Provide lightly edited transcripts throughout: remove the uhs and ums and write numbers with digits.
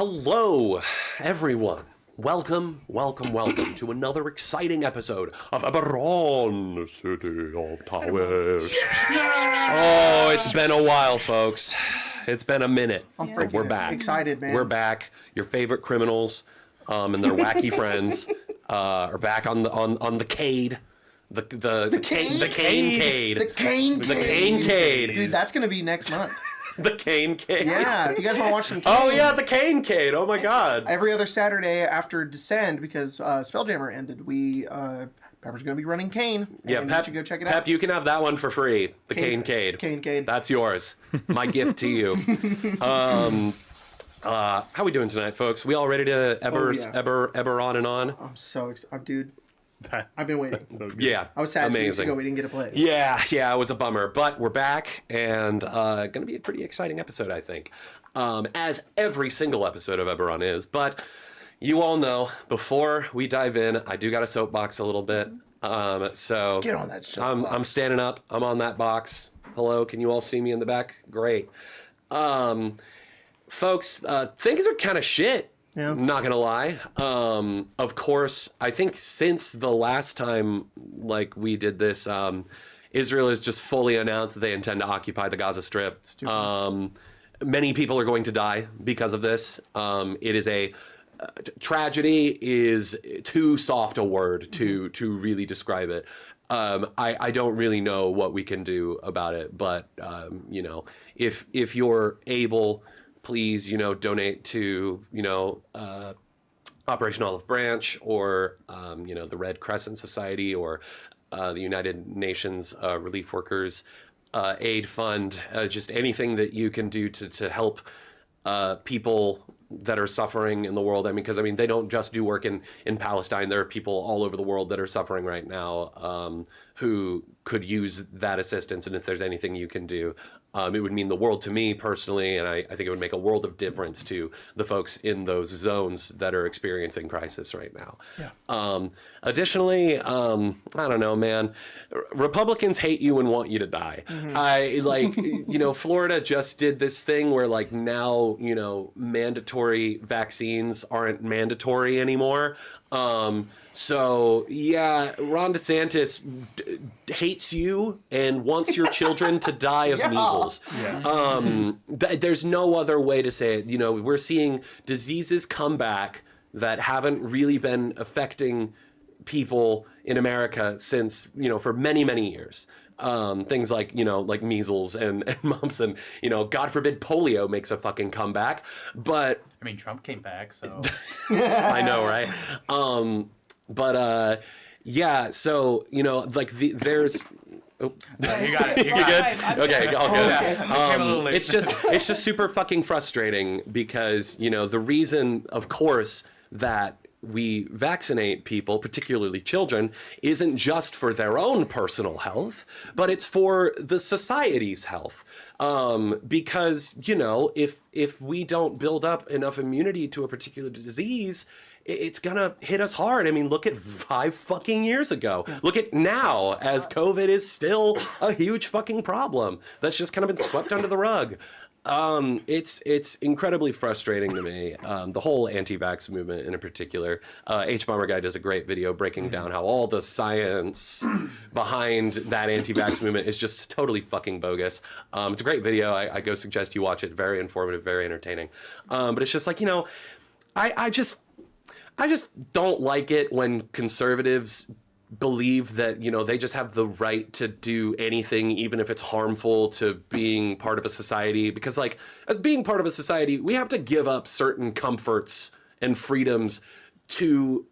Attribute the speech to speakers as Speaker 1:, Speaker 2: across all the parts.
Speaker 1: Hello, everyone. Welcome to another exciting episode of Eberron, City of Towers. Oh, it's been a while, folks. It's been a minute. We're back.
Speaker 2: Excited, man.
Speaker 1: We're back. Your favorite criminals and their wacky friends are back on the Cade. The Canecade.
Speaker 2: Dude, that's gonna be next month.
Speaker 1: The Canecade.
Speaker 2: Yeah, if you guys want to watch some
Speaker 1: Oh yeah, the Canecade. Oh my God.
Speaker 2: Every other Saturday after Descend, because Spelljammer ended, Pepper's gonna be running Kane.
Speaker 1: Yeah, Pep,
Speaker 2: you should go check it
Speaker 1: Pep,
Speaker 2: out.
Speaker 1: you can have that one for free. The Canecade.
Speaker 2: Canecade.
Speaker 1: That's yours. My gift to you. How we doing tonight, folks? We all ready to ever on and on?
Speaker 2: I'm so excited, dude. I've been waiting.
Speaker 3: So good.
Speaker 1: Yeah,
Speaker 2: I was sad 2 weeks
Speaker 1: amazing.
Speaker 2: ago we didn't get to play.
Speaker 1: Yeah, it was a bummer, but we're back, and gonna be a pretty exciting episode, I think, as every single episode of Eberron is. But you all know, before we dive in, I do got a soapbox a little bit. So
Speaker 2: Get on that soapbox.
Speaker 1: I'm standing up. I'm on that box. Hello, can you all see me in the back? Great. Folks, things are kind of shit.
Speaker 2: Yeah.
Speaker 1: Not gonna lie. Of course, I think since the last time we did this, Israel has just fully announced that they intend to occupy the Gaza Strip. Many people are going to die because of this. It is a tragedy is too soft a word to really describe it. I don't really know what we can do about it, but if you're able, please, donate to, Operation Olive Branch or, the Red Crescent Society or the United Nations Relief Workers Aid Fund, just anything that you can do to help people that are suffering in the world. Because they don't just do work in Palestine. There are people all over the world that are suffering right now who could use that assistance. And if there's anything you can do, it would mean the world to me personally, and I think it would make a world of difference to the folks in those zones that are experiencing crisis right now. Yeah. Additionally, I don't know, man. Republicans hate you and want you to die. Mm-hmm. Florida just did this thing where now, mandatory vaccines aren't mandatory anymore. So yeah, Ron DeSantis hates you and wants your children to die of measles. Yeah. There's no other way to say it. We're seeing diseases come back that haven't really been affecting people in America since, for many, many years. Things like measles and mumps and, God forbid polio makes a fucking comeback. But
Speaker 3: Trump came back, so
Speaker 1: I know, right? So, there's... Oh.
Speaker 3: You got it.
Speaker 1: You good? Okay, all good.
Speaker 3: Yeah.
Speaker 1: It's just super fucking frustrating because, the reason, of course, that we vaccinate people, particularly children, isn't just for their own personal health, but it's for the society's health. Because, if we don't build up enough immunity to a particular disease, it's gonna hit us hard. Look at 5 fucking years ago. Look at now, as COVID is still a huge fucking problem that's just kind of been swept under the rug. It's incredibly frustrating to me. The whole anti-vax movement in particular. H-Bomber Guy does a great video breaking down how all the science behind that anti-vax movement is just totally fucking bogus. It's a great video. I go suggest you watch it. Very informative, very entertaining. But it's just I just don't like it when conservatives believe that, they just have the right to do anything, even if it's harmful to being part of a society. Because, as being part of a society, we have to give up certain comforts and freedoms to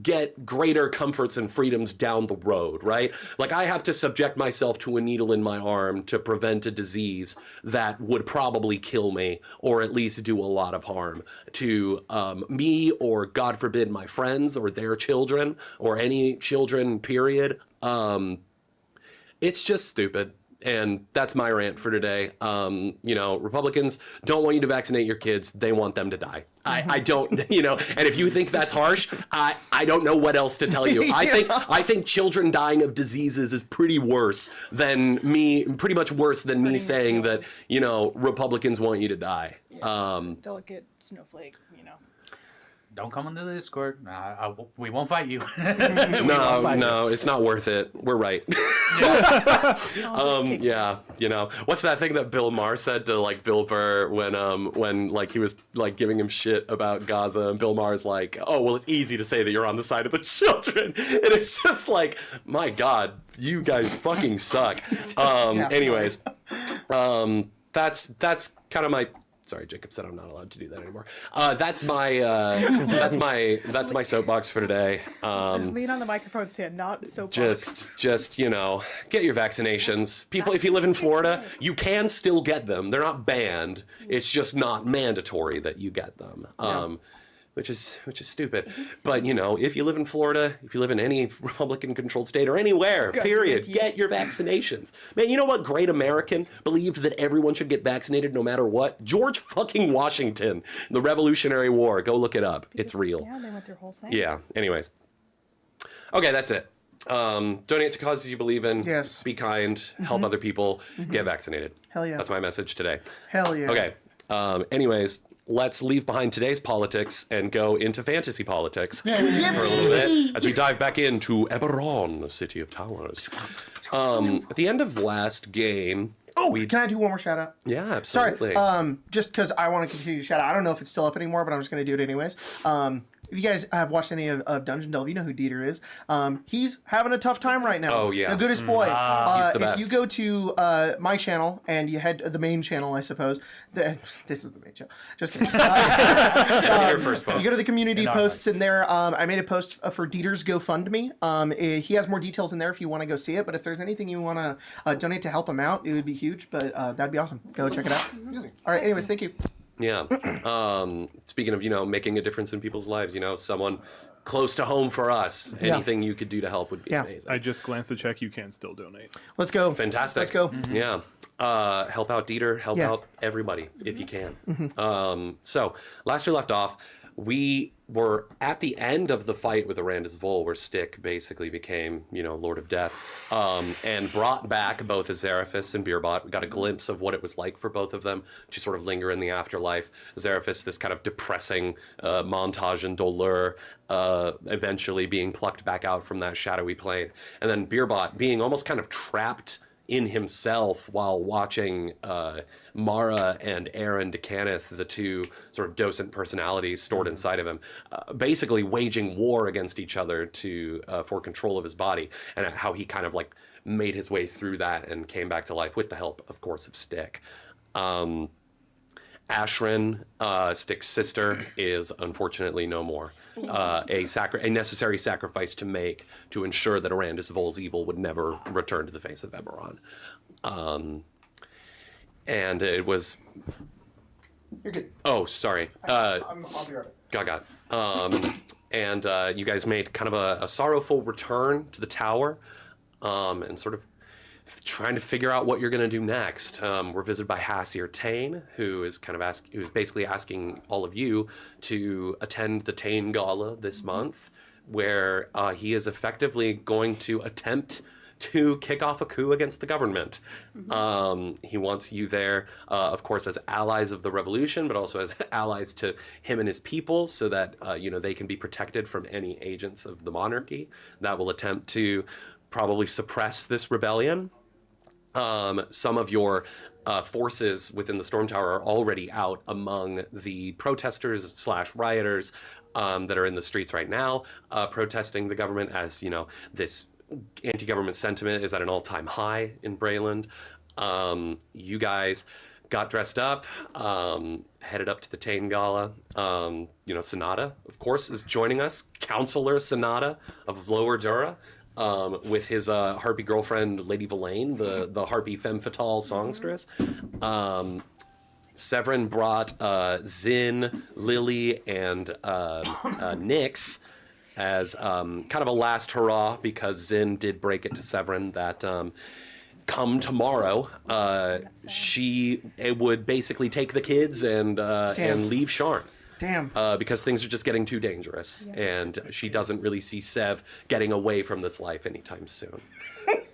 Speaker 1: get greater comforts and freedoms down the road, right? I have to subject myself to a needle in my arm to prevent a disease that would probably kill me or at least do a lot of harm to me or, God forbid, my friends or their children or any children, period. It's just stupid. And that's my rant for today. Republicans don't want you to vaccinate your kids. They want them to die. I don't, and if you think that's harsh, I don't know what else to tell you. I think children dying of diseases is pretty much worse than me saying that, Republicans want you to die.
Speaker 4: Delicate snowflake, you know.
Speaker 3: Don't come into the Discord. We won't fight you.
Speaker 1: No, it's not worth it. We're right. Yeah, you know, what's that thing that Bill Maher said to like Bill Burr when like he was like giving him shit about Gaza, and Bill Maher's like, oh well, it's easy to say that you're on the side of the children, and it's just like, my God, you guys fucking suck. Anyways, that's kind of my. Sorry, Jacob said I'm not allowed to do that anymore. That's my soapbox for today.
Speaker 4: Lean on the microphone stand, not soapbox.
Speaker 1: Just you know, get your vaccinations. People, if you live in Florida, you can still get them. They're not banned. It's just not mandatory that you get them. Which is stupid. But you know, if you live in Florida, if you live in any Republican-controlled state or anywhere, period, get your vaccinations. Man, you know what great American believed that everyone should get vaccinated no matter what? George fucking Washington, the Revolutionary War. Go look it up. It's real.
Speaker 4: Yeah, they went their whole thing.
Speaker 1: Yeah. Anyways. Okay, that's it. Donate to causes you believe in.
Speaker 2: Yes.
Speaker 1: Be kind. Help other people. Get vaccinated.
Speaker 2: Hell yeah.
Speaker 1: That's my message today.
Speaker 2: Hell yeah.
Speaker 1: Okay. Anyways, let's leave behind today's politics and go into fantasy politics for a little bit as we dive back into Eberron, City of Towers. At the end of last game...
Speaker 2: Oh, can I do one more shout out?
Speaker 1: Yeah, absolutely.
Speaker 2: Sorry, just because I want to continue to shout out. I don't know if it's still up anymore, but I'm just going to do it anyways. If you guys have watched any of Dungeon Delve, you know who Dieter is. He's having a tough time right now.
Speaker 1: Oh, yeah.
Speaker 2: The goodest boy.
Speaker 1: He's the best.
Speaker 2: If you go to my channel and you head to the main channel, I suppose. This is the main channel. Just kidding.
Speaker 1: Your first post.
Speaker 2: You go to the community
Speaker 3: not
Speaker 2: posts in there. I made a post for Dieter's GoFundMe. He has more details in there if you want to go see it. But if there's anything you want to donate to help him out, it would be huge. But that'd be awesome. Go check it out. All right. Anyways, thank you.
Speaker 1: Yeah. Speaking of, you know, making a difference in people's lives, you know, someone close to home for us, anything you could do to help would be amazing.
Speaker 5: I just glanced the check. You can still donate.
Speaker 2: Let's go.
Speaker 1: Fantastic.
Speaker 2: Let's go.
Speaker 1: Yeah. Help out Dieter. Help out everybody if you can. So last we left off, we were at the end of the fight with Arandis Vol, where Stick basically became, you know, Lord of Death, and brought back both Azaraphus and Beerbot. We got a glimpse of what it was like for both of them to sort of linger in the afterlife. Azaraphus, this kind of depressing montage and dolor, eventually being plucked back out from that shadowy plane. And then Beerbot being almost kind of trapped in himself while watching Mara and Aaron DeCanneth, the two sort of docent personalities stored inside of him, basically waging war against each other for control of his body, and how he kind of like made his way through that and came back to life with the help, of course, of Stick. Ashrin, Stick's sister, is unfortunately no more. A necessary sacrifice to make to ensure that Arandis Vol's evil would never return to the face of Eberron. And it was...
Speaker 2: You're good.
Speaker 1: Oh, sorry.
Speaker 2: I'll be right back.
Speaker 1: And you guys made kind of a sorrowful return to the tower, and sort of trying to figure out what you're going to do next. We're visited by Hassir Tane, who is basically asking all of you to attend the Tane Gala this month, where he is effectively going to attempt to kick off a coup against the government. He wants you there, of course, as allies of the revolution, but also as allies to him and his people, so that they can be protected from any agents of the monarchy that will attempt to probably suppress this rebellion. Some of your forces within the Storm Tower are already out among the protesters / rioters that are in the streets right now, protesting the government, as this anti-government sentiment is at an all-time high in Brayland. You guys got dressed up, headed up to the Tane Gala. Sonata, of course, is joining us. Counselor Sonata of Lower Dura, with his harpy girlfriend, Lady Villain, the harpy femme fatale songstress. Severin brought Zin, Lily, and Nyx as kind of a last hurrah, because Zin did break it to Severin that come tomorrow, she would basically take the kids and leave Sharn.
Speaker 2: Damn.
Speaker 1: Because things are just getting too dangerous, and she doesn't really see Sev getting away from this life anytime soon.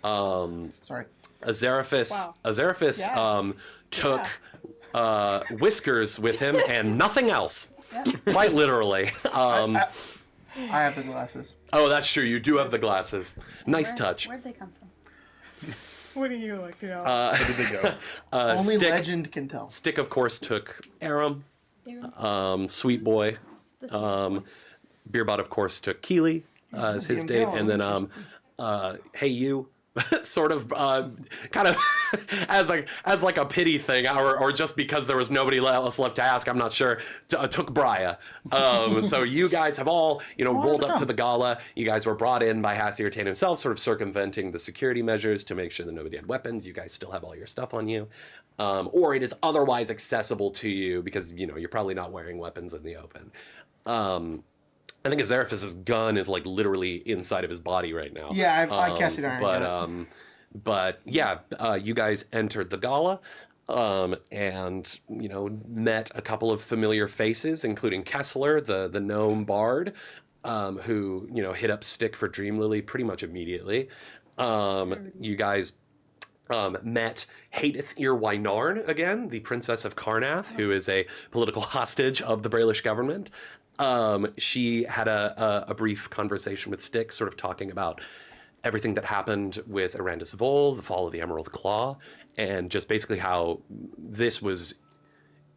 Speaker 2: Sorry.
Speaker 1: Azaraphus,
Speaker 4: Wow.
Speaker 1: Azaraphus took whiskers with him and nothing else.
Speaker 6: Yep.
Speaker 1: Quite literally.
Speaker 2: I have the glasses.
Speaker 1: Oh, that's true. You do have the glasses. Nice touch.
Speaker 6: Where'd they come from?
Speaker 4: What do you like to know?
Speaker 5: Where did they go?
Speaker 2: Only
Speaker 1: Stick,
Speaker 2: legend can tell.
Speaker 1: Stick, of course, took Aram.
Speaker 6: Aaron?
Speaker 1: Sweet Boy.
Speaker 6: This one.
Speaker 1: Beerbot, of course, took Keeley as his date. And then, Hey You. Sort of, kind of, as like a pity thing, or just because there was nobody else left to ask, I'm not sure. Took Briar. So you guys have all, rolled up to the gala. You guys were brought in by Hassier Tain himself, sort of circumventing the security measures to make sure that nobody had weapons. You guys still have all your stuff on you, or it is otherwise accessible to you because you're probably not wearing weapons in the open. I think Azaraphis' gun is like literally inside of his body right now.
Speaker 2: Yeah, I cast it iron.
Speaker 1: But yeah, you guys entered the gala, and met a couple of familiar faces, including Kessler, the gnome bard, who hit up Stick for Dream Lily pretty much immediately. You guys met Hadith Ir Wynarn again, the Princess of Karnath, who is a political hostage of the Brailish government. She had a brief conversation with Stick, sort of talking about everything that happened with Arandis Vol, the fall of the Emerald Claw, and just basically how this was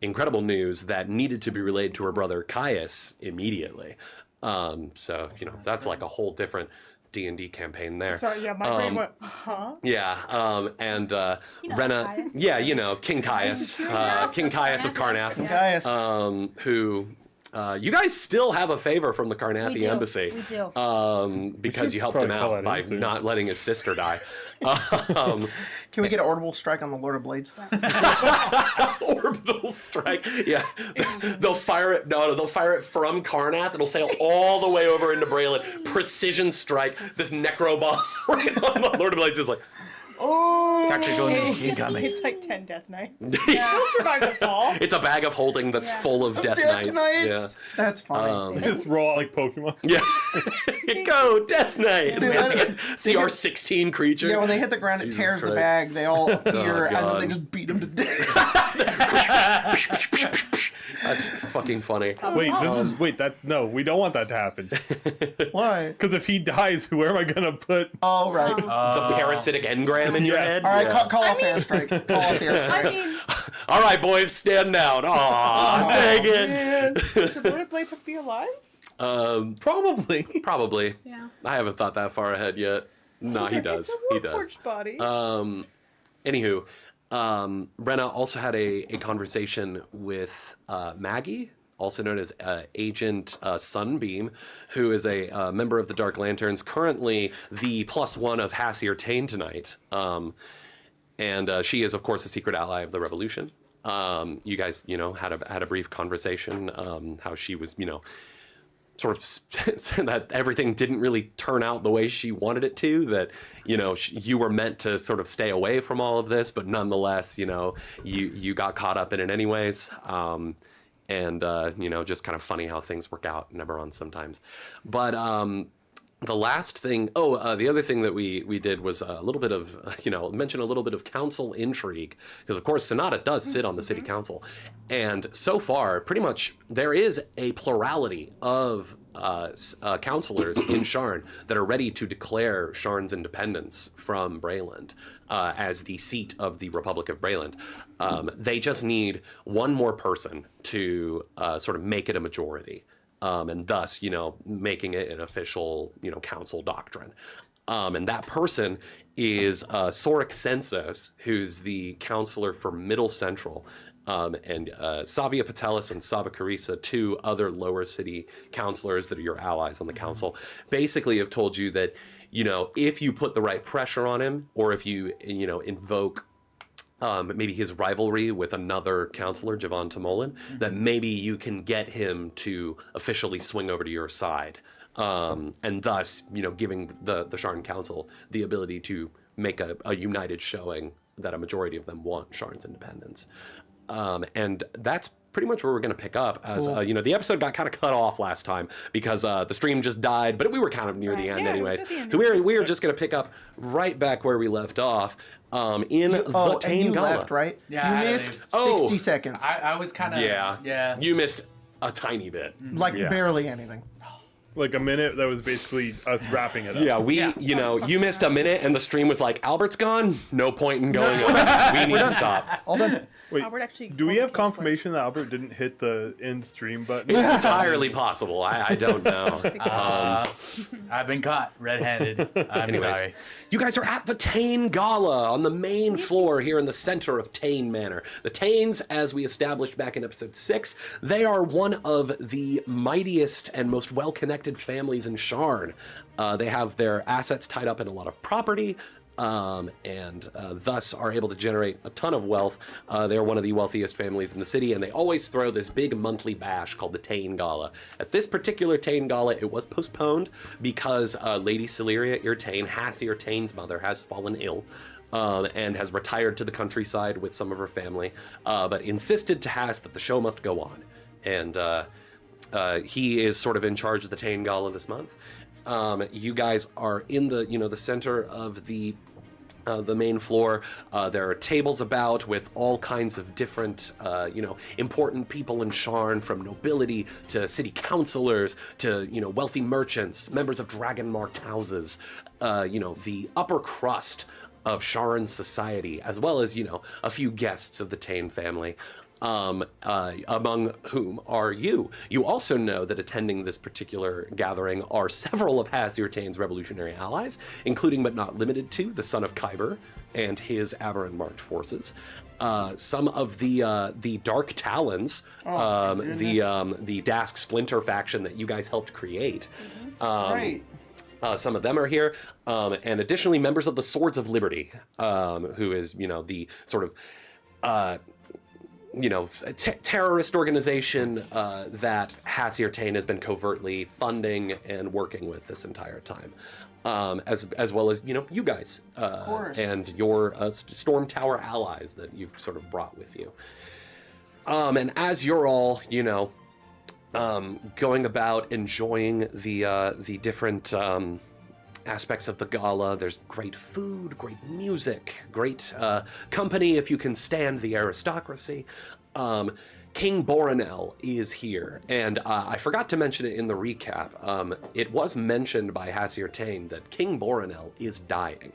Speaker 1: incredible news that needed to be relayed to her brother Caius immediately. So, that's like a whole different D&D campaign there.
Speaker 4: Sorry, yeah, my brain went, huh?
Speaker 1: Yeah, and Rena,
Speaker 6: Caius.
Speaker 1: yeah, King Caius, King Caius of Karnath,
Speaker 2: Gaius.
Speaker 1: who you guys still have a favor from the Karnathi
Speaker 6: We do.
Speaker 1: embassy.
Speaker 6: We do.
Speaker 1: Because you helped him
Speaker 5: probably call
Speaker 1: out
Speaker 5: that
Speaker 1: by
Speaker 5: answer.
Speaker 1: not letting his sister die.
Speaker 2: Can we get an orbital strike on the Lord of Blades?
Speaker 1: Orbital strike. Yeah. They'll fire it. No, they'll fire it from Karnath. It'll sail all the way over into Braylon. Precision strike. This necro bomb right on the Lord of Blades is like,
Speaker 2: Oh!
Speaker 3: Tactical incoming.
Speaker 4: It's like 10 death knights. You'll survive the fall.
Speaker 1: it's a bag of holding that's
Speaker 6: Yeah.
Speaker 1: full of death knights.
Speaker 2: That's funny.
Speaker 5: Just roll out like Pokemon.
Speaker 1: Yeah. Yeah. Go, Death Knight.
Speaker 2: Yeah.
Speaker 1: CR16 creature.
Speaker 2: Yeah, when they hit the ground, it
Speaker 1: Jesus
Speaker 2: tears the
Speaker 1: Christ.
Speaker 2: bag. They all appear, and then
Speaker 1: God.
Speaker 2: they just beat them to death.
Speaker 1: That's fucking funny.
Speaker 5: No, we don't want that to happen.
Speaker 2: Why?
Speaker 5: Because if he dies, where am I gonna put?
Speaker 2: Oh, right.
Speaker 1: The parasitic engram in your
Speaker 5: Yeah.
Speaker 1: head.
Speaker 2: All right,
Speaker 1: Yeah.
Speaker 2: call off the airstrike. Call off the
Speaker 4: I
Speaker 2: airstrike.
Speaker 4: mean,
Speaker 1: All right, boys, stand down. Aw, dang it.
Speaker 4: man. Does the Lord of Blades have to be alive?
Speaker 5: Probably.
Speaker 1: Probably.
Speaker 6: Yeah.
Speaker 1: I haven't thought that far ahead yet. No, he does.
Speaker 4: It's a
Speaker 1: He does.
Speaker 4: Warforged body.
Speaker 1: Anywho, Brenna also had a conversation with Maggie, also known as Agent Sunbeam, who is a member of the Dark Lanterns, currently the +1 of Hassier Tain tonight. And she is, of course, a secret ally of the Revolution. You guys, had a brief conversation, how she was, sort of that everything didn't really turn out the way she wanted it to, that, you were meant to sort of stay away from all of this, but nonetheless, you got caught up in it anyways. And, just kind of funny how things work out in Eberron sometimes. But the last thing, the other thing that we did was a little bit of, mention a little bit of council intrigue, because of course Sonata does sit on the city council, and so far pretty much there is a plurality of councilors in Sharn that are ready to declare Sharn's independence from Brayland as the seat of the Republic of Brayland. They just need one more person to sort of make it a majority. And thus, making it an official, council doctrine. And that person is Sorik Sensos, who's the counselor for Middle Central, and Savia Patelis and Sava Carissa, two other lower city counselors that are your allies on the council, basically have told you that, if you put the right pressure on him, or if you, invoke maybe his rivalry with another counselor, Javon Tamolin, that maybe you can get him to officially swing over to your side. And thus, giving the Sharn Council the ability to make a united showing that a majority of them want Sharn's independence. And that's pretty much where we're going to pick up. As the episode got kind of cut off last time because the stream just died, but we were kind of near the end
Speaker 4: Yeah, it was
Speaker 1: anyways.
Speaker 4: at the end
Speaker 1: So
Speaker 4: of the
Speaker 1: we are just going to pick up right back where we left off in the
Speaker 2: and
Speaker 1: Tane
Speaker 2: you
Speaker 1: Gala.
Speaker 2: left, right?
Speaker 3: Yeah, I
Speaker 2: you missed
Speaker 1: Oh.
Speaker 2: 60 seconds.
Speaker 3: I was kind of
Speaker 1: Yeah. You missed a tiny bit.
Speaker 2: Like
Speaker 5: Yeah.
Speaker 2: barely anything.
Speaker 5: Like a minute that was basically us wrapping it up.
Speaker 1: Yeah, you missed a minute and the stream was like, Albert's gone? No point in going on. We need to stop.
Speaker 2: All done.
Speaker 5: Wait,
Speaker 4: Albert actually
Speaker 5: do we
Speaker 4: called
Speaker 5: have
Speaker 4: the kills
Speaker 5: confirmation that Albert didn't hit the end stream button?
Speaker 1: It's entirely possible. I don't know.
Speaker 3: I've been caught red-handed. I'm
Speaker 1: Anyways,
Speaker 3: sorry.
Speaker 1: you guys are at the Tane Gala on the main floor here in the center of Tane Manor. The Tanes, as we established back in episode 6, they are one of the mightiest and most well-connected families in Sharn. They have their assets tied up in a lot of property, and thus are able to generate a ton of wealth. They're one of the wealthiest families in the city, and they always throw this big monthly bash called the Tane Gala. At this particular Tane Gala, it was postponed because Lady Celeria Irtane, Hassie Irtane's mother, has fallen ill. And has retired to the countryside with some of her family, but insisted to Hass that the show must go on. And he is sort of in charge of the Tane Gala this month. You guys are in the the center of the main floor. There are tables about with all kinds of different, important people in Sharn, from nobility to city councilors to, wealthy merchants, members of dragon-marked houses, the upper crust of Sharn society, as well as, a few guests of the Tane family. Among whom are you. You also know that attending this particular gathering are several of Hassie Irtane's revolutionary allies, including but not limited to the son of Kyber and his Eberron-marked forces. Some of the Dark Talons, the Dask Splinter faction that you guys helped create.
Speaker 2: Right.
Speaker 1: Some of them are here, and additionally members of the Swords of Liberty, who is the sort of terrorist organization that Hassie Irtane has been covertly funding and working with this entire time, as well as you guys and your Storm Tower allies that you've sort of brought with you. And as you're all going about enjoying the different aspects of the gala, there's great food, great music, great company if you can stand the aristocracy. King Boronel is here, and I forgot to mention it in the recap. It was mentioned by Hassie Irtane that King Boronel is dying.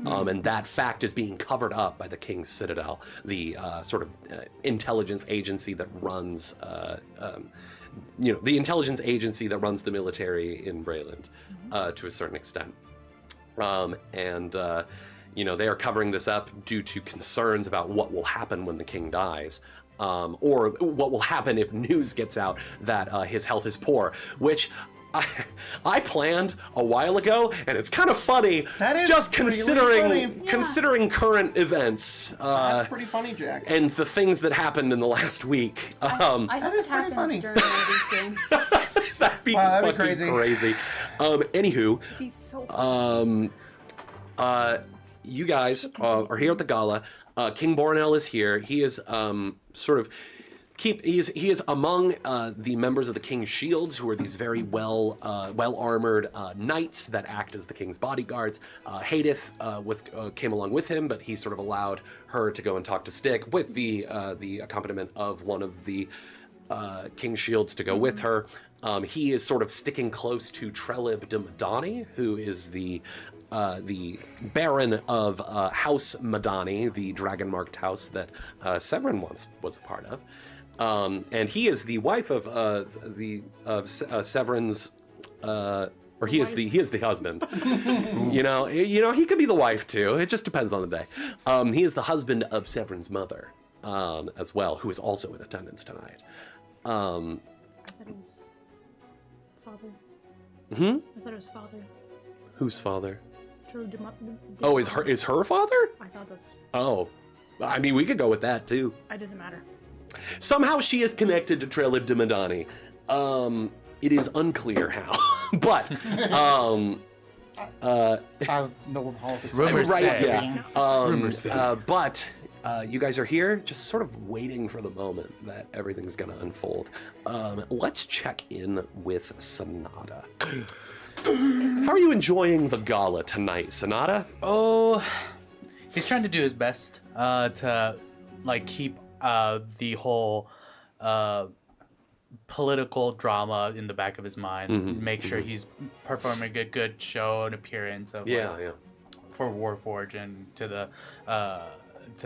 Speaker 1: And that fact is being covered up by the King's Citadel, the sort of intelligence agency that runs the intelligence agency that runs the military in Brayland, to a certain extent. They are covering this up due to concerns about what will happen when the king dies, or what will happen if news gets out that his health is poor, which I planned a while ago, and it's kind of funny.
Speaker 2: That is
Speaker 1: just
Speaker 2: really
Speaker 1: considering
Speaker 2: funny.
Speaker 1: considering current events.
Speaker 2: That's pretty funny, Jack.
Speaker 1: And the things that happened in the last week.
Speaker 7: I hope
Speaker 2: That
Speaker 7: it
Speaker 2: is pretty
Speaker 7: happens
Speaker 2: funny.
Speaker 7: during one of these games.
Speaker 1: That'd be
Speaker 2: Wow, that'd be
Speaker 1: fucking
Speaker 2: crazy.
Speaker 1: crazy. Anywho,
Speaker 7: He's so funny.
Speaker 1: you guys are here at the gala. King Boronel is here. He is he is among the members of the King's Shields, who are these very well armored knights that act as the king's bodyguards. Hadith came along with him, but he sort of allowed her to go and talk to Stick with the accompaniment of one of the King's Shields to go with her. He is sort of sticking close to Trelib de Madani, who is the Baron of House Madani, the dragon-marked house that Severin once was a part of. And he is the wife of Severin's, or he is the husband. He could be the wife too. It just depends on the day. He is the husband of Severin's mother, as well, who is also in attendance tonight.
Speaker 7: I thought it was father. I thought it was father.
Speaker 1: Whose father?
Speaker 7: True.
Speaker 1: Oh, is her father?
Speaker 7: I thought that's.
Speaker 1: Oh, I mean, we could go with that too.
Speaker 7: It doesn't matter.
Speaker 1: Somehow she is connected to Trelib de Madani. It is unclear how, but
Speaker 2: As the politics.
Speaker 3: Rumors
Speaker 1: right,
Speaker 3: say.
Speaker 1: yeah.
Speaker 3: Rumors say.
Speaker 1: But you guys are here, just sort of waiting for the moment that everything's going to unfold. Let's check in with Sonata. How are you enjoying the gala tonight, Sonata?
Speaker 3: Oh, he's trying to do his best to like keep the whole political drama in the back of his mind. Make sure he's performing a good show and appearance of for Warforged and to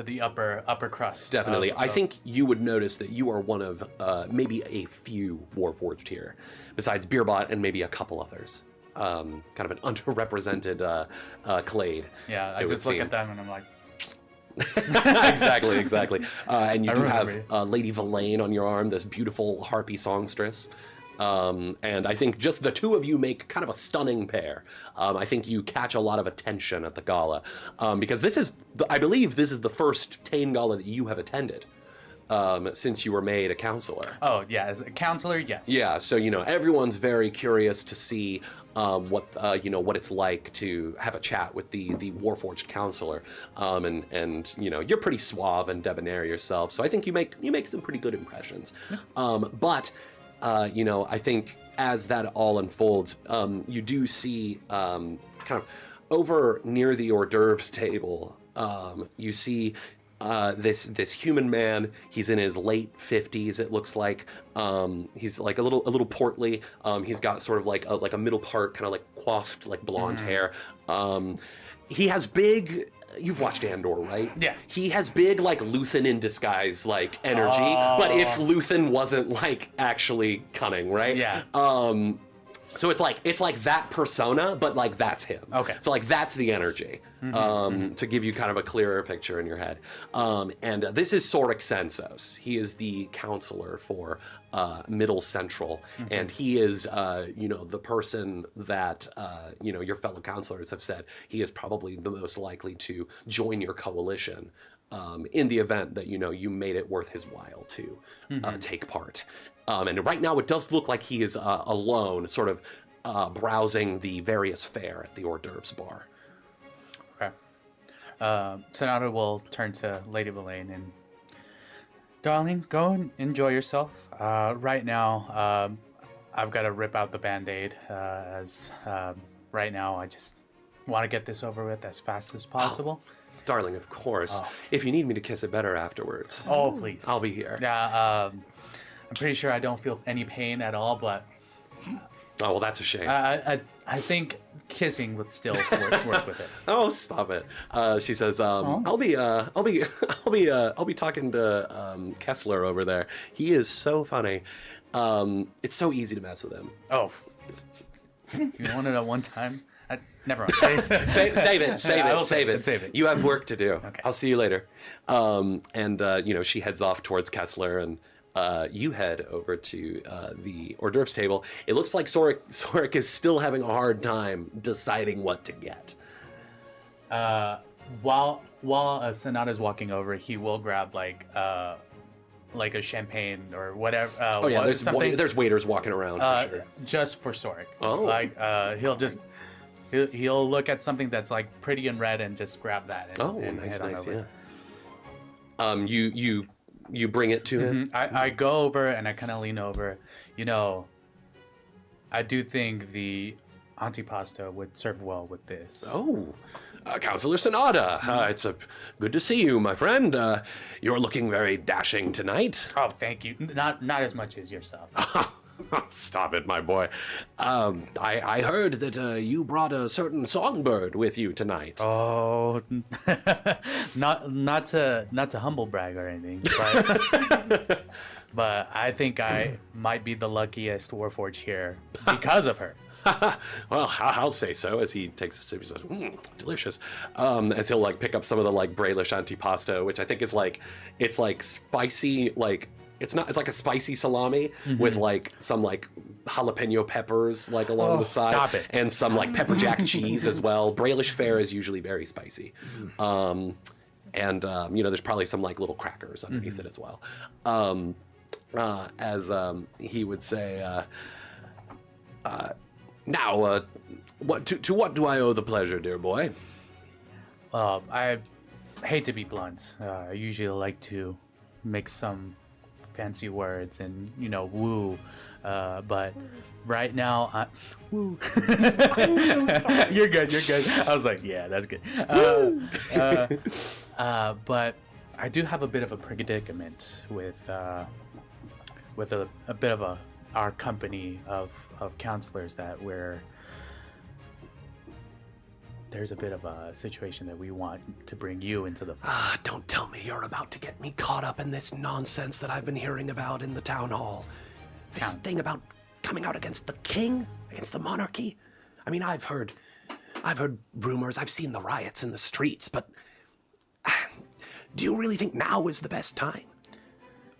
Speaker 3: the upper crust.
Speaker 1: Definitely. I think you would notice that you are one of maybe a few Warforged here, besides Beerbot and maybe a couple others. Kind of an underrepresented clade.
Speaker 3: Yeah, I just look at them and I'm like,
Speaker 1: exactly. And you do have
Speaker 3: remember
Speaker 1: Lady Verlaine on your arm, this beautiful harpy songstress. And I think just the two of you make kind of a stunning pair. I think you catch a lot of attention at the gala because I believe this is the first Tane gala that you have attended since you were made a counselor.
Speaker 3: oh yeah, as a counselor, yes.
Speaker 1: Yeah, so everyone's very curious to see what it's like to have a chat with the Warforged counselor, and you're pretty suave and debonair yourself, so I think you make some pretty good impressions. But I think as that all unfolds, you do see kind of over near the hors d'oeuvres table, you see. This human man, he's in his late 50s, it looks like. He's like a little portly. He's got sort of like a middle part, kind of like coiffed, like blonde hair. He has big. You've watched Andor, right?
Speaker 3: Yeah.
Speaker 1: He has big, like Luthen in disguise, like energy. But if Luthen wasn't like actually cunning, right?
Speaker 3: Yeah.
Speaker 1: So it's like that persona, but like that's him.
Speaker 3: Okay.
Speaker 1: So like that's the energy, to give you kind of a clearer picture in your head. And this is Sorik Sensos. He is the counselor for Middle Central, and he is the person that your fellow counselors have said he is probably the most likely to join your coalition. In the event that you made it worth his while to take part. And right now it does look like he is alone, sort of browsing the various fare at the hors d'oeuvres bar.
Speaker 3: Okay. Sonata will turn to Lady Verlaine and, darling, go and enjoy yourself. Right now, I've got to rip out the Band-Aid, as right now I just want to get this over with as fast as possible.
Speaker 1: Darling, of course. If you need me to kiss it better afterwards,
Speaker 3: Oh, please.
Speaker 1: I'll be here.
Speaker 3: Yeah, I'm pretty sure I don't feel any pain at all, but
Speaker 1: Oh, well, that's a shame.
Speaker 3: I think kissing would still work with it.
Speaker 1: Oh, stop it. She says, I'll be talking to Kessler over there. He is so funny. It's so easy to mess with him.
Speaker 3: Oh, you want it at one time? Never mind.
Speaker 1: Save it.
Speaker 3: Save it.
Speaker 1: You have work to do.
Speaker 3: Okay.
Speaker 1: I'll see you later. And she heads off towards Kessler, and you head over to the hors d'oeuvres table. It looks like Sorik is still having a hard time deciding what to get.
Speaker 3: While Sonata's walking over, he will grab like a champagne or whatever.
Speaker 1: Oh yeah, there's waiters walking around for sure.
Speaker 3: Just for Sorik.
Speaker 1: Oh.
Speaker 3: Like he'll look at something that's like pretty and red and just grab that. And
Speaker 1: Nice,
Speaker 3: head on over.
Speaker 1: yeah. You bring it to him.
Speaker 3: I go over and I kind of lean over. I do think the antipasto would serve well with this.
Speaker 1: Oh, Counselor Sonata, it's good to see you, my friend. You're looking very dashing tonight.
Speaker 3: Oh, thank you. Not as much as yourself.
Speaker 1: Stop it, my boy. I heard that you brought a certain songbird with you tonight.
Speaker 3: Oh, not to humble brag or anything, but I think I might be the luckiest Warforged here because of her.
Speaker 1: Well, I'll say so. As he takes a sip, he says, "Delicious." As he'll like pick up some of the like Brailish antipasto, which I think is like spicy, like. It's like a spicy salami with like some like jalapeno peppers like along the side.
Speaker 3: Stop it.
Speaker 1: And some like pepper jack cheese as well. Brailish fare is usually very spicy. There's probably some like little crackers underneath it as well. As he would say, now, to what do I owe the pleasure, dear boy?
Speaker 3: I hate to be blunt. I usually like to make some fancy words and woo, but right now, woo. You're good. I was like, yeah, that's good. But I do have a bit of a predicament with a bit of our company of counselors that there's a bit of a situation that we want to bring you into the fold.
Speaker 1: Don't tell me you're about to get me caught up in this nonsense that I've been hearing about in the town hall. This thing about coming out against the king, against the monarchy. I mean, I've heard rumors, I've seen the riots in the streets, but do you really think now is the best time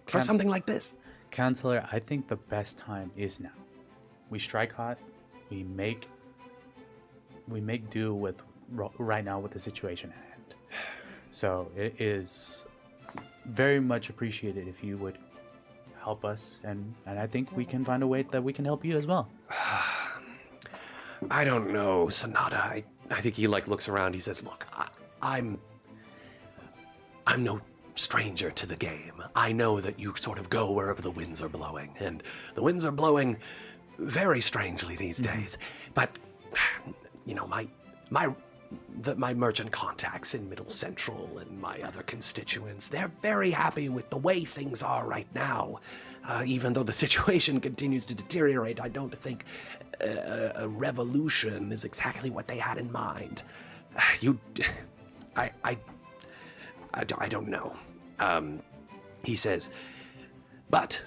Speaker 1: for something like this?
Speaker 3: Counselor, I think the best time is now. We strike hot. We make do with right now with the situation at hand. So it is very much appreciated if you would help us, and I think we can find a way that we can help you as well.
Speaker 1: I don't know, Sonata. I think he looks around. He says, "Look, I'm no stranger to the game. I know that you sort of go wherever the winds are blowing, and the winds are blowing very strangely these days. But my merchant contacts in Middle Central and my other constituents, they're very happy with the way things are right now. Even though the situation continues to deteriorate, I don't think a revolution is exactly what they had in mind. I don't know." He says, "But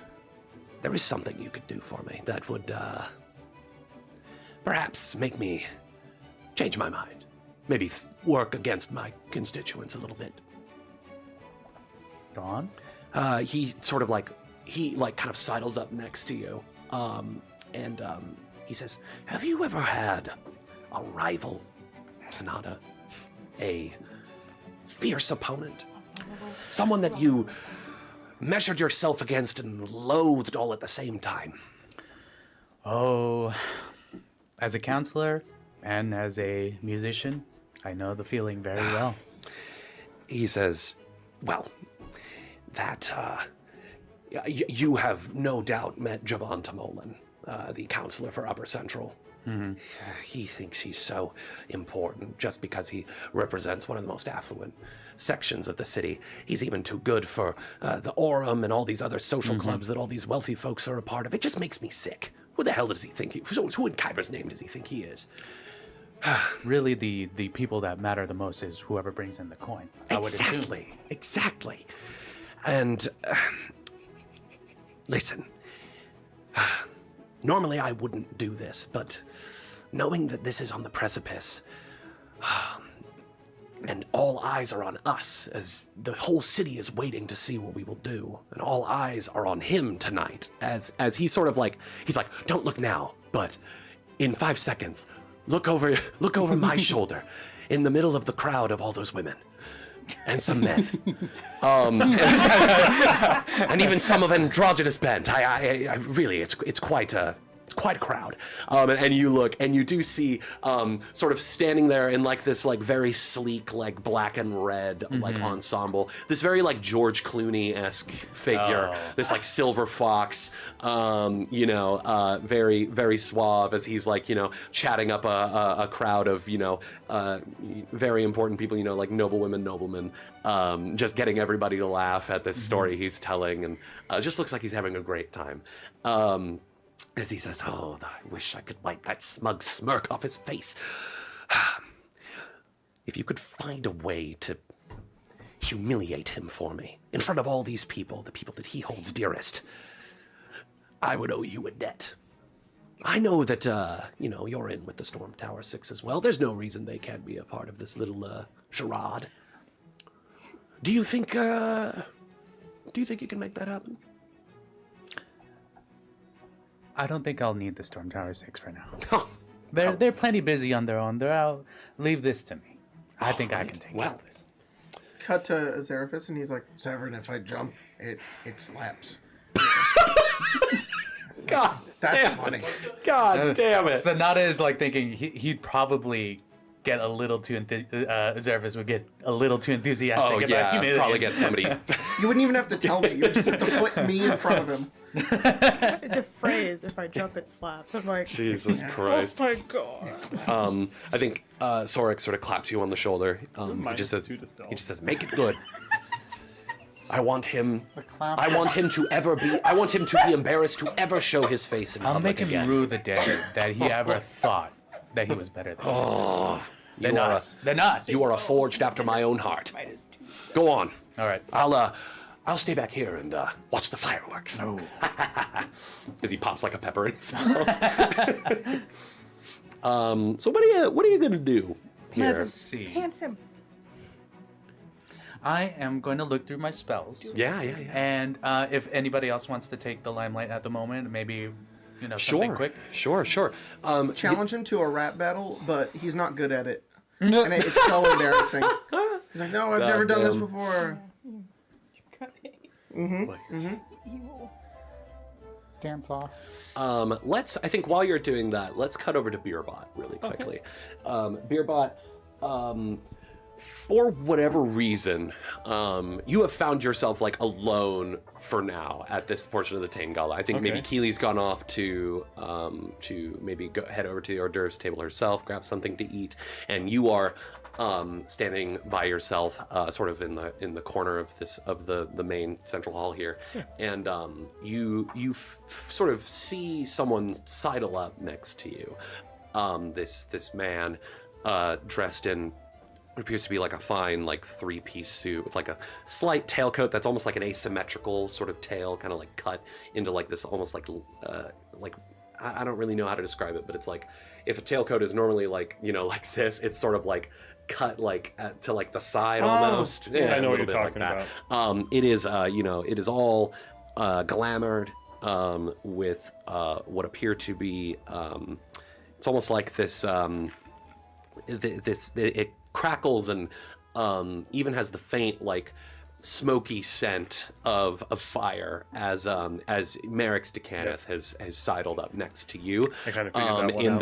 Speaker 1: there is something you could do for me that would perhaps make me change my mind. Maybe work against my constituents a little bit."
Speaker 3: Go on.
Speaker 1: He sort of kind of sidles up next to you, and he says, "Have you ever had a rival, Sonata? A fierce opponent? Someone that you measured yourself against and loathed all at the same time?"
Speaker 3: Oh, as a counselor and as a musician, I know the feeling very well.
Speaker 1: He says, "Well, that you have no doubt met Javon Tamolin, the counselor for Upper Central. Mm-hmm. He thinks he's so important just because he represents one of the most affluent sections of the city. He's even too good for the Aurum and all these other social clubs that all these wealthy folks are a part of. It just makes me sick. Who the hell does he think who in Kyber's name does he think he is?"
Speaker 3: Really, the people that matter the most is whoever brings in the coin. I would assume.
Speaker 1: Exactly. And listen, normally I wouldn't do this, but knowing that this is on the precipice, and all eyes are on us, as the whole city is waiting to see what we will do, and all eyes are on him tonight, as he's sort of he's like, "Don't look now, but in 5 seconds, look over my shoulder, in the middle of the crowd of all those women and some men, and even some of androgynous bent. I really, it's quite a crowd." And you look, and you do see sort of standing there in this very sleek black and red ensemble, this very George Clooney-esque figure, this silver fox, very very suave as he's chatting up a crowd of very important people, noblemen, just getting everybody to laugh at this story he's telling, and just looks like he's having a great time. As he says, "Oh, I wish I could wipe that smug smirk off his face. If you could find a way to humiliate him for me in front of all these people, the people that he holds dearest, I would owe you a debt. I know that, you're in with the Storm Tower 6 as well. There's no reason they can't be a part of this little charade. Do you think you can make that happen?"
Speaker 3: I don't think I'll need the Storm Tower 6 for now.
Speaker 1: Oh.
Speaker 3: They're plenty busy on their own. They're out. Leave this to me. I think I can take care of this.
Speaker 2: Cut to Azaraphus, and he's like, "Severin, if I jump, it slaps."
Speaker 1: God,
Speaker 2: That's funny.
Speaker 1: God damn it.
Speaker 3: Sonata is thinking he'd probably get a little too Zervis would get a little too enthusiastic
Speaker 1: Oh
Speaker 3: about
Speaker 1: yeah,
Speaker 3: humiliating.
Speaker 1: probably get somebody.
Speaker 2: You wouldn't even have to tell me. You would just have to put me in front of him.
Speaker 4: The phrase, if I jump, it slaps. I'm like,
Speaker 1: Jesus Christ.
Speaker 4: oh my god.
Speaker 1: I think Sorek sort of claps you on the shoulder. He just says, "Make it good." I want him to be embarrassed to ever show his face in
Speaker 3: I'll
Speaker 1: public
Speaker 3: make him
Speaker 1: again.
Speaker 3: rue the day that he ever thought that he was better than us. Than us.
Speaker 1: You are forged after my own heart. Go on.
Speaker 3: All right.
Speaker 1: I'll stay back here and watch the fireworks. Oh. As he pops like a pepper in his mouth. So what are you gonna do here?
Speaker 3: Let's see.
Speaker 4: Handsome.
Speaker 3: I am going to look through my spells.
Speaker 1: Yeah.
Speaker 3: And if anybody else wants to take the limelight at the moment, maybe, something quick.
Speaker 1: Sure.
Speaker 2: Challenge him to a rap battle, but he's not good at it. And it's so embarrassing. He's like, no, I've never done this before.
Speaker 8: Dance off.
Speaker 1: I think while you're doing that, let's cut over to Beerbot really quickly. Beerbot, for whatever reason, you have found yourself like alone for now at this portion of the Tane Gala. I think maybe Keely's gone off to maybe head over to the hors d'oeuvres table herself, grab something to eat, and you are standing by yourself, sort of in the corner of the main central hall here, and you sort of see someone sidle up next to you. This man dressed in what appears to be like a fine like 3-piece suit with like a slight tailcoat that's almost like an asymmetrical sort of tail, kind of like cut into like this almost like I don't really know how to describe it, but it's like if a tailcoat is normally like like this, it's sort of like cut like to like the side almost. Yeah,
Speaker 5: I know what
Speaker 1: a
Speaker 5: you're
Speaker 1: little bit
Speaker 5: talking
Speaker 1: about. It is it is all glamoured with what appear to be it's almost like this it crackles and even has the faint like smoky scent of fire as Merrick's DeCanneth has sidled up next to you.
Speaker 5: I kind of figured that one out.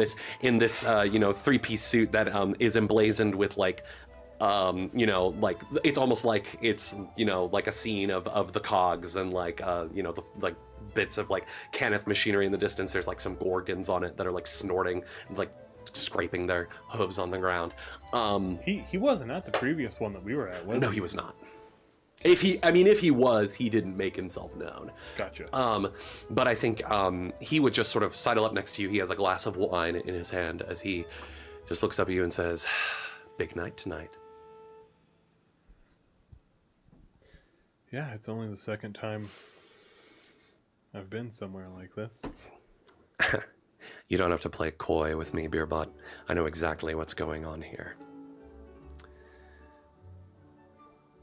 Speaker 1: in this 3-piece suit that is emblazoned with like like it's almost like it's like a scene of the cogs and like the like bits of like Canneth machinery in the distance. There's like some gorgons on it that are like snorting, like scraping their hooves on the ground.
Speaker 5: He wasn't at the previous one that we were at, was
Speaker 1: No, he was not. If he was, he didn't make himself known.
Speaker 5: Gotcha.
Speaker 1: But I think he would just sort of sidle up next to you. He has a glass of wine in his hand as he just looks up at you and says, "Big night tonight."
Speaker 5: Yeah, it's only the second time I've been somewhere like this.
Speaker 1: You don't have to play coy with me, Beerbot. I know exactly what's going on here.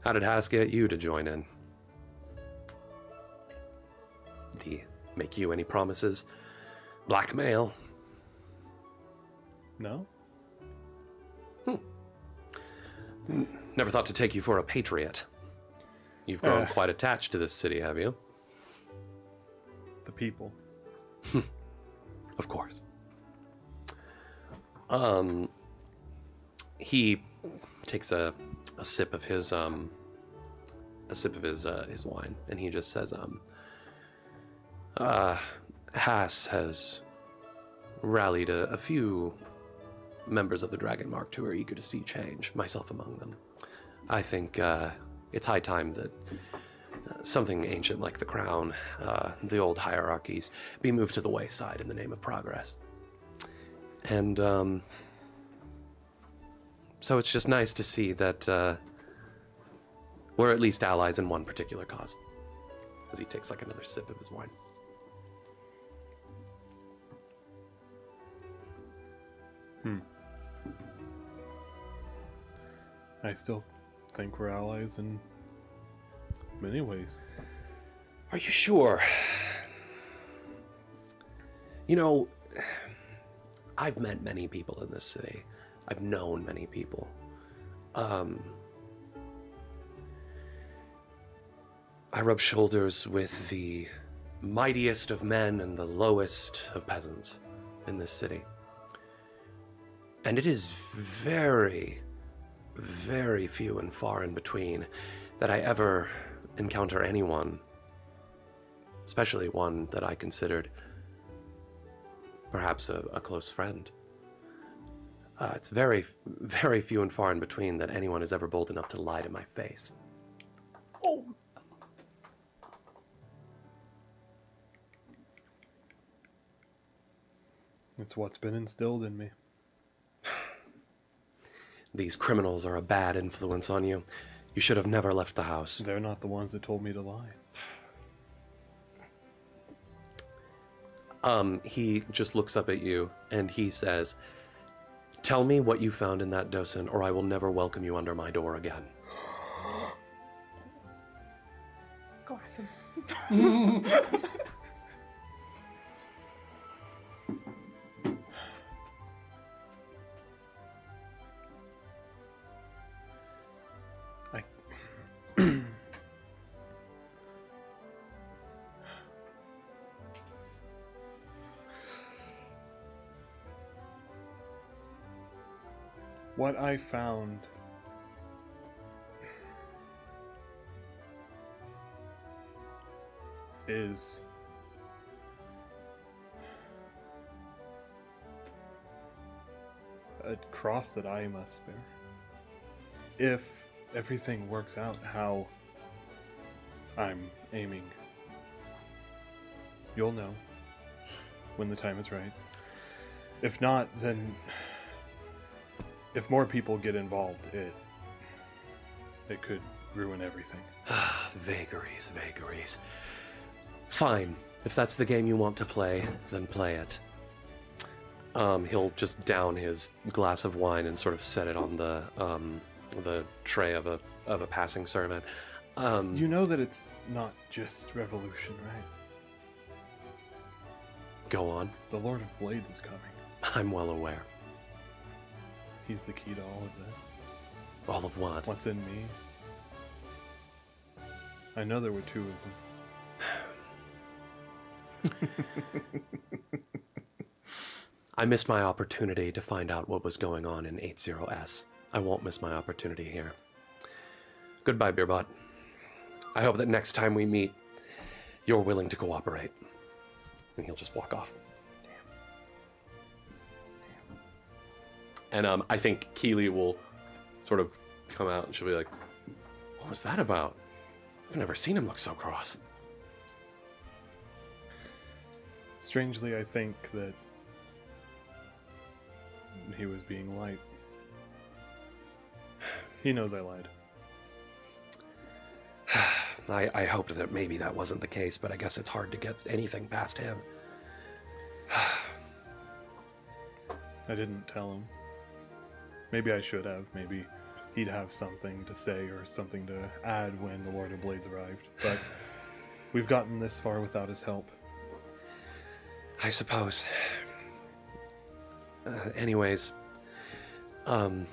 Speaker 1: How did Haas get you to join in? Did he make you any promises? Blackmail?
Speaker 5: No?
Speaker 1: Never thought to take you for a patriot. You've grown quite attached to this city, have you?
Speaker 5: The people.
Speaker 1: Of course. He takes a sip of his wine, and he just says, Haas has rallied a few members of the Dragon Mark who are eager to see change, myself among them. I think it's high time that something ancient like the crown, the old hierarchies, be moved to the wayside in the name of progress. And so it's just nice to see that we're at least allies in one particular cause. As he takes like another sip of his wine.
Speaker 5: I still think we're allies in many ways.
Speaker 1: Are you sure? You know, I've met many people in this city. I've known many people. I rub shoulders with the mightiest of men and the lowest of peasants in this city. And it is very, very few and far in between that I ever encounter anyone, especially one that I considered perhaps a close friend. It's very, very few and far in between that anyone is ever bold enough to lie to my face.
Speaker 2: Oh.
Speaker 5: It's what's been instilled in me.
Speaker 1: These criminals are a bad influence on you. You should have never left the house.
Speaker 5: They're not the ones that told me to lie.
Speaker 1: He just looks up at you and he says, "Tell me what you found in that docent, or I will never welcome you under my door again."
Speaker 4: Glass him.
Speaker 5: What I found is a cross that I must bear. If everything works out how I'm aiming, you'll know when the time is right. If not, then if more people get involved, it could ruin everything.
Speaker 1: Vagaries, vagaries. Fine. If that's the game you want to play, then play it. He'll just down his glass of wine and sort of set it on the tray of a passing servant.
Speaker 5: You know that it's not just revolution, right?
Speaker 1: Go on.
Speaker 5: The Lord of Blades is coming.
Speaker 1: I'm well aware.
Speaker 5: He's the key to all of this.
Speaker 1: All of what?
Speaker 5: What's in me? I know there were two of them.
Speaker 1: I missed my opportunity to find out what was going on in 80S. I won't miss my opportunity here. Goodbye, Beerbot. I hope that next time we meet, you're willing to cooperate. And he'll just walk off. And I think Keely will sort of come out and she'll be like, "What was that about? I've never seen him look so cross."
Speaker 5: Strangely, I think that he was being light. He knows I lied.
Speaker 1: I hoped that maybe that wasn't the case, but I guess it's hard to get anything past him.
Speaker 5: I didn't tell him. Maybe I should have. Maybe he'd have something to say or something to add when the Lord of Blades arrived. But we've gotten this far without his help.
Speaker 1: I suppose. Anyways, I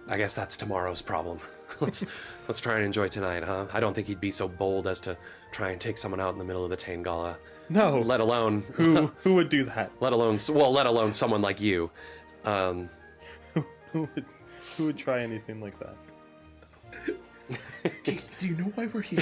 Speaker 1: guess that's tomorrow's problem. Let's try and enjoy tonight, huh? I don't think he'd be so bold as to try and take someone out in the middle of the Tain Gala.
Speaker 5: No.
Speaker 1: Let alone
Speaker 5: Who would do that?
Speaker 1: let alone someone like you.
Speaker 5: Who would try anything like that?
Speaker 2: Do you know why we're here?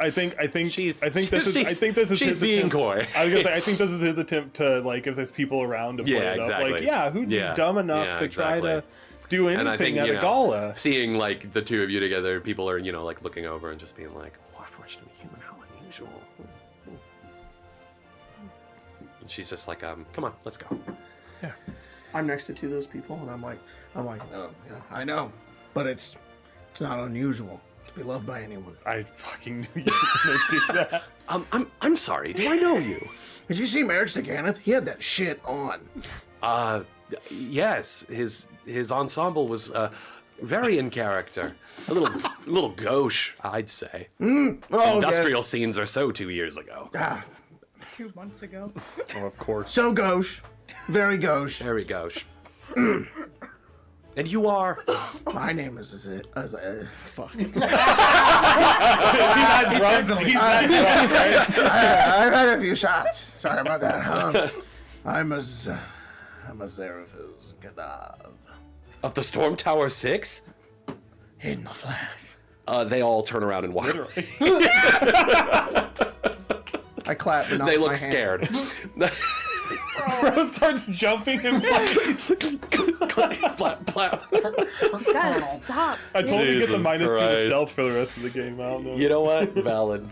Speaker 5: I think
Speaker 1: She's
Speaker 5: his
Speaker 1: being
Speaker 5: attempt.
Speaker 1: coy.
Speaker 5: I was gonna say I think this is his attempt to, like, if there's people around to play
Speaker 1: Yeah,
Speaker 5: it
Speaker 1: exactly.
Speaker 5: up. Like, yeah, who'd be dumb enough to try to do anything
Speaker 1: And I think,
Speaker 5: at
Speaker 1: you
Speaker 5: a
Speaker 1: know,
Speaker 5: gala?
Speaker 1: seeing like the two of you together, people are, like looking over and just being like, "Oh, unfortunately, human, how unusual." And she's just like, "Come on, let's go."
Speaker 2: I'm next to two of those people, and I'm like,
Speaker 8: Oh, yeah, I know, but it's not unusual to be loved by anyone.
Speaker 5: I fucking knew you were gonna do that.
Speaker 1: I'm sorry. Do I know you?
Speaker 8: Did you see Marriage to Ganeth? He had that shit on.
Speaker 1: Yes. His ensemble was very in character. A little gauche, I'd say.
Speaker 8: Oh,
Speaker 1: Industrial scenes are so 2 years ago.
Speaker 8: yeah.
Speaker 4: 2 months ago.
Speaker 5: Oh, of course.
Speaker 8: So gauche. Very gauche.
Speaker 1: Very gauche. And you are?
Speaker 8: My name is fuck.
Speaker 5: He's not drunk. He's not drunk, right?
Speaker 8: I've had a few shots. Sorry about that. I'm as Amazeraph's Gadav.
Speaker 1: Of the Storm Tower 6?
Speaker 8: In the flash.
Speaker 1: They all turn around and walk.
Speaker 2: I clap, but not
Speaker 1: They
Speaker 2: with
Speaker 1: look
Speaker 2: my
Speaker 1: scared.
Speaker 5: Bro starts jumping and playing.
Speaker 1: Plap, plap.
Speaker 7: Guys, stop.
Speaker 5: I told him to get the
Speaker 1: Jesus
Speaker 5: -2 to
Speaker 1: Christ.
Speaker 5: stealth for the rest of the game. I don't know.
Speaker 1: You know what? Valid.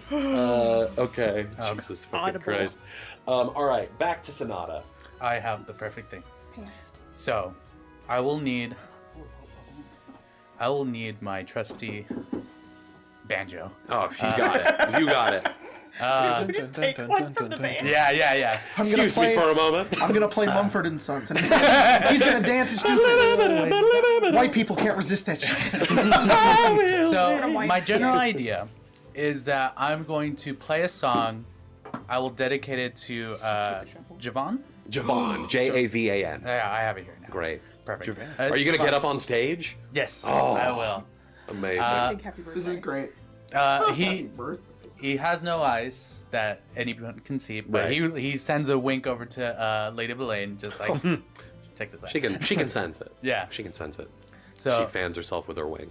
Speaker 1: Okay. Jesus fucking
Speaker 4: Audible.
Speaker 1: Christ. All right, back to Sonata.
Speaker 3: I have the perfect thing.
Speaker 7: Pantsed.
Speaker 3: So, I will need my trusty banjo.
Speaker 1: Oh, you got it. You got it.
Speaker 4: Just take one from the band.
Speaker 3: Yeah.
Speaker 2: I'm gonna
Speaker 1: Excuse
Speaker 2: play,
Speaker 1: me for a moment.
Speaker 2: I'm gonna play Mumford and Sons, and he's gonna dance stupid. White people can't resist that shit.
Speaker 3: So, my general idea is that I'm going to play a song. I will dedicate it to Javon.
Speaker 1: Javon. Javan.
Speaker 3: Yeah, I have it here now.
Speaker 1: Great.
Speaker 3: Perfect.
Speaker 1: Are you going to get up on stage?
Speaker 3: Yes,
Speaker 1: Oh.
Speaker 3: I will.
Speaker 1: Amazing.
Speaker 4: Sing happy birthday.
Speaker 2: This is great.
Speaker 3: He has no eyes that anyone can see, but
Speaker 1: Right.
Speaker 3: he sends a wink over to Lady Belaine, just like, check this out.
Speaker 1: she can sense it.
Speaker 3: Yeah.
Speaker 1: She can sense it.
Speaker 3: So,
Speaker 1: She fans herself with her wing.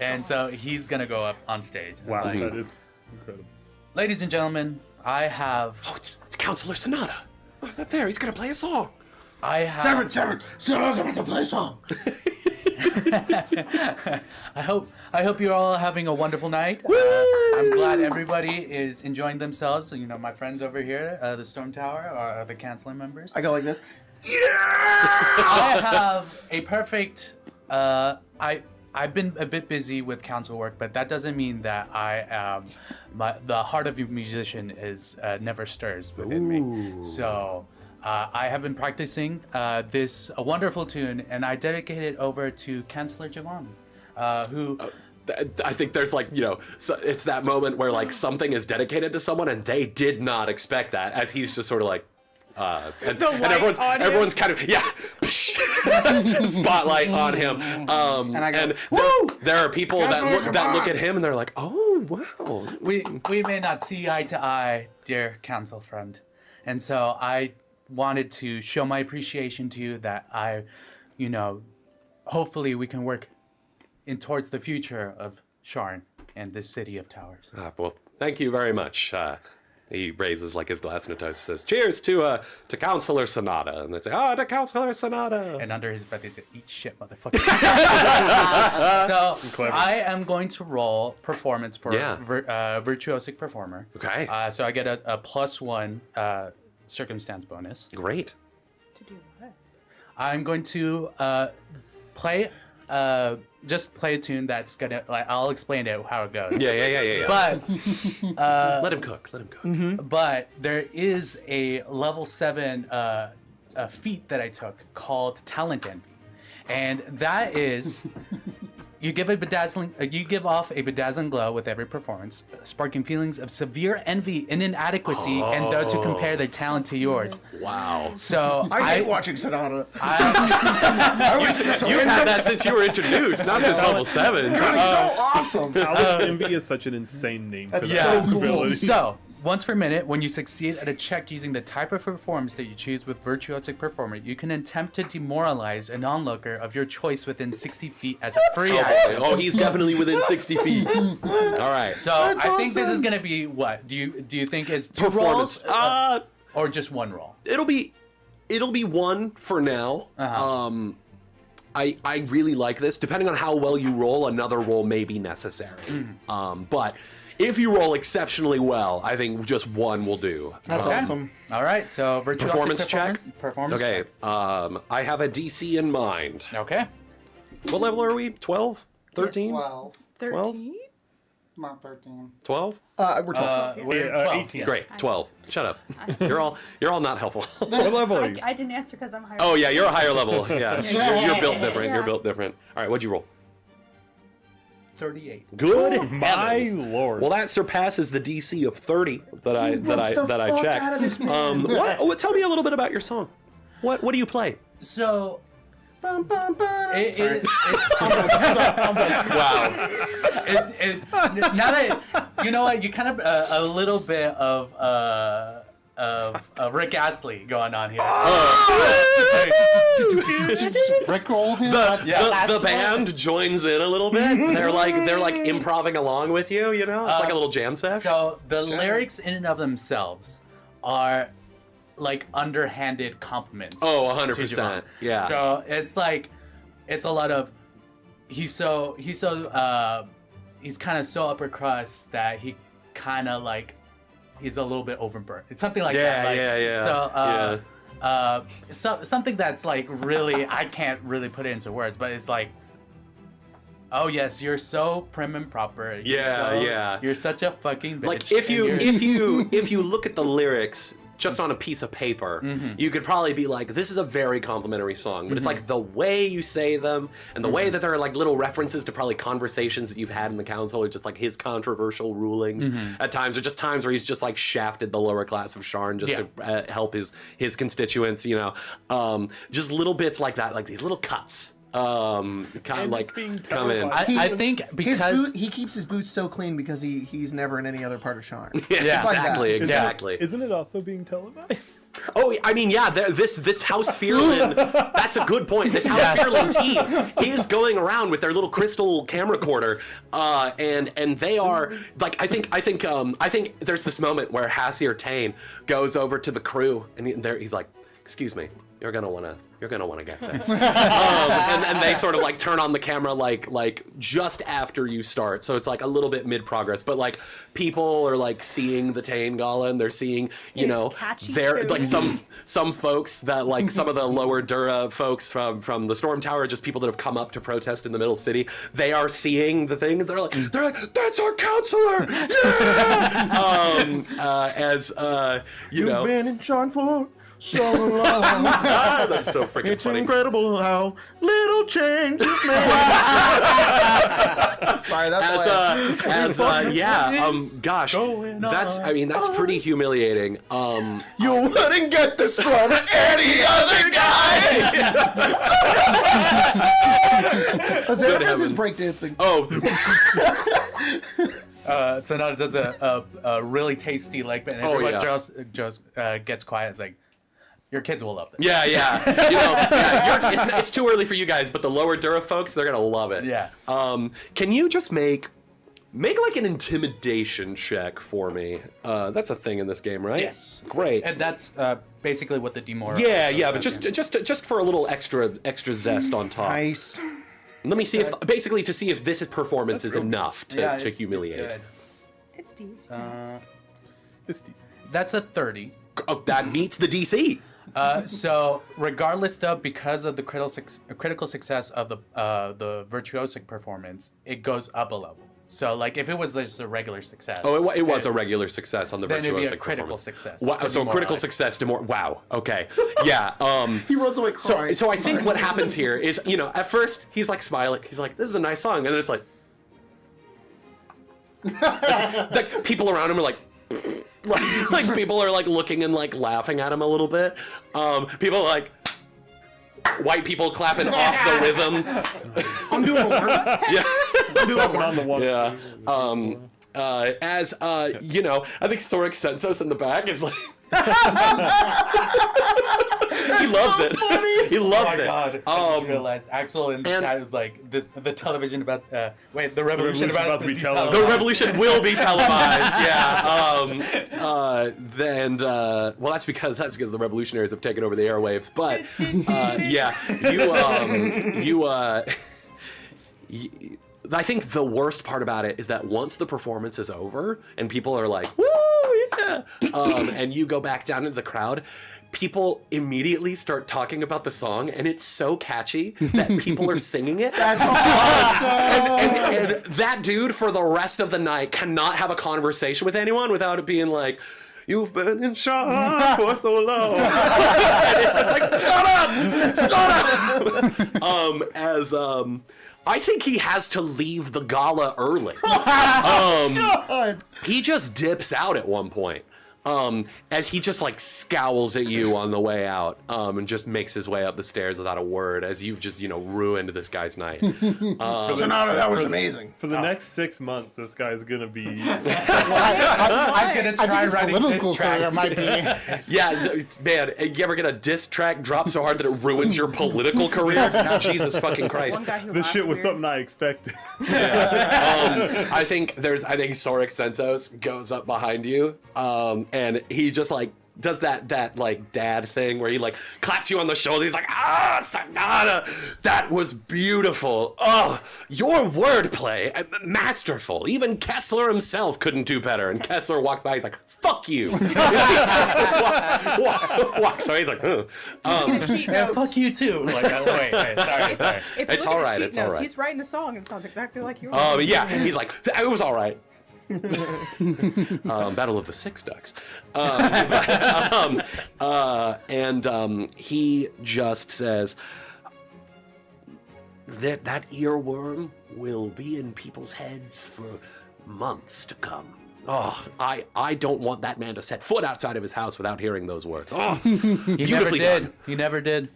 Speaker 3: and so he's gonna go up on stage. and
Speaker 5: Wow,
Speaker 3: like,
Speaker 5: that is incredible.
Speaker 3: ladies and gentlemen, I have,
Speaker 1: Oh, it's Counselor Sonata. Oh, up there, he's going to play a song.
Speaker 3: I have.
Speaker 8: Seven. Sonata's about to play a song.
Speaker 3: I hope you're all having a wonderful night. I'm glad everybody is enjoying themselves. You know, my friends over here, the Storm Tower, are the canceling members.
Speaker 2: I go like this.
Speaker 3: I have a perfect. I've been a bit busy with council work, but that doesn't mean that I am. The heart of a musician is never stirs within me. So I have been practicing this wonderful tune, and I dedicate it over to Chancellor Javon, who.
Speaker 1: I think there's like, so it's that moment where like something is dedicated to someone and they did not expect that, as he's just sort of like, and everyone's kind of, spotlight on him.
Speaker 2: And I go,
Speaker 1: there are people that look at him and they're like, oh, wow.
Speaker 3: We may not see eye to eye, dear council friend, and so I wanted to show my appreciation to you that hopefully we can work in towards the future of Sharn and this city of towers.
Speaker 1: Well, thank you very much. He raises like his glass and a toast, says, cheers to Counselor Sonata. And they say, to Counselor Sonata.
Speaker 3: And under his breath, he said, "Eat shit, motherfucker." So
Speaker 5: Clever.
Speaker 3: I am going to roll performance for
Speaker 1: Yeah.
Speaker 3: virtuosic performer.
Speaker 1: Okay.
Speaker 3: So I get a +1 circumstance bonus.
Speaker 1: Great.
Speaker 4: To do what?
Speaker 3: I'm going to just play a tune that's gonna I'll explain it how it goes.
Speaker 1: Yeah.
Speaker 3: But
Speaker 1: Let him cook.
Speaker 3: but there is a level 7 a feat that I took called Talent Envy, and that is you give off a bedazzling glow with every performance, sparking feelings of severe envy and inadequacy in those who compare their talent to yours.
Speaker 1: Wow.
Speaker 3: So
Speaker 2: I hate watching Sonata.
Speaker 1: You've had that since you were introduced, not since level 7.
Speaker 2: He's so awesome.
Speaker 5: Talent Envy is such an insane name.
Speaker 2: That's
Speaker 5: for
Speaker 2: so
Speaker 5: that
Speaker 2: cool.
Speaker 5: ability.
Speaker 3: So, once per minute, when you succeed at a check using the type of performance that you choose with Virtuosic Performer, you can attempt to demoralize an onlooker of your choice within 60 feet as a free action.
Speaker 1: Oh, he's definitely within 60 feet. All right.
Speaker 3: So, I think this is going to be what? Do you think it's 2
Speaker 1: Performance.
Speaker 3: rolls? Or just 1 roll?
Speaker 1: It'll be 1 for now. I really like this. Depending on how well you roll, another roll may be necessary. But if you roll exceptionally well, I think just 1 will do.
Speaker 2: That's awesome.
Speaker 3: All right, so Virtuosic
Speaker 1: Performance check?
Speaker 3: Performance
Speaker 1: Okay.
Speaker 3: check.
Speaker 1: I have a DC in mind.
Speaker 3: Okay.
Speaker 1: What level are we? 12? 13?
Speaker 2: 12.
Speaker 4: 13?
Speaker 2: Not 13.
Speaker 1: 12?
Speaker 2: We're 12.
Speaker 3: We're
Speaker 5: Yeah,
Speaker 3: 12.
Speaker 5: 18.
Speaker 3: Yes.
Speaker 1: Great. 12. Shut up. You're all not helpful.
Speaker 5: What level are you?
Speaker 7: I didn't answer because I'm higher.
Speaker 1: Oh yeah, you're a higher level. Yeah. You're built different.
Speaker 7: Yeah.
Speaker 1: You're built different. All right, what'd you roll?
Speaker 3: 38.
Speaker 1: Good
Speaker 5: My
Speaker 1: heavens.
Speaker 5: lord.
Speaker 1: Well, that surpasses the DC of 30 that I checked.
Speaker 2: Out of this man.
Speaker 1: Tell me a little bit about your song. What do you play?
Speaker 3: So,
Speaker 2: Bum, bum, bum.
Speaker 3: it's
Speaker 1: Wow.
Speaker 3: now that you know what, you kind of a little bit of Rick Astley going on here.
Speaker 9: Rickroll him.
Speaker 1: The band joins in a little bit. They're like improvising along with you. You know, it's like a little jam session.
Speaker 3: So the lyrics in and of themselves are like underhanded compliments.
Speaker 1: Oh,
Speaker 3: to
Speaker 1: 100%.
Speaker 3: Javon.
Speaker 1: Yeah.
Speaker 3: So it's like, it's a lot of, he's kind of so upper crust that he kind of like, he's a little bit overburnt. It's something like that. Like, So, something that's like really, I can't really put it into words, but it's like, oh yes, you're so prim and proper. You're such a fucking bitch.
Speaker 1: Like if you look at the lyrics just on a piece of paper, you could probably be like, this is a very complimentary song. But it's like the way you say them and the way that there are like little references to probably conversations that you've had in the council, or just like his controversial rulings at times, or just times where he's just like shafted the lower class of Sharn just to help his constituents, you know. Just little bits like that, like these little cuts. Kind of like come in.
Speaker 3: I think because
Speaker 2: he keeps his boots so clean because he's never in any other part of Sharn.
Speaker 1: Yeah,
Speaker 2: like
Speaker 1: exactly.
Speaker 5: Isn't it also being televised?
Speaker 1: Oh, I mean, yeah. This House Fearlin. That's a good point. This House Fearlin team is going around with their little crystal camcorder, and they are like, I think there's this moment where Hassir Tane goes over to the crew and he's like, "Excuse me, you're gonna wanna get this," and they sort of like turn on the camera like just after you start, so it's like a little bit mid progress, but like people are like seeing the Tane Gala and they're seeing, you know, they're like some folks that like some of the lower Dura folks from the Storm Tower, just people that have come up to protest in the middle city, they are seeing the thing. They're like, that's our counselor. Yeah. You know,
Speaker 8: Been in Sharn for so long.
Speaker 1: that's so freaking
Speaker 8: It's
Speaker 1: funny.
Speaker 8: incredible how little change is made.
Speaker 2: Sorry, that's
Speaker 1: gosh, that's pretty humiliating.
Speaker 8: You wouldn't get this from any other guy.
Speaker 2: Azevedo does
Speaker 1: heavens.
Speaker 2: his breakdancing.
Speaker 1: Oh,
Speaker 3: so now it does a really tasty like, and everyone just gets quiet. It's like, your kids will love this.
Speaker 1: yeah. You know, it's too early for you guys, but the lower Dura folks, they're gonna love it.
Speaker 3: Yeah.
Speaker 1: Can you just make like an intimidation check for me? That's a thing in this game, right?
Speaker 3: Yes.
Speaker 1: Great.
Speaker 3: And that's basically what the demoralizer.
Speaker 1: Yeah, but just for a little extra zest on top.
Speaker 2: Nice.
Speaker 1: Let me see if this performance is enough to humiliate.
Speaker 7: It's decent.
Speaker 5: It's decent.
Speaker 3: That's a 30.
Speaker 1: Oh, that meets the DC.
Speaker 3: So regardless though, because of the critical success of the virtuosic performance, it goes up a level. So like if it was just a regular success.
Speaker 1: Oh, it was a regular success on the
Speaker 3: then it'd be
Speaker 1: virtuosic
Speaker 3: a critical
Speaker 1: performance.
Speaker 3: success.
Speaker 1: Wow,
Speaker 3: to
Speaker 1: so critical
Speaker 3: demoralize.
Speaker 1: success to more. Wow. Okay. Yeah.
Speaker 2: He runs away crying.
Speaker 1: So I think what happens here is, you know, at first he's like smiling. He's like, this is a nice song, and then it's like, like people around him are like. Like people are like looking and like laughing at him a little bit. People are like white people clapping off the rhythm.
Speaker 2: I'm doing work.
Speaker 1: Yeah.
Speaker 2: I'm doing work.
Speaker 5: On the one.
Speaker 1: Yeah. You know, I think Sorik Sensos in the back is like. He loves it. He loves it.
Speaker 3: Oh my god! I just realized Axel in the chat is like the television about the revolution about to be televised.
Speaker 1: The revolution will be televised. Yeah. Well, that's because the revolutionaries have taken over the airwaves. But yeah, I think the worst part about it is that once the performance is over and people are like, woo, yeah, and you go back down into the crowd, people immediately start talking about the song, and it's so catchy that people are singing it.
Speaker 2: That's awesome.
Speaker 1: And that dude for the rest of the night cannot have a conversation with anyone without it being like, you've been in Sharn for so long. And it's just like, shut up! I think he has to leave the gala early. He just dips out at one point. as he just like scowls at you on the way out, and just makes his way up the stairs without a word as you've just, ruined this guy's night.
Speaker 8: Sonata, that was amazing.
Speaker 5: For the next 6 months, this guy's gonna be.
Speaker 3: I'm gonna try writing
Speaker 9: political
Speaker 3: diss
Speaker 9: career
Speaker 3: tracks.
Speaker 9: might be.
Speaker 1: Yeah, man, you ever get a diss track drop so hard that it ruins your political career? Jesus fucking Christ.
Speaker 4: One guy who
Speaker 5: This
Speaker 4: laughed
Speaker 5: shit was
Speaker 4: weird.
Speaker 5: something I expected.
Speaker 1: I think Soric Sensos goes up behind you, and he just like does that like dad thing where he like claps you on the shoulder. He's like, Sonata, that was beautiful. Oh, your wordplay, masterful. Even Kessler himself couldn't do better. And Kessler walks by. He's like, fuck you. walks away. He's like,
Speaker 4: Sheet notes.
Speaker 3: Fuck you too. Like, wait, sorry.
Speaker 4: If you
Speaker 1: It's
Speaker 4: look
Speaker 1: all
Speaker 4: at
Speaker 1: right,
Speaker 4: sheet
Speaker 1: it's all
Speaker 4: notes,
Speaker 1: right.
Speaker 4: He's writing a song and it sounds exactly like yours.
Speaker 1: yeah. He's like, it was all right. Battle of the Six Ducks. He just says that earworm will be in people's heads for months to come. Oh, I don't want that man to set foot outside of his house without hearing those words. Oh, beautifully done.
Speaker 3: He never did.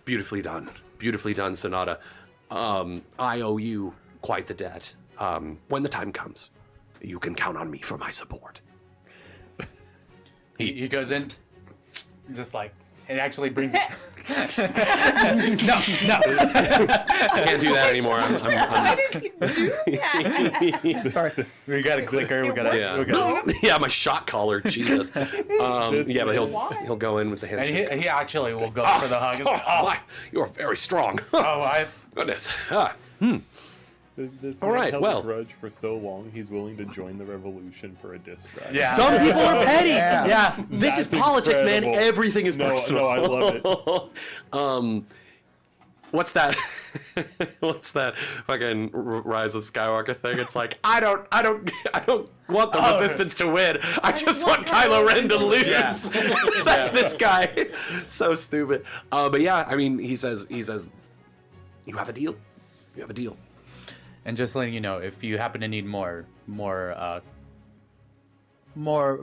Speaker 1: Beautifully done. Beautifully done, Sonata. I owe you quite the debt. When the time comes, you can count on me for my support.
Speaker 3: He goes in, just like, it actually brings. No.
Speaker 1: I can't do that anymore. I'm
Speaker 2: Sorry.
Speaker 3: We got a clicker. We got
Speaker 1: yeah, my shot collar. Jesus. But he'll go in with the
Speaker 3: And
Speaker 1: handshake.
Speaker 3: he actually will go for the hug.
Speaker 1: My, you're very strong. Goodness.
Speaker 5: This
Speaker 1: All
Speaker 5: man
Speaker 1: right,
Speaker 5: held
Speaker 1: well.
Speaker 5: a grudge for so long, he's willing to join the revolution for a diss track.
Speaker 3: Yeah.
Speaker 1: Some people are petty.
Speaker 2: Yeah.
Speaker 1: This is
Speaker 5: That's
Speaker 1: politics, man.
Speaker 5: incredible.
Speaker 1: Everything is personal.
Speaker 5: No, I love
Speaker 1: it. What's that? What's that fucking Rise of Skywalker thing? It's like I don't want the resistance to win. I just want Kylo Ren to lose.
Speaker 3: Yeah.
Speaker 1: That's this guy. So stupid. But yeah, I mean, he says, you have a deal. You have a deal.
Speaker 3: And just letting you know, if you happen to need more fire, more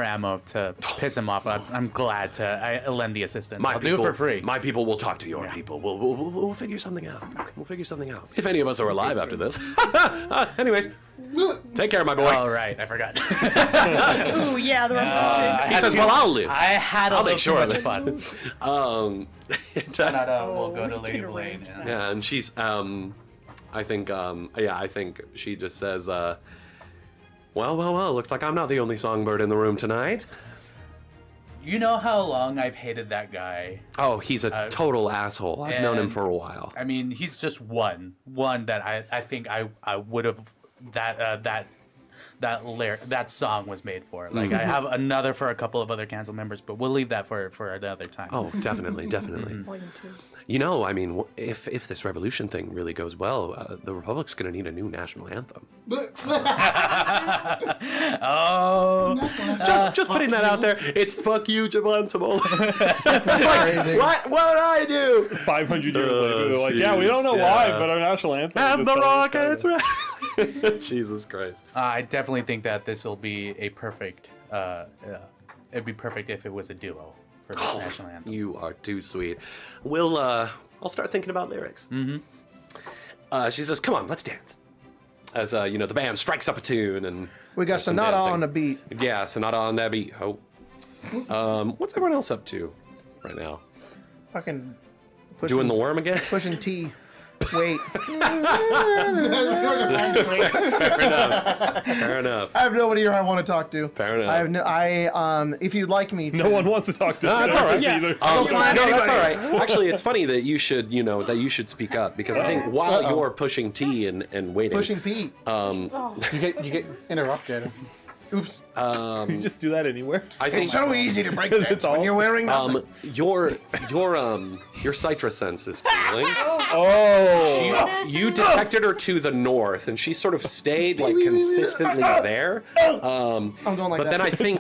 Speaker 3: ammo to piss him off, I'm glad to lend the assistance. I'll do it for free.
Speaker 1: My people will talk to your people. We'll figure something out. We'll figure something out. If any of us are alive after this. Anyways, take care, my boy.
Speaker 3: Oh, right. I forgot.
Speaker 4: Ooh, yeah, the revolution.
Speaker 1: He says, well, I'll live.
Speaker 3: I had
Speaker 1: I'll
Speaker 3: a
Speaker 1: make
Speaker 3: little
Speaker 1: sure
Speaker 3: too
Speaker 1: of
Speaker 3: much
Speaker 1: it.
Speaker 3: fun. We'll go to Lady
Speaker 4: can
Speaker 3: Blaine.
Speaker 4: arrange
Speaker 1: Yeah, and she's, I think she just says, well, looks like I'm not the only songbird in the room tonight.
Speaker 3: You know how long I've hated that guy?
Speaker 1: Oh, he's a total asshole. I've known him
Speaker 3: and-
Speaker 1: for a while.
Speaker 3: I mean, he's just one that I think I would have that song was made for. Like I have another for a couple of other cancel members, but we'll leave that for another time.
Speaker 1: Oh, definitely.
Speaker 4: More than two.
Speaker 1: You know, I mean, if this revolution thing really goes well, the Republic's going to need a new national anthem. Just putting that out there. It's fuck you, Javon Tamola. What would I do?
Speaker 5: 500 years later, they're like, yeah, we
Speaker 1: jeez,
Speaker 5: don't know why, but our national anthem. is
Speaker 1: And
Speaker 5: just
Speaker 1: the
Speaker 5: telling us
Speaker 1: rockets.
Speaker 5: that.
Speaker 1: Right? Jesus Christ.
Speaker 3: I definitely think that this will be a perfect. It'd be perfect if it was a duo for this national anthem.
Speaker 1: You are too sweet. I'll start thinking about lyrics. She says, come on, let's dance. As, the band strikes up a tune and...
Speaker 2: We got
Speaker 1: there's some
Speaker 2: Sonata
Speaker 1: dancing.
Speaker 2: on the beat.
Speaker 1: Yeah, Sonata on that beat. Oh. What's everyone else up to right now?
Speaker 2: Fucking
Speaker 1: Doing the worm again?
Speaker 2: pushing T. Wait.
Speaker 1: Fair enough.
Speaker 2: I have nobody here I want to talk to.
Speaker 1: Fair enough.
Speaker 2: I have if you'd like me to.
Speaker 5: No one wants to talk to
Speaker 1: That's all right.
Speaker 5: either.
Speaker 1: No, that's all right. Actually, it's funny that you should, speak up because I think while you're pushing T and waiting,
Speaker 2: Pushing P.
Speaker 9: You get interrupted.
Speaker 2: Oops.
Speaker 5: You just do that anywhere.
Speaker 1: I think
Speaker 8: It's so easy to break
Speaker 5: It's
Speaker 8: dance
Speaker 5: all-
Speaker 8: when you're wearing nothing.
Speaker 1: your citrus sense is tingling.
Speaker 5: Oh.
Speaker 1: You detected her to the north, and she sort of stayed like consistently there.
Speaker 2: I'm going like
Speaker 1: But
Speaker 2: that.
Speaker 1: then I think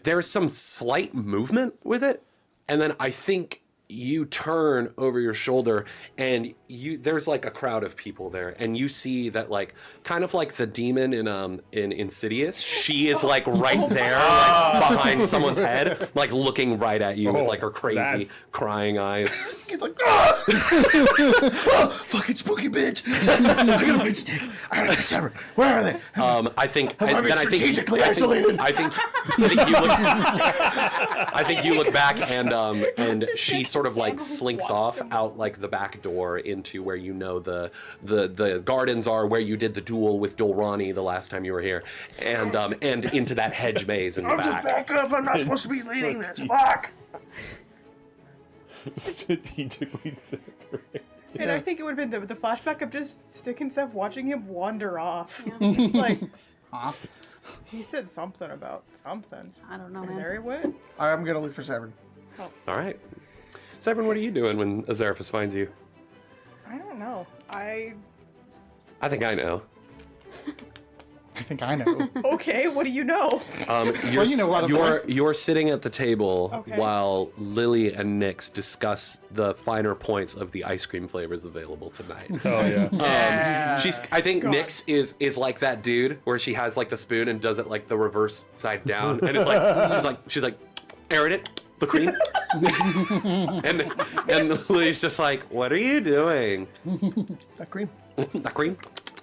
Speaker 1: there's some slight movement with it, and then I think you turn over your shoulder and there's like a crowd of people there, and you see that like kind of like the demon in Insidious, she is like right there like behind someone's head, like looking right at you with like her crazy crying eyes.
Speaker 2: He's like, oh, fucking spooky bitch. I gotta find Stick. I gotta find Severin. Where are they?
Speaker 1: I think
Speaker 2: I'm strategically isolated.
Speaker 1: I think you look back and she sort of like slinks off out like the back door into where you know the gardens are, where you did the duel with Dolrani the last time you were here, and into that hedge maze in the back.
Speaker 8: Just back up. I'm not supposed to be leading this. Fuck.
Speaker 5: Strategically separate.
Speaker 4: And I think it would have been the flashback of just Stick and Seth watching him wander off. It's like, he said something about something.
Speaker 7: I don't know,
Speaker 4: And
Speaker 7: man.
Speaker 4: there he went.
Speaker 2: I'm gonna look for Severin.
Speaker 1: All right, Severin, what are you doing when Azaraphus finds you?
Speaker 4: I don't know. I
Speaker 1: I think I know.
Speaker 9: I think I know.
Speaker 4: Okay, what do you know?
Speaker 1: You're,
Speaker 9: you know what,
Speaker 1: you're sitting at the table
Speaker 4: Okay.
Speaker 1: while Lily and Nyx discuss the finer points of the ice cream flavors available tonight.
Speaker 5: Oh yeah.
Speaker 1: I think Nyx is like that dude where she has like the spoon and does it like the reverse side down, and it's like she's like, Aaron it, the cream, and Lily's just like, what are you doing?
Speaker 2: That cream.
Speaker 1: The cream.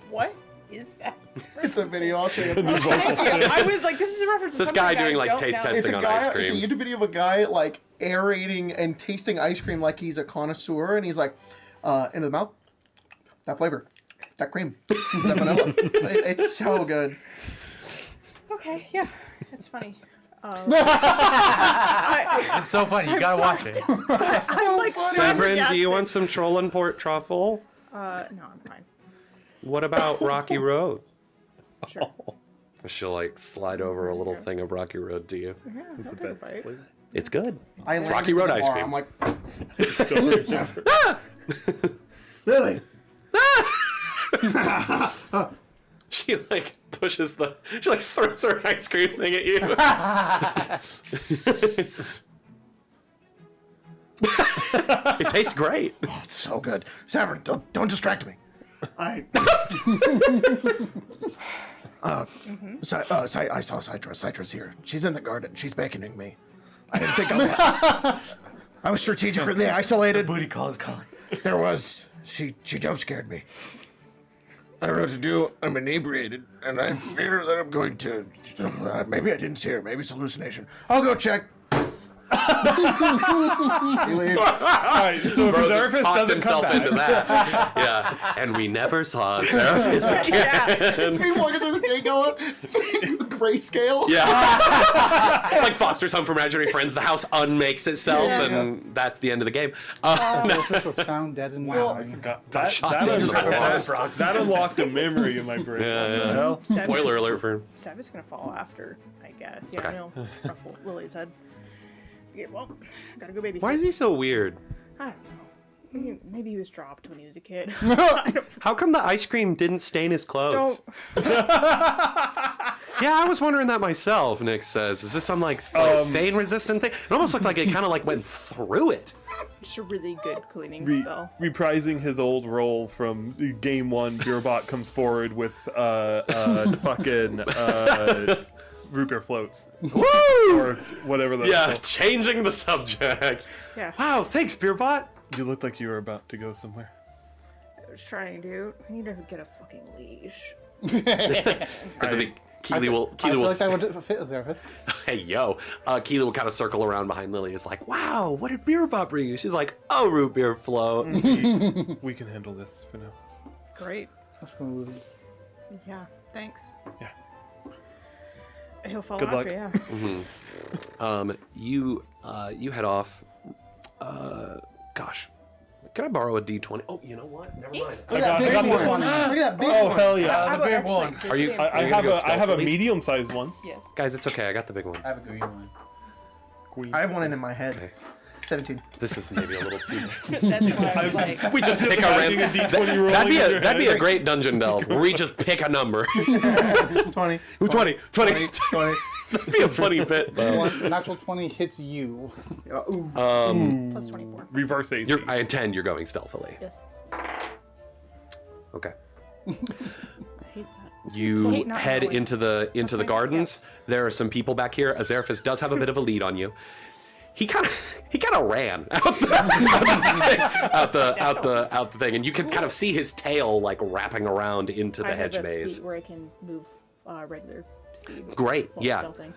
Speaker 4: What is that?
Speaker 2: It's a video. I'll show you.
Speaker 4: I was like, this is a reference to
Speaker 1: This
Speaker 4: something
Speaker 1: guy
Speaker 4: I
Speaker 1: doing, like,
Speaker 4: don't
Speaker 1: taste
Speaker 4: know.
Speaker 1: testing.
Speaker 2: It's a
Speaker 1: on
Speaker 2: guy.
Speaker 1: ice
Speaker 2: It's a
Speaker 1: creams.
Speaker 2: YouTube video of a guy like aerating and tasting ice cream like he's a connoisseur, and he's like, into the mouth, that flavor, that cream, that vanilla. It's so good.
Speaker 4: Okay, yeah, it's funny.
Speaker 3: It's so funny. You gotta watch it.
Speaker 4: I'm like
Speaker 1: Severin, do you want some Trollenport truffle?
Speaker 4: No, I'm fine.
Speaker 1: What about Rocky Road?
Speaker 4: Sure.
Speaker 1: She'll like slide over a little thing of Rocky Road to you.
Speaker 4: Yeah,
Speaker 5: It's the
Speaker 4: I'll take a
Speaker 5: best
Speaker 4: bite.
Speaker 5: flavor.
Speaker 1: It's good.
Speaker 2: It's
Speaker 1: Rocky Road ice cream.
Speaker 2: I'm like,
Speaker 8: Really?
Speaker 1: She like pushes she like throws her ice cream thing at you. It tastes great.
Speaker 8: Oh, it's so good. Severin, don't distract me. I I saw Citrus here. She's in the garden. She's beckoning me. I didn't think I was strategically isolated.
Speaker 3: Booty call is calling.
Speaker 8: There was. She jump scared me. I don't know what to do. I'm inebriated, and I fear that I'm going to. Maybe I didn't see her. Maybe it's hallucination. I'll go check.
Speaker 2: he leaves.
Speaker 5: Alright, so if
Speaker 1: Bro just
Speaker 5: Azaraphus
Speaker 1: talked
Speaker 5: doesn't come
Speaker 1: himself
Speaker 5: back,
Speaker 1: into that. Yeah, and we never saw Azaraphus again.
Speaker 2: It's me walking through the day going, grayscale.
Speaker 1: Yeah. It's like Foster's Home for Imaginary Friends. The house unmakes itself, and that's the end of the game.
Speaker 9: Azaraphus was found dead and wowing.
Speaker 5: that unlocked a memory in my brain.
Speaker 1: Yeah.
Speaker 3: Well,
Speaker 1: Spoiler alert for
Speaker 4: Sev is gonna fall after, I guess. Yeah,
Speaker 1: Okay.
Speaker 4: no. Ruffle Lily's head. Yeah, well, gotta go babysit.
Speaker 1: Why is he so weird?
Speaker 4: I don't know. Maybe he was dropped when he was a kid. I don't.
Speaker 1: How come the ice cream didn't stain his clothes?
Speaker 4: don't
Speaker 1: Yeah, I was wondering that myself, Nick says. Is this some like stain resistant thing? It almost looked like it kind of like went through it.
Speaker 4: just a really good cleaning spell.
Speaker 5: Reprising his old role from game one, Beerbot comes forward with fucking root beer floats.
Speaker 1: Woo!
Speaker 5: Or whatever the
Speaker 1: Yeah, changing the subject.
Speaker 4: Yeah.
Speaker 1: Wow, thanks, Beerbot.
Speaker 5: You looked like you were about to go somewhere.
Speaker 4: I was trying to. I need to get a fucking leash.
Speaker 1: I think Keely will.
Speaker 9: I feel like that would fit Azaraphus.
Speaker 1: Hey yo, Keely will kind of circle around behind Lily. Is like, wow, what did Beerbot bring you? She's like, oh, root beer float.
Speaker 5: We can handle this for now.
Speaker 4: Great.
Speaker 9: Let's go move.
Speaker 4: Yeah. Thanks.
Speaker 5: Yeah.
Speaker 4: He'll fall
Speaker 5: Good
Speaker 4: after.
Speaker 5: luck.
Speaker 1: You head off. Gosh, can I borrow a D20? Oh, you know what? Never mind.
Speaker 2: Look at that big
Speaker 5: got this
Speaker 2: one.
Speaker 5: one.
Speaker 2: Look at that big
Speaker 5: Oh
Speaker 2: one.
Speaker 5: hell yeah!
Speaker 3: the big one.
Speaker 1: Are you?
Speaker 5: I
Speaker 1: Are you
Speaker 5: have
Speaker 1: gonna go
Speaker 5: I have a
Speaker 1: stealthily?
Speaker 5: medium-sized one.
Speaker 4: Yes.
Speaker 1: Guys, it's okay. I got the big one.
Speaker 3: I have a green one.
Speaker 5: Queen.
Speaker 2: I have one in my head.
Speaker 1: Okay.
Speaker 2: 17.
Speaker 1: This is maybe a little too.
Speaker 4: That's why I was like,
Speaker 1: We just pick a
Speaker 5: imagining
Speaker 1: random.
Speaker 5: a D20 rolling
Speaker 1: That'd be
Speaker 5: on your
Speaker 1: that'd be
Speaker 5: head.
Speaker 1: a great dungeon delve where we just pick a number.
Speaker 2: 20.
Speaker 1: 20, 20,
Speaker 2: 20.
Speaker 1: That'd be a funny bit.
Speaker 9: Natural 20 hits you.
Speaker 7: Plus 24.
Speaker 5: Reverse AC.
Speaker 1: I intend you're going stealthily.
Speaker 7: Yes.
Speaker 1: Okay.
Speaker 7: I hate that.
Speaker 1: You
Speaker 4: hate not
Speaker 1: head
Speaker 4: knowing.
Speaker 1: into the gardens. There are some people back here. Azeraphis does have a bit of a lead on you. He kind of ran out the thing, and you can kind of see his tail like wrapping around into the
Speaker 7: I have
Speaker 1: hedge
Speaker 7: a
Speaker 1: maze.
Speaker 7: feat where I can move regular speed.
Speaker 1: Great,
Speaker 7: while
Speaker 1: yeah.
Speaker 7: stealthing.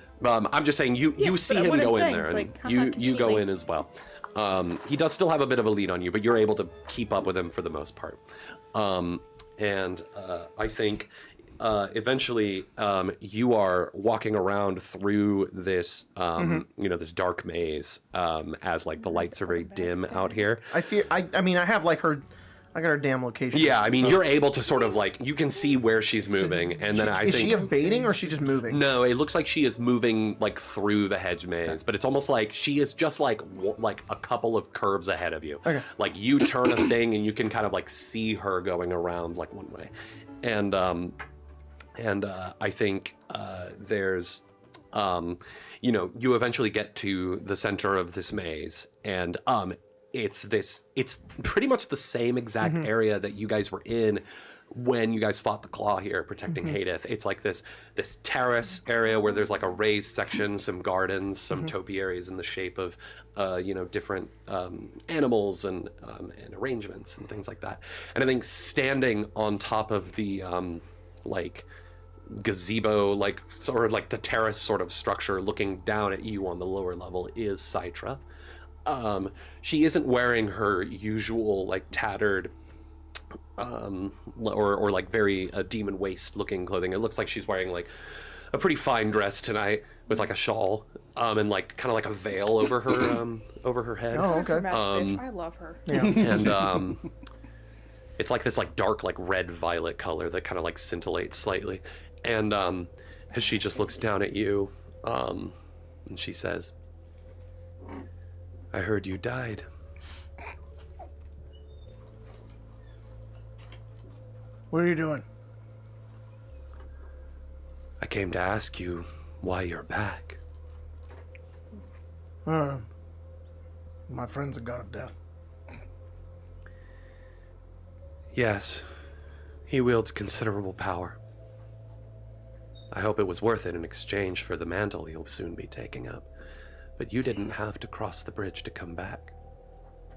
Speaker 1: I'm just saying you see
Speaker 7: but
Speaker 1: him
Speaker 7: what I'm
Speaker 1: go in
Speaker 7: saying
Speaker 1: there,
Speaker 7: is,
Speaker 1: and
Speaker 7: like, haha,
Speaker 1: you go
Speaker 7: completely.
Speaker 1: in as well. He does still have a bit of a lead on you, but you're able to keep up with him for the most part. And I think eventually you are walking around through this this dark maze as like the lights are very dim out here.
Speaker 2: I fear. I mean, I have like her. I got her damn location.
Speaker 1: Yeah, I mean
Speaker 2: so-
Speaker 1: you're able to sort of like you can see where she's moving, and then I
Speaker 2: Is
Speaker 1: think
Speaker 2: she evading or is she just moving?
Speaker 1: no, it looks like she is moving like through the hedge maze, but it's almost like she is just like a couple of curves ahead of you.
Speaker 2: Okay.
Speaker 1: Like you turn a thing and you can kind of like see her going around like one way, and I think there's you eventually get to the center of this maze, and it's pretty much the same exact area that you guys were in when you guys fought the Claw here protecting Hadith. It's like this terrace area where there's like a raised section, some gardens, some topiaries in the shape of different animals and arrangements and things like that. And I think standing on top of the like gazebo, like sort of like the terrace sort of structure looking down at you on the lower level is Citra. She isn't wearing her usual like tattered or like very demon waist looking clothing. It looks like she's wearing like a pretty fine dress tonight with like a shawl and like kind of like a veil over her head.
Speaker 2: Oh, okay.
Speaker 4: Bitch. I love her.
Speaker 2: Yeah.
Speaker 1: And it's like this like dark like red violet color that kind of like scintillates slightly. And as she just looks down at you and she says, I heard you died.
Speaker 8: What are you doing?
Speaker 1: I came to ask you why you're back.
Speaker 8: My friend's a god of death.
Speaker 1: Yes, he wields considerable power. I hope it was worth it in exchange for the mantle he'll soon be taking up. But you didn't have to cross the bridge to come back.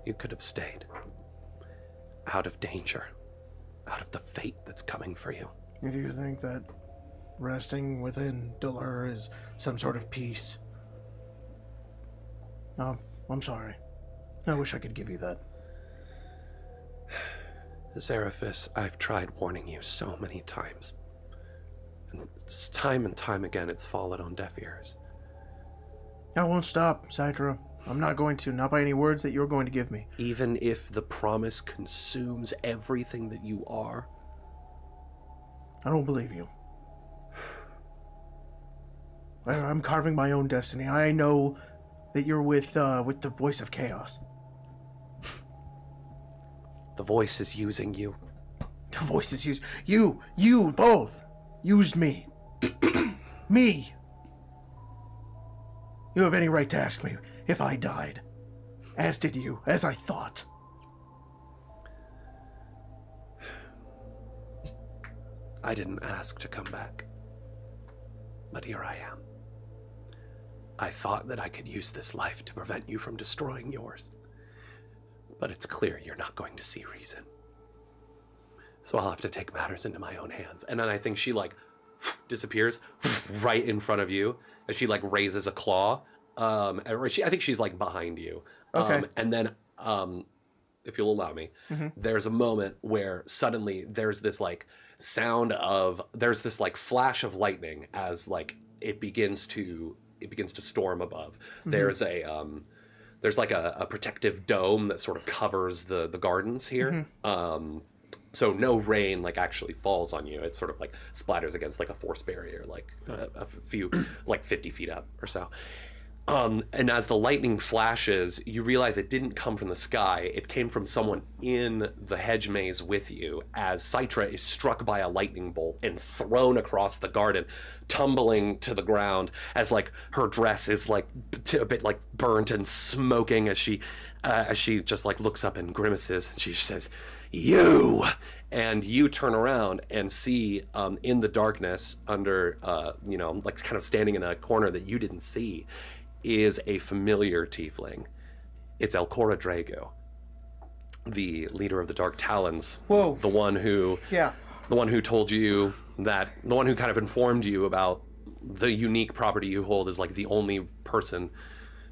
Speaker 1: You could have stayed. Out of danger. Out of the fate that's coming for you.
Speaker 8: If you think that resting within Dolur is some sort of peace. No, I'm sorry. I wish I could give you that.
Speaker 1: Zeraphis, I've tried warning you so many times. And time again, it's fallen on deaf ears.
Speaker 2: I won't stop, Citra. I'm not going to, not by any words that you're going to give me.
Speaker 1: Even if the promise consumes everything that you are,
Speaker 2: I don't believe you. I'm carving my own destiny. I know that you're with the voice of chaos.
Speaker 1: the voice is using you.
Speaker 2: The voice is used. You both used me. Me. You have any right to ask me if I died. As did you, as I thought.
Speaker 1: I didn't ask to come back. But here I am. I thought that I could use this life to prevent you from destroying yours. But it's clear you're not going to see reason. So I'll have to take matters into my own hands. And then I think she like disappears right in front of you as she like raises a claw. I think she's like behind you.
Speaker 2: Okay.
Speaker 1: And then, if you'll allow me, there's a moment where suddenly there's this like there's this like flash of lightning as like it begins to storm above. There's like a protective dome that sort of covers the gardens here. So no rain like actually falls on you. It sort of like splatters against like a force barrier, like a few, like 50 feet up or so. And as the lightning flashes, you realize it didn't come from the sky. It came from someone in the hedge maze with you as Citra is struck by a lightning bolt and thrown across the garden, tumbling to the ground as like her dress is like a bit like burnt and smoking as she just like looks up and grimaces. She says, "You!" And you turn around and see in the darkness under, like kind of standing in a corner that you didn't see, is a familiar tiefling. It's Elcora Drago, the leader of the Dark Talons.
Speaker 2: Whoa.
Speaker 1: The one who told you that, the one who kind of informed you about the unique property you hold is like the only person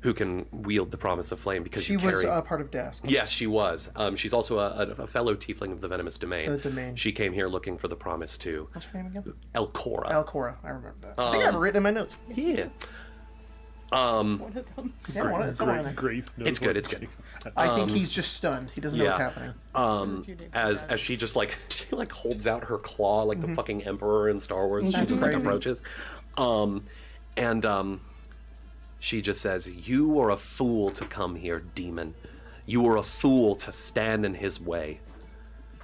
Speaker 1: who can wield the Promise of Flame because
Speaker 2: She
Speaker 1: you carry...
Speaker 2: was part of Dask.
Speaker 1: Yes, she was. She's also a fellow tiefling of the Venomous Domain.
Speaker 2: The Domain.
Speaker 1: She came here looking for the Promise too.
Speaker 2: What's her name again?
Speaker 1: Elcora.
Speaker 2: Elcora. I remember that. I think I have it written in my notes.
Speaker 1: Yeah.
Speaker 4: One of them.
Speaker 2: Yeah, one of it's somewhere in there.
Speaker 5: Grace knows
Speaker 1: It's good,
Speaker 5: what
Speaker 1: it's good.
Speaker 5: she-
Speaker 2: I think he's just stunned. He doesn't know what's happening.
Speaker 1: As she just like she like holds out her claw like the fucking Emperor in Star Wars. She
Speaker 2: That's
Speaker 1: just like
Speaker 2: crazy.
Speaker 1: approaches, she just says, "You are a fool to come here, demon. You are a fool to stand in his way.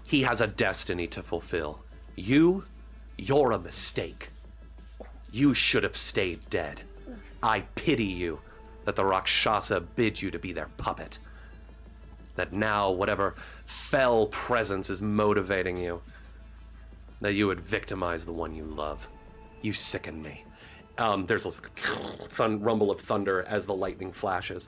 Speaker 1: He has a destiny to fulfill. You're a mistake. You should have stayed dead. I pity you that the Rakshasa bid you to be their puppet. That now, whatever fell presence is motivating you, that you would victimize the one you love. You sicken me." There's a rumble of thunder as the lightning flashes.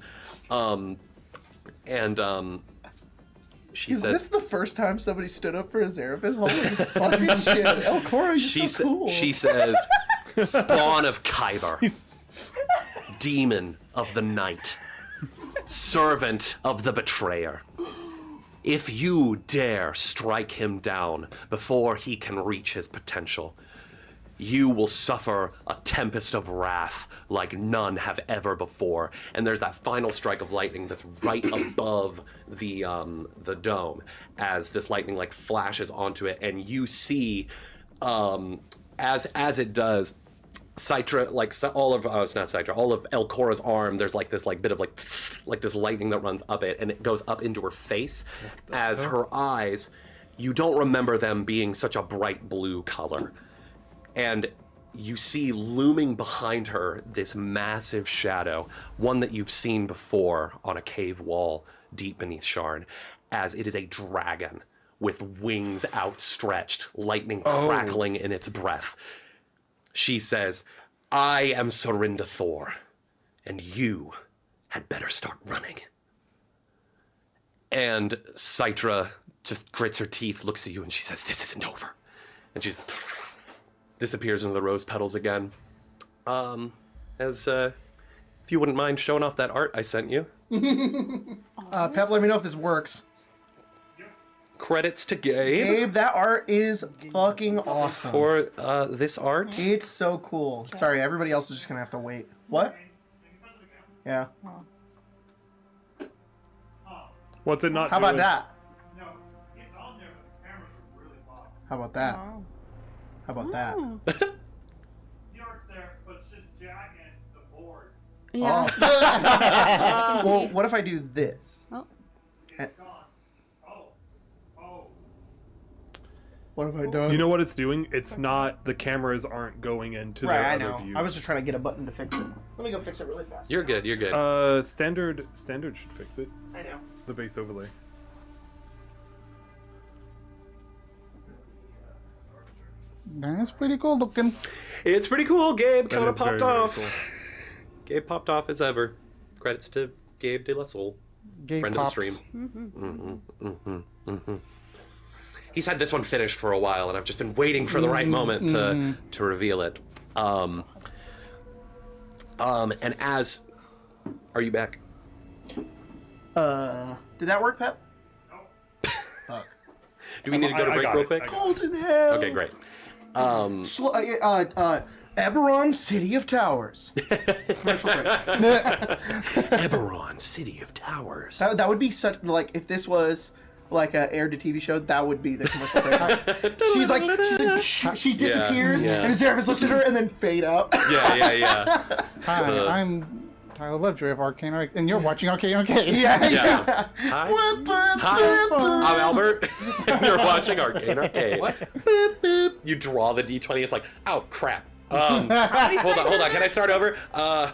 Speaker 1: She
Speaker 2: Is
Speaker 1: says...
Speaker 2: this the first time somebody stood up for Azeraphis? Holy fucking shit. Elcora, you're so cool.
Speaker 1: She says, "Spawn of Kyber, demon of the night, servant of the betrayer. If you dare strike him down before he can reach his potential, you will suffer a tempest of wrath like none have ever before." And there's that final strike of lightning that's right above the dome as this lightning like flashes onto it, and you see as it does, Citra, like all of it's not Citra, all of Elcora's arm, there's like this like bit of like this lightning that runs up it, and it goes up into her face as her eyes, you don't remember them being such a bright blue color. And you see looming behind her this massive shadow, one that you've seen before on a cave wall deep beneath Sharn, as it is a dragon with wings outstretched, lightning crackling in its breath. She says, "I am Sorinda Thor, and you had better start running." And Citra just grits her teeth, looks at you, and she says, "This isn't over." And she's... disappears into the rose petals again. If you wouldn't mind showing off that art I sent you.
Speaker 2: Pep, let me know if this works.
Speaker 1: Credits to Gabe
Speaker 2: Gabe, that art is fucking awesome.
Speaker 1: for this art.
Speaker 2: It's so cool. Sorry, everybody else is just gonna have to wait. What? Yeah.
Speaker 5: What's it not
Speaker 2: How about
Speaker 5: doing?
Speaker 2: that?
Speaker 10: No, it's on there, but the camera's really far.
Speaker 2: How about that?
Speaker 4: Oh.
Speaker 2: How about that?
Speaker 10: The art's there, but it's just Jack and the board.
Speaker 7: Yeah.
Speaker 2: Well, what if I do this?
Speaker 7: Oh.
Speaker 10: It's gone. Oh.
Speaker 2: What have I done?
Speaker 5: You know what it's doing? It's not, the cameras aren't going into
Speaker 2: right,
Speaker 5: their
Speaker 2: I
Speaker 5: other
Speaker 2: know.
Speaker 5: view.
Speaker 2: I was just trying to get a button to fix it. Let me go fix it really fast.
Speaker 1: You're good, you're good.
Speaker 5: Standard should fix it.
Speaker 2: I know.
Speaker 5: The base overlay.
Speaker 9: That's pretty cool looking.
Speaker 1: It's pretty cool. Gabe
Speaker 5: That
Speaker 1: kind of
Speaker 5: is very,
Speaker 1: popped
Speaker 5: very
Speaker 1: off.
Speaker 5: cool.
Speaker 1: Gabe popped off as ever. Credits to Gabe de la Soul,
Speaker 9: Gay
Speaker 1: friend
Speaker 9: pops.
Speaker 1: of the stream. He's had this one finished for a while, and I've just been waiting for the right moment to reveal it. And as... Are you back?
Speaker 2: Did that work, Pep? Fuck.
Speaker 1: Do we need to go to
Speaker 5: I
Speaker 1: break
Speaker 5: got
Speaker 1: real
Speaker 5: it,
Speaker 1: quick?
Speaker 5: I got
Speaker 2: Golden hell.
Speaker 1: Okay, great.
Speaker 2: Eberron, City of Towers. Commercial break.
Speaker 1: Eberron, City of Towers.
Speaker 2: That would be such, like, if this was like a aired to TV show, that would be the commercial break. she disappears,
Speaker 1: Yeah.
Speaker 2: and Zeraphis looks at her and then fade out.
Speaker 1: Yeah.
Speaker 9: Hi, I'm Tyler Lovejoy of Arcane Arcade, and you're watching Arcane Arcade.
Speaker 1: Yeah. Hi. Hi. I'm Albert. You're watching Arcane Arcade.
Speaker 3: What?
Speaker 1: Boop, boop. You draw the D20. It's like, oh crap. Hold on. Can I start over? God,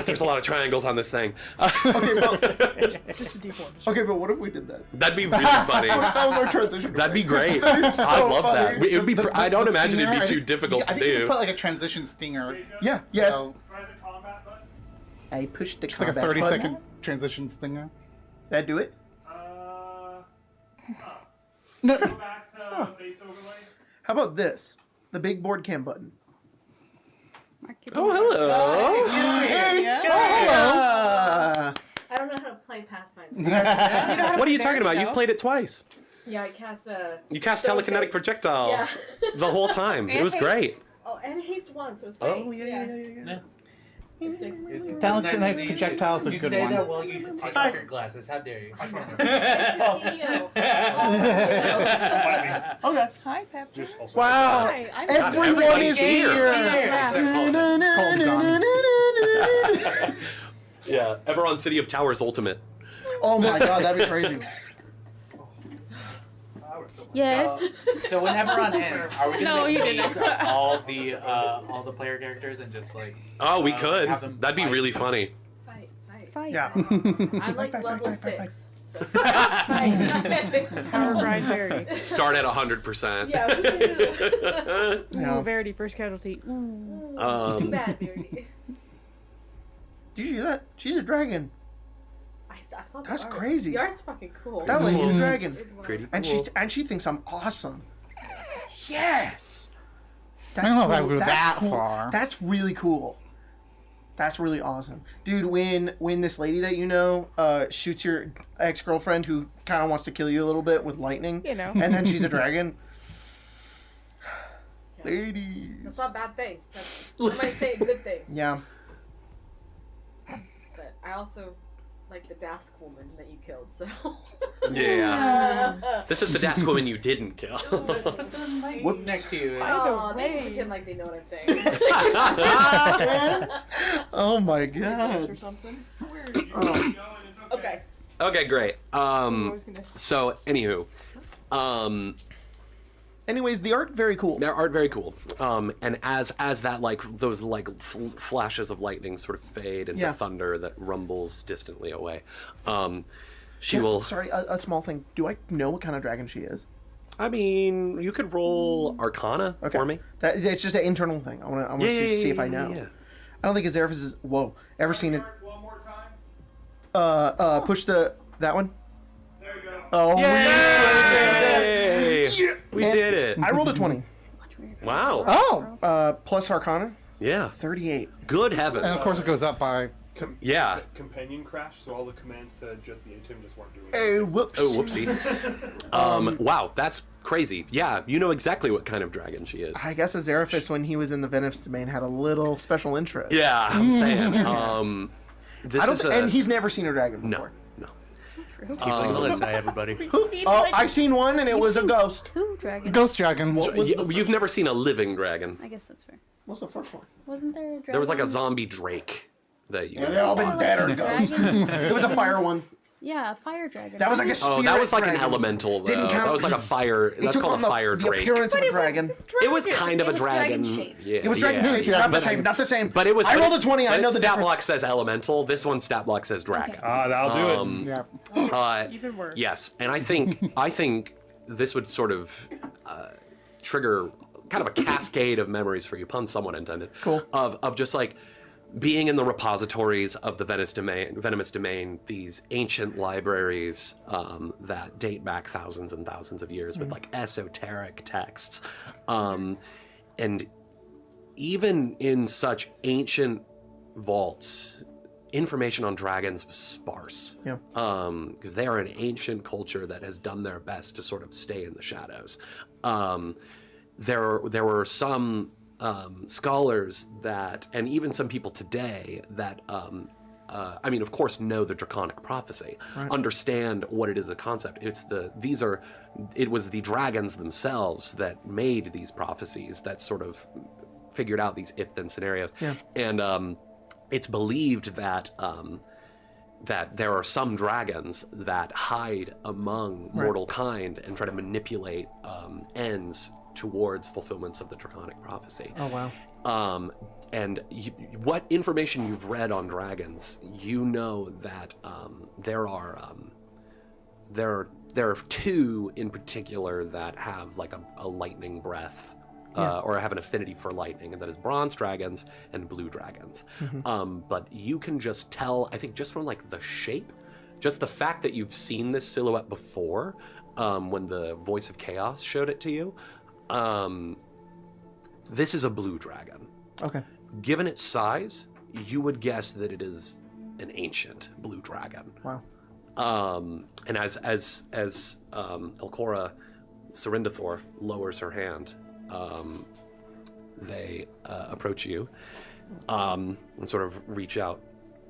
Speaker 1: there's a lot of triangles on this thing.
Speaker 2: Okay, well,
Speaker 4: Just a D4.
Speaker 2: okay, but what if we did that?
Speaker 1: That'd be really funny.
Speaker 2: What if that was our transition?
Speaker 1: That'd be
Speaker 2: point?
Speaker 1: great.
Speaker 2: That is so
Speaker 1: I love
Speaker 2: funny.
Speaker 1: that. It would be. I don't
Speaker 9: The
Speaker 1: imagine it'd
Speaker 9: stinger,
Speaker 1: be too difficult
Speaker 9: I
Speaker 1: to
Speaker 9: think we
Speaker 1: do.
Speaker 9: could put like a transition stinger.
Speaker 2: Yeah. Yes.
Speaker 9: So,
Speaker 10: Try the combat button.
Speaker 2: I pushed the
Speaker 9: it's like a
Speaker 2: combat
Speaker 9: 30-second
Speaker 2: button.
Speaker 9: transition stinger.
Speaker 2: That do it?
Speaker 9: No.
Speaker 10: Go back to face overlay.
Speaker 2: How about this? The big board cam button.
Speaker 1: Oh, hello.
Speaker 2: Hello.
Speaker 7: I don't know how to play Pathfinder.
Speaker 1: What are you talking about? You've played it twice.
Speaker 7: Yeah, I cast a.
Speaker 1: You cast telekinetic projectile
Speaker 7: Yeah.
Speaker 1: the whole time. It
Speaker 7: And
Speaker 1: was
Speaker 7: haste.
Speaker 1: great.
Speaker 7: Oh, and haste once. It was great.
Speaker 1: Oh yeah.
Speaker 3: It's
Speaker 9: Telekinetic
Speaker 3: nice to see you.
Speaker 9: projectile's a
Speaker 3: You
Speaker 9: good
Speaker 3: say
Speaker 9: one.
Speaker 3: that while you take off your glasses. How dare you?
Speaker 2: Okay.
Speaker 4: Hi, Pep.
Speaker 10: Just also.
Speaker 2: Wow.
Speaker 4: Hi, I'm
Speaker 2: Everyone
Speaker 1: everybody's
Speaker 2: is
Speaker 1: here.
Speaker 2: here.
Speaker 1: Yeah. Eberron City of Towers Ultimate.
Speaker 2: Oh my god, that'd be crazy.
Speaker 7: Yes.
Speaker 3: So when Eberron ends, are we
Speaker 7: No,
Speaker 3: gonna
Speaker 7: you
Speaker 3: make
Speaker 7: didn't.
Speaker 3: names of all the player characters and just like?
Speaker 1: Oh, we could.
Speaker 3: have them
Speaker 1: That'd be
Speaker 3: fight?
Speaker 1: really funny.
Speaker 7: Fight.
Speaker 2: Yeah.
Speaker 7: I'm like level 6. So.
Speaker 4: Power Grind Verity.
Speaker 1: Start at 100%.
Speaker 7: Yeah.
Speaker 2: Yeah.
Speaker 4: Ooh, Verity, first casualty. Ooh.
Speaker 7: Too bad, Verity.
Speaker 2: Did you hear that? She's a dragon.
Speaker 7: I saw the
Speaker 2: That's
Speaker 7: art.
Speaker 2: crazy.
Speaker 7: The art's fucking cool.
Speaker 2: That lady's a dragon.
Speaker 7: It's wild.
Speaker 1: Pretty
Speaker 2: And
Speaker 1: cool.
Speaker 2: she thinks I'm awesome. Yes.
Speaker 9: I don't know if I would go
Speaker 2: That's
Speaker 9: that
Speaker 2: cool.
Speaker 9: far.
Speaker 2: That's really cool. That's really awesome, dude. When this lady that you know shoots your ex-girlfriend who kind of wants to kill you a little bit with lightning,
Speaker 4: You know.
Speaker 2: and then she's a dragon. Ladies.
Speaker 7: That's not a bad thing. I might say a good thing.
Speaker 2: Yeah.
Speaker 7: But I also like the Dask woman that you killed, so.
Speaker 1: Yeah. This is the Dask woman you didn't kill.
Speaker 2: Whoops.
Speaker 3: Next to you.
Speaker 7: Oh, they
Speaker 4: way.
Speaker 7: pretend like they know what I'm saying.
Speaker 2: Oh my
Speaker 4: Or
Speaker 2: god.
Speaker 4: something.
Speaker 2: Oh.
Speaker 7: Okay.
Speaker 1: Okay, great.
Speaker 4: I was gonna.
Speaker 1: So anywho,
Speaker 2: Anyways, the art very cool.
Speaker 1: their art very cool. And as that like those like flashes of lightning sort of fade into
Speaker 2: Yeah.
Speaker 1: thunder that rumbles distantly away, she will.
Speaker 2: Sorry, a small thing. Do I know what kind of dragon she is?
Speaker 1: I mean, you could roll Arcana for me.
Speaker 2: It's just an internal thing. I want to see if I know.
Speaker 1: Yeah.
Speaker 2: I don't think Azerafis is. Whoa. Ever seen it?
Speaker 10: One more time.
Speaker 2: Push that one.
Speaker 10: There you go.
Speaker 2: Oh.
Speaker 1: Yay! We
Speaker 2: And
Speaker 1: did it.
Speaker 2: I rolled a 20.
Speaker 1: Wow.
Speaker 2: Oh. Plus Arcana.
Speaker 1: Yeah.
Speaker 2: 38.
Speaker 1: Good heavens.
Speaker 9: And of course it goes up by.
Speaker 1: Yeah.
Speaker 5: Companion crash, so all the commands to Jesse and Tim just weren't doing it.
Speaker 2: Oh, whoops.
Speaker 1: Oh, whoopsie. Wow, that's crazy. Yeah, you know exactly what kind of dragon she is.
Speaker 2: I guess Azerafis, when he was in the Venom's domain, had a little special interest.
Speaker 1: Yeah, I'm saying. This
Speaker 2: I don't
Speaker 1: is
Speaker 2: and he's never seen a dragon
Speaker 1: no,
Speaker 2: before.
Speaker 1: no.
Speaker 3: Melissa, everybody.
Speaker 2: Oh, I've seen one, and it was a ghost.
Speaker 11: Two dragons.
Speaker 9: Ghost Dragon.
Speaker 1: You've never seen a living dragon.
Speaker 11: I guess that's fair.
Speaker 2: What's the first one?
Speaker 11: Wasn't there a dragon?
Speaker 1: There was like a zombie drake that you.
Speaker 2: They've all been dead or ghosts.
Speaker 11: dragon?
Speaker 2: It was a fire one.
Speaker 11: Yeah, a fire dragon.
Speaker 2: That was like a
Speaker 1: Oh,
Speaker 2: spirit
Speaker 1: that was like
Speaker 2: dragon.
Speaker 1: an elemental. Though.
Speaker 2: Didn't count.
Speaker 1: That was like a fire.
Speaker 2: It
Speaker 1: That's
Speaker 2: took
Speaker 1: called
Speaker 2: on
Speaker 1: a fire
Speaker 2: the
Speaker 1: drake.
Speaker 2: appearance of a dragon.
Speaker 1: It was kind of
Speaker 11: It
Speaker 1: a
Speaker 11: was
Speaker 1: dragon.
Speaker 11: dragon-shaped.
Speaker 1: Yeah,
Speaker 2: It was dragon
Speaker 1: yeah.
Speaker 2: shaped. Not the same. Not the same.
Speaker 1: But it was.
Speaker 2: I
Speaker 1: but
Speaker 2: rolled a
Speaker 1: it's-
Speaker 2: 20. I
Speaker 1: but
Speaker 2: know
Speaker 1: its
Speaker 2: the
Speaker 1: stat
Speaker 2: difference.
Speaker 1: block says elemental. This one stat block says dragon.
Speaker 5: That'll do it.
Speaker 9: Yeah.
Speaker 4: Even worse.
Speaker 1: Yes, and I think this would sort of trigger kind of a cascade of memories for you, pun somewhat intended.
Speaker 2: Cool.
Speaker 1: Of just like being in the repositories of the venomous domain, these ancient libraries that date back thousands and thousands of years with like esoteric texts, and even in such ancient vaults, information on dragons was sparse.
Speaker 2: Yeah.
Speaker 1: Because they are an ancient culture that has done their best to sort of stay in the shadows. There were some scholars that, and even some people today that, I mean, of course, know the Draconic prophecy, understand what it is a concept. It was the dragons themselves that made these prophecies that sort of figured out these if-then scenarios.
Speaker 2: Yeah.
Speaker 1: And it's believed that that there are some dragons that hide among mortal kind and try to manipulate ends towards fulfillments of the draconic prophecy.
Speaker 2: Oh wow.
Speaker 1: And what information you've read on dragons, you know that there are two in particular that have like a lightning breath. Or have an affinity for lightning, and that is bronze dragons and blue dragons. But you can just tell, I think, just from like the shape, just the fact that you've seen this silhouette before, when the voice of chaos showed it to you, this is a blue dragon. Okay. Given its size, you would guess that it is an ancient blue dragon.
Speaker 2: Wow.
Speaker 1: And as Elcora Serindathor lowers her hand, they approach you and sort of reach out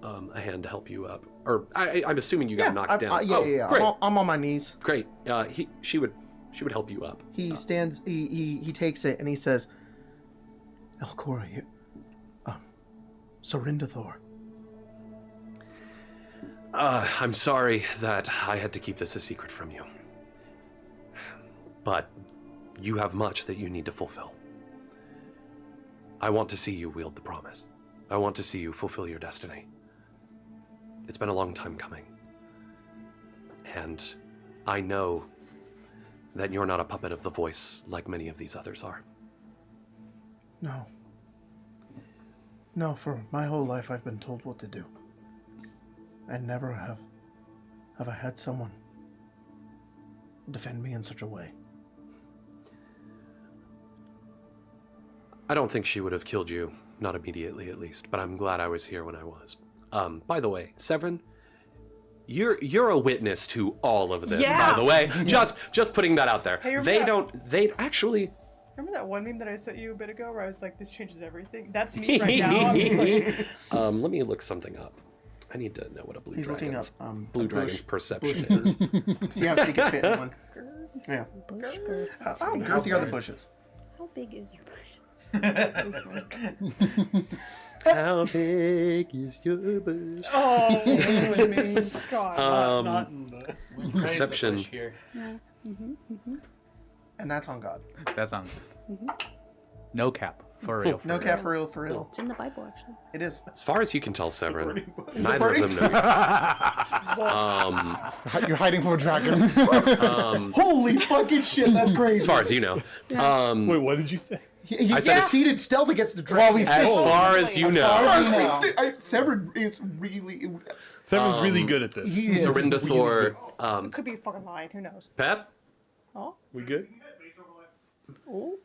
Speaker 1: a hand to help you up. Or I'm assuming you got knocked down.
Speaker 2: Yeah.
Speaker 1: Great.
Speaker 2: I'm on my knees.
Speaker 1: Great. She would help you up.
Speaker 2: He stands. He takes it and he says, "Elcora, Serindathor."
Speaker 1: I'm sorry that I had to keep this a secret from you, but you have much that you need to fulfill. I want to see you wield the promise. I want to see you fulfill your destiny. It's been a long time coming. And I know that you're not a puppet of the voice like many of these others are.
Speaker 2: No. No, for my whole life I've been told what to do. And never have I had someone defend me in such a way.
Speaker 1: I don't think she would have killed you, not immediately at least, but I'm glad I was here when I was. By the way, Severin, you're a witness to all of this, by the way. Just putting that out there.
Speaker 4: Hey,
Speaker 1: they actually...
Speaker 4: Remember that one meme that I sent you a bit ago where I was like, this changes everything? That's me right now. I'm just like...
Speaker 1: let me look something up. I need to know what a blue dragon's perception is.
Speaker 2: See how big it fit in one. Yeah. How girthy are the bushes?
Speaker 7: How big is your bush?
Speaker 1: How big is your bush?
Speaker 4: Oh, God.
Speaker 3: Not
Speaker 1: perception.
Speaker 3: Here.
Speaker 7: Yeah.
Speaker 2: And that's on God.
Speaker 3: That's on. No cap. For real.
Speaker 2: No cap, for real.
Speaker 7: It's in the Bible, actually.
Speaker 2: It is.
Speaker 1: As far as you can tell, Severin, neither of them know you.
Speaker 9: You're hiding from a dragon.
Speaker 2: Holy fucking shit, that's crazy.
Speaker 1: As far as you know.
Speaker 5: Wait, what did you say?
Speaker 2: You succeeded stealth against the dragon.
Speaker 1: As far as you know.
Speaker 2: Severin is really...
Speaker 5: Severin's really good at this.
Speaker 1: Serindathor.
Speaker 4: Could be a fucking lying. Who knows?
Speaker 1: Pep?
Speaker 4: Oh?
Speaker 5: We good?
Speaker 4: Oh?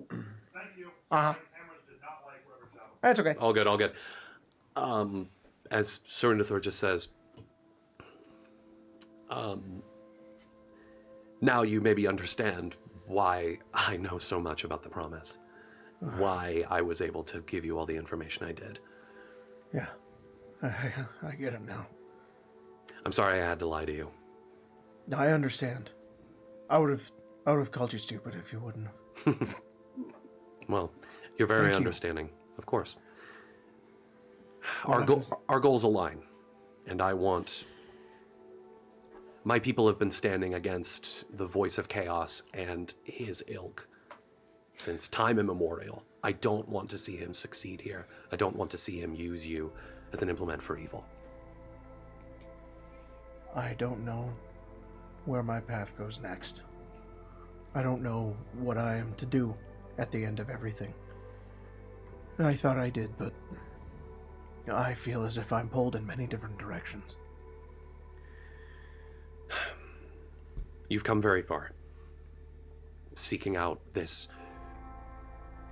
Speaker 10: Thank you.
Speaker 2: Uh-huh.
Speaker 10: Cameras did not like rubber towel.
Speaker 2: That's okay.
Speaker 1: All good. As Serindathor just says, now you maybe understand why I know so much about the promise. Why I was able to give you all the information I did.
Speaker 2: Yeah. I get it now.
Speaker 1: I'm sorry I had to lie to you.
Speaker 2: No, I understand. I would have called you stupid if you wouldn't have.
Speaker 1: Well, you're very understanding, of course. Our goals align, and I want... My people have been standing against the voice of chaos and his ilk since time immemorial. I don't want to see him succeed here. I don't want to see him use you as an implement for evil.
Speaker 2: I don't know where my path goes next. I don't know what I am to do at the end of everything. I thought I did, but I feel as if I'm pulled in many different directions.
Speaker 1: You've come very far, seeking out this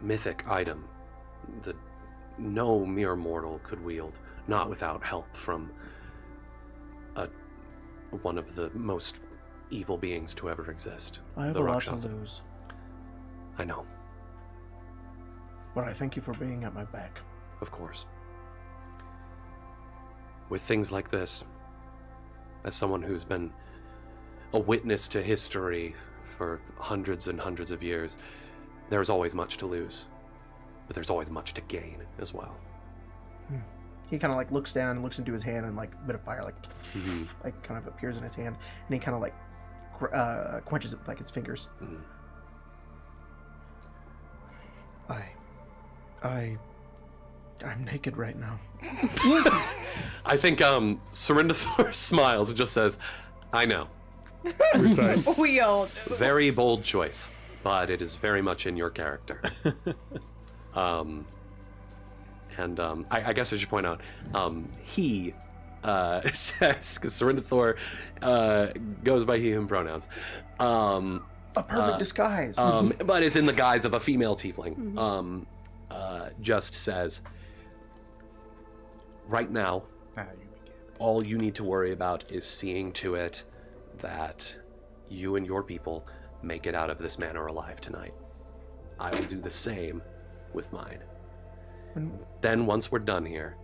Speaker 1: mythic item that no mere mortal could wield, not without help from one of the most evil beings to ever exist.
Speaker 2: I have
Speaker 1: the
Speaker 2: a lot
Speaker 1: Rakshasa.
Speaker 2: to lose,
Speaker 1: I know,
Speaker 2: but I thank you for being at my back.
Speaker 1: of course. With things like this, as someone who's been a witness to history for hundreds and hundreds of years, there's always much to lose, but there's always much to gain as well.
Speaker 2: He kind of like looks down and looks into his hand, and like a bit of fire like kind of appears in his hand, and he kind of like quenches it with like his fingers. I'm naked right now.
Speaker 1: I think Serindathor smiles and just says, "I know."
Speaker 4: We all.
Speaker 1: Very bold choice, but it is very much in your character. I guess I should point out, he says, because Serindathor goes by he, him pronouns.
Speaker 2: A perfect disguise.
Speaker 1: But is in the guise of a female tiefling. Just says, right now, all you need to worry about is seeing to it that you and your people make it out of this manor alive tonight. I will do the same with mine. Then once we're done here,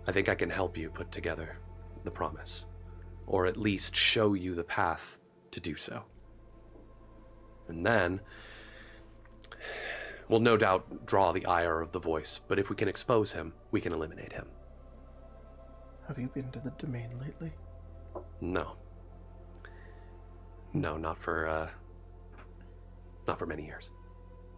Speaker 1: I think I can help you put together the promise, or at least show you the path to do so. And then we'll no doubt draw the ire of the voice, but if we can expose him, we can eliminate him.
Speaker 2: Have you been to the domain lately?
Speaker 1: No. No, not for many years.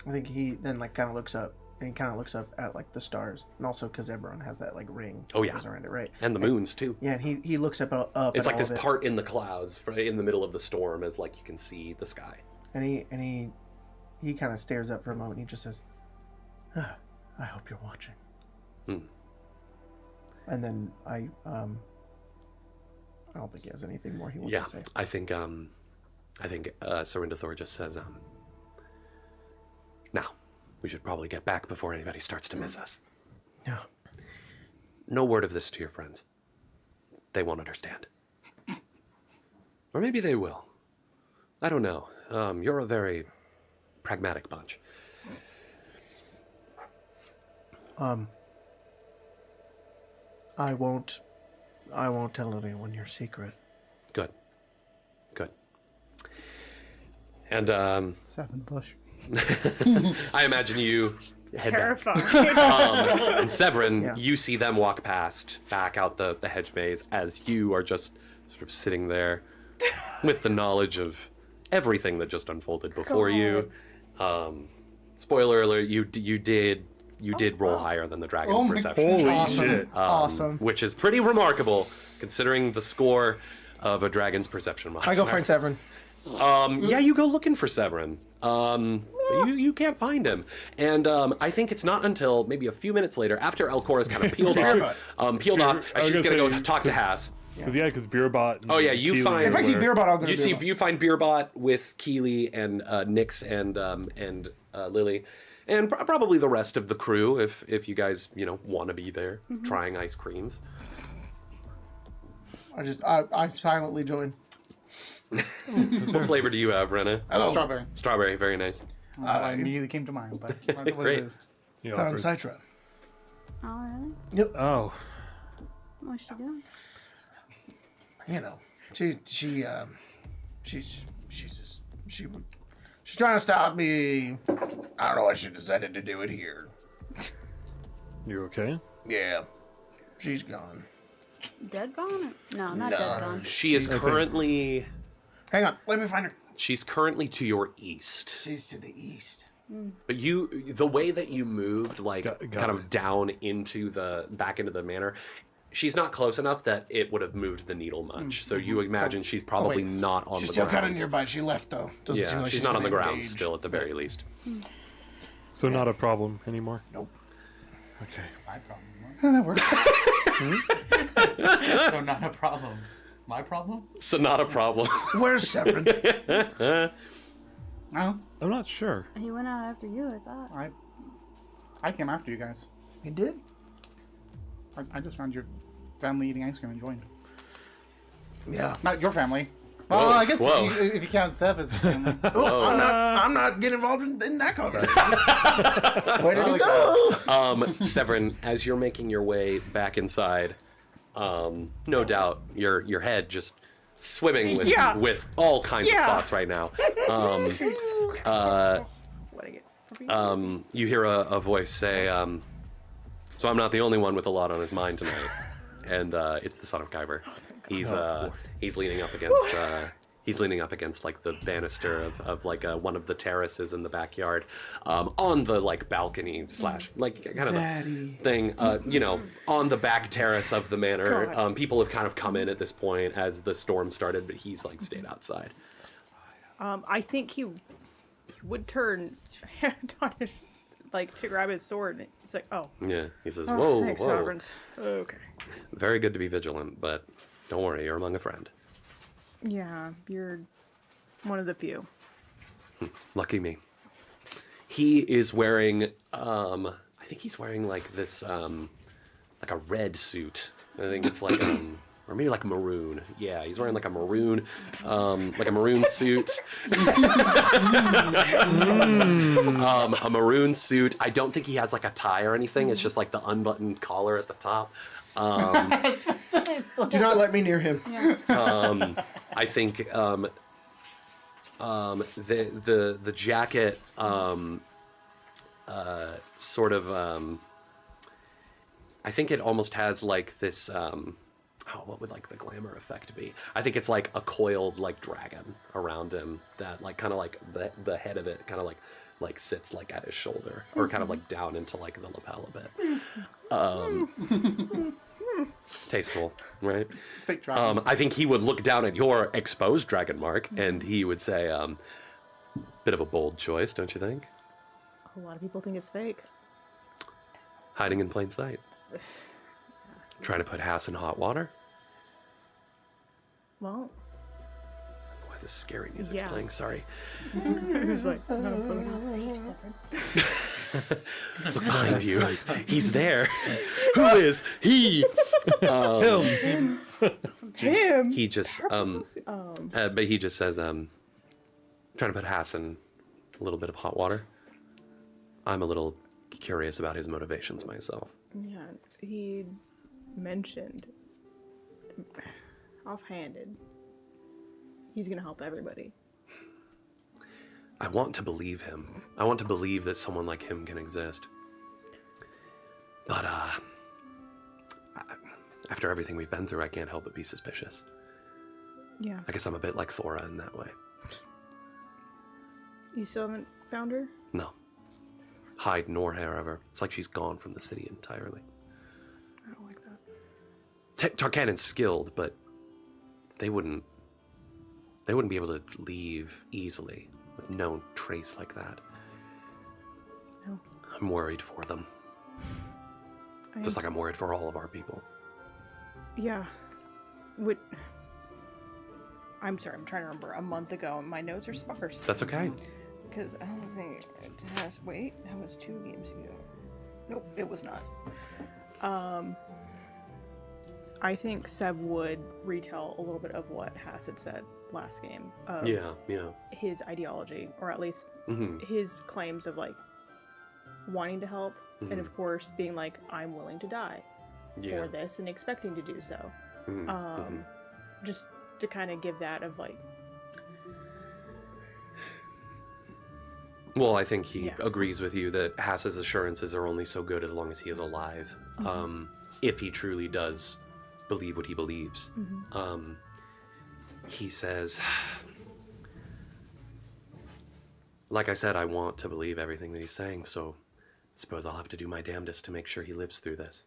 Speaker 2: I think he then like kind of looks up, and he kind of looks up at like the stars, and also because Eberron has that like ring.
Speaker 1: Oh, yeah.
Speaker 2: That goes around it, right?
Speaker 1: And the moons too.
Speaker 2: Yeah, and he looks up
Speaker 1: It's
Speaker 2: at
Speaker 1: like this
Speaker 2: all of it,
Speaker 1: part in the clouds, in the middle of the storm, as like you can see the sky.
Speaker 2: and he kind of stares up for a moment. And he just says, "I hope you're watching." And then I don't think he has anything more he wants to say.
Speaker 1: I think Serindathor just says, now, we should probably get back before anybody starts to miss us.
Speaker 2: Yeah.
Speaker 1: No word of this to your friends. They won't understand. Or maybe they will. I don't know. You're a very pragmatic bunch.
Speaker 2: I won't tell anyone your secret.
Speaker 1: Good. And
Speaker 9: 7 push.
Speaker 1: I imagine you head back.
Speaker 4: Terrifying.
Speaker 1: And Severin,
Speaker 2: Yeah.
Speaker 1: you see them walk past, back out the hedge maze, as you are just sort of sitting there with the knowledge of everything that just unfolded before you. Spoiler alert, you did roll higher than the dragon's
Speaker 9: Oh my
Speaker 1: perception.
Speaker 5: Holy
Speaker 9: awesome.
Speaker 5: shit.
Speaker 9: Awesome.
Speaker 1: Which is pretty remarkable, considering the score of a dragon's perception modifier.
Speaker 2: I go find Severin.
Speaker 1: Yeah, you go looking for Severin. You can't find him. And I think it's not until maybe a few minutes later, after Elcora's kind of peeled off, as she's going to go talk to Haas.
Speaker 5: Because Beerbot.
Speaker 1: Oh, yeah, you
Speaker 5: Keely
Speaker 1: find-
Speaker 5: are
Speaker 2: If I see
Speaker 5: where-
Speaker 2: Beerbot, I'll go to Beerbot.
Speaker 1: You find Beerbot with Keely and Nix and Lily, and probably the rest of the crew if you guys want to be there trying ice creams.
Speaker 2: I silently join.
Speaker 1: What flavor do you have, Brenna?
Speaker 9: Strawberry.
Speaker 1: Strawberry, very nice.
Speaker 9: Immediately came to mind, but that's what
Speaker 1: Great.
Speaker 9: it is.
Speaker 5: He
Speaker 8: Found
Speaker 5: offers-
Speaker 8: Citra.
Speaker 11: Oh, really?
Speaker 5: Oh,
Speaker 11: What's she doing?
Speaker 8: You know, she's trying to stop me. I don't know why she decided to do it here.
Speaker 5: you okay?
Speaker 8: Yeah, she's gone.
Speaker 11: Dead gone? No, not dead gone.
Speaker 1: She is currently...
Speaker 2: Hang on, let me find her.
Speaker 1: She's currently to your east.
Speaker 8: She's to the east.
Speaker 1: But the way that you moved, like,
Speaker 5: Got
Speaker 1: kind
Speaker 5: it.
Speaker 1: of down into back into the manor, she's not close enough that it would have moved the needle much. So you imagine she's probably
Speaker 9: ways.
Speaker 1: not on
Speaker 8: She's
Speaker 1: the
Speaker 8: still
Speaker 1: ground.
Speaker 8: kind of nearby. She left though. Doesn't seem
Speaker 1: Yeah,
Speaker 8: like
Speaker 1: she's not on the
Speaker 8: gonna
Speaker 1: ground
Speaker 8: engage.
Speaker 1: still at the very least.
Speaker 5: So not a problem anymore?
Speaker 8: Nope.
Speaker 5: Okay.
Speaker 3: My problem.
Speaker 9: That works.
Speaker 3: So not a problem. My problem?
Speaker 1: So not a problem.
Speaker 8: Where's Severin?
Speaker 9: No,
Speaker 5: I'm not sure.
Speaker 11: He went out after you, I thought.
Speaker 9: I came after you guys.
Speaker 2: He did.
Speaker 9: I just found your family eating ice cream and joined.
Speaker 8: Yeah.
Speaker 9: Not your family. Well, I guess
Speaker 1: whoa.
Speaker 9: if you count Seth as family.
Speaker 8: Oh, I'm not getting involved in that conversation. Where did he go?
Speaker 1: Severin, as you're making your way back inside, no doubt your head just swimming with all kinds of thoughts right now. You hear a voice say, So I'm not the only one with a lot on his mind tonight, and it's the son of Kyber. He's leaning up against like the banister of like one of the terraces in the backyard, on the like balcony slash like kind of the thing, you know, on the back terrace of the manor. People have kind of come in at this point as the storm started, but he's like stayed outside.
Speaker 4: I think he would turn like to grab his sword. And it's like, oh.
Speaker 1: Yeah, he says, "Whoa,
Speaker 4: thanks,
Speaker 1: whoa."
Speaker 4: Sovereigns. Okay.
Speaker 1: Very good to be vigilant, but don't worry, you're among a friend.
Speaker 4: Yeah, you're one of the few.
Speaker 1: Lucky me. He is wearing, I think he's wearing like this, like a red suit. I think it's like, or maybe like maroon. Yeah, he's wearing like a maroon suit. A maroon suit. I don't think he has like a tie or anything. It's just like the unbuttoned collar at the top.
Speaker 2: Do not let me near him.
Speaker 1: I think the jacket sort of I think it almost has like this what would like the glamour effect be? I think it's like a coiled like dragon around him that like kind of like the head of it kind of like sits like at his shoulder or kind of like down into like the lapel a bit. Tasteful, right?
Speaker 9: Fake dragon.
Speaker 1: I think he would look down at your exposed dragon mark and he would say, bit of a bold choice, don't you think?
Speaker 4: A lot of people think it's fake.
Speaker 1: Hiding in plain sight. Trying to put Hass in hot water?
Speaker 4: Well,
Speaker 1: Why this scary music's playing, sorry.
Speaker 4: who's like,
Speaker 11: Not safe, Severin.
Speaker 1: Look behind you. He's there. Who is he?
Speaker 4: him.
Speaker 1: He just but he just says trying to put Hass in a little bit of hot water. I'm a little curious about his motivations myself.
Speaker 4: Yeah, he mentioned offhanded he's gonna help everybody.
Speaker 1: I want to believe him. I want to believe that someone like him can exist. But after everything we've been through, I can't help but be suspicious.
Speaker 4: Yeah.
Speaker 1: I guess I'm a bit like Thora in that way.
Speaker 4: You still haven't found her?
Speaker 1: No. Hide nor hair ever. It's like she's gone from the city entirely.
Speaker 4: I don't like that.
Speaker 1: Tarkanon's skilled, but they wouldn't be able to leave easily with no trace like that.
Speaker 4: No.
Speaker 1: I'm worried for them. Just like I'm worried for all of our people.
Speaker 4: Yeah. I'm sorry, I'm trying to remember. A month ago, my notes are sparse.
Speaker 1: That's okay.
Speaker 4: Because I don't think it has. Wait, that was 2 games ago. Nope, it was not. I think Seb would retell a little bit of what Hass had said last game.
Speaker 1: Yeah.
Speaker 4: His ideology, or at least his claims of like wanting to help, and of course being like, I'm willing to die for this, and expecting to do so. Just to kind of give that of like.
Speaker 1: Well, I think he agrees with you that Hass's assurances are only so good as long as he is alive. If he truly does believe what he believes. He says, like I said, I want to believe everything that he's saying, so I suppose I'll have to do my damnedest to make sure he lives through this.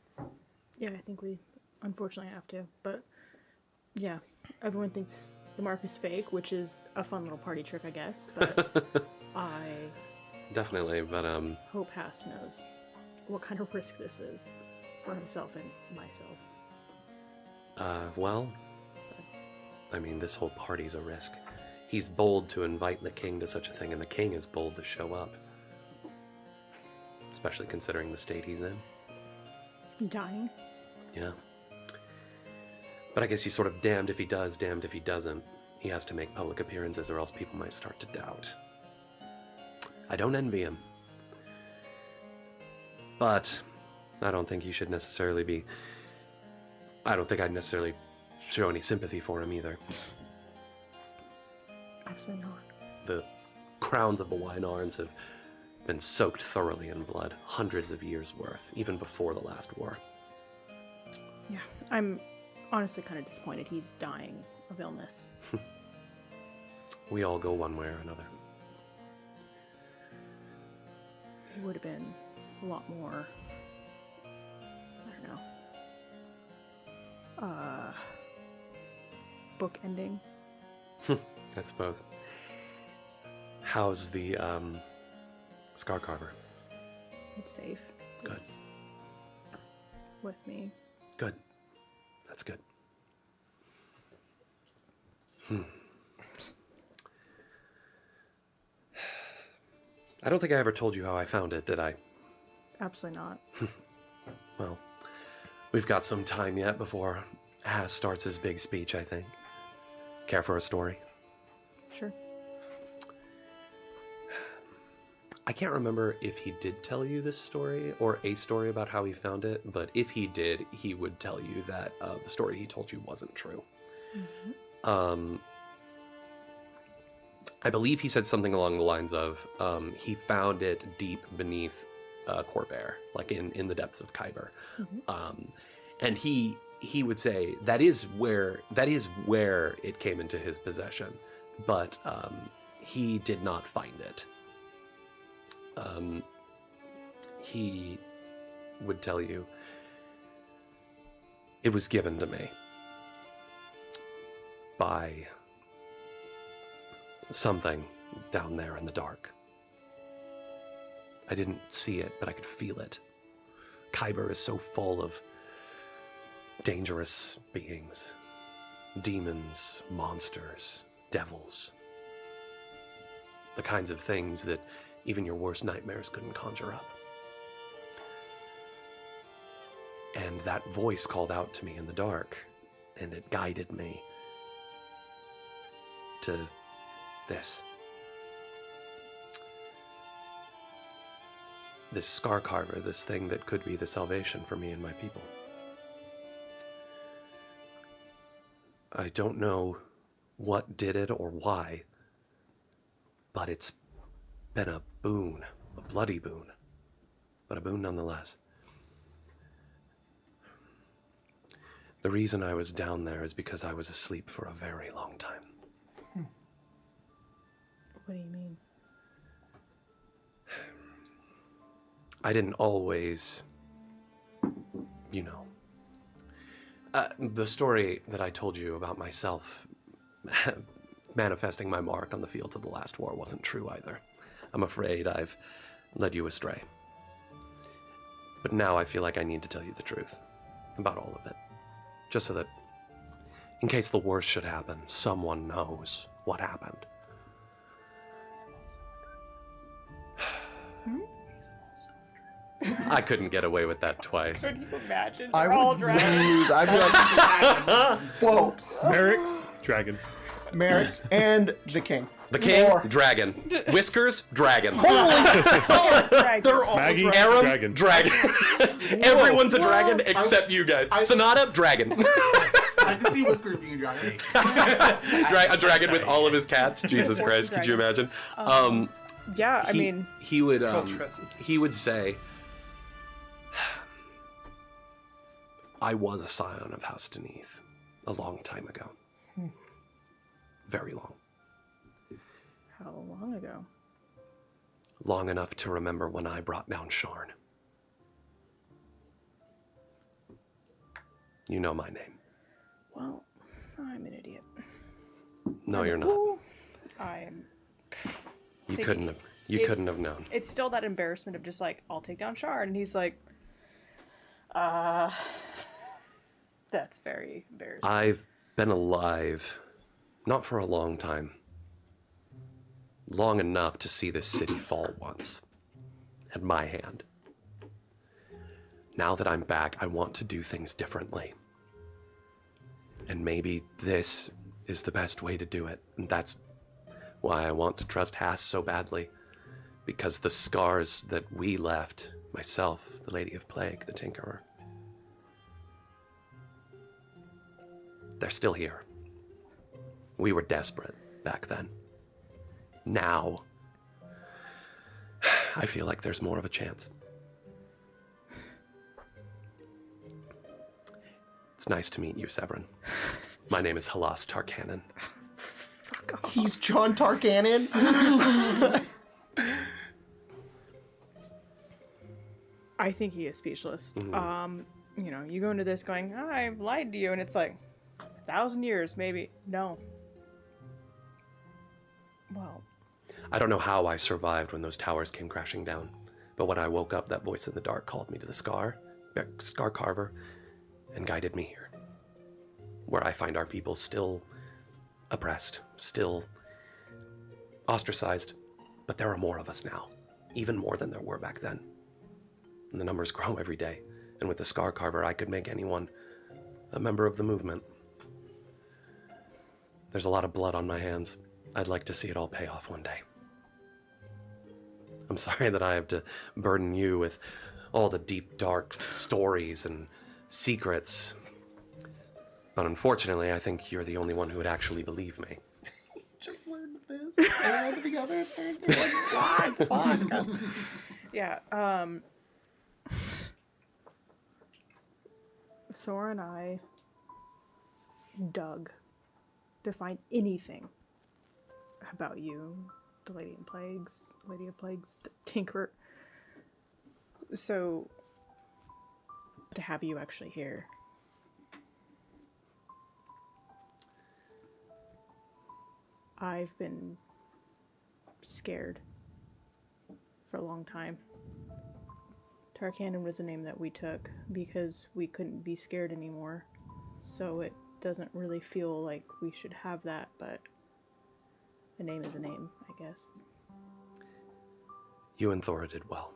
Speaker 4: Yeah, I think we unfortunately have to, but yeah, everyone thinks the mark is fake, which is a fun little party trick, I guess, but I
Speaker 1: definitely, but
Speaker 4: hope Hass knows what kind of risk this is for himself and myself.
Speaker 1: Well, I mean, this whole party's a risk. He's bold to invite the king to such a thing, and the king is bold to show up. Especially considering the state he's in.
Speaker 4: Dying?
Speaker 1: Yeah. But I guess he's sort of damned if he does, damned if he doesn't. He has to make public appearances or else people might start to doubt. I don't envy him. But I don't think he should necessarily be... I don't think I'd necessarily show any sympathy for him either.
Speaker 4: Absolutely not.
Speaker 1: The crowns of the Wynarns have been soaked thoroughly in blood, hundreds of years worth, even before the last war.
Speaker 4: Yeah, I'm honestly kind of disappointed he's dying of illness.
Speaker 1: We all go one way or another.
Speaker 4: It would have been a lot more, I don't know, book ending.
Speaker 1: I suppose. How's the scar carver?
Speaker 4: It's safe.
Speaker 1: Good.
Speaker 4: It's with me.
Speaker 1: Good. That's good. I don't think I ever told you how I found it, did I?
Speaker 4: Absolutely not.
Speaker 1: Well, we've got some time yet before Haas starts his big speech, I think. Care for a story?
Speaker 4: Sure.
Speaker 1: I can't remember if he did tell you this story or a story about how he found it, but if he did, he would tell you that the story he told you wasn't true. Mm-hmm. I believe he said something along the lines of he found it deep beneath Corvair, like in the depths of Kyber. Mm-hmm. And he would say that is where it came into his possession, but he did not find it. He would tell you it was given to me by something down there in the dark. I didn't see it, but I could feel it. Kyber is so full of dangerous beings, demons, monsters, devils, the kinds of things that even your worst nightmares couldn't conjure up. And that voice called out to me in the dark, and it guided me to this. This scar carver, this thing that could be the salvation for me and my people. I don't know what did it or why, but it's been a boon, a bloody boon, but a boon nonetheless. The reason I was down there is because I was asleep for a very long time.
Speaker 4: What do you mean?
Speaker 1: I didn't always, the story that I told you about myself manifesting my mark on the fields of the last war wasn't true either. I'm afraid I've led you astray. But now I feel like I need to tell you the truth about all of it. Just so that, in case the worst should happen, someone knows what happened. I couldn't get away with that twice.
Speaker 4: Could you imagine?
Speaker 2: I
Speaker 4: They're all
Speaker 2: would
Speaker 4: dragons.
Speaker 2: lose. I'd be like, whoa.
Speaker 5: Merrick's dragon.
Speaker 2: Merrick's and the king.
Speaker 1: The king,
Speaker 2: More.
Speaker 1: dragon. Whiskers, dragon.
Speaker 4: Dragon.
Speaker 2: They're all
Speaker 5: Maggie,
Speaker 2: dragons.
Speaker 5: dragon.
Speaker 1: Dragon. Everyone's a dragon except you guys. Sonata, dragon.
Speaker 9: I can see Whiskers being a dragon.
Speaker 1: A dragon with all of his cats. Jesus Christ, could you imagine?
Speaker 4: Yeah, I mean,
Speaker 1: he would say, I was a scion of House Deneath a long time ago. Very long.
Speaker 4: how long ago?
Speaker 1: Long enough to remember when I brought down Sharn. You know my name.
Speaker 4: Well, I'm an idiot.
Speaker 1: No, you're not.
Speaker 4: I am.
Speaker 1: You
Speaker 4: thinking-
Speaker 1: couldn't have known.
Speaker 4: It's still that embarrassment of just like, I'll take down Shard, and he's like, that's very embarrassing.
Speaker 1: I've been alive, not for a long time. Long enough to see this city fall once. At my hand. Now that I'm back, I want to do things differently. And maybe this is the best way to do it. And that's why I want to trust Haas so badly. Because the scars that we left, myself, the Lady of Plague, the Tinkerer, they're still here. We were desperate back then. Now, I feel like there's more of a chance. It's nice to meet you, Severin. My name is Halas Tarkanan.
Speaker 2: He's John Tarkanan.
Speaker 4: I think he is speechless. You know, you go into this going, I've lied to you, and it's like 1,000 years, maybe. No. Well,
Speaker 1: I don't know how I survived when those towers came crashing down, but when I woke up, that voice in the dark called me to the scar carver, and guided me here, where I find our people still oppressed, still ostracized, but there are more of us now, even more than there were back then. And the numbers grow every day, and with the scar carver, I could make anyone a member of the movement. There's a lot of blood on my hands. I'd like to see it all pay off one day. I'm sorry that I have to burden you with all the deep, dark stories and secrets. But unfortunately, I think you're the only one who would actually believe me.
Speaker 2: Just learned this. I learned the other thing. Fuck.
Speaker 4: yeah, Thor and I dug to find anything about you, the Lady of Plagues, the Tinkerer. So, to have you actually here. I've been scared for a long time. Tarkanan was a name that we took because we couldn't be scared anymore. So it doesn't really feel like we should have that, but a name is a name, I guess.
Speaker 1: You and Thora did well.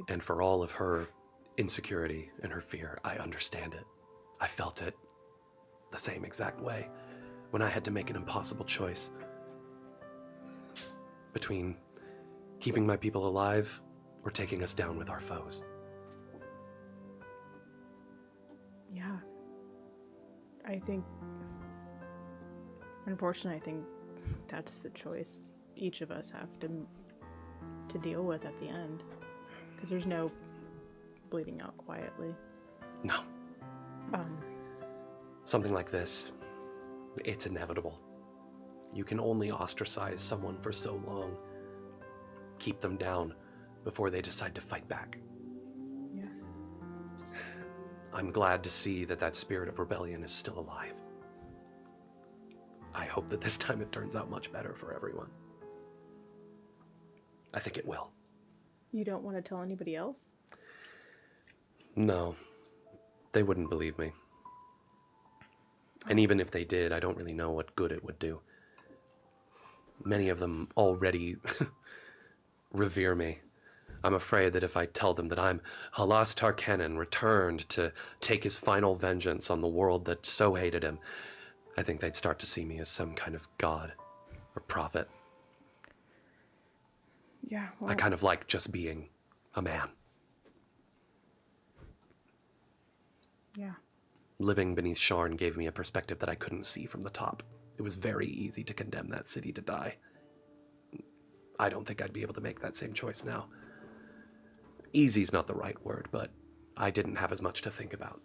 Speaker 1: And for all of her insecurity and her fear, I understand it. I felt it the same exact way when I had to make an impossible choice between keeping my people alive or taking us down with our foes.
Speaker 4: Yeah. I think, unfortunately, I think that's the choice each of us have to deal with at the end. Because there's no bleeding out quietly.
Speaker 1: No. Something like this, it's inevitable. You can only ostracize someone for so long. Keep them down before they decide to fight back.
Speaker 4: Yeah.
Speaker 1: I'm glad to see that that spirit of rebellion is still alive. I hope that this time it turns out much better for everyone. I think it will.
Speaker 4: You don't want to tell anybody else?
Speaker 1: No, they wouldn't believe me. And even if they did, I don't really know what good it would do. Many of them already revere me. I'm afraid that if I tell them that I'm Halas Tarkanan, returned to take his final vengeance on the world that so hated him, I think they'd start to see me as some kind of god or prophet.
Speaker 4: Yeah, well,
Speaker 1: I kind of like just being a man.
Speaker 4: Yeah.
Speaker 1: Living beneath Sharn gave me a perspective that I couldn't see from the top. It was very easy to condemn that city to die. I don't think I'd be able to make that same choice now. Easy's not the right word, but I didn't have as much to think about.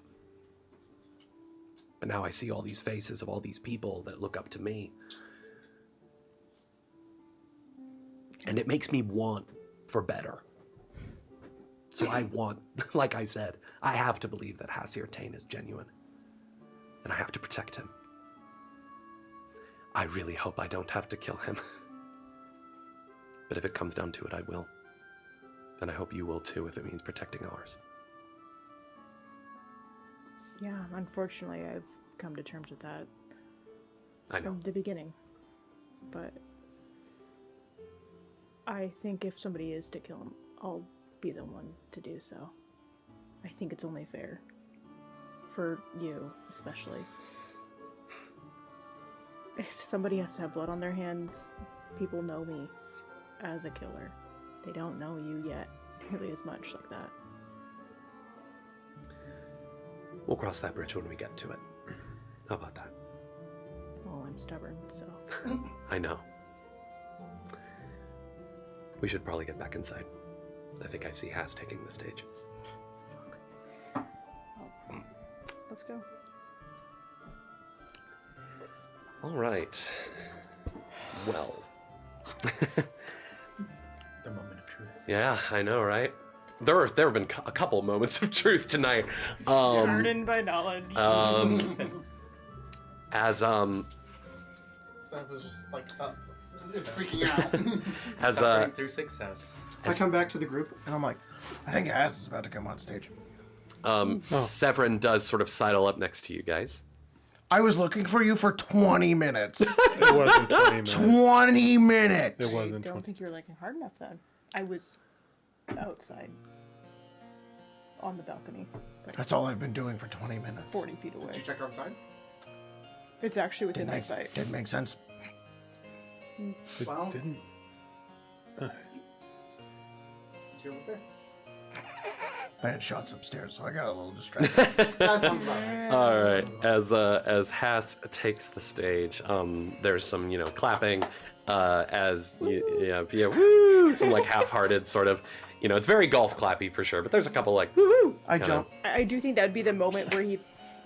Speaker 1: But now I see all these faces of all these people that look up to me. And it makes me want for better. So I want, like I said, I have to believe that Hasir Tain is genuine. And I have to protect him. I really hope I don't have to kill him. But if it comes down to it, I will. And I hope you will too, if it means protecting ours.
Speaker 4: Yeah, unfortunately, I've come to terms with that
Speaker 1: I know.
Speaker 4: from the beginning. But I think if somebody is to kill him, I'll be the one to do so. I think it's only fair. For you, especially. If somebody has to have blood on their hands, people know me as a killer. They don't know you yet nearly as much like that.
Speaker 1: We'll cross that bridge when we get to it. How about that?
Speaker 4: Well, I'm stubborn, so.
Speaker 1: I know. we should probably get back inside. I think I see Haas taking the stage.
Speaker 4: Let's go.
Speaker 1: All right. Well.
Speaker 3: The moment of truth.
Speaker 1: Yeah, I know, right? There have been a couple moments of truth tonight.
Speaker 4: Hardened by knowledge.
Speaker 1: As
Speaker 9: Sam was just like, it's freaking out.
Speaker 1: as
Speaker 3: Suffering through success.
Speaker 2: I come back to the group and I'm like,
Speaker 8: I think Ass is about to come on stage.
Speaker 1: Severin does sort of sidle up next to you guys.
Speaker 8: I was looking for you for 20 minutes.
Speaker 5: It wasn't 20 minutes.
Speaker 8: 20 minutes.
Speaker 5: It
Speaker 4: I
Speaker 5: wasn't
Speaker 4: don't
Speaker 5: 20.
Speaker 4: think you're liking hard enough then. I was outside on the balcony, like
Speaker 8: That's all I've been doing for 20 minutes.
Speaker 4: 40 feet
Speaker 9: Did
Speaker 4: away.
Speaker 9: you check outside?
Speaker 4: It's actually within
Speaker 8: Didn't
Speaker 4: my
Speaker 8: make,
Speaker 4: sight.
Speaker 8: didn't make sense.
Speaker 5: It
Speaker 9: Well-
Speaker 5: didn't.
Speaker 9: Did you look there?
Speaker 8: I had shots upstairs, so I got a little distracted.
Speaker 9: That sounds about right.
Speaker 1: All right. As Haas takes the stage, there's some clapping, as woo, some like half-hearted sort of, it's very golf clappy for sure, but there's a couple like woo.
Speaker 2: I jump.
Speaker 4: I do think that would be the moment where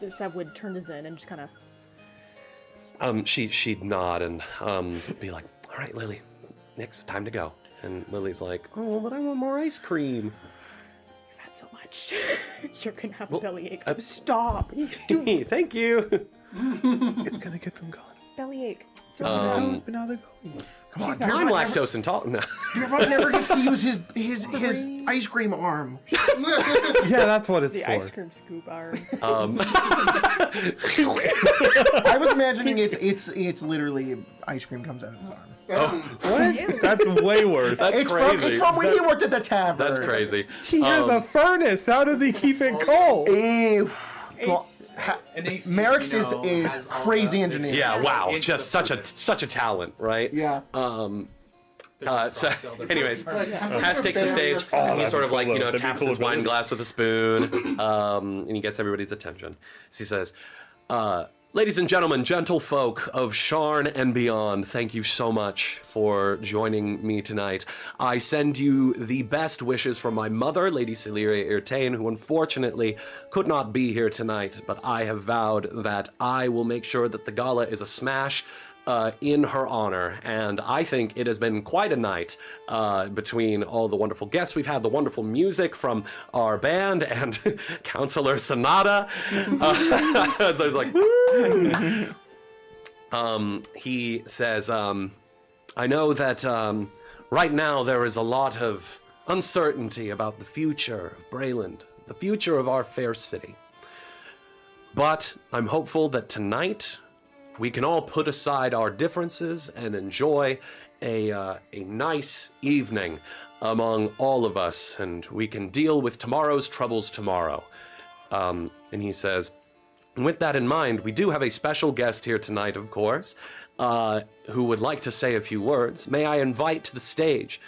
Speaker 4: Sev would turn his in and just kind of.
Speaker 1: She'd nod and be like, all right, Lily, Nick's time to go. And Lily's like, oh, but I want more ice cream.
Speaker 4: Had so much. You're gonna have
Speaker 1: Well,
Speaker 4: a bellyache. Stop.
Speaker 1: Thank you.
Speaker 5: It's gonna get them gone.
Speaker 4: Bellyache.
Speaker 5: But now they're going.
Speaker 8: Come on,
Speaker 1: I'm lactose intolerant.
Speaker 8: Your butt never gets to use his ice cream arm.
Speaker 5: Yeah, that's what it's
Speaker 4: The
Speaker 5: for.
Speaker 4: ice cream scoop arm.
Speaker 2: I was imagining it's literally ice cream comes out of his arm.
Speaker 5: What? That's way worse.
Speaker 1: That's
Speaker 2: It's
Speaker 1: crazy.
Speaker 2: from when he worked at the tavern.
Speaker 1: That's crazy.
Speaker 5: He has a furnace. How does he keep it cold?
Speaker 2: Well, Merrick's is a crazy engineer.
Speaker 1: Yeah, wow,
Speaker 3: It's
Speaker 1: just
Speaker 3: the
Speaker 1: such a talent, right?
Speaker 2: Yeah.
Speaker 1: So, anyways, Haas takes the stage. He
Speaker 5: that'd
Speaker 1: sort
Speaker 5: be
Speaker 1: of like,
Speaker 5: cool, though. That'd be
Speaker 1: taps
Speaker 5: cool
Speaker 1: his wine
Speaker 5: ability.
Speaker 1: glass with a spoon, and he gets everybody's attention. So he says, ladies and gentlemen, gentle folk of Sharn and beyond, thank you so much for joining me tonight. I send you the best wishes from my mother, Lady Celeria Irtain, who unfortunately could not be here tonight, but I have vowed that I will make sure that the gala is a smash in her honor, and I think it has been quite a night between all the wonderful guests we've had, the wonderful music from our band, and Counselor Sonata. So he's like, woo! He says, I know that right now there is a lot of uncertainty about the future of Brayland, the future of our fair city. But I'm hopeful that tonight we can all put aside our differences and enjoy a nice evening among all of us, and we can deal with tomorrow's troubles tomorrow. And he says, with that in mind, we do have a special guest here tonight, of course, who would like to say a few words. May I invite to the stage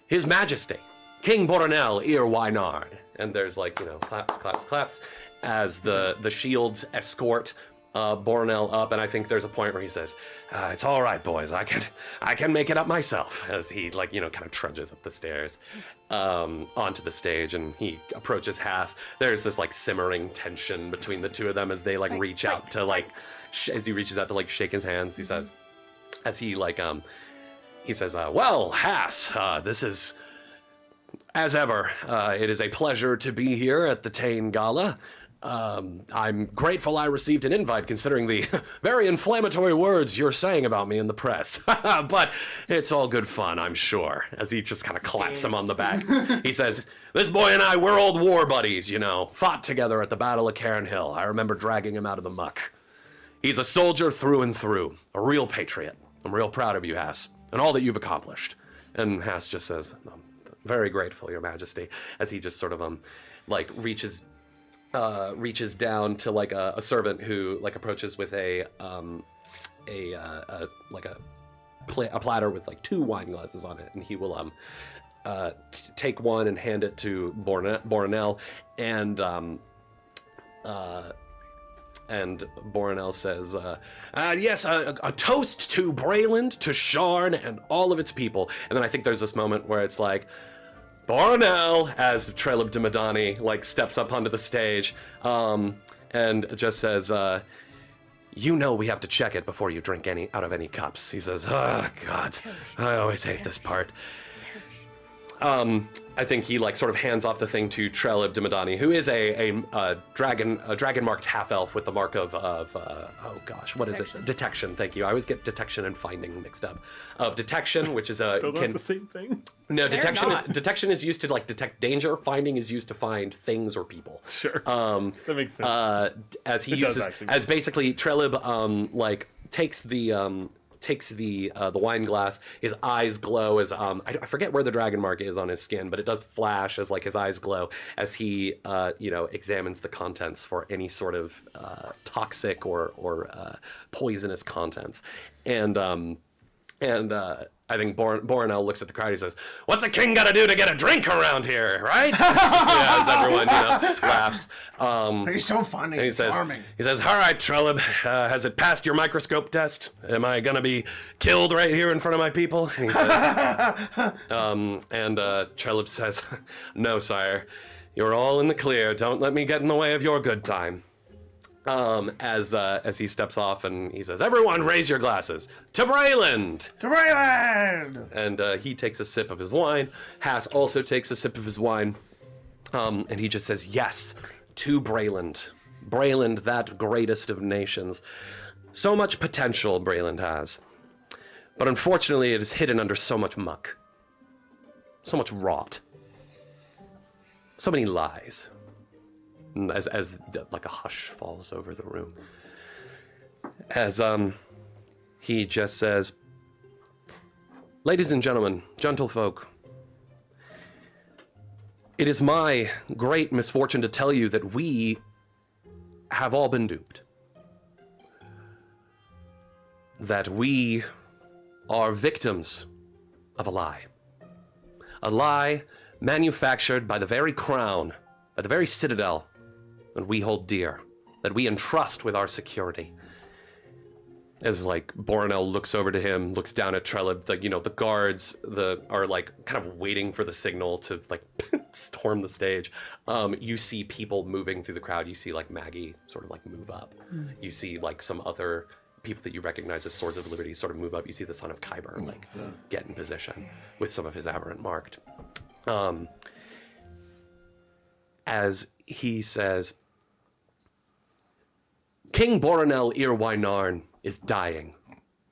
Speaker 1: His Majesty, King Boronel Ir Wynard. And there's claps, claps, claps, as the shields escort Boronel up, and I think there's a point where he says, "It's all right, boys. I can make it up myself." As he kind of trudges up the stairs onto the stage, and he approaches Haas. There's this simmering tension between the two of them as they reach out to as he reaches out to shake his hands. He says, as he says, "Well, Haas, this is as ever. It is a pleasure to be here at the Tain Gala. I'm grateful I received an invite considering the very inflammatory words you're saying about me in the press. But it's all good fun, I'm sure," as he just kind of claps him on the back. He says, "This boy and I, we're old war buddies, fought together at the Battle of Cairn Hill. I remember dragging him out of the muck. He's a soldier through and through, a real patriot. I'm real proud of you, Haas, and all that you've accomplished." And Haas just says, "I'm very grateful, Your Majesty," as he just sort of reaches down to a servant who approaches with a platter with 2 wine glasses on it, and he will take one and hand it to Boronel, and Boronel says, yes, a toast to Brayland, to Sharn, and all of its people. And then I think there's this moment where it's like, Boronel, as Trelib de Madani, like, steps up onto the stage, and just says, you know we have to check it before you drink out of any cups. He says, oh, God, I always hate this part. I think he like sort of hands off the thing to Trelib de Madani, who is a dragon marked half elf with the mark of oh gosh, what is it? Detection. Thank you. I always get detection and finding mixed up. Of detection, which is a
Speaker 5: Those aren't the same thing.
Speaker 1: No, detection is used to like detect danger. Finding is used to find things or people.
Speaker 5: Sure. That makes sense.
Speaker 1: As he uses as basically Trelib like takes the wine glass. His eyes glow as I forget where the dragon mark is on his skin, but it does flash as like his eyes glow as he examines the contents for any sort of toxic or poisonous contents. And I think Boronel looks at the crowd. He says, "What's a king got to do to get a drink around here, right?" Yeah, as everyone laughs.
Speaker 8: He's so funny.
Speaker 1: And he says,
Speaker 8: charming.
Speaker 1: He says, "All right, Trelib, has it passed your microscope test? Am I gonna be killed right here in front of my people?" And he says, Trelib says, "No, sire. You're all in the clear. Don't let me get in the way of your good time." As he steps off and he says, "Everyone raise your glasses to Brayland!"
Speaker 8: To Brayland!
Speaker 1: And he takes a sip of his wine. Haas also takes a sip of his wine. And he just says, "Yes, to Brayland. Brayland, that greatest of nations. So much potential Brayland has. But unfortunately, it is hidden under so much muck. So much rot. So many lies." As like a hush falls over the room. As he just says, "Ladies and gentlemen, gentlefolk, it is my great misfortune to tell you that we have all been duped. That we are victims of a lie. A lie manufactured by the very crown, by the very citadel that we hold dear, that we entrust with our security." As like Boronel looks over to him, looks down at Trelib, the guards are like kind of waiting for the signal to like storm the stage. You see people moving through the crowd. You see like Maggie sort of like move up. You see like some other people that you recognize as Swords of Liberty sort of move up. You see the son of Kyber like get in position with some of his aberrant marked. As he says, "King Boronel Irwynarn is dying."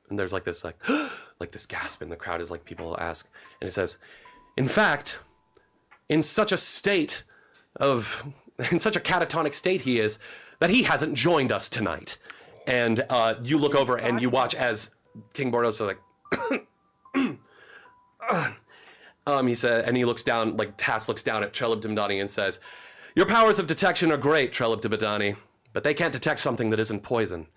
Speaker 1: And there's like this like this gasp in the crowd as like people ask. And he says, "In fact, in such a catatonic state he is, that he hasn't joined us tonight." And you look over and you watch as King Boronel's like he said, and he looks down, like Tass looks down at Trelib de Madani and says, "Your powers of detection are great, Trelib de Madani, but they can't detect something that isn't poison.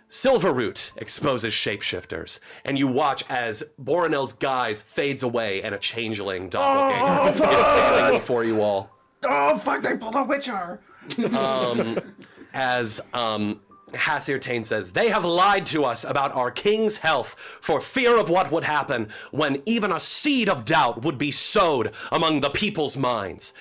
Speaker 1: Silverroot exposes shapeshifters." And you watch as Boronel's guise fades away and a changeling doppelganger is standing before you all.
Speaker 8: Oh, fuck, they pulled a Witcher!
Speaker 1: As Hasir Tain says, "They have lied to us about our king's health for fear of what would happen when even a seed of doubt would be sowed among the people's minds.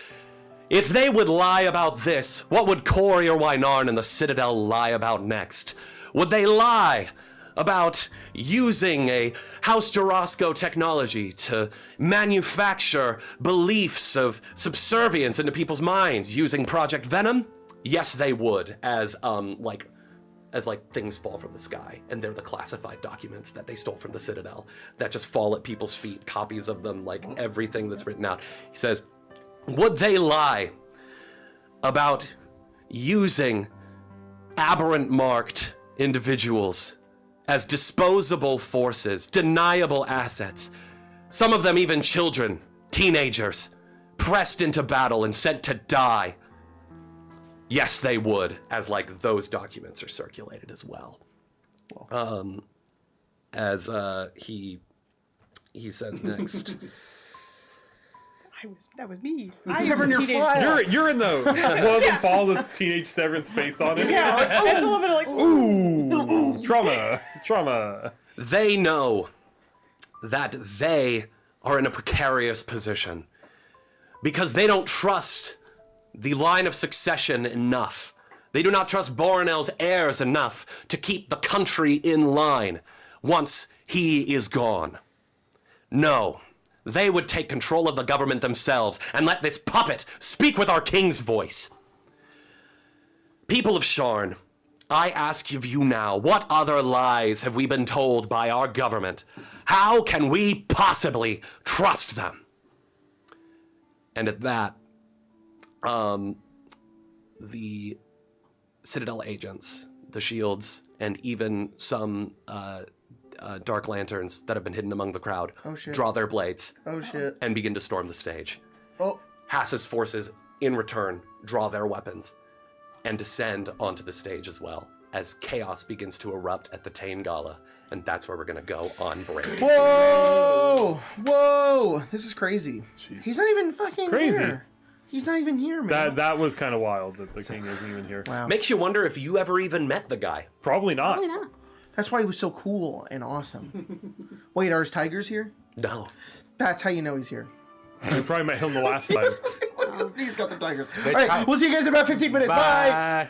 Speaker 1: If they would lie about this, what would Cor Irwynarn and the Citadel lie about next? Would they lie about using a House Jarosco technology to manufacture beliefs of subservience into people's minds using Project Venom? Yes, they would, as things fall from the sky, and they're the classified documents that they stole from the Citadel that just fall at people's feet, copies of them, like everything that's written out." He says, "Would they lie about using aberrant marked individuals as disposable forces, deniable assets, some of them even children, teenagers, pressed into battle and sent to die? Yes, they would," as like those documents are circulated as well. He says next,
Speaker 4: That was me.
Speaker 2: Severin, you're fly.
Speaker 5: You're in the one of them falls with teenage Severin's face on it.
Speaker 4: Yeah, it's a little bit of like
Speaker 5: Ooh, trauma.
Speaker 1: They know that they are in a precarious position because they don't trust the line of succession enough. They do not trust Boronel's heirs enough to keep the country in line once he is gone. No, they would take control of the government themselves and let this puppet speak with our king's voice. People of Sharn, I ask of you now, what other lies have we been told by our government? How can we possibly trust them? And at that, the Citadel agents, the shields, and even some dark lanterns that have been hidden among the crowd draw their blades and begin to storm the stage. Hass's forces, in return, draw their weapons and descend onto the stage as well as chaos begins to erupt at the Tane Gala, and that's where we're going to go on break.
Speaker 2: Whoa! This is crazy. Jeez. He's not even fucking here. He's not even here, man.
Speaker 5: That was kind of wild that the king isn't even here.
Speaker 2: Wow.
Speaker 1: Makes you wonder if you ever even met the guy.
Speaker 5: Probably not.
Speaker 11: Probably not.
Speaker 2: That's why he was so cool and awesome. Wait, are his tigers here?
Speaker 1: No.
Speaker 2: That's how you know he's here.
Speaker 5: We probably met him the last time.
Speaker 2: He's got the tigers. All right, we'll see you guys in about 15 minutes. Bye.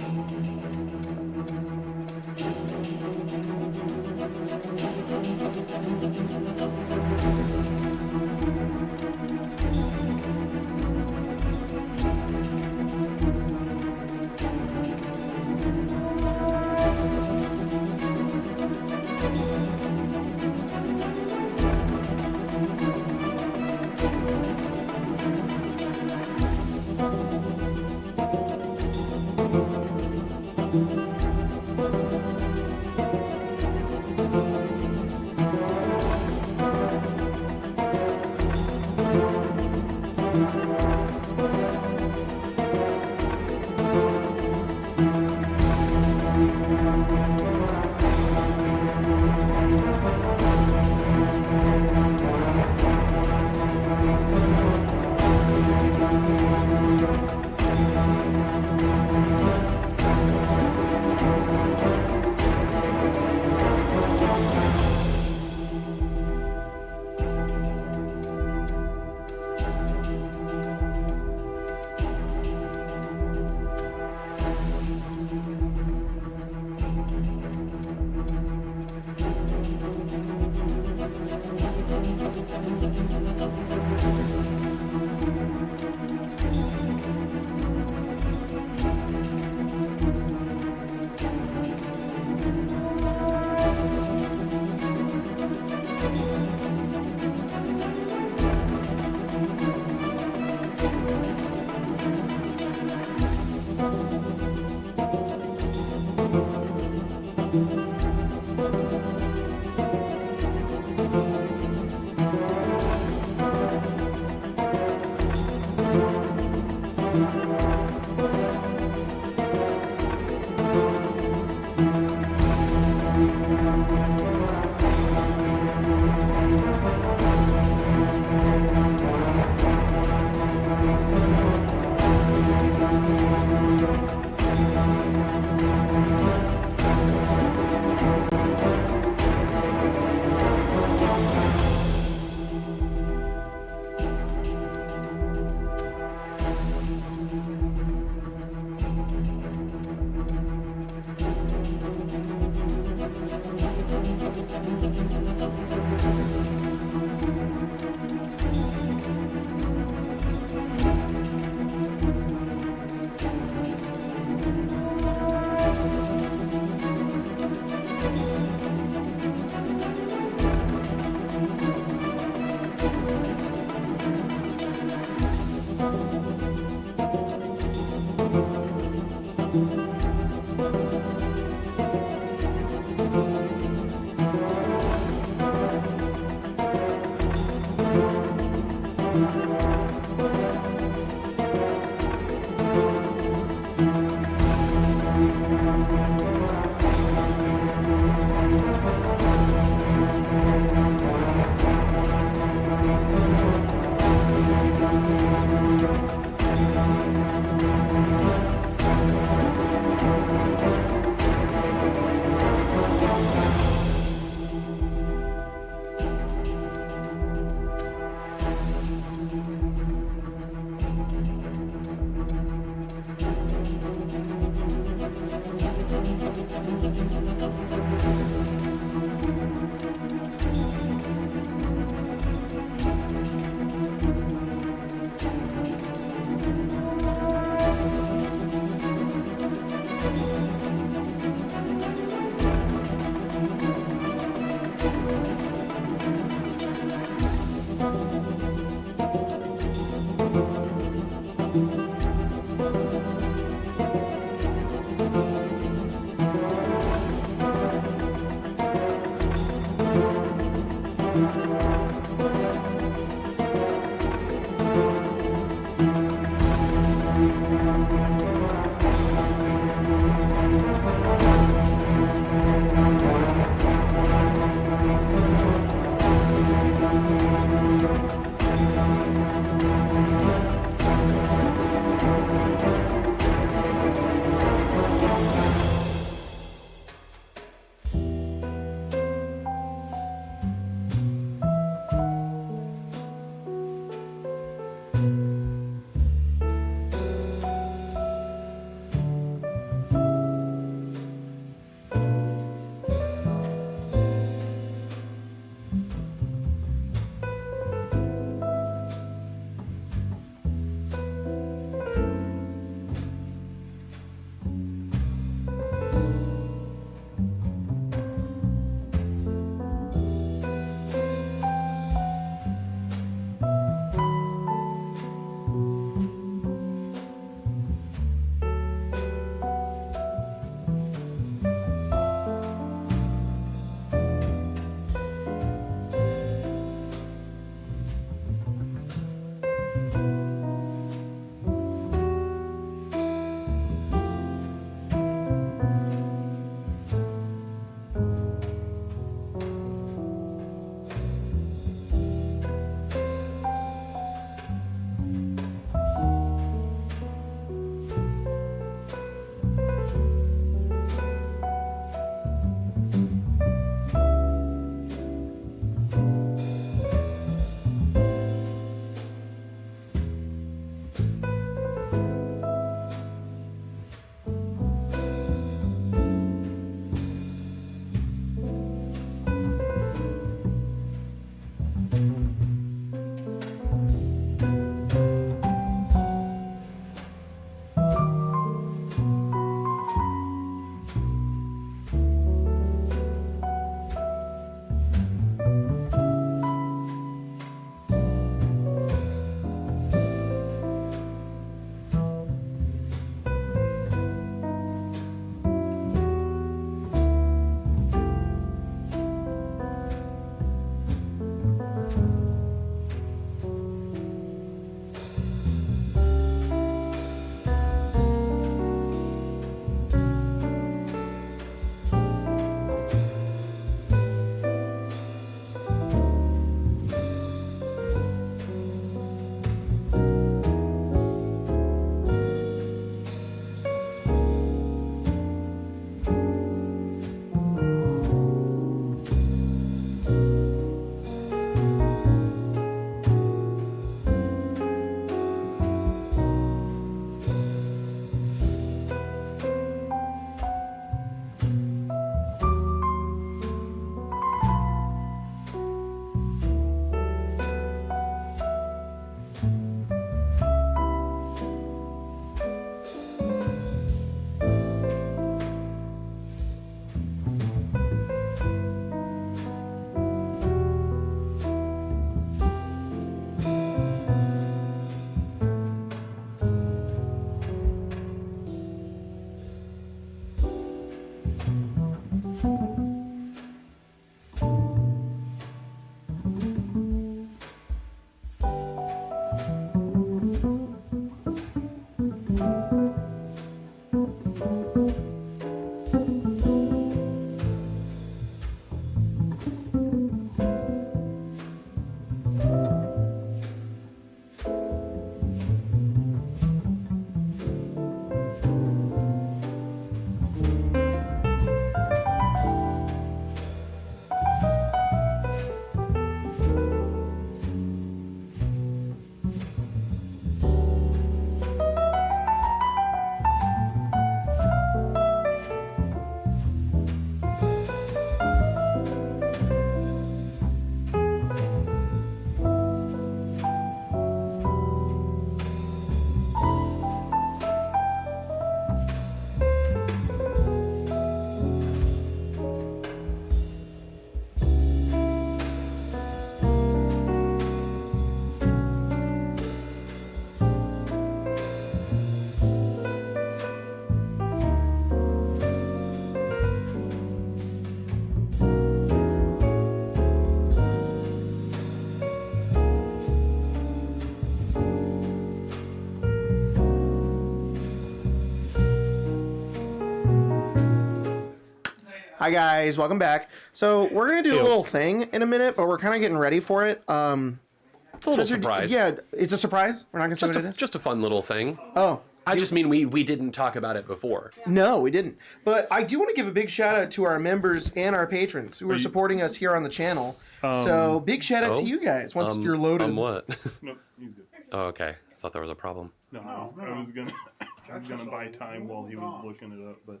Speaker 2: Hi guys, welcome back. So we're gonna do a little thing in a minute, but we're kind of getting ready for it.
Speaker 1: It's a little surprise.
Speaker 2: Yeah, it's a surprise. We're not gonna say what it is.
Speaker 1: Just a fun little thing.
Speaker 2: Oh,
Speaker 1: I just mean we didn't talk about it before.
Speaker 2: no, we didn't. But I do want to give a big shout out to our members and our patrons who are supporting us here on the channel. So big shout out to you guys once you're loaded.
Speaker 1: What?
Speaker 5: Nope, he's good.
Speaker 1: Oh, okay. I thought there was a problem.
Speaker 5: No, I was gonna buy time while he was looking it up, but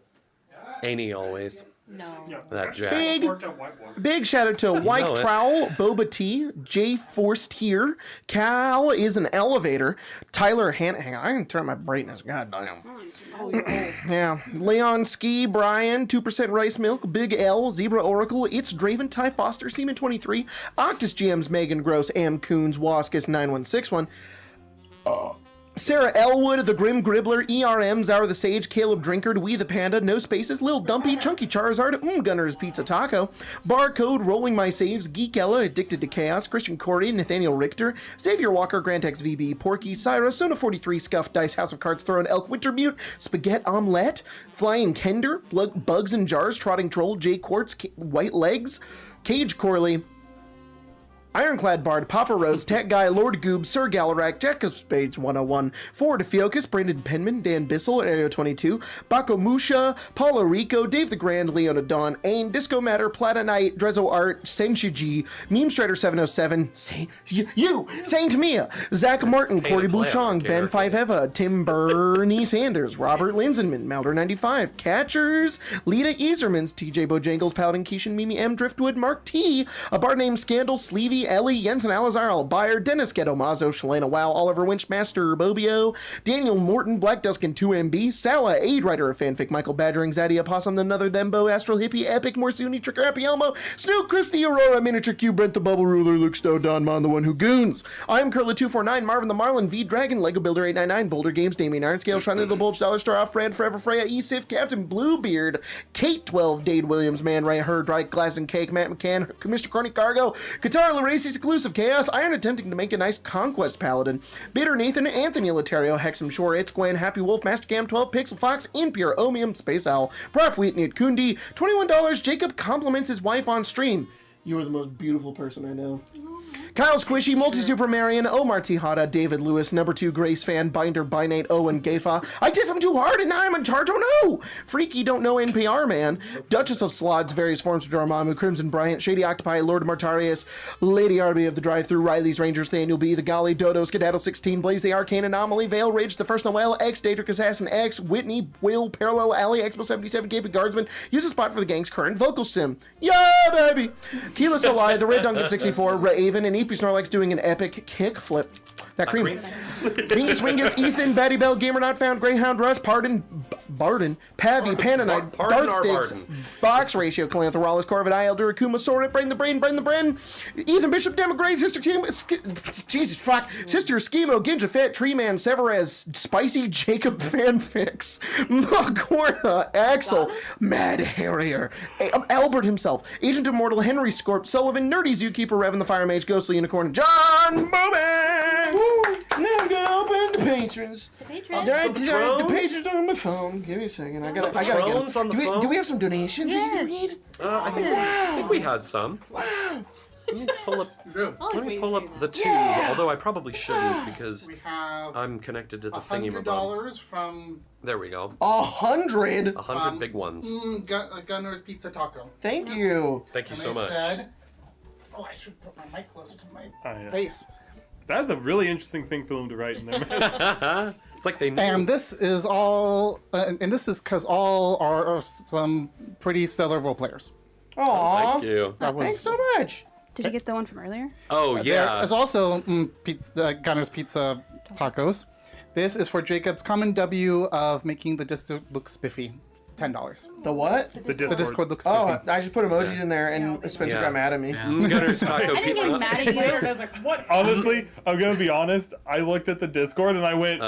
Speaker 1: Ain't he always?
Speaker 11: No.
Speaker 1: That Jack.
Speaker 2: Big shout out to White
Speaker 1: know it.
Speaker 2: Trowel, Boba T, Jay Forced here, Cal is an elevator, Tyler hang on, I can turn my brightness. God damn. Yeah. Leon Ski, Brian, 2% Rice Milk, Big L, Zebra Oracle, It's Draven, Ty Foster, Seaman 23, Octus GMs, Megan Gross, Am Coons, Waskus 9161. Sarah Elwood, The Grim Gribbler, ERM, Zara the Sage, Caleb Drinkard, Wee the Panda, No Spaces, Lil Dumpy, Chunky Charizard, Gunner's Pizza Taco, Barcode, Rolling My Saves, Geek Ella, Addicted to Chaos, Christian Corey, Nathaniel Richter, Xavier Walker, Grant XVB, Porky, Syra, Sona 43, Scuff, Dice, House of Cards, Throne, Elk, Wintermute, Spaghetti Omelette, Flying Kender, Bugs and Jars, Trotting Troll, Jay Quartz, White Legs, Cage Corley, Ironclad Bard, Papa Rhodes, Tech Guy, Lord Goob, Sir Galarak, Jack of Spades 101, Ford Theocus, Brandon Penman, Dan Bissell, Aereo 22, Baco Musha, Paulo Rico, Dave the Grand, Leona Dawn, Ain, Disco Matter, Plata Knight, Drezzo Art, Senshiji, Meme Strider 707, Saint Mia, Zach Martin, Corey Bouchon, Ben 5 Eva, Tim Bernie Sanders, Robert Linsenman, Malder 95, Catchers, Lita Easermans, TJ Bojangles, Paladin Keishan, Mimi M, Driftwood, Mark T, a bard named Scandal, Sleevey, Ellie, Jensen Alazar, Albayer, Dennis Ghetto, Mazo, Shalana Wow, Oliver Winchmaster, Bobio, Daniel Morton, Black Duskin 2MB, Sala, Aid Writer of Fanfic, Michael Badgering, Zadia Possum, Another Thembo, Astral Hippie, Epic, Morsuni, Tricker Happy Elmo, Snoop, Chris the Aurora, Miniature Q, Brent the Bubble Ruler, Luke Stowe, Don Mon, the One Who Goons, I'm Curly249, Marvin the Marlin, V Dragon, Lego Builder 899, Boulder Games, Damien Ironscale, Shiny the Bulge, Dollar Store Off Brand, Forever Freya, Esif, Captain Bluebeard, Kate 12, Dade Williams, Man Ray, Her, Dry Glass and Cake, Matt McCann, Mr. Corny Cargo, Qatar Laracy, Exclusive Chaos, Iron attempting to make a nice Conquest Paladin, Bitter Nathan, Anthony Laterio, Hexam Shore, It's Gwen, Happy Wolf, Master Cam 12, Pixel Fox, Impure, Omium, Space Owl, Prof Wheatney, Kundi, $21, Jacob compliments his wife on stream. You are the most beautiful person I know. Kyle Squishy, Multi-Super Marion, Omar Tejada, David Lewis, Number 2 Grace Fan, Binder, Binate, Owen, Gayfa. I did some too hard and now I'm in charge, oh no! Freaky Don't Know NPR Man, Duchess of Slods, Various Forms of Dormammu, Crimson Bryant, Shady Octopi, Lord Martarius, Lady Arby of the Drive-Thru, Riley's Rangers, Thaniel B, The Golly, Dodo, Skedaddle 16, Blaze the Arcane Anomaly, Veil Rage, The First Noel, X, Daedric Assassin X, Whitney, Will, Parallel Alley, Expo 77, KP Guardsman, Use a Spot for the Gang's current vocal stim. Yeah, baby! Keyless Ally, The Red Duncan 64, Raven, and EP Snorlax doing an epic kickflip. That cream. Mingus Wingus, Ethan, Batty Bell, Gamer Not Found, Greyhound Rush, Barden, Pavi, Panonite, Dartsticks, Box Ratio, Calantha, Wallace, Corvid, Eldura, Kuma, Sorit, Brain the Brain, Ethan Bishop, Demogray, Sister Team, Jesus fuck, Sister Schemo, Ginja Fett, Tree Man, Severez, Spicy, Jacob Fanfix, Magorna, Axel, Mad Harrier, Albert himself, Agent Immortal, Henry Scorp, Sullivan, Nerdy Zookeeper, Revan the Fire Mage, Ghostly Unicorn, John Bowman! patrons.
Speaker 11: The patrons?
Speaker 2: The patrons are on my phone. Give me a second. I gotta get
Speaker 1: patrons
Speaker 2: them.
Speaker 1: on the
Speaker 2: do
Speaker 1: phone?
Speaker 2: Do we have some donations that
Speaker 11: Yes.
Speaker 2: you need?
Speaker 1: I think we had some.
Speaker 2: Wow.
Speaker 1: Let me pull up.
Speaker 7: Oh,
Speaker 1: Let me
Speaker 7: wait,
Speaker 1: pull
Speaker 7: sorry,
Speaker 1: up the tube. Although I probably shouldn't because
Speaker 9: We have
Speaker 1: I'm connected to the thingy.
Speaker 9: $100 from
Speaker 1: There we go.
Speaker 2: 100.
Speaker 1: 100 big ones.
Speaker 9: Gunner's Pizza Taco.
Speaker 2: Thank you.
Speaker 1: Thank you
Speaker 9: And
Speaker 1: so
Speaker 9: I
Speaker 1: much.
Speaker 9: said, I should put my mic closer to my
Speaker 5: yeah.
Speaker 9: face.
Speaker 5: That's a really interesting thing for them to write in there.
Speaker 1: It's like they knew.
Speaker 9: And this is all, and this is because all are some pretty stellar role players.
Speaker 2: Aw.
Speaker 1: Thank you.
Speaker 9: That was.
Speaker 2: Thanks so much.
Speaker 11: Did you get the one from earlier?
Speaker 1: Oh
Speaker 9: There
Speaker 1: yeah.
Speaker 9: is also Gunner's Pizza Tacos. This is for Jacob's common W of making the Discord look spiffy. $10.
Speaker 2: The what?
Speaker 5: The
Speaker 9: The Discord looks spiffy.
Speaker 2: Oh, I just put emojis in there, and Spencer
Speaker 1: Yeah.
Speaker 2: got mad at me.
Speaker 1: Gunner's Taco
Speaker 11: I didn't get mad at you.
Speaker 10: I was like, what?
Speaker 5: Honestly, I'm gonna be honest. I looked at the Discord and I went,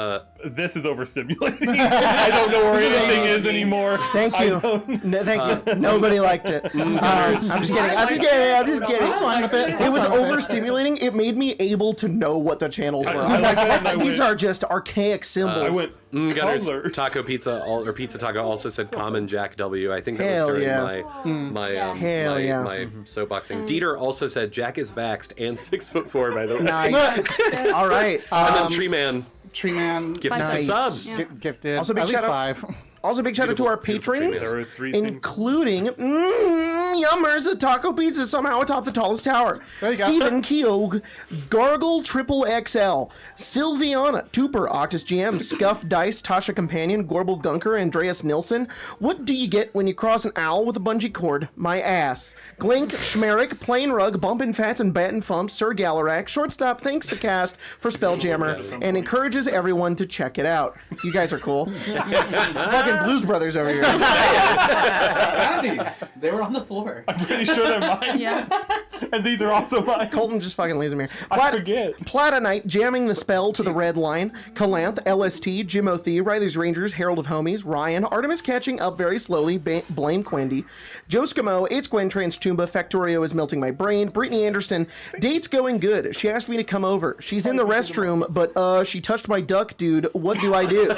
Speaker 5: "This is overstimulating. I don't know where anything is anymore."
Speaker 2: Thank you. No, thank you. Nobody liked it. I'm just kidding. I'm just kidding. I'm just kidding.
Speaker 9: It's fine with it.
Speaker 2: It was overstimulating. It made me able to know what the channels were.
Speaker 5: I
Speaker 2: I'm like,
Speaker 5: looked at it and I
Speaker 2: these
Speaker 5: went-
Speaker 2: are just archaic symbols.
Speaker 5: I went,
Speaker 1: Gunner's
Speaker 5: "Colors."
Speaker 1: Taco Pizza or Pizza Taco also said common Jack W. I think that
Speaker 2: Hell
Speaker 1: was during
Speaker 2: yeah. Hell
Speaker 1: my
Speaker 2: yeah.
Speaker 1: my soapboxing. Dieter also said Jack is vaxxed and 6'4", by the way.
Speaker 2: Nice. All right.
Speaker 1: And then Tree Man
Speaker 9: Tree Man
Speaker 1: gifted some
Speaker 2: Nice.
Speaker 1: subs.
Speaker 11: Yeah.
Speaker 9: gifted
Speaker 2: Also, big
Speaker 9: at least
Speaker 2: shout out-
Speaker 9: 5.
Speaker 2: Also, big shout out to our
Speaker 1: Beautiful, beautiful
Speaker 2: patrons,
Speaker 5: There are 3 things.
Speaker 2: including Yummers, a taco pizza somehow atop the tallest tower.
Speaker 9: There you go.
Speaker 2: Stephen Keogh, Gargle Triple XL, Sylviana, Tooper, Octus GM, Scuff Dice, Tasha Companion, Gorble Gunker, Andreas Nilsson. What do you get when you cross an owl with a bungee cord? My ass. Glink, Schmerick, Plain Rug, Bumpin' Fats and Batten Fump, Sir Galarac, Shortstop thanks the cast for Spelljammer and encourages everyone to check it out. You guys are cool. Fucking Blues Brothers over here.
Speaker 3: They were on the floor.
Speaker 5: I'm pretty sure they're mine.
Speaker 11: Yeah.
Speaker 5: And these are also mine.
Speaker 2: Colton just fucking leaves him here.
Speaker 5: I forget.
Speaker 2: Platonite jamming the spell to the red line. Calanth, LST, Jim O'Thee, Riley's Rangers, Herald of Homies, Ryan, Artemis catching up very slowly, blame Quendy, Joe Scamo, It's Gwen Transtumba, Factorio is melting my brain, Brittany Anderson, date's going good. She asked me to come over. She's in the restroom, but she touched my duck, dude. What do I do?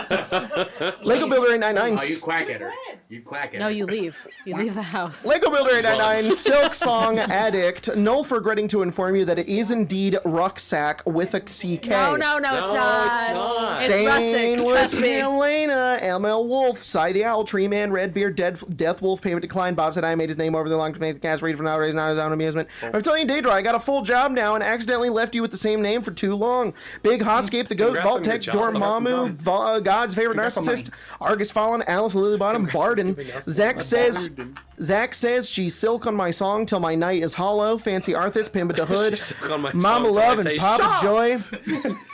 Speaker 2: Lego Builder 899.
Speaker 3: Oh, you quack at her. You quack at her.
Speaker 7: No, you leave. You leave the house.
Speaker 2: Lego Builder 899, Silk Song Addict, Nulf regretting to inform you that it is indeed Rucksack with a CK.
Speaker 7: No, it's not. It's Russick.
Speaker 2: Stainless
Speaker 7: Trust me.
Speaker 2: Helena, ML Wolf, Cy the Owl, Tree Man, Redbeard, Death Wolf, Payment Decline, Bob said I made his name over the long to make the cast read for now, raise not his own amusement. I'm telling you, Daedra, I got a full job now and accidentally left you with the same name for too long. Big Hotscape, the Goat,
Speaker 1: Congrats on
Speaker 2: Vault
Speaker 1: your
Speaker 2: Tech,
Speaker 1: job.
Speaker 2: Dormammu, God's favorite narcissist, Argus Fallen, Alice Lilybottom, Barden. Zach says she's silk on my song till my night is hollow. Fancy Arthas, Pimba the Hood,
Speaker 1: Silk on my
Speaker 2: Mama
Speaker 1: song till I
Speaker 2: Love,
Speaker 1: say
Speaker 2: and Papa
Speaker 1: shop.
Speaker 2: Joy,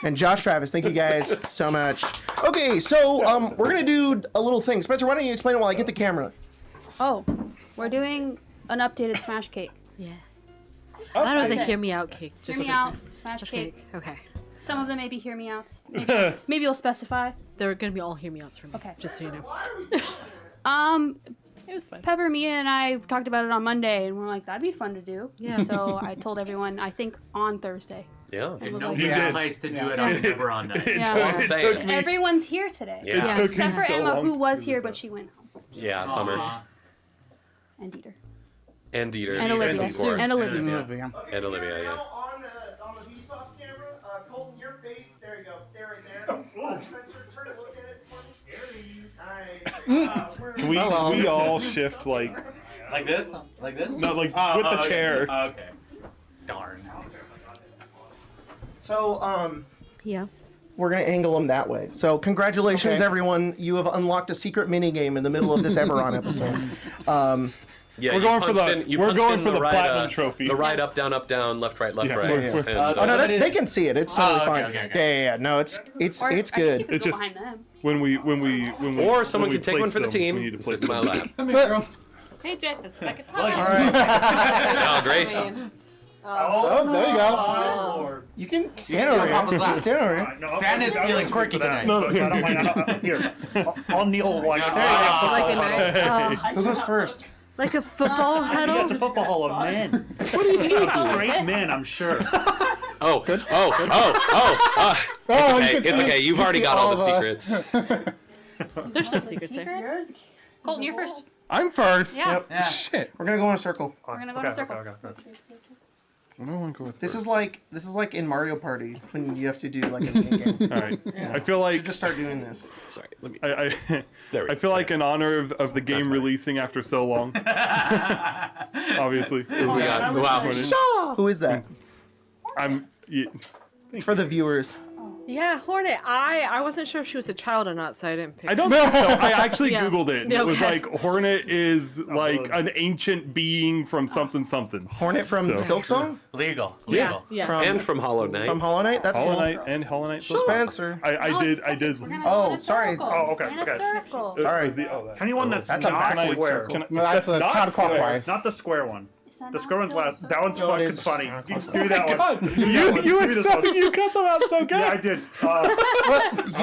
Speaker 2: and Josh Travis. Thank you guys so much. Okay, so we're gonna do a little thing. Spencer, why don't you explain it while I get the camera?
Speaker 11: Oh, we're doing an updated Smash Cake.
Speaker 7: Yeah. That was a
Speaker 11: That's it.
Speaker 7: hear me out cake.
Speaker 11: Hear
Speaker 7: Just
Speaker 11: me
Speaker 7: a-
Speaker 11: out, Smash
Speaker 7: Smash
Speaker 11: Cake.
Speaker 7: cake. Okay.
Speaker 11: Some of them maybe hear me outs. Maybe you'll specify.
Speaker 7: They're gonna be all hear me outs for me.
Speaker 11: Okay.
Speaker 7: Just so you know. It was fun.
Speaker 11: Pepper, Mia, and I talked about it on Monday, and we're like, that'd be fun to do.
Speaker 7: Yeah.
Speaker 11: So I told everyone, I think on Thursday.
Speaker 1: Yeah.
Speaker 11: It was
Speaker 3: No
Speaker 11: like,
Speaker 5: You
Speaker 3: better
Speaker 5: did.
Speaker 3: place to do it on Eberron night.
Speaker 11: Yeah.
Speaker 5: It
Speaker 1: Say
Speaker 5: took
Speaker 1: it.
Speaker 5: me-
Speaker 11: Everyone's here today.
Speaker 1: Yeah.
Speaker 5: It took
Speaker 11: Except
Speaker 5: me
Speaker 11: for
Speaker 5: so
Speaker 11: Emma,
Speaker 5: long
Speaker 11: who
Speaker 5: to
Speaker 11: was
Speaker 5: figure
Speaker 11: here,
Speaker 5: this
Speaker 11: but
Speaker 5: out.
Speaker 11: she went home.
Speaker 1: Yeah, bummer.
Speaker 3: Aw.
Speaker 11: And Dieter.
Speaker 1: And Dieter.
Speaker 11: And Olivia.
Speaker 1: Of course.
Speaker 11: And Olivia.
Speaker 9: Olivia.
Speaker 1: And Olivia, yeah.
Speaker 2: On the Vsauce camera, Colton, your face. There you go. Stay right there. Spencer, turn and look at it for me. Nice.
Speaker 5: Can we all shift like
Speaker 3: this? Like this?
Speaker 5: no like with the chair?
Speaker 3: Okay. Darn.
Speaker 2: So,
Speaker 7: Yeah.
Speaker 2: we're gonna angle them that way. So, congratulations,
Speaker 9: Okay.
Speaker 2: everyone! You have unlocked a secret mini game in the middle of this Eberron episode.
Speaker 1: Yeah,
Speaker 5: We're
Speaker 1: you
Speaker 5: going for
Speaker 1: punched
Speaker 5: the-
Speaker 1: in- you
Speaker 5: we're
Speaker 1: punched
Speaker 5: going
Speaker 1: in
Speaker 5: for the
Speaker 1: right,
Speaker 5: platinum trophy.
Speaker 1: The right, up, down, left, right,
Speaker 5: Yeah,
Speaker 1: right.
Speaker 5: we're-
Speaker 1: And,
Speaker 2: Oh no,
Speaker 3: that is-
Speaker 2: they can see it. It's totally
Speaker 3: okay,
Speaker 2: fine.
Speaker 3: okay.
Speaker 2: Yeah. No, it's
Speaker 11: Or I guess
Speaker 2: good.
Speaker 11: you could
Speaker 5: It's
Speaker 11: go
Speaker 5: just-
Speaker 11: behind them.
Speaker 5: When we
Speaker 1: or someone
Speaker 5: when we
Speaker 1: can take one
Speaker 5: place
Speaker 1: for the
Speaker 5: them,
Speaker 1: team.
Speaker 5: We need to place
Speaker 1: Sit in my
Speaker 5: them.
Speaker 1: lap.
Speaker 7: Okay, Jack. That's the second
Speaker 2: All
Speaker 7: time.
Speaker 2: right.
Speaker 1: Oh, Grace.
Speaker 2: Oh, there you go. You can stand over
Speaker 3: Papa's
Speaker 2: here.
Speaker 3: lap.
Speaker 2: Stand over here.
Speaker 3: Santa's feeling quirky tonight.
Speaker 5: No,
Speaker 8: I don't mind. Here, I'll kneel like
Speaker 7: Like a nice,
Speaker 2: Who goes first?
Speaker 7: like a football
Speaker 8: It's
Speaker 7: huddle.
Speaker 8: a football hall of men.
Speaker 11: You can hold
Speaker 8: Great
Speaker 11: this.
Speaker 8: men, I'm sure.
Speaker 1: Oh,
Speaker 9: Good.
Speaker 1: oh.
Speaker 9: Oh,
Speaker 1: It's okay. It's okay. You've already got all the secrets.
Speaker 7: There's some secrets there.
Speaker 11: Colton, you're first.
Speaker 9: I'm first.
Speaker 11: Yeah.
Speaker 3: Yeah.
Speaker 9: Shit.
Speaker 2: We're gonna go in a circle.
Speaker 11: We're gonna go in a circle.
Speaker 9: I don't want to go with
Speaker 2: This
Speaker 9: first.
Speaker 2: is like in Mario Party when you have to do like a mini game.
Speaker 5: All right. I feel
Speaker 2: You
Speaker 5: like
Speaker 2: should just start doing this.
Speaker 1: Sorry. Let me.
Speaker 5: I feel like in honor of the game releasing after so long. Obviously.
Speaker 1: We got, wow.
Speaker 2: Who is that?
Speaker 5: It's
Speaker 2: for the viewers.
Speaker 7: Yeah, Hornet. I wasn't sure if she was a child or not, so I didn't pick.
Speaker 5: I don't think so. I actually
Speaker 7: Yeah.
Speaker 5: Googled it. And
Speaker 7: Yeah,
Speaker 5: It was
Speaker 7: okay.
Speaker 5: like Hornet is like an ancient being from something something.
Speaker 2: Hornet from
Speaker 5: So-
Speaker 2: Silk Song?
Speaker 3: Legal.
Speaker 7: Yeah. Yeah.
Speaker 1: And from Hollow Knight.
Speaker 2: From Hollow Knight? That's
Speaker 5: Hollow
Speaker 2: cool.
Speaker 5: Knight and Hollow Knight.
Speaker 2: Spencer.
Speaker 5: I did.
Speaker 11: We're gonna
Speaker 2: Oh,
Speaker 11: go in a
Speaker 2: sorry.
Speaker 11: circle.
Speaker 5: Oh, okay,
Speaker 11: In a
Speaker 5: okay.
Speaker 11: circle.
Speaker 2: Sorry.
Speaker 10: Anyone that's
Speaker 2: That's a
Speaker 10: not
Speaker 2: backwards
Speaker 10: square.
Speaker 2: circle.
Speaker 9: No, that's a
Speaker 5: not
Speaker 9: counterclockwise.
Speaker 10: Not the square one.
Speaker 11: Is that
Speaker 10: The
Speaker 11: not
Speaker 10: square one's
Speaker 11: still a
Speaker 10: last.
Speaker 11: circle?
Speaker 10: That one's
Speaker 2: No, it
Speaker 10: fucking
Speaker 2: is.
Speaker 10: funny.
Speaker 2: Oh,
Speaker 10: Give me that one.
Speaker 5: God,
Speaker 10: Give me
Speaker 5: you
Speaker 10: that one.
Speaker 5: were
Speaker 10: Give me this
Speaker 5: so
Speaker 10: one.
Speaker 5: you cut them out so good.
Speaker 10: Yeah, I did. I'm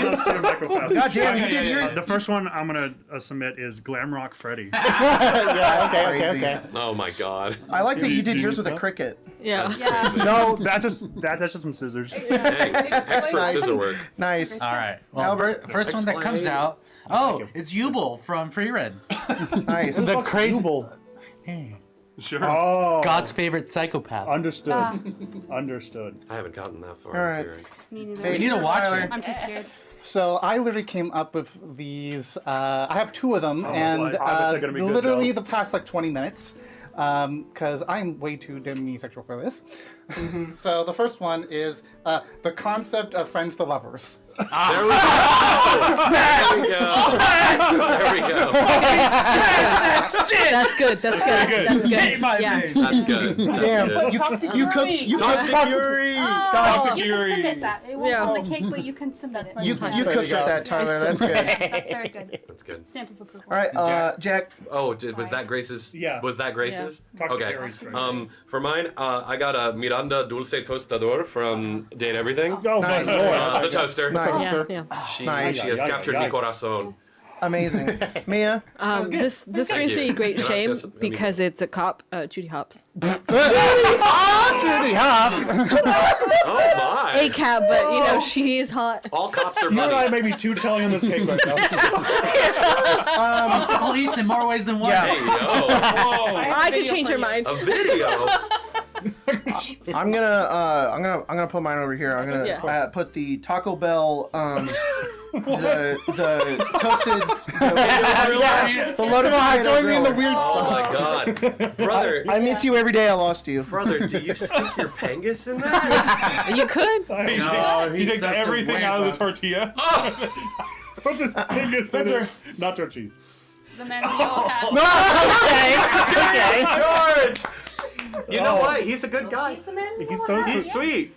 Speaker 10: on stream micro fast.
Speaker 2: God damn, you did yours.
Speaker 10: The first one I'm gonna submit is Glamrock Freddy.
Speaker 9: Yeah, okay,
Speaker 2: Crazy.
Speaker 9: okay.
Speaker 1: Oh my god.
Speaker 2: I like that you did
Speaker 5: Do
Speaker 2: yours
Speaker 5: you
Speaker 2: with a
Speaker 5: stop?
Speaker 2: cricket.
Speaker 7: Yeah.
Speaker 11: Yeah.
Speaker 10: No, that's just some scissors.
Speaker 1: Thanks. Expert
Speaker 2: Nice.
Speaker 1: scissor work.
Speaker 2: Nice.
Speaker 3: All right. Well,
Speaker 2: Albert,
Speaker 3: first one that comes
Speaker 1: explain.
Speaker 3: out. Oh, it's Yubel from Free Red.
Speaker 2: Nice.
Speaker 3: The crazy.
Speaker 5: Sure.
Speaker 10: Oh,
Speaker 3: God's favorite psychopath.
Speaker 10: understood.
Speaker 11: Ah.
Speaker 10: Understood.
Speaker 1: I haven't gotten that far.
Speaker 2: All right.
Speaker 11: Me neither.
Speaker 2: Hey,
Speaker 3: You need to watch
Speaker 2: Tyler.
Speaker 3: it.
Speaker 11: I'm too scared.
Speaker 9: So I literally came up with these. I have two of them, and
Speaker 10: boy. I bet they're gonna be good,
Speaker 9: literally
Speaker 10: though.
Speaker 9: the past like 20 minutes, because I'm way too demisexual for this. So the first one is the concept of friends to lovers.
Speaker 1: There we go. There we go. There we go.
Speaker 7: That's good. That's good. That's good. Yeah.
Speaker 1: That's good. That's
Speaker 2: Damn.
Speaker 1: good.
Speaker 2: You cooked
Speaker 1: Toxic Fury.
Speaker 11: Oh, you
Speaker 5: Fury.
Speaker 11: can submit that. It won't
Speaker 7: Yeah.
Speaker 11: on the cake, but you can submit it.
Speaker 2: you
Speaker 9: There
Speaker 2: cooked
Speaker 9: you
Speaker 2: with
Speaker 9: go.
Speaker 2: that, Tyler. That's good.
Speaker 11: That's very good.
Speaker 1: That's good.
Speaker 11: Stamp of approval.
Speaker 2: All right, Jack.
Speaker 1: Oh, was that Grace's?
Speaker 10: Yeah.
Speaker 1: Was that Grace's?
Speaker 10: Toxic
Speaker 1: Okay.
Speaker 10: Fury's right.
Speaker 1: For mine, I got a Miranda Dulce Tostador from Date Everything.
Speaker 10: Oh
Speaker 2: Nice.
Speaker 10: my lord.
Speaker 1: The toaster.
Speaker 2: Nice.
Speaker 7: Yeah. Yeah.
Speaker 1: She,
Speaker 2: Nice.
Speaker 1: she has
Speaker 10: Ay, ay,
Speaker 1: captured
Speaker 10: ay,
Speaker 1: mi
Speaker 10: ay.
Speaker 1: corazón.
Speaker 2: Amazing. Mia.
Speaker 7: This brings
Speaker 1: you.
Speaker 7: me great shame
Speaker 1: Gracias, amigo.
Speaker 7: because it's a cop, Judy Hopps.
Speaker 1: Oh my.
Speaker 7: A cop, but you know she is hot.
Speaker 1: All cops are
Speaker 10: You and I
Speaker 1: buddies.
Speaker 10: may be too telling on this cake right now.
Speaker 3: Police in more ways than one.
Speaker 2: Yeah.
Speaker 1: Hey, yo. Whoa.
Speaker 7: I could change her mind.
Speaker 1: A video.
Speaker 2: I'm gonna put mine over here. I'm gonna
Speaker 7: Yeah.
Speaker 2: put the Taco Bell the toasted the loaded potato
Speaker 9: Join me in the
Speaker 2: griller.
Speaker 9: weird
Speaker 1: Oh
Speaker 9: stuff.
Speaker 1: my god. Brother.
Speaker 2: I miss you every day. I lost you.
Speaker 1: Brother, do you stick your pangus in that?
Speaker 7: You could.
Speaker 3: No,
Speaker 5: He takes everything out of the tortilla. Put this fingers in it. Nacho cheese.
Speaker 11: The man in the yellow hat.
Speaker 1: George! You know what? He's a good guy.
Speaker 11: He's the man in the
Speaker 10: He's
Speaker 11: yellow
Speaker 10: so
Speaker 11: hat.
Speaker 1: He's sweet.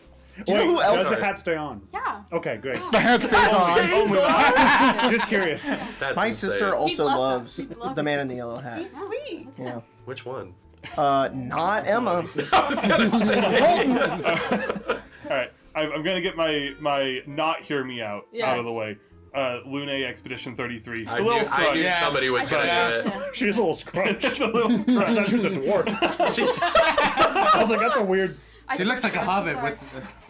Speaker 2: you know who else-
Speaker 10: Does the hat stay on?
Speaker 11: Yeah.
Speaker 10: Okay, great.
Speaker 9: The hat stays on.
Speaker 1: Stays on.
Speaker 10: Just curious.
Speaker 1: That's
Speaker 2: My
Speaker 1: insane.
Speaker 2: sister also
Speaker 11: love
Speaker 2: loves
Speaker 11: that. Love
Speaker 2: the
Speaker 11: it.
Speaker 2: man in the yellow hat.
Speaker 11: He's sweet.
Speaker 2: Yeah.
Speaker 1: Which one?
Speaker 2: Not Emma.
Speaker 1: I was gonna say.
Speaker 5: All right, I'm gonna get my not hear me out
Speaker 7: Yeah.
Speaker 5: out of the way. Lune Expedition 33.
Speaker 1: I knew
Speaker 3: Yeah.
Speaker 1: somebody was gonna do it.
Speaker 10: She's a little scrunched.
Speaker 5: It's a little
Speaker 10: I thought she was a dwarf. I was like, that's a weird.
Speaker 3: She looks like a hobbit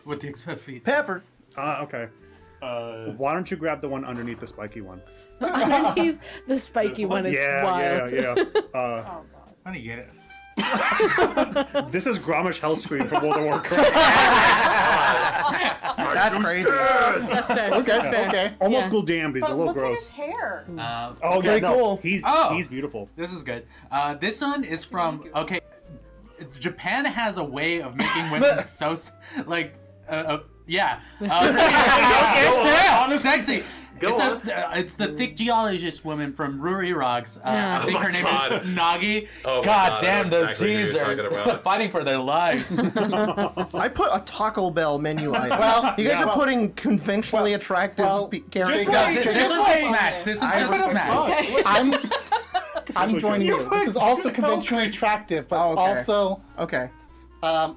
Speaker 3: with the exposed feet.
Speaker 2: Pepper.
Speaker 10: Okay. Why don't you grab the one underneath the spiky one?
Speaker 7: Underneath the spiky one is wild.
Speaker 10: Yeah.
Speaker 3: How do you get it?
Speaker 10: This is Gromish Hellscream from World of Warcraft.
Speaker 2: That's crazy.
Speaker 7: That's fair.
Speaker 9: Okay,
Speaker 7: That's fair.
Speaker 9: okay.
Speaker 10: Almost
Speaker 7: Yeah.
Speaker 10: school damned. He's a little gross.
Speaker 12: hair.
Speaker 10: Oh
Speaker 2: Very
Speaker 10: yeah, no,
Speaker 2: cool.
Speaker 10: He's beautiful.
Speaker 3: This is good. This one is from Japan has a way of making women so like yeah. Okay. Sexy.
Speaker 1: Go on.
Speaker 3: It's the thick geologist woman from Ruri Rocks. I think
Speaker 1: Oh
Speaker 3: her
Speaker 1: my
Speaker 3: name
Speaker 1: God.
Speaker 3: is Nagi.
Speaker 1: Oh my
Speaker 3: God
Speaker 1: God, I
Speaker 3: damn,
Speaker 1: know
Speaker 3: those
Speaker 1: exactly who
Speaker 3: jeans
Speaker 1: you're
Speaker 3: are
Speaker 1: talking about.
Speaker 3: fighting for their lives.
Speaker 2: I put a Taco Bell menu item.
Speaker 9: Well,
Speaker 2: you guys
Speaker 9: yeah.
Speaker 2: are putting conventionally attractive characters.
Speaker 3: This one's a smash. This one's just a smash.
Speaker 9: I'm joining you. This is also conventionally attractive, but
Speaker 2: Oh,
Speaker 9: it's
Speaker 2: okay.
Speaker 9: also
Speaker 2: Okay.
Speaker 9: I'm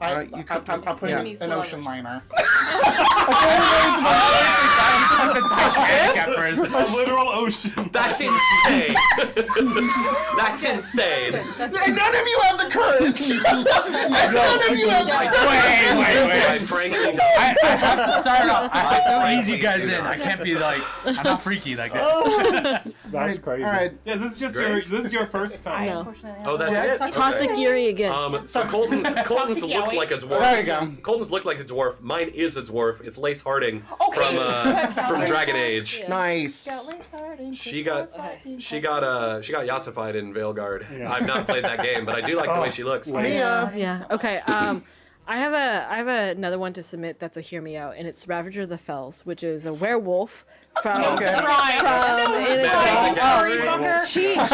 Speaker 9: putting
Speaker 2: Yeah.
Speaker 9: an ocean liner.
Speaker 3: like the Titanic at first.
Speaker 5: A literal ocean.
Speaker 1: That's insane. That's insane.
Speaker 2: And none of you have the courage. And none of you have the courage.
Speaker 3: Wait.
Speaker 1: I frankly don't.
Speaker 3: I have to start off. I have to ease you guys in. I can't be like, I'm not freaky like that.
Speaker 5: That's crazy.
Speaker 2: All right.
Speaker 5: Yeah, this is just
Speaker 1: Grace?
Speaker 5: this is your first time.
Speaker 7: No.
Speaker 1: Oh, that's it?
Speaker 7: Toxic
Speaker 1: Okay.
Speaker 7: Yuri again.
Speaker 1: So Colton's looked like a dwarf.
Speaker 9: There you go.
Speaker 1: Colton's looked like a dwarf. Mine is a dwarf. It's Lace Harding from Dragon Age.
Speaker 2: Nice.
Speaker 1: She got yassified in Veilguard. I've not played that game, but I do like the way she looks.
Speaker 2: Mia.
Speaker 7: Yeah. Okay. I have another one to submit. That's a hear me out, and it's Ravager of the Fells, which is a werewolf from.
Speaker 2: Okay.
Speaker 7: She just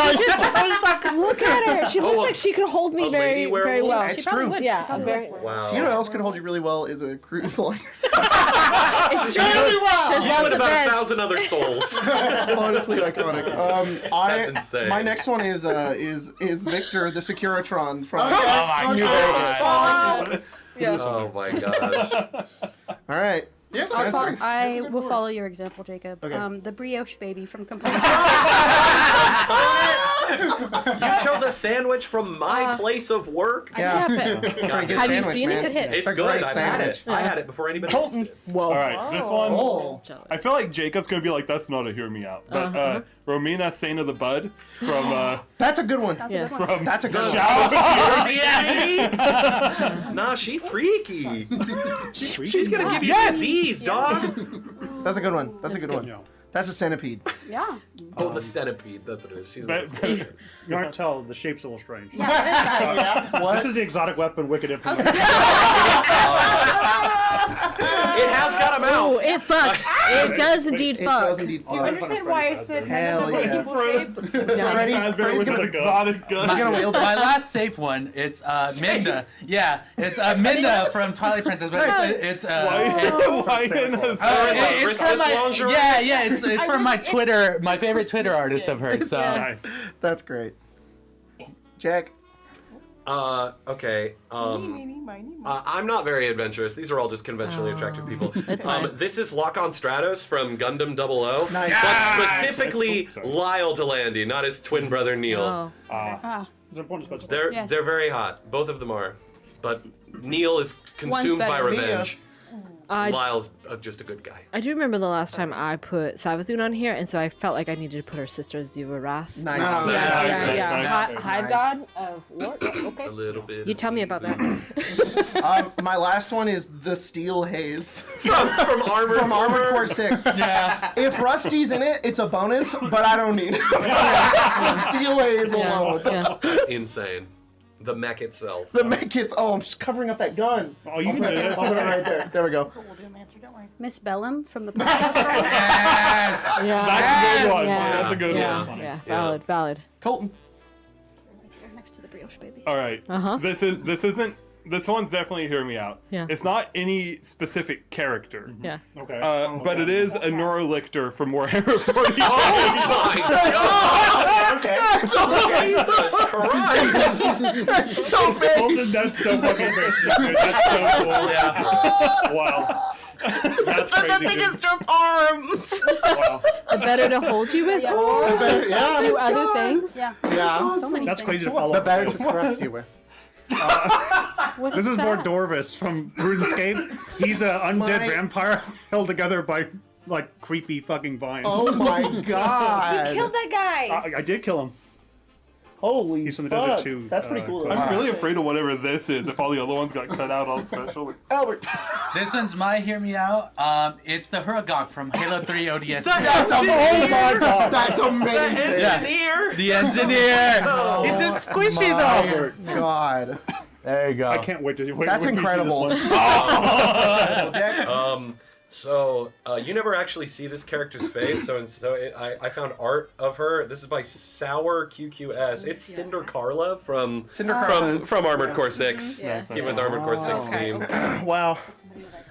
Speaker 7: look at her. She looks like she could hold me
Speaker 1: a
Speaker 7: very
Speaker 1: lady werewolf?
Speaker 7: very well.
Speaker 2: It's true.
Speaker 7: Yeah. Very,
Speaker 1: Wow.
Speaker 2: Do you know what else could hold you really well is a cruise line.
Speaker 7: it's true. There's
Speaker 1: You
Speaker 7: lots
Speaker 1: and
Speaker 7: of
Speaker 1: about
Speaker 7: beds.
Speaker 1: 1,000 other souls.
Speaker 2: Honestly iconic.
Speaker 1: That's insane.
Speaker 2: My next one is Victor the Securitron from.
Speaker 3: Oh my god.
Speaker 1: Oh my gosh.
Speaker 2: All right.
Speaker 9: Yes,
Speaker 11: I will follow your example, Jacob.
Speaker 2: Okay.
Speaker 11: The brioche baby from Confrontations.
Speaker 1: You chose a sandwich from my place of work?
Speaker 2: Yeah.
Speaker 1: God,
Speaker 2: Good
Speaker 7: Have you
Speaker 2: sandwich,
Speaker 7: seen
Speaker 2: man.
Speaker 7: it? Good hit.
Speaker 1: it's
Speaker 2: a
Speaker 1: good.
Speaker 2: great
Speaker 1: I've
Speaker 2: sandwich.
Speaker 1: had it. I had it before anybody else did.
Speaker 7: Whoa.
Speaker 5: All right, this one.
Speaker 2: Oh.
Speaker 5: I feel like Jacob's gonna be like, that's not a hear me out. But Romina Saint of the Bud from
Speaker 2: That's a good one.
Speaker 7: Yeah.
Speaker 5: from
Speaker 2: That's a good one.
Speaker 1: Yeah. Nah, she freaky. She's gonna give you disease, dog.
Speaker 2: That's a good one. That's a good one. That's a centipede.
Speaker 11: Yeah.
Speaker 1: Oh, the centipede. That's what it is. She's
Speaker 5: But-
Speaker 1: not scared.
Speaker 12: You aren't tell, the shape's a little strange.
Speaker 11: Yeah.
Speaker 2: What?
Speaker 12: This is the exotic weapon, wicked implement.
Speaker 1: It has got a
Speaker 7: Oh,
Speaker 1: mouth.
Speaker 7: it fucks. It does indeed
Speaker 2: It
Speaker 7: fuck.
Speaker 2: does indeed.
Speaker 4: Do you understand why I said
Speaker 2: Hell yeah.
Speaker 4: shapes?
Speaker 2: Freddy's
Speaker 5: with
Speaker 2: gonna
Speaker 5: an exotic
Speaker 2: He's
Speaker 5: gun.
Speaker 2: gonna wield
Speaker 3: My
Speaker 2: it.
Speaker 3: last safe one, it's Minda. Yeah, it's Minda from Twilight Princess, but it's
Speaker 5: Why in a
Speaker 3: it's
Speaker 1: Christmas
Speaker 3: from my,
Speaker 1: lingerie?
Speaker 3: yeah, it's from my Twitter, my favorite Twitter artist of hers. So
Speaker 5: Nice.
Speaker 2: That's great. Jack.
Speaker 1: Okay. I'm not very adventurous. These are all just conventionally attractive people.
Speaker 7: It's fine.
Speaker 1: This is Lock on Stratos from Gundam 00.
Speaker 2: Nice.
Speaker 1: But specifically
Speaker 5: That's cool.
Speaker 1: Lyle Delandy, not his twin brother Neil.
Speaker 7: Oh.
Speaker 12: It's important to specify.
Speaker 1: They're
Speaker 11: Yes.
Speaker 1: they're very hot. Both of them are. But Neil is consumed by
Speaker 11: better.
Speaker 1: revenge.
Speaker 7: I
Speaker 1: Lyle's just a good guy.
Speaker 7: do remember the last time I put Savathun on here, and so I felt like I needed to put her sister Ziva Wrath.
Speaker 2: Nice.
Speaker 1: Oh,
Speaker 7: Yeah.
Speaker 5: Nice.
Speaker 7: Hive God of what? Okay.
Speaker 1: A little bit.
Speaker 7: You tell me about that.
Speaker 2: My last one is the Steel Haze
Speaker 1: from Armored
Speaker 2: from Armored Core 6.
Speaker 3: yeah,
Speaker 2: If Rusty's in it, it's a bonus, but I don't need it. The Steel Haze alone.
Speaker 7: Yeah.
Speaker 1: Insane. The mech itself.
Speaker 2: The mech kits. Oh, I'm just covering up that gun.
Speaker 12: Oh, you can do that.
Speaker 2: I'll put it right there. There we go.
Speaker 11: Miss Bellum from the
Speaker 3: yes.
Speaker 7: Yeah.
Speaker 5: That's a good one.
Speaker 7: Yeah.
Speaker 5: That's a good
Speaker 7: Yeah.
Speaker 5: one.
Speaker 7: Yeah. Valid. Valid.
Speaker 2: Colton.
Speaker 11: next to the brioche baby.
Speaker 5: All right.
Speaker 7: Uh-huh.
Speaker 5: This one's definitely hear me out.
Speaker 7: Yeah.
Speaker 5: It's not any specific character.
Speaker 7: Yeah.
Speaker 12: Okay.
Speaker 5: But it is a Neurolictor from Warhammer 40.
Speaker 1: Oh my god!
Speaker 2: Okay.
Speaker 1: Jesus Christ!
Speaker 2: That's so big.
Speaker 12: Colton, that's so fucking crazy. Dude. That's so cool.
Speaker 1: Yeah.
Speaker 12: Wow. That's
Speaker 2: The
Speaker 12: crazy.
Speaker 2: thing
Speaker 12: dude.
Speaker 2: is just arms.
Speaker 12: Wow.
Speaker 7: The better to hold you with, or
Speaker 2: Yeah.
Speaker 7: do other things.
Speaker 11: Yeah.
Speaker 2: Yeah.
Speaker 11: So many
Speaker 12: That's
Speaker 11: things.
Speaker 12: crazy to follow.
Speaker 2: The
Speaker 12: up
Speaker 2: better
Speaker 12: with.
Speaker 2: to trust you with.
Speaker 11: What
Speaker 12: This is
Speaker 11: that?
Speaker 12: more Dorvis from RuneScape. He's an undead
Speaker 2: My-
Speaker 12: vampire held together by like creepy fucking vines.
Speaker 2: Oh my god.
Speaker 11: Killed that guy.
Speaker 12: I did kill him.
Speaker 2: Holy
Speaker 12: He's from the
Speaker 2: fuck.
Speaker 12: desert too.
Speaker 2: That's pretty cool.
Speaker 5: I'm really afraid of whatever this is. If all the other ones got cut out, all special.
Speaker 2: Albert.
Speaker 3: This one's my hear me out. It's the Huragok from Halo 3 ODS.
Speaker 2: That's amazing. Oh my god. That's
Speaker 1: The
Speaker 2: amazing.
Speaker 1: engineer!
Speaker 3: The engineer. It's just squishy though.
Speaker 2: My god.
Speaker 3: There you go.
Speaker 12: I can't wait to wait.
Speaker 2: That's
Speaker 12: wait till you see this
Speaker 2: incredible.
Speaker 12: one.
Speaker 2: Jack?
Speaker 1: So you never actually see this character's face, I found art of her. This is by Sour QQS. It's Cinder Carla from
Speaker 2: Cinder Carla.
Speaker 1: from Armored Core 6.
Speaker 7: Yeah.
Speaker 1: Came with Armored Core 6
Speaker 2: Okay.
Speaker 1: team.
Speaker 2: Wow.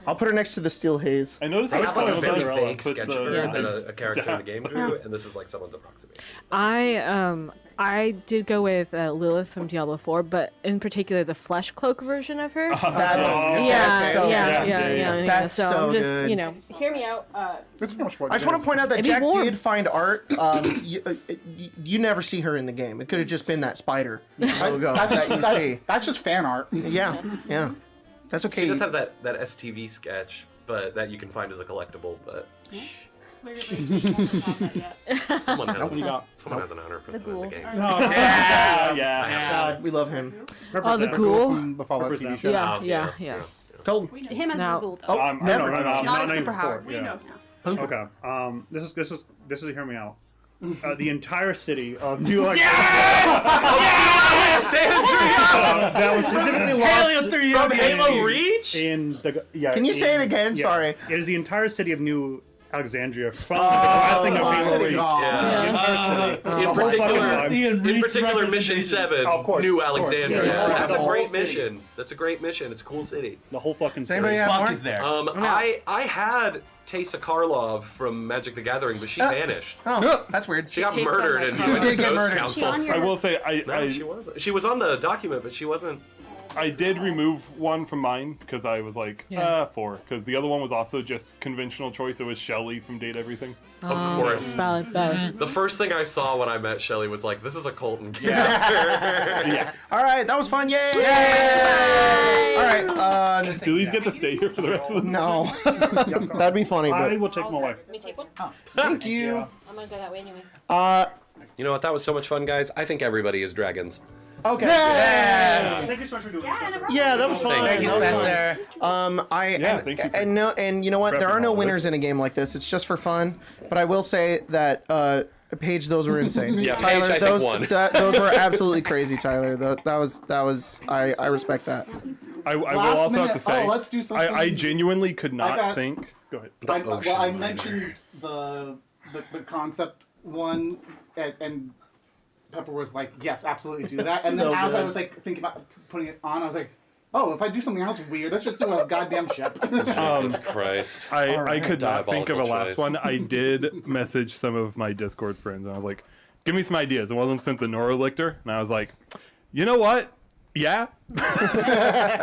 Speaker 2: I'll put her next to the steel haze.
Speaker 5: I noticed
Speaker 1: I
Speaker 5: I
Speaker 1: have like a
Speaker 5: saw
Speaker 1: very
Speaker 5: Cinderella
Speaker 1: vague
Speaker 5: put
Speaker 1: sketch
Speaker 5: the
Speaker 1: of her that
Speaker 5: legs
Speaker 1: a character in the game
Speaker 5: down.
Speaker 1: drew, and this is like someone's approximation.
Speaker 7: I did go with Lilith from Diablo 4, but in particular the flesh cloak version of her.
Speaker 2: That's
Speaker 7: yeah,
Speaker 2: so
Speaker 7: yeah,
Speaker 2: good.
Speaker 7: yeah, yeah.
Speaker 2: That's
Speaker 7: So
Speaker 2: so
Speaker 7: I'm just,
Speaker 2: good.
Speaker 7: you know, hear me out.
Speaker 9: It's pretty much what
Speaker 2: I just want to point out that
Speaker 7: It'd be
Speaker 2: Jack
Speaker 7: warm.
Speaker 2: did find art. You never see her in the game. It could have just been that spider logo
Speaker 9: That's just,
Speaker 2: that you
Speaker 9: that-
Speaker 2: see.
Speaker 9: that's just fan art.
Speaker 2: Yeah, yeah. That's okay.
Speaker 1: She does have that STV sketch, but that you can find as a collectible. But someone has an honor person in the game.
Speaker 12: Yeah.
Speaker 2: We love him.
Speaker 7: Oh, the ghoul.
Speaker 9: From the Fallout TV show.
Speaker 7: Yeah.
Speaker 2: Cool.
Speaker 11: Him as
Speaker 7: Now-
Speaker 11: the ghoul, though.
Speaker 12: No,
Speaker 2: never.
Speaker 12: I'm
Speaker 11: Not as
Speaker 12: named
Speaker 11: Cooper
Speaker 12: before,
Speaker 11: Howard.
Speaker 12: Yeah.
Speaker 2: Okay.
Speaker 12: Okay. This is hear me out. The entire city of New York. That was specifically lost
Speaker 1: From Halo Reach?
Speaker 12: in the. Yeah.
Speaker 2: Can you say it again?
Speaker 12: Yeah.
Speaker 2: Sorry.
Speaker 12: It is the entire city of New Alexandria from the passing of Halo Reach.
Speaker 1: Yeah. In particular, Mission 7,
Speaker 12: Of course,
Speaker 1: New
Speaker 12: of course.
Speaker 1: Alexandria.
Speaker 12: Yeah.
Speaker 1: That's a
Speaker 12: The
Speaker 1: great
Speaker 12: whole city.
Speaker 1: mission. That's a great mission. It's a cool city.
Speaker 12: The whole fucking
Speaker 2: Does anybody
Speaker 12: city.
Speaker 2: have more?
Speaker 3: is there.
Speaker 1: I had Taysa Karlov from Magic the Gathering, but she vanished.
Speaker 2: Oh, that's weird.
Speaker 1: She got
Speaker 4: Taste
Speaker 1: murdered
Speaker 4: on
Speaker 1: in
Speaker 4: my
Speaker 1: doing
Speaker 2: did
Speaker 1: the
Speaker 2: get
Speaker 1: Ghost
Speaker 2: murdered.
Speaker 1: Council.
Speaker 11: She on
Speaker 5: I will say
Speaker 1: No, she wasn't. She was on the document, but she wasn't.
Speaker 5: I did remove one from mine because I was like,
Speaker 7: Yeah.
Speaker 5: 4. Because the other one was also just conventional choice. It was Shelly from Date Everything.
Speaker 1: Of course.
Speaker 7: Valid.
Speaker 1: The first thing I saw when I met Shelly was like, this is a Colton character.
Speaker 2: All right, that was fun. Yay! Yay! All right.
Speaker 5: Do these get to stay here for the rest of the
Speaker 2: No, that'd be funny.
Speaker 12: I
Speaker 2: But
Speaker 12: will take my wife.
Speaker 7: Let me take one.
Speaker 2: thank you.
Speaker 7: I'm gonna go that way anyway.
Speaker 1: You know what? That was so much fun, guys. I think everybody is dragons.
Speaker 2: Okay.
Speaker 12: Thank you so much for doing this.
Speaker 2: Yeah, that was fun.
Speaker 1: Thank you,
Speaker 3: Spencer.
Speaker 5: thank you for
Speaker 2: And no, and you know what? There are no
Speaker 5: all this.
Speaker 2: winners in a game like this. It's just for fun. But I will say that Paige, those were insane.
Speaker 1: Yeah,
Speaker 2: Tyler,
Speaker 1: Paige, I
Speaker 2: those
Speaker 1: think won.
Speaker 2: those were absolutely crazy, Tyler. That was I respect that.
Speaker 5: I will
Speaker 9: Last
Speaker 5: also have
Speaker 9: minute-
Speaker 5: to say,
Speaker 9: oh, let's do something.
Speaker 5: I genuinely could not
Speaker 9: got-
Speaker 5: think. Go ahead.
Speaker 9: I mentioned the concept one, and Pepper was like, "Yes, absolutely do that." And then
Speaker 2: So
Speaker 9: as I
Speaker 2: good.
Speaker 9: was like thinking about putting it on, I was like, "Oh, if I do something else weird, let's just do a goddamn ship."
Speaker 1: Jesus Christ.
Speaker 5: I could not think of a
Speaker 1: Diabolical
Speaker 5: last
Speaker 1: choice.
Speaker 5: one. I did message some of my Discord friends, and I was like, "Give me some ideas." And one of them sent the Neurolictor, and I was like, "You know what? Yeah,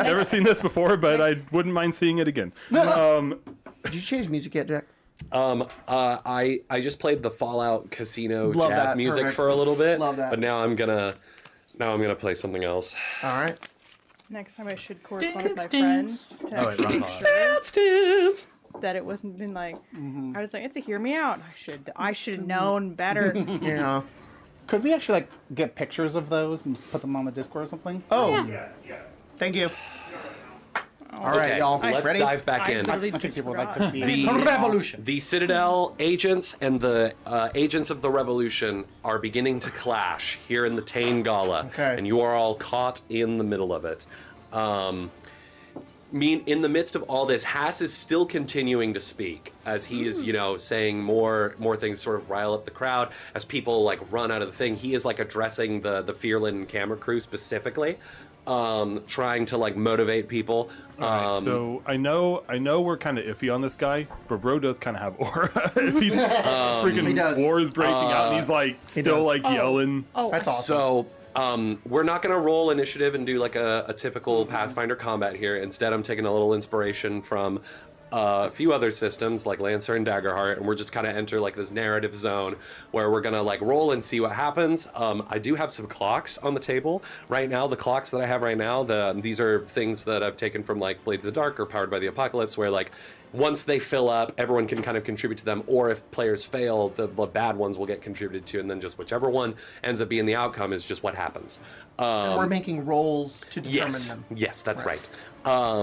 Speaker 5: never seen this before, but I wouldn't mind seeing it again."
Speaker 2: Did you change music yet, Jack?
Speaker 1: I just played the Fallout Casino
Speaker 2: Love
Speaker 1: jazz
Speaker 2: that.
Speaker 1: music
Speaker 2: Perfect.
Speaker 1: for a little bit.
Speaker 2: Love that.
Speaker 1: But now I'm gonna play something else.
Speaker 2: All right.
Speaker 4: Next time I should correspond with my friends to
Speaker 3: Oh, wait,
Speaker 4: actually
Speaker 3: wrong
Speaker 4: make
Speaker 3: Fallout.
Speaker 4: sure that it wasn't been like. I was like, it's a hear me out. I should have known better.
Speaker 2: Yeah.
Speaker 9: Could we actually like get pictures of those and put them on the Discord or something?
Speaker 2: Oh. Thank you. All right,
Speaker 1: Okay,
Speaker 2: y'all.
Speaker 1: let's
Speaker 2: Ready?
Speaker 1: dive back in.
Speaker 9: I think people would like to see
Speaker 1: The
Speaker 9: it.
Speaker 3: Revolution.
Speaker 1: The Citadel agents and the agents of the Revolution are beginning to clash here in the Tane Gala,
Speaker 2: Okay.
Speaker 1: and you are all caught in the middle of it. In the midst of all this, Haas is still continuing to speak as he is, saying more things, to sort of rile up the crowd. As people like run out of the thing, he is like addressing the Fearlin camera crew specifically, trying to like motivate people.
Speaker 5: Alright, so I know we're kind of iffy on this guy, but bro does kind of have aura. If he's
Speaker 2: He
Speaker 5: freaking
Speaker 2: does.
Speaker 5: war is breaking out, and he's like still
Speaker 2: does.
Speaker 5: like yelling.
Speaker 4: Oh,
Speaker 2: That's awesome.
Speaker 1: So we're not going to roll initiative and do like a typical Pathfinder combat here. Instead, I'm taking a little inspiration from a few other systems like Lancer and Daggerheart, and we're just kind of enter like this narrative zone where we're going to like roll and see what happens. I do have some clocks on the table right now. The clocks that I have right now, these are things that I've taken from like Blades of the Dark or Powered by the Apocalypse, where like once they fill up, everyone can kind of contribute to them, or if players fail, the bad ones will get contributed to, and then just whichever one ends up being the outcome is just what happens.
Speaker 2: We're making rolls to determine
Speaker 1: Yes,
Speaker 2: them.
Speaker 1: yes, that's right.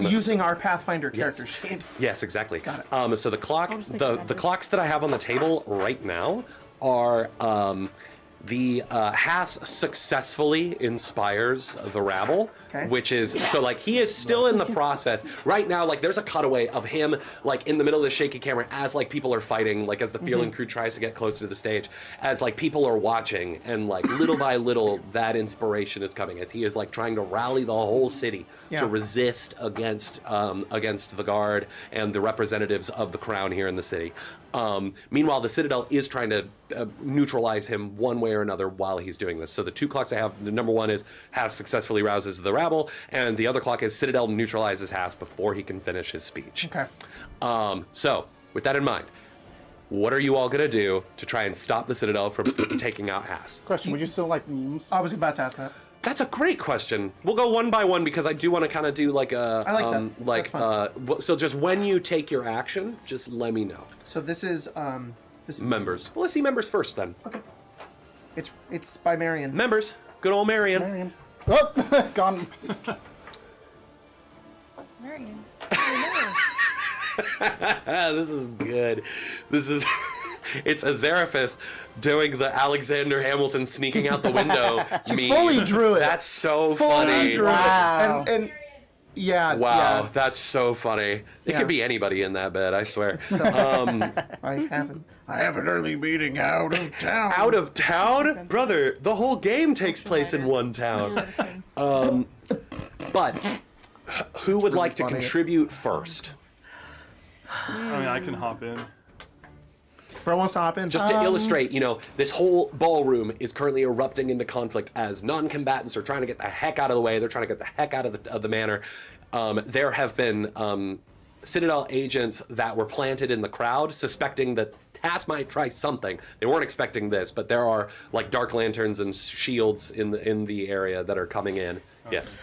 Speaker 2: Using our Pathfinder character
Speaker 1: Yes.
Speaker 2: sheet.
Speaker 1: Yes, exactly.
Speaker 2: Got it.
Speaker 1: So the clocks that I have on the table right now are The Haas successfully inspires the rabble, which is so like he is still in the process right now. Like there's a cutaway of him like in the middle of the shaky camera as like people are fighting, like as the Fearling crew tries to get closer to the stage, as like people are watching, and like little by little that inspiration is coming as he is like trying to rally the whole city to resist against the guard and the representatives of the crown here in the city. Meanwhile, the Citadel is trying to neutralize him one way or another while he's doing this. So the 2 clocks I have, the number 1 is Haas successfully rouses the rabble, and the other clock is Citadel neutralizes Haas before he can finish his speech.
Speaker 2: Okay.
Speaker 1: So with that in mind, what are you all going to do to try and stop the Citadel from taking out Haas?
Speaker 9: Question, would you still like memes?
Speaker 2: I was about to ask that.
Speaker 1: That's a great question. We'll go one by one because I do want to kind of do like a...
Speaker 2: I like that.
Speaker 1: So just when you take your action, just let me know.
Speaker 2: So this is
Speaker 1: members. Well, let's see members first then.
Speaker 2: Okay. It's by Marion.
Speaker 1: Members. Good old Marion.
Speaker 9: Oh, gone.
Speaker 4: Marion.
Speaker 1: This is good. This is... It's Azaraphus doing the Alexander Hamilton sneaking out the window meme.
Speaker 2: Fully drew it.
Speaker 1: That's so
Speaker 2: Fully
Speaker 1: funny.
Speaker 2: drew
Speaker 9: Wow.
Speaker 2: it. And yeah.
Speaker 1: Wow,
Speaker 2: yeah.
Speaker 1: that's so funny. It could be anybody in that bed, I swear.
Speaker 2: I have an early meeting out of town.
Speaker 1: Out of town? Brother, the whole game takes place in one town. But who would like to contribute first?
Speaker 5: I mean, I can hop in.
Speaker 2: Bro wants to hop in.
Speaker 1: Just to illustrate, you know, this whole ballroom is currently erupting into conflict as non-combatants are trying to get the heck out of the way. They're trying to get the heck out of the manor. There have been Citadel agents that were planted in the crowd, suspecting that Haas might try something. They weren't expecting this, but there are like dark lanterns and shields in the area that are coming in. Okay. Yes.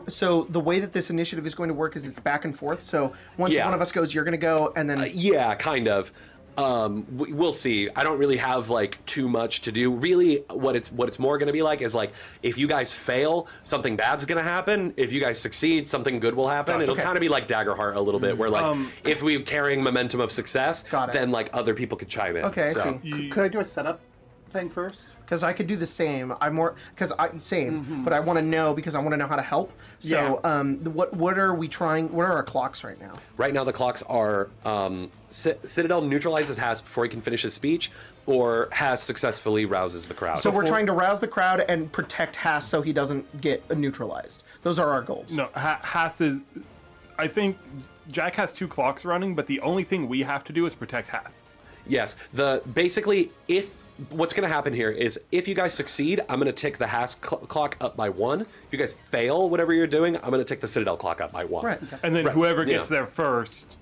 Speaker 2: So the way that this initiative is going to work is it's back and forth. So once one of us goes, you're going to go, and then
Speaker 1: yeah, kind of. We'll see. I don't really have like too much to do. Really, what it's more going to be like is like if you guys fail, something bad's going to happen. If you guys succeed, something good will happen. It'll kind of be like Daggerheart a little bit, where like if we're carrying momentum of success, then like other people could chime in.
Speaker 2: Okay,
Speaker 1: so.
Speaker 2: I see.
Speaker 9: Could I do a setup thing first?
Speaker 2: Because I could do the same. But I want to know because I want to know how to help. So, what are we trying? What are our clocks right now?
Speaker 1: Right now, the clocks are Citadel neutralizes Haas before he can finish his speech, or Haas successfully rouses the crowd.
Speaker 2: So we're trying to rouse the crowd and protect Haas so he doesn't get neutralized. Those are our goals.
Speaker 5: No, Haas is. I think Jack has 2 clocks running, but the only thing we have to do is protect Haas.
Speaker 1: Yes. Basically, what's going to happen here is if you guys succeed, I'm going to tick the Haas clock up by 1. If you guys fail whatever you're doing, I'm going to tick the Citadel clock up by 1.
Speaker 2: Right. Okay.
Speaker 5: And then whoever gets there first.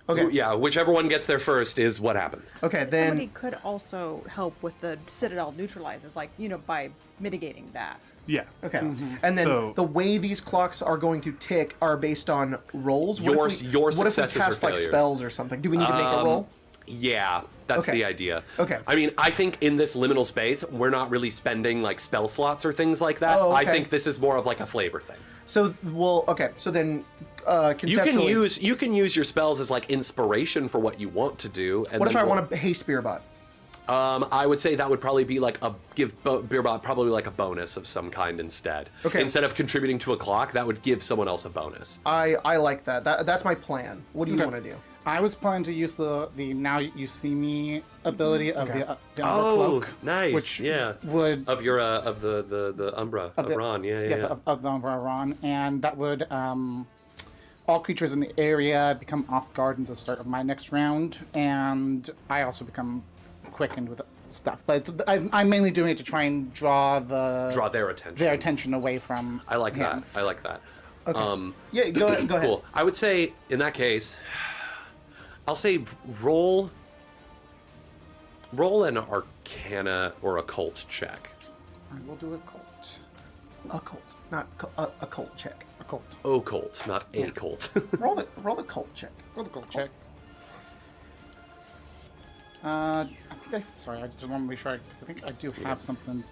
Speaker 2: Okay.
Speaker 1: Yeah, whichever one gets there first is what happens.
Speaker 2: Okay, then
Speaker 4: somebody could also help with the Citadel neutralizes, like, you know, by mitigating that.
Speaker 5: Yeah.
Speaker 2: Okay. And then the way these clocks are going to tick are based on rolls.
Speaker 1: Your
Speaker 2: successes or
Speaker 1: failures.
Speaker 2: What if we cast like spells or something? Do we need to make a roll?
Speaker 1: Yeah, that's the idea.
Speaker 2: Okay.
Speaker 1: I mean, I think in this liminal space, we're not really spending like spell slots or things like that.
Speaker 2: Oh, okay.
Speaker 1: I think this is more of like a flavor thing.
Speaker 2: So, so then conceptually...
Speaker 1: You can use your spells as like inspiration for what you want to do. And
Speaker 2: what if I want to haste Beerbot?
Speaker 1: I would say that would probably be like give Beerbot probably like a bonus of some kind instead.
Speaker 2: Okay.
Speaker 1: Instead of contributing to a clock, that would give someone else a bonus.
Speaker 2: I like that. That's my plan. What do you want to do?
Speaker 9: I was planning to use the Now You See Me ability of the Umbra Cloak.
Speaker 1: Nice.
Speaker 9: Which
Speaker 1: would of your of the Umbra of Ron.
Speaker 9: Of the Umbra Ron, and that would all creatures in the area become off guard until the start of my next round, and I also become quickened with stuff. But I'm mainly doing it to try and draw their attention away from.
Speaker 1: I like
Speaker 9: him.
Speaker 1: that. I like that.
Speaker 2: Okay. Yeah, go ahead.
Speaker 1: Cool. I would say in that case, I'll say roll an Arcana or Occult check.
Speaker 9: I will do Occult.
Speaker 2: Occult, not a cult check.
Speaker 9: Occult.
Speaker 1: Occult, not a cult.
Speaker 2: roll the cult check.
Speaker 9: Roll the cult check. I just want to make sure because I think I do have something.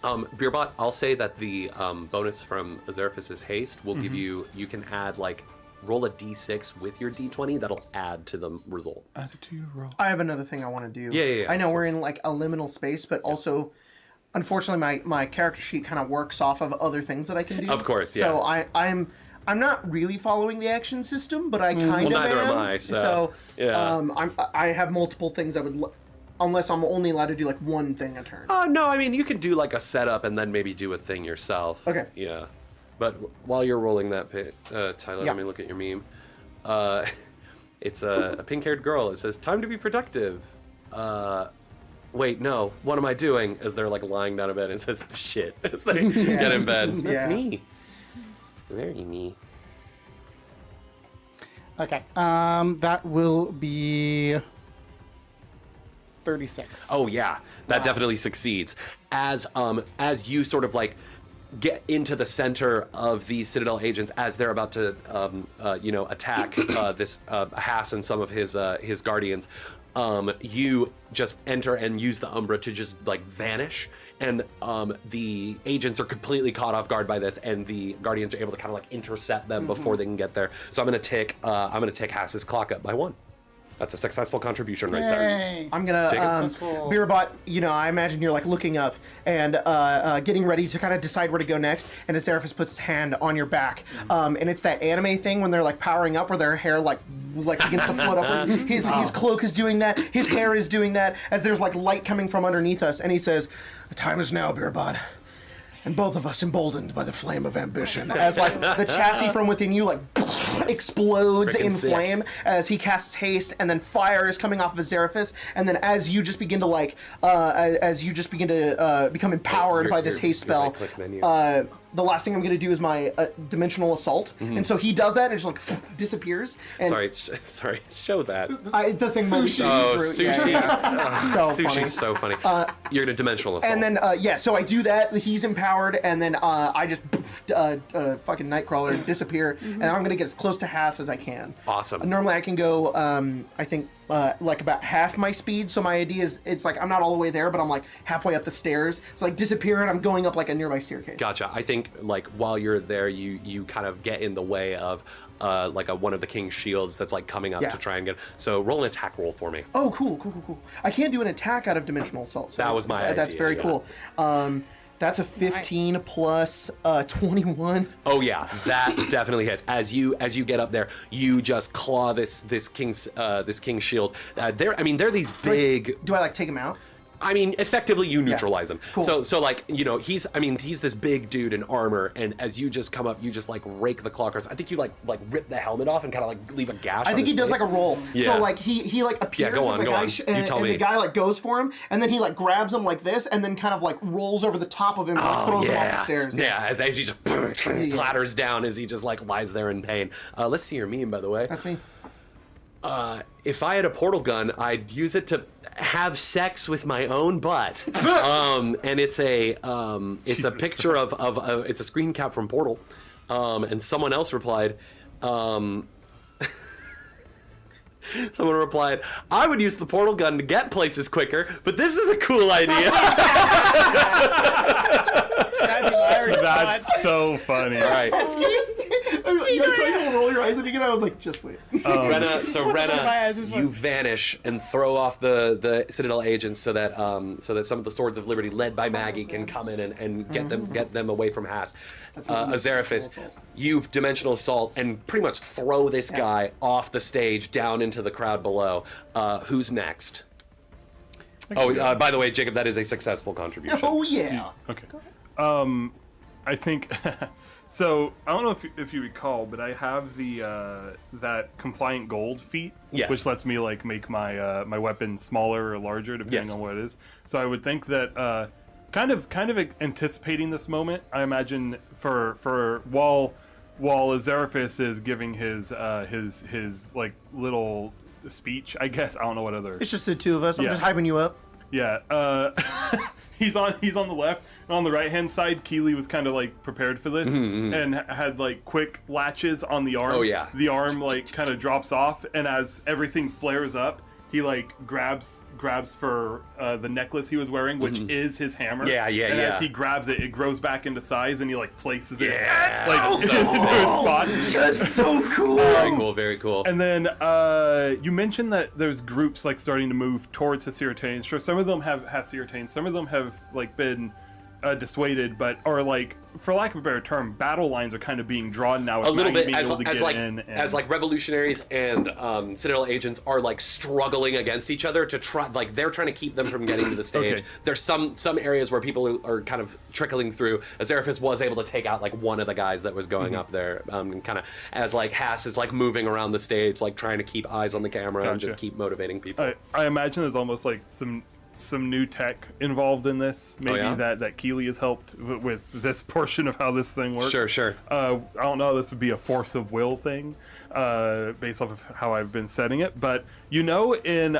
Speaker 1: Beerbot, I'll say that the bonus from Azaraphus's haste will give you. You can add like roll a d6 with your d20. That'll add to the result.
Speaker 5: Add it to your roll.
Speaker 2: I have another thing I want to do.
Speaker 1: Yeah,
Speaker 2: I know
Speaker 1: of
Speaker 2: we're
Speaker 1: course.
Speaker 2: in like a liminal space, but also, unfortunately, my character sheet kind of works off of other things that I can do.
Speaker 1: Of course, yeah.
Speaker 2: So I'm not really following the action system, but I kind of
Speaker 1: Well, neither
Speaker 2: am.
Speaker 1: am I, so, yeah.
Speaker 2: I have multiple things I would, unless I'm only allowed to do like one thing a turn.
Speaker 1: No, I mean, you could do like a setup and then maybe do a thing yourself.
Speaker 2: Okay.
Speaker 1: Yeah. But while you're rolling that, Tyler,
Speaker 2: Yeah.
Speaker 1: let me look at your meme. It's a pink-haired girl. It says, "Time to be productive." Wait, no. What am I doing? As they're like lying down in bed, and it says, "Shit," as they get in bed. That's
Speaker 2: Yeah.
Speaker 1: me. Very me.
Speaker 9: Okay. That will be 36.
Speaker 1: Oh yeah, that definitely succeeds. As you sort of like get into the center of these Citadel agents as they're about to attack this Haas and some of his guardians, you just enter and use the Umbra to just like vanish, and the agents are completely caught off guard by this, and the guardians are able to kind of like intercept them before they can get there. So I'm gonna take Haas's clock up by 1. That's a successful contribution right there.
Speaker 9: Yay.
Speaker 2: I'm gonna,
Speaker 9: Successful.
Speaker 2: Beerbot, I imagine you're like looking up and getting ready to kind of decide where to go next, and Azeroth puts his hand on your back, and it's that anime thing when they're like powering up, where their hair like begins to float upwards. His cloak is doing that, his hair is doing that, as there's like light coming from underneath us, and he says, "The time is now, Beerbot. And both of us emboldened by the flame of ambition." As like the chassis from within you like explodes
Speaker 1: It's freaking
Speaker 2: in
Speaker 1: sick.
Speaker 2: flame as he casts haste, and then fire is coming off of Azeroth, and then as you just begin to become empowered
Speaker 1: Your-
Speaker 2: by this
Speaker 1: your-
Speaker 2: haste
Speaker 1: your
Speaker 2: spell,
Speaker 1: right-click menu.
Speaker 2: the last thing I'm going to do is my dimensional assault, and so he does that and it just like disappears. And
Speaker 1: Sorry, show that.
Speaker 2: the thing might be
Speaker 1: Oh,
Speaker 2: through.
Speaker 1: sushi.
Speaker 2: Yeah. So funny.
Speaker 1: Sushi's so funny. You're in a dimensional assault.
Speaker 2: And then, so I do that. He's empowered, and then I just fucking Nightcrawler disappear, and I'm gonna get as close to Haas as I can.
Speaker 1: Awesome.
Speaker 2: Normally, I can go, I think, like about half my speed. So my idea is, it's like I'm not all the way there, but I'm like halfway up the stairs. So like disappear, and I'm going up like a nearby staircase.
Speaker 1: Gotcha. I think like while you're there, you kind of get in the way of like one of the king's shields that's like coming up
Speaker 2: Yeah.
Speaker 1: to try and get. So roll an attack roll for me.
Speaker 2: Oh, cool. I can't do an attack out of dimensional assault. So
Speaker 1: That was my
Speaker 2: That's
Speaker 1: idea,
Speaker 2: very
Speaker 1: yeah.
Speaker 2: cool. That's a 15 plus 21.
Speaker 1: Oh yeah, that definitely hits. As you get up there, you just claw this king's shield. They're these big.
Speaker 2: Do I like take him out?
Speaker 1: I mean, effectively, you neutralize him.
Speaker 2: Cool.
Speaker 1: So like, he's this big dude in armor, and as you just come up, you just like rake the claw across. I think you like rip the helmet off and kind of like leave a gash.
Speaker 2: I think he does like a roll.
Speaker 1: Yeah.
Speaker 2: So like he like appears,
Speaker 1: go on,
Speaker 2: and the
Speaker 1: go
Speaker 2: guy
Speaker 1: on. You tell me.
Speaker 2: the guy like goes for him, and then he like grabs him like this, and then kind of like rolls over the top of him and like, throws him off the stairs.
Speaker 1: Yeah, as he just clatters down as he just like lies there in pain. Let's see your meme, by the way.
Speaker 2: That's me.
Speaker 1: If I had a portal gun, I'd use it to have sex with my own butt. And it's a picture of it's a screen cap from Portal. And someone else replied, someone replied, "I would use the portal gun to get places quicker, but this is a cool idea."
Speaker 5: That's so funny.
Speaker 1: All right.
Speaker 2: I was gonna say, I saw you roll your eyes at me, and I was like, just wait.
Speaker 1: Rena,
Speaker 4: eyes was
Speaker 1: you vanish and throw off the Citadel agents so that some of the Swords of Liberty, led by Maggie, can come in and get them away from Haas. Azeroth, you dimensional assault and pretty much throw this guy off the stage down into the crowd below. Who's next? Oh, by the way, Jacob, that is a successful contribution.
Speaker 2: Oh yeah.
Speaker 5: Okay. I think so. I don't know if you recall, but I have the that compliant gold feat,
Speaker 1: Yes.
Speaker 5: which lets me like make my my weapon smaller or larger depending
Speaker 1: Yes.
Speaker 5: on what it is. So I would think that kind of anticipating this moment. I imagine for while Azeroth is giving his like little speech. I guess I don't know what other.
Speaker 2: It's just the two of us. I'm
Speaker 5: Yeah.
Speaker 2: just hyping you up.
Speaker 5: Yeah, he's on the left, and on the right hand side, Keeley was kind of like prepared for this, and had like quick latches on the arm.
Speaker 1: Oh, yeah.
Speaker 5: The arm like kind of drops off, and as everything flares up, he like grabs for the necklace he was wearing, which is his hammer.
Speaker 1: Yeah, yeah,
Speaker 5: and
Speaker 1: yeah.
Speaker 5: as he grabs it, it grows back into size, and he like places it
Speaker 1: Yeah,
Speaker 5: into
Speaker 1: that's
Speaker 5: its
Speaker 1: so
Speaker 5: spot.
Speaker 2: That's so cool.
Speaker 1: Very cool, very cool.
Speaker 5: And then you mentioned that there's groups like starting to move towards Hasirotanes. Sure, some of them have Hasirotanes, some of them have like been dissuaded, but or like, for lack of a better term, battle lines are kind of being drawn now.
Speaker 1: A little bit
Speaker 5: being able to get in and,
Speaker 1: as like revolutionaries and Citadel agents are like struggling against each other to try, like they're trying to keep them from getting to the stage.
Speaker 5: Okay.
Speaker 1: There's some areas where people are kind of trickling through. Azeraphis was able to take out like one of the guys that was going up there, and kind of as like Hass is like moving around the stage, like trying to keep eyes on the camera and just keep motivating people.
Speaker 5: I imagine there's almost like some new tech involved in this. Maybe that Keeley has helped with this portion of how this thing works.
Speaker 1: Sure.
Speaker 5: I don't know. This would be a force of will thing, based off of how I've been setting it. But you know, in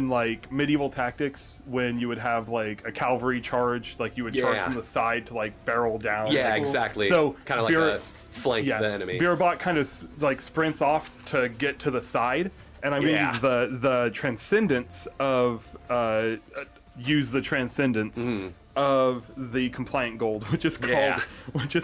Speaker 5: like medieval tactics, when you would have like a cavalry charge, like you would charge from the side to like barrel down.
Speaker 1: Yeah, exactly.
Speaker 5: So
Speaker 1: kind of like a flank the enemy.
Speaker 5: Beerbot kind of like sprints off to get to the side. And I'm going to use the transcendence of use the transcendence of the compliant gold, which is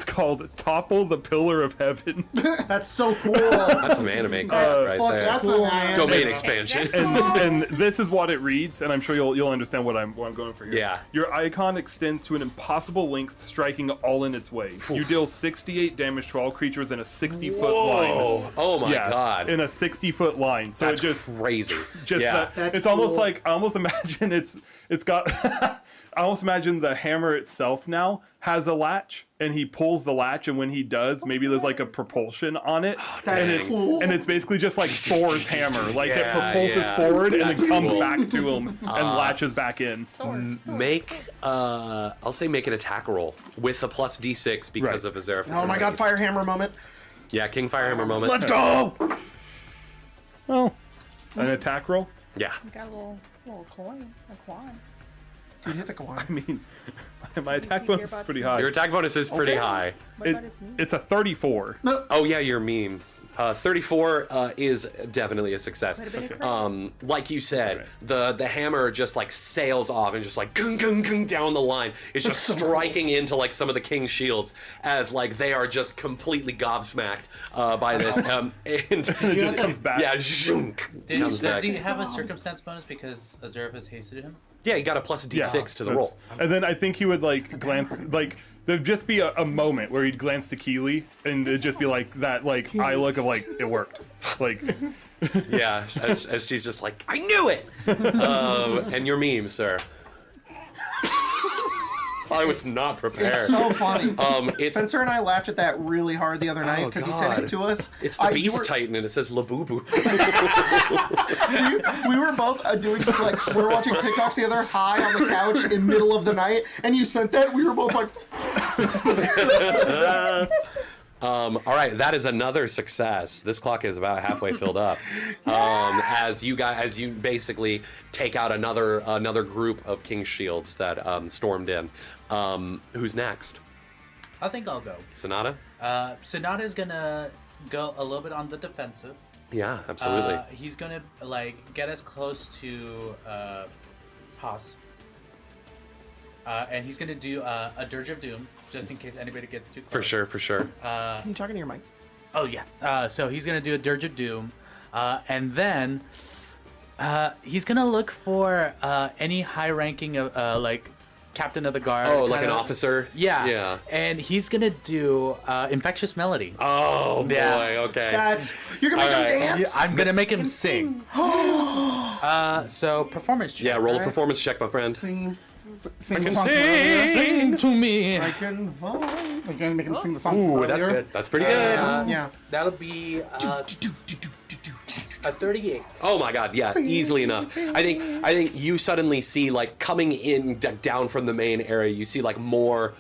Speaker 5: called topple the pillar of heaven.
Speaker 2: That's so cool.
Speaker 1: That's some anime cards right there.
Speaker 2: That's cool.
Speaker 1: Domain expansion.
Speaker 5: and this is what it reads, and I'm sure you'll understand what I'm going for here.
Speaker 1: Yeah.
Speaker 5: Your icon extends to an impossible length, striking all in its way. You deal 68 damage to all creatures in a 60-foot line.
Speaker 1: Oh my god.
Speaker 5: In a 60-foot line. So
Speaker 1: that's
Speaker 5: it just
Speaker 1: crazy.
Speaker 5: Just it's almost like I almost imagine it's got. I almost imagine the hammer itself now has a latch, and he pulls the latch, and when he does, maybe there's like a propulsion on it, and it's basically just like Thor's hammer, like it propulses forward and then comes back to him and latches back in.
Speaker 1: Make I'll say make an attack roll with a plus D6 because of Azeraphis.
Speaker 2: Oh my god, Firehammer moment.
Speaker 1: Yeah, King Firehammer moment.
Speaker 2: Let's go.
Speaker 5: Well, an attack roll.
Speaker 1: Yeah.
Speaker 4: Got a little coin, a quad.
Speaker 2: Dude, hit the Kawan.
Speaker 5: I mean, my attack bonus is pretty high.
Speaker 1: Your attack bonus is pretty high.
Speaker 5: It's a 34.
Speaker 1: Oh yeah, your meme. 34 is definitely a success. Like you said, the hammer just like sails off and just like gung gung gung down the line. It's just striking into like some of the king's shields as like they are just completely gobsmacked by this. And it
Speaker 5: just comes back.
Speaker 1: Yeah,
Speaker 3: does he have a circumstance bonus because Azeraphis hasted him?
Speaker 1: Yeah, he got a plus D6 to the roll.
Speaker 5: And then I think he would like glance, like there'd just be a moment where he'd glance to Keeley and it'd just be like that, like eye look of like it worked, like.
Speaker 1: Yeah, as she's just like, I knew it. And your meme, sir. I was not prepared.
Speaker 2: It's so funny.
Speaker 1: It's
Speaker 2: Spencer and I laughed at that really hard the other night because he sent it to us.
Speaker 1: It's the Beast Titan, and it says Labubu.
Speaker 2: we were both doing like we were watching TikToks together, high on the couch in middle of the night, and you sent that. We were both like.
Speaker 1: All right, that is another success. This clock is about halfway filled up. As you basically take out another group of King's Shields that stormed in. Who's next?
Speaker 3: I think I'll go.
Speaker 1: Sonata?
Speaker 3: Sonata's gonna go a little bit on the defensive.
Speaker 1: Yeah, absolutely.
Speaker 3: He's gonna like get as close to Haas. And he's gonna do a Dirge of Doom, just in case anybody gets too close.
Speaker 1: For sure.
Speaker 2: Can you talk into your mic?
Speaker 3: Oh yeah. So he's gonna do a Dirge of Doom, and then he's gonna look for any high ranking of like Captain of the Guard.
Speaker 1: Oh, like an officer?
Speaker 3: Yeah.
Speaker 1: Yeah.
Speaker 3: And he's gonna do Infectious Melody.
Speaker 1: Oh boy. Okay.
Speaker 2: You're gonna make him dance.
Speaker 3: Yeah, I'm gonna make him sing. So performance check.
Speaker 1: Yeah, roll a
Speaker 3: right?
Speaker 1: performance check, my friend.
Speaker 2: Sing
Speaker 3: to me.
Speaker 2: I can vibe.
Speaker 9: I'm gonna make him sing the song.
Speaker 3: Ooh, that's good.
Speaker 1: That's pretty good.
Speaker 2: Yeah.
Speaker 3: That'll be a 38.
Speaker 1: Oh my god, yeah, easily enough. I think you suddenly see like coming in down from the main area, you see like more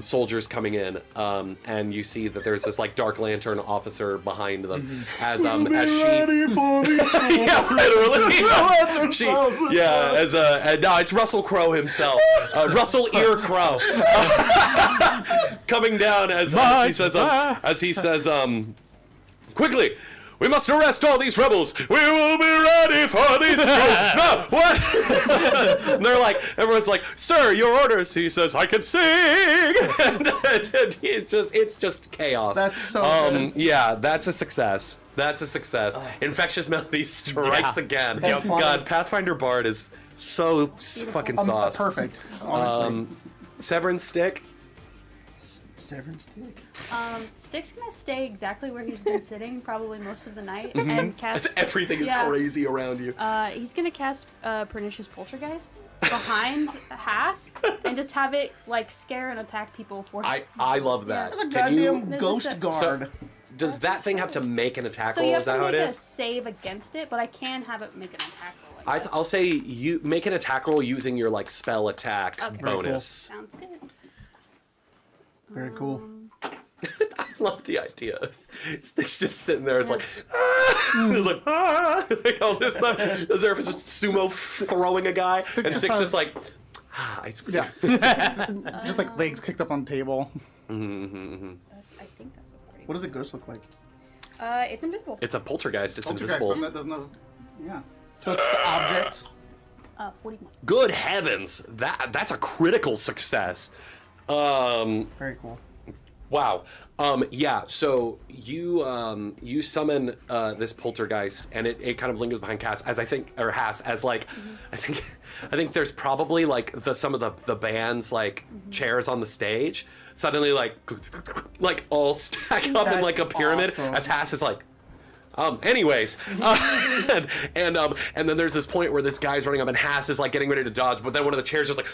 Speaker 1: soldiers coming in, and you see that there's this like Dark Lantern officer behind them as she yeah, literally. No, it's Russell Crowe himself, Russell Ear Crowe, coming down as he says quickly, we must arrest all these rebels. We will be ready for these. No, what? And they're like, everyone's like, sir, your orders. He says, I can sing. And it's just chaos.
Speaker 2: That's so good.
Speaker 1: Yeah, that's a success. That's a success. Infectious Melody strikes again.
Speaker 2: That's funny.
Speaker 1: God, Pathfinder Bard is so fucking sauce.
Speaker 2: Perfect. Honestly.
Speaker 1: Severin Stick.
Speaker 2: Severin Stick.
Speaker 11: Stick's gonna stay exactly where he's been sitting probably most of the night and cast.
Speaker 1: As everything is crazy around you.
Speaker 11: He's gonna cast Pernicious Poltergeist behind Haas and just have it like scare and attack people for him.
Speaker 1: I love that.
Speaker 2: There's a
Speaker 1: Can you?
Speaker 2: goddamn ghost guard.
Speaker 1: So, does that thing have to make an attack
Speaker 11: So
Speaker 1: roll?
Speaker 11: you have
Speaker 1: Is that
Speaker 11: to
Speaker 1: how it
Speaker 11: make a
Speaker 1: is?
Speaker 11: save against it, but I can have it make an attack roll. I guess.
Speaker 1: I'll say you make an attack roll using your like spell attack
Speaker 11: Okay.
Speaker 1: bonus.
Speaker 11: Sounds good.
Speaker 2: Very cool.
Speaker 1: I love the idea. Stick's just sitting there. It's like, ah! It's like, ah! Like all this stuff. Is there just sumo throwing a guy, and Stick's just like, ah,
Speaker 9: Yeah. Just like legs kicked up on the table.
Speaker 11: I think that's a 40.
Speaker 2: What does a ghost look like?
Speaker 11: It's invisible.
Speaker 1: It's a poltergeist. It's
Speaker 9: Poltergeist,
Speaker 1: invisible.
Speaker 9: that doesn't know. Yeah.
Speaker 2: So it's the object.
Speaker 11: 41.
Speaker 1: Good heavens, that's a critical success.
Speaker 2: Very cool.
Speaker 1: Wow. Yeah. So you summon this poltergeist, and it kind of lingers behind Cass as Haas as like, I think there's probably like some of the band's like chairs on the stage suddenly like all stack up in like a pyramid as Haas is like. Anyways, and then there's this point where this guy's running up and Haas is like getting ready to dodge, but then one of the chairs just like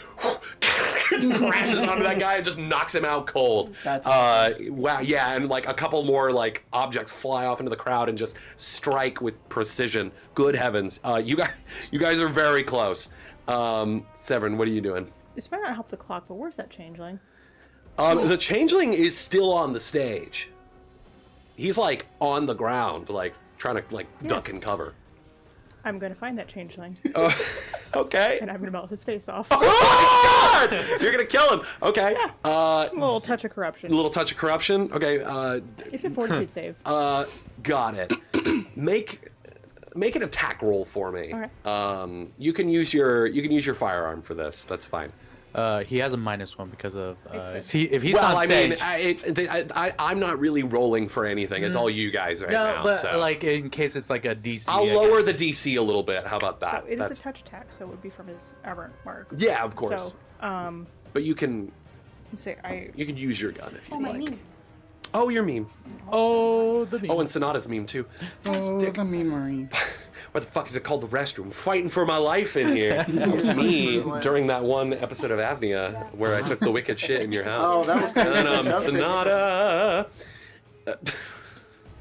Speaker 1: crashes onto that guy and just knocks him out cold.
Speaker 2: That's
Speaker 1: wow, yeah, and like a couple more like objects fly off into the crowd and just strike with precision. Good heavens, you guys are very close. Severin, what are you doing?
Speaker 4: This might not help the clock, but where's that changeling?
Speaker 1: The changeling is still on the stage. He's like on the ground, like trying to like duck and cover.
Speaker 4: I'm going to find that changeling.
Speaker 1: Okay.
Speaker 4: And I'm going to melt his face off.
Speaker 1: Oh my God! You're gonna kill him. Okay.
Speaker 4: A little touch of corruption.
Speaker 1: A little touch of corruption. Okay.
Speaker 4: It's a fortitude save.
Speaker 1: Got it. Make an attack roll for me.
Speaker 4: Okay.
Speaker 1: You can use your firearm for this. That's fine.
Speaker 3: He has a -1 because of
Speaker 4: It's
Speaker 3: if he's
Speaker 1: well,
Speaker 3: on stage.
Speaker 1: I'm not really rolling for anything. It's all you guys right
Speaker 3: no,
Speaker 1: now.
Speaker 3: but
Speaker 1: So
Speaker 3: like in case it's like a DC.
Speaker 1: I'll lower the DC a little bit. How about that?
Speaker 4: So it is a touch attack, so it would be from his aberrant mark.
Speaker 1: Yeah, of course.
Speaker 4: So,
Speaker 1: but you can
Speaker 4: say
Speaker 1: you can use your gun if you
Speaker 11: my
Speaker 1: like.
Speaker 11: meme.
Speaker 1: Oh, your meme.
Speaker 3: Oh, the meme.
Speaker 1: Oh, and Sonata's meme too.
Speaker 9: Oh, the memory.
Speaker 1: What the fuck is it called? The restroom. Fighting for my life in here. It was me during that one episode of Avnia where I took the wicked shit in your house.
Speaker 2: Oh, that was good.
Speaker 1: And Sonata.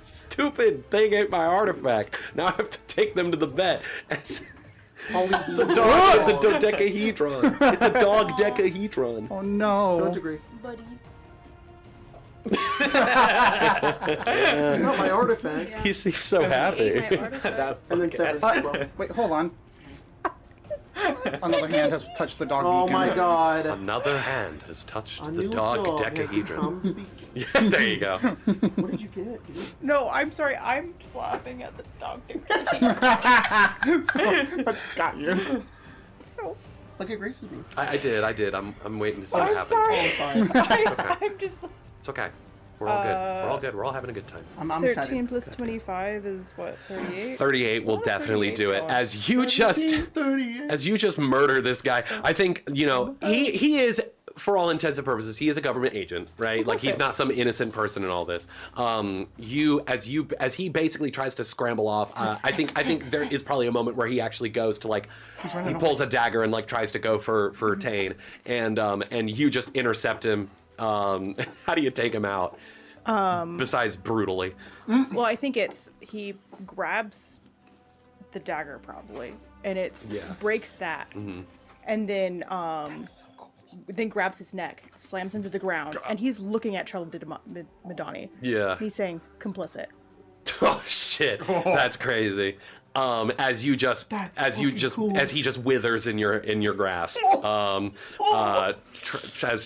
Speaker 1: Stupid thing ate my artifact. Now I have to take them to the vet. The dog, the dodecahedron. It's a dog decahedron.
Speaker 9: Oh no.
Speaker 11: Buddy.
Speaker 2: Not my artifact.
Speaker 1: He seems so happy.
Speaker 11: Ate my artifact.
Speaker 2: And then Severin.
Speaker 9: Wait, hold on. Another hand has touched the dog.
Speaker 2: Oh
Speaker 9: beacon.
Speaker 2: my God.
Speaker 1: Another hand has touched
Speaker 2: A
Speaker 1: the
Speaker 2: new
Speaker 1: dog
Speaker 2: has
Speaker 1: decahedron.
Speaker 2: become-
Speaker 1: Yeah, there you go.
Speaker 2: What did you get, dude?
Speaker 4: No, I'm sorry. I'm just laughing at the dog thing.
Speaker 9: I just got you.
Speaker 4: So,
Speaker 2: Look at Grace's beam.
Speaker 1: I did. I'm waiting to see what
Speaker 4: I'm
Speaker 1: happens.
Speaker 4: sorry.
Speaker 2: Fine.
Speaker 4: I'm just.
Speaker 1: It's okay. We're all good. We're all good. We're all having a good time.
Speaker 2: I'm
Speaker 4: 13
Speaker 2: excited.
Speaker 4: plus 25 is what, 38?
Speaker 1: 38 will
Speaker 4: Oh,
Speaker 1: definitely
Speaker 4: 38
Speaker 1: do it.
Speaker 4: dollars.
Speaker 1: As you just murder this guy. I think, he is, for all intents and purposes, he is a government agent, right? Like he's not some innocent person in all this. As he basically tries to scramble off, I think there is probably a moment where he actually goes to like he pulls a dagger and like tries to go for Tane, and you just intercept him. How do you take him out? Besides brutally.
Speaker 4: Well, I think he grabs the dagger probably, and breaks that, and then grabs his neck, slams him to the ground, and he's looking at Charlie Madani.
Speaker 1: Yeah.
Speaker 4: He's saying complicit.
Speaker 1: Oh shit, that's crazy. as he just withers in your grasp. As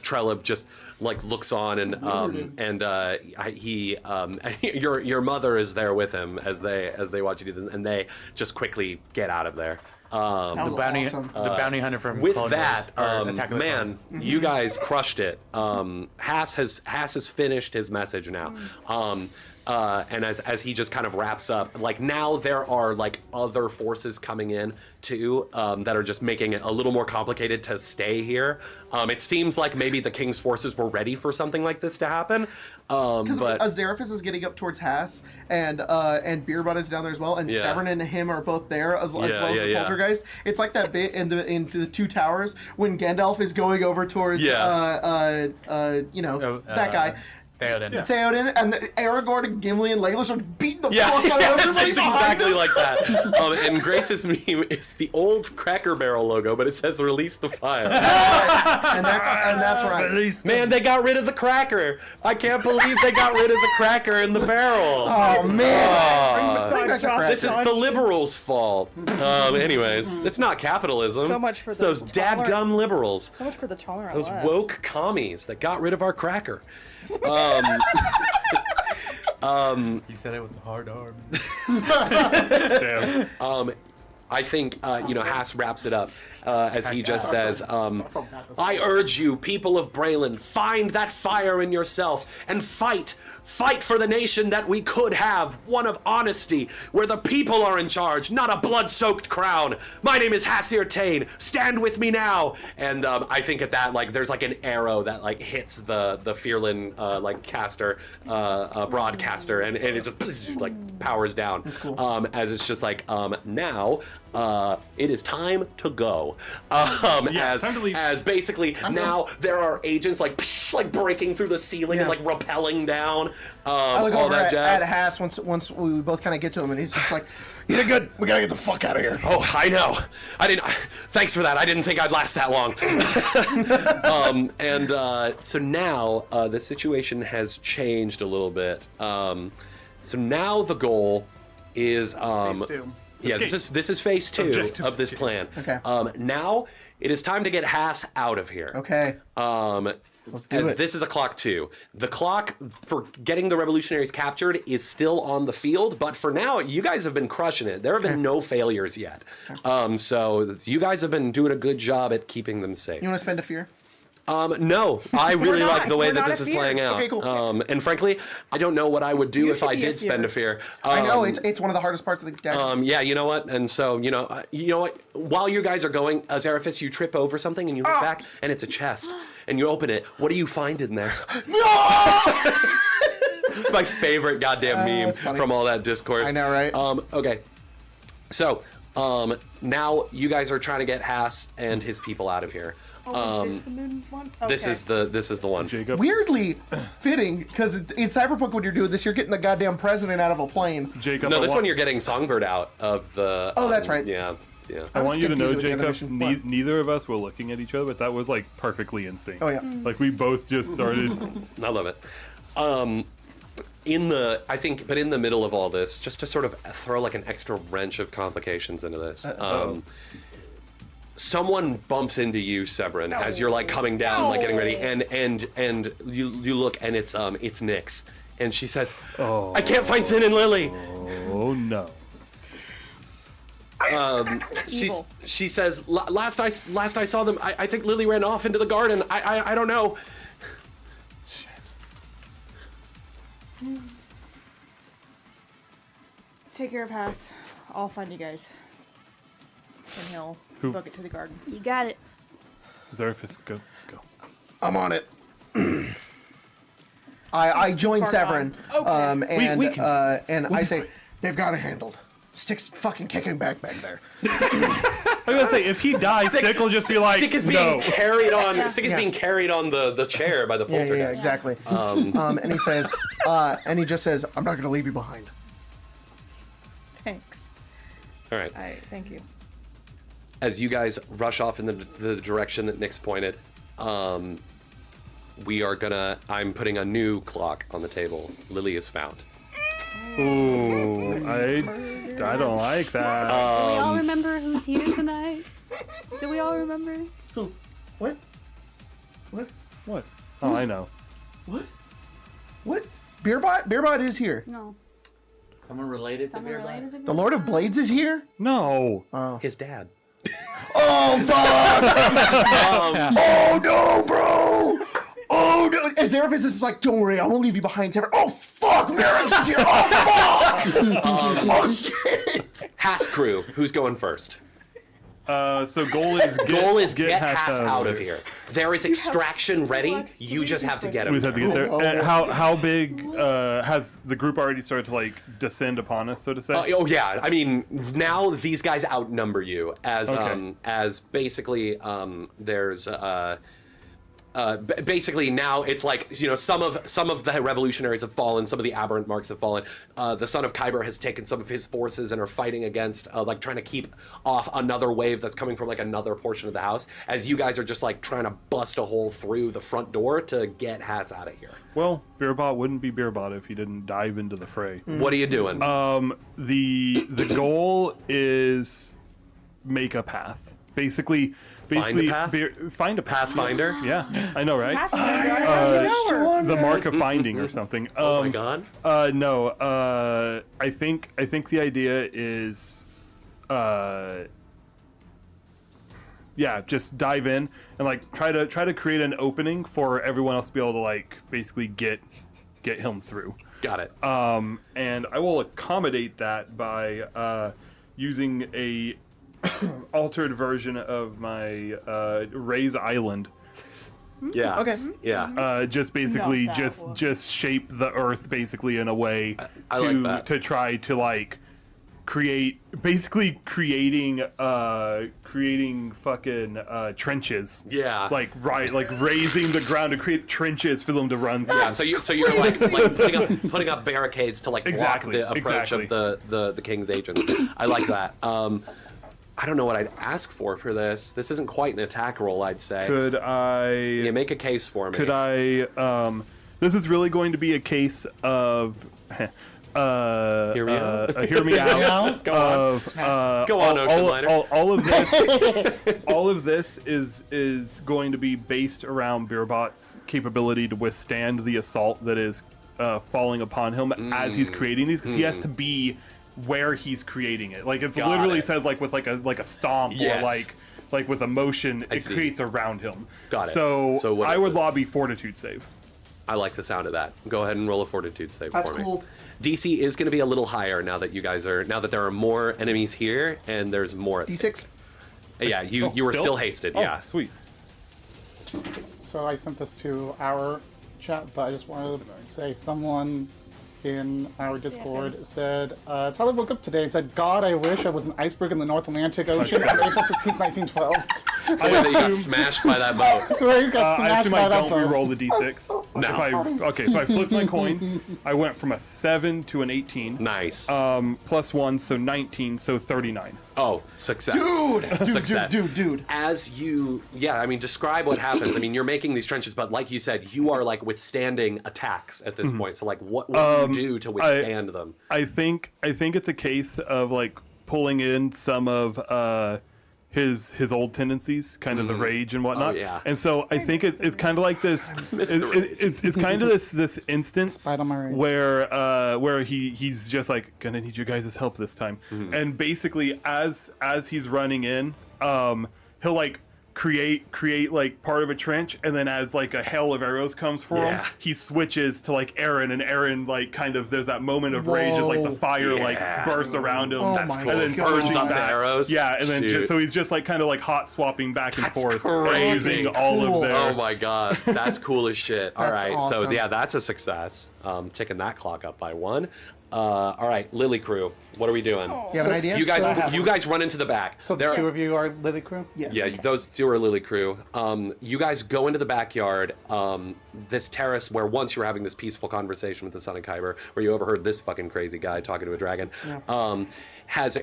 Speaker 1: Trello just like looks on and your mother is there with him as they watch you do this, and they just quickly get out of there.
Speaker 3: The bounty hunter from
Speaker 1: With
Speaker 3: Clone
Speaker 1: that,
Speaker 3: Wars, or Attack of the
Speaker 1: man,
Speaker 3: Clones.
Speaker 1: you guys crushed it. Haas has finished his message now. And as he just kind of wraps up, like now there are like other forces coming in too that are just making it a little more complicated to stay here. It seems like maybe the King's forces were ready for something like this to happen.
Speaker 2: Because
Speaker 1: But
Speaker 2: Azeraphis is getting up towards Haas, and Beerbud is down there as well, and
Speaker 1: Yeah.
Speaker 2: Severin and him are both there as well as
Speaker 1: Yeah,
Speaker 2: the
Speaker 1: yeah.
Speaker 2: Poltergeist. It's like that bit into the Two Towers when Gandalf is going over towards that guy.
Speaker 3: Theoden.
Speaker 2: Theoden, and Aragorn and Gimli and Legolas are beating the
Speaker 1: yeah,
Speaker 2: fuck out of everybody
Speaker 1: it's
Speaker 2: behind
Speaker 1: exactly
Speaker 2: him.
Speaker 1: like that. And Grace's meme is the old Cracker Barrel logo, but it says "Release the Fire."
Speaker 2: and that's right.
Speaker 1: Man, they got rid of the cracker. I can't believe they got rid of the cracker in the barrel.
Speaker 2: Oh man!
Speaker 4: Bring back the cracker.
Speaker 1: This is the liberals' fault. Anyways, it's not capitalism.
Speaker 4: So much for
Speaker 1: it's
Speaker 4: the
Speaker 1: those dadgum liberals.
Speaker 4: So much for the tolerant
Speaker 1: Those
Speaker 4: left.
Speaker 1: woke commies that got rid of our cracker.
Speaker 3: You said it with the hard arm.
Speaker 5: Damn.
Speaker 1: I think, Haas wraps it up as he just says, I urge you, people of Braylon, find that fire in yourself and fight. Fight for the nation that we could have, one of honesty, where the people are in charge, not a blood-soaked crown. My name is Hasir Tain. Stand with me now. And I think at that, like, there's like an arrow that like hits the Fearlin broadcaster, and it just like powers down.
Speaker 2: That's cool.
Speaker 1: As it's just like now. It is time to go.
Speaker 5: Time to leave.
Speaker 1: As basically now there are agents like breaking through the ceiling and like rappelling down.
Speaker 2: I look
Speaker 1: all
Speaker 2: over
Speaker 1: that jazz.
Speaker 2: at Haas once we both kind of get to him, and he's just like,
Speaker 8: You did good. We gotta get the fuck out of here.
Speaker 1: Oh, I know. Thanks for that. I didn't think I'd last that long. So now the situation has changed a little bit. So now the goal is
Speaker 9: Phase 2.
Speaker 1: yeah, this is phase 2
Speaker 5: Objective
Speaker 1: of this
Speaker 5: escape.
Speaker 1: plan.
Speaker 2: Okay.
Speaker 1: Now it is time to get Haas out of here.
Speaker 2: okay, let's do
Speaker 1: As
Speaker 2: it.
Speaker 1: this is a clock 2. The clock for getting the revolutionaries captured is still on the field, but for now, you guys have been crushing it. There have been no failures yet. So you guys have been doing a good job at keeping them safe.
Speaker 2: You want to spend a fear?
Speaker 1: No, I really
Speaker 4: not.
Speaker 1: like the way
Speaker 4: We're
Speaker 1: that
Speaker 4: not
Speaker 1: this
Speaker 4: a
Speaker 1: is
Speaker 4: fear.
Speaker 1: playing out.
Speaker 2: Okay, cool.
Speaker 1: And frankly, I don't know what I would do
Speaker 4: You
Speaker 1: if
Speaker 4: should
Speaker 1: I
Speaker 4: be a
Speaker 1: did spend a fear.
Speaker 2: I know it's one of the hardest parts of the deck.
Speaker 1: Yeah, you know what? And so, you know what? While you guys are going, Azeraphis, you trip over something and you look back, and it's a chest. And you open it. What do you find in there? My favorite goddamn meme
Speaker 2: that's funny.
Speaker 1: from all that discourse.
Speaker 2: I know, right?
Speaker 1: Okay. So, now you guys are trying to get Haas and his people out of here.
Speaker 4: Oh, is this the moon one? Okay.
Speaker 1: This is the one.
Speaker 5: Jacob.
Speaker 2: Weirdly fitting, because in Cyberpunk when you're doing this, you're getting the goddamn president out of a plane.
Speaker 5: Jacob.
Speaker 1: No,
Speaker 5: I
Speaker 1: this
Speaker 5: want-
Speaker 1: one you're getting Songbird out of the.
Speaker 2: Oh, that's right.
Speaker 1: Yeah.
Speaker 5: I want you to know,
Speaker 2: confused with the other
Speaker 5: Jacob,
Speaker 2: mission. What?
Speaker 5: neither of us were looking at each other, but that was like perfectly in sync.
Speaker 2: Oh yeah.
Speaker 5: Like we both just started.
Speaker 1: I love it. In the middle of all this, just to sort of throw like an extra wrench of complications into this, someone bumps into you, Severin, as you're like coming down, like getting ready, and you look, and it's Nyx, and she says, "I can't find Sin and Lily."
Speaker 5: Oh no.
Speaker 1: She says, "Last I saw them, I think Lily ran off into the garden. I don't know."
Speaker 4: Take care of Haas. I'll find you guys. And he'll
Speaker 5: Who-
Speaker 4: book it to the garden.
Speaker 11: You got it.
Speaker 5: Zarfus, go.
Speaker 8: I'm on it.
Speaker 2: I join
Speaker 4: far
Speaker 2: Severin,
Speaker 4: gone. Okay.
Speaker 2: and
Speaker 5: We can do this.
Speaker 2: and I say,
Speaker 8: They've got it handled. Stick's fucking kicking back there.
Speaker 5: I was gonna say, if he dies, Stick will just be like,
Speaker 1: Stick is being
Speaker 5: no.
Speaker 1: carried on. Stick is
Speaker 2: Yeah.
Speaker 1: being carried on the chair by the
Speaker 2: yeah,
Speaker 1: poltergeist.
Speaker 2: exactly. And he says, and he just says,
Speaker 8: I'm not gonna leave you behind.
Speaker 4: Thanks.
Speaker 1: All right.
Speaker 4: Thank you.
Speaker 1: As you guys rush off in the direction that Nyx pointed, I'm putting a new clock on the table. Lily is found.
Speaker 5: Ooh, I don't like that.
Speaker 11: Do we all remember who's here tonight? Do we all remember?
Speaker 2: Who? What? What?
Speaker 5: What? Oh, I know.
Speaker 2: What? What? Beerbot? Beerbot is here.
Speaker 11: No.
Speaker 13: Someone related to Beerbot?
Speaker 11: Related to
Speaker 2: The Lord of Blades is here?
Speaker 5: No.
Speaker 2: Oh.
Speaker 1: His dad.
Speaker 2: Oh, fuck! Oh, no, bro! Oh, no! And Xeraphis is like, don't worry, I won't leave you behind, Xeraphis. Oh, fuck! Merix is here! Oh, fuck! Oh, shit!
Speaker 1: Haas crew, who's going first?
Speaker 5: So goal is
Speaker 1: get Haas out of here. There is extraction ready. You just have to get him.
Speaker 5: We just have to get there. And how big has the group already started to like descend upon us, so to say?
Speaker 1: Oh yeah, I mean now these guys outnumber you as basically there's basically now it's like some of the revolutionaries have fallen, some of the aberrant marks have fallen. The son of Kyber has taken some of his forces and are fighting against like trying to keep off another wave that's coming from like another portion of the house. As you guys are just like trying to bust a hole through the front door to get Haas out of here.
Speaker 5: Well, Beerbot wouldn't be Beerbot if he didn't dive into the fray.
Speaker 1: What are you doing?
Speaker 5: The goal is make a path. Basically,
Speaker 1: Find a path?
Speaker 5: Find a path.
Speaker 1: Pathfinder?
Speaker 5: Yeah, I know, right? The mark of finding or something.
Speaker 1: Oh my god.
Speaker 5: No. I think the idea is, just dive in and like try to create an opening for everyone else to be able to like basically get him through.
Speaker 1: Got it.
Speaker 5: And I will accommodate that by using a altered version of my Ray's Island.
Speaker 1: Yeah.
Speaker 2: Okay.
Speaker 1: Yeah.
Speaker 5: Just basically just shape the earth basically in a way
Speaker 1: I like that.
Speaker 5: to try to like creating fucking trenches.
Speaker 1: Yeah.
Speaker 5: Like raising the ground to create trenches for them to run through.
Speaker 1: Yeah, so you're like putting up barricades to like block the approach of the king's agents. I like that. I don't know what I'd ask for this. This isn't quite an attack roll, I'd say.
Speaker 5: Could I...
Speaker 1: Yeah, make a case for me.
Speaker 5: Could I... this is really going to be a case of...
Speaker 1: hear me out.
Speaker 5: Hear me out.
Speaker 1: Go on. Go on, Ocean Liner.
Speaker 5: All of this is going to be based around Beerbot's capability to withstand the assault that is falling upon him as he's creating these, because he has to be where he's creating it. Like it literally says like with like a stomp or like with a motion it creates around him.
Speaker 1: Got it.
Speaker 5: So
Speaker 1: what
Speaker 5: I
Speaker 1: is
Speaker 5: would
Speaker 1: this?
Speaker 5: lobby fortitude save.
Speaker 1: I like the sound of that. Go ahead and roll a fortitude save
Speaker 2: That's
Speaker 1: for me.
Speaker 2: cool.
Speaker 1: DC is going to be a little higher now that there are more enemies here and there's more at stake.
Speaker 2: D6.
Speaker 1: Yeah, you were still hasted.
Speaker 5: Oh,
Speaker 1: yeah.
Speaker 5: Sweet.
Speaker 9: So I sent this to our chat, but I just wanted to say someone in our Discord said, Tyler woke up today and said, God, I wish I was an iceberg in the North Atlantic Ocean on April 15th, 1912.
Speaker 1: I that you got smashed by that boat.
Speaker 9: Right, got
Speaker 5: I
Speaker 9: smashed
Speaker 5: assume
Speaker 9: by
Speaker 5: I
Speaker 9: that
Speaker 5: don't
Speaker 9: boat.
Speaker 5: re-roll the d6.
Speaker 1: No.
Speaker 5: So I flipped my coin. I went from a 7 to an 18.
Speaker 1: Nice.
Speaker 5: Plus 1, so 19, so 39.
Speaker 1: Oh, success.
Speaker 2: Dude.
Speaker 1: As you, describe what happens. I mean, you're making these trenches, but like you said, you are like withstanding attacks at this point. So like, what do you do to withstand them?
Speaker 5: I think it's a case of like pulling in some of his old tendencies, kind of the rage and whatnot.
Speaker 1: Oh, yeah.
Speaker 5: And so I think it's kind of like this. It's kind of this instance where he's just like gonna need your guys' help this time. And basically as he's running in, he'll like create like part of a trench, and then as like a hail of arrows comes for him, he switches to like Aaron, and Aaron like kind of there's that moment of rage as like the fire like bursts around him.
Speaker 1: That's cool.
Speaker 5: And then
Speaker 1: Burns up the arrows.
Speaker 5: Yeah, and then so he's just like kind of like hot swapping back and forth,
Speaker 1: crazy.
Speaker 5: using all of their.
Speaker 1: Oh my god, that's cool as shit. All right,
Speaker 2: awesome.
Speaker 1: so yeah, that's a success. Ticking that clock up by 1. All right, Lily crew, what are we doing?
Speaker 2: You have an idea?
Speaker 1: You guys run into the back.
Speaker 9: So the two of you are Lily crew?
Speaker 2: Yes.
Speaker 1: Yeah, those two are Lily crew. You guys go into the backyard, this terrace where once you were having this peaceful conversation with the son of Kyber, where you overheard this fucking crazy guy talking to a dragon, has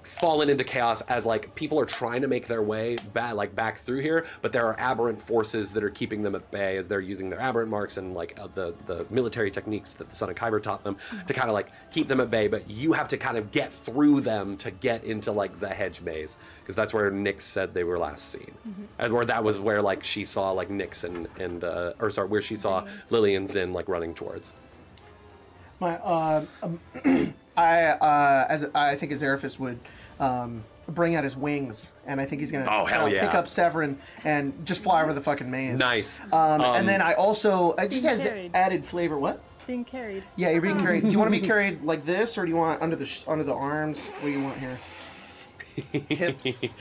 Speaker 1: fallen into chaos as like people are trying to make their way back through here, but there are aberrant forces that are keeping them at bay as they're using their aberrant marks and like the military techniques that the Son of Kyber taught them to kind of like keep them at bay. But you have to kind of get through them to get into like the hedge maze, because that's where Nyx said they were last seen, and where that was where like she saw like Nyx where she saw Lily and Zin like running towards.
Speaker 2: My I think Azeraphis would bring out his wings, and I think he's gonna pick up Severin and just fly over the fucking maze.
Speaker 1: Nice.
Speaker 2: And then I just has
Speaker 4: carried.
Speaker 2: added flavor. What?
Speaker 4: Being carried.
Speaker 2: Yeah, you're being carried. Do you want to be carried like this, or do you want under the arms? What do you want here? Hips.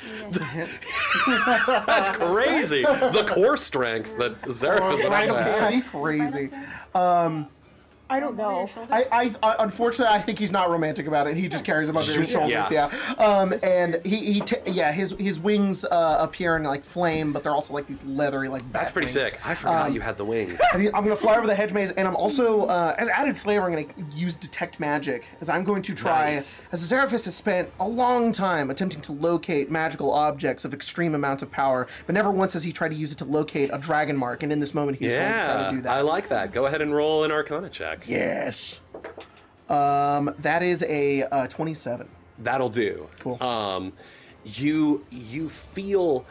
Speaker 1: That's crazy. The core strength that Azeraphis would have to have.
Speaker 2: That's crazy.
Speaker 4: I don't know.
Speaker 2: I unfortunately I think he's not romantic about it. He just carries him under his shoulders. And his wings appear in like flame, but they're also like these leathery like.
Speaker 1: That's pretty sick. I forgot you had the wings.
Speaker 2: I'm gonna fly over the hedge maze, and I'm also as added flavor, I'm gonna use detect magic, as I'm going to try.
Speaker 1: Nice.
Speaker 2: As Azeraphis has spent a long time attempting to locate magical objects of extreme amounts of power, but never once has he tried to use it to locate a dragon mark. And in this moment, he's going to try to do that.
Speaker 1: I like that. Go ahead and roll an Arcana check.
Speaker 2: Yes. That is a 27.
Speaker 1: That'll do.
Speaker 2: Cool.
Speaker 1: You feel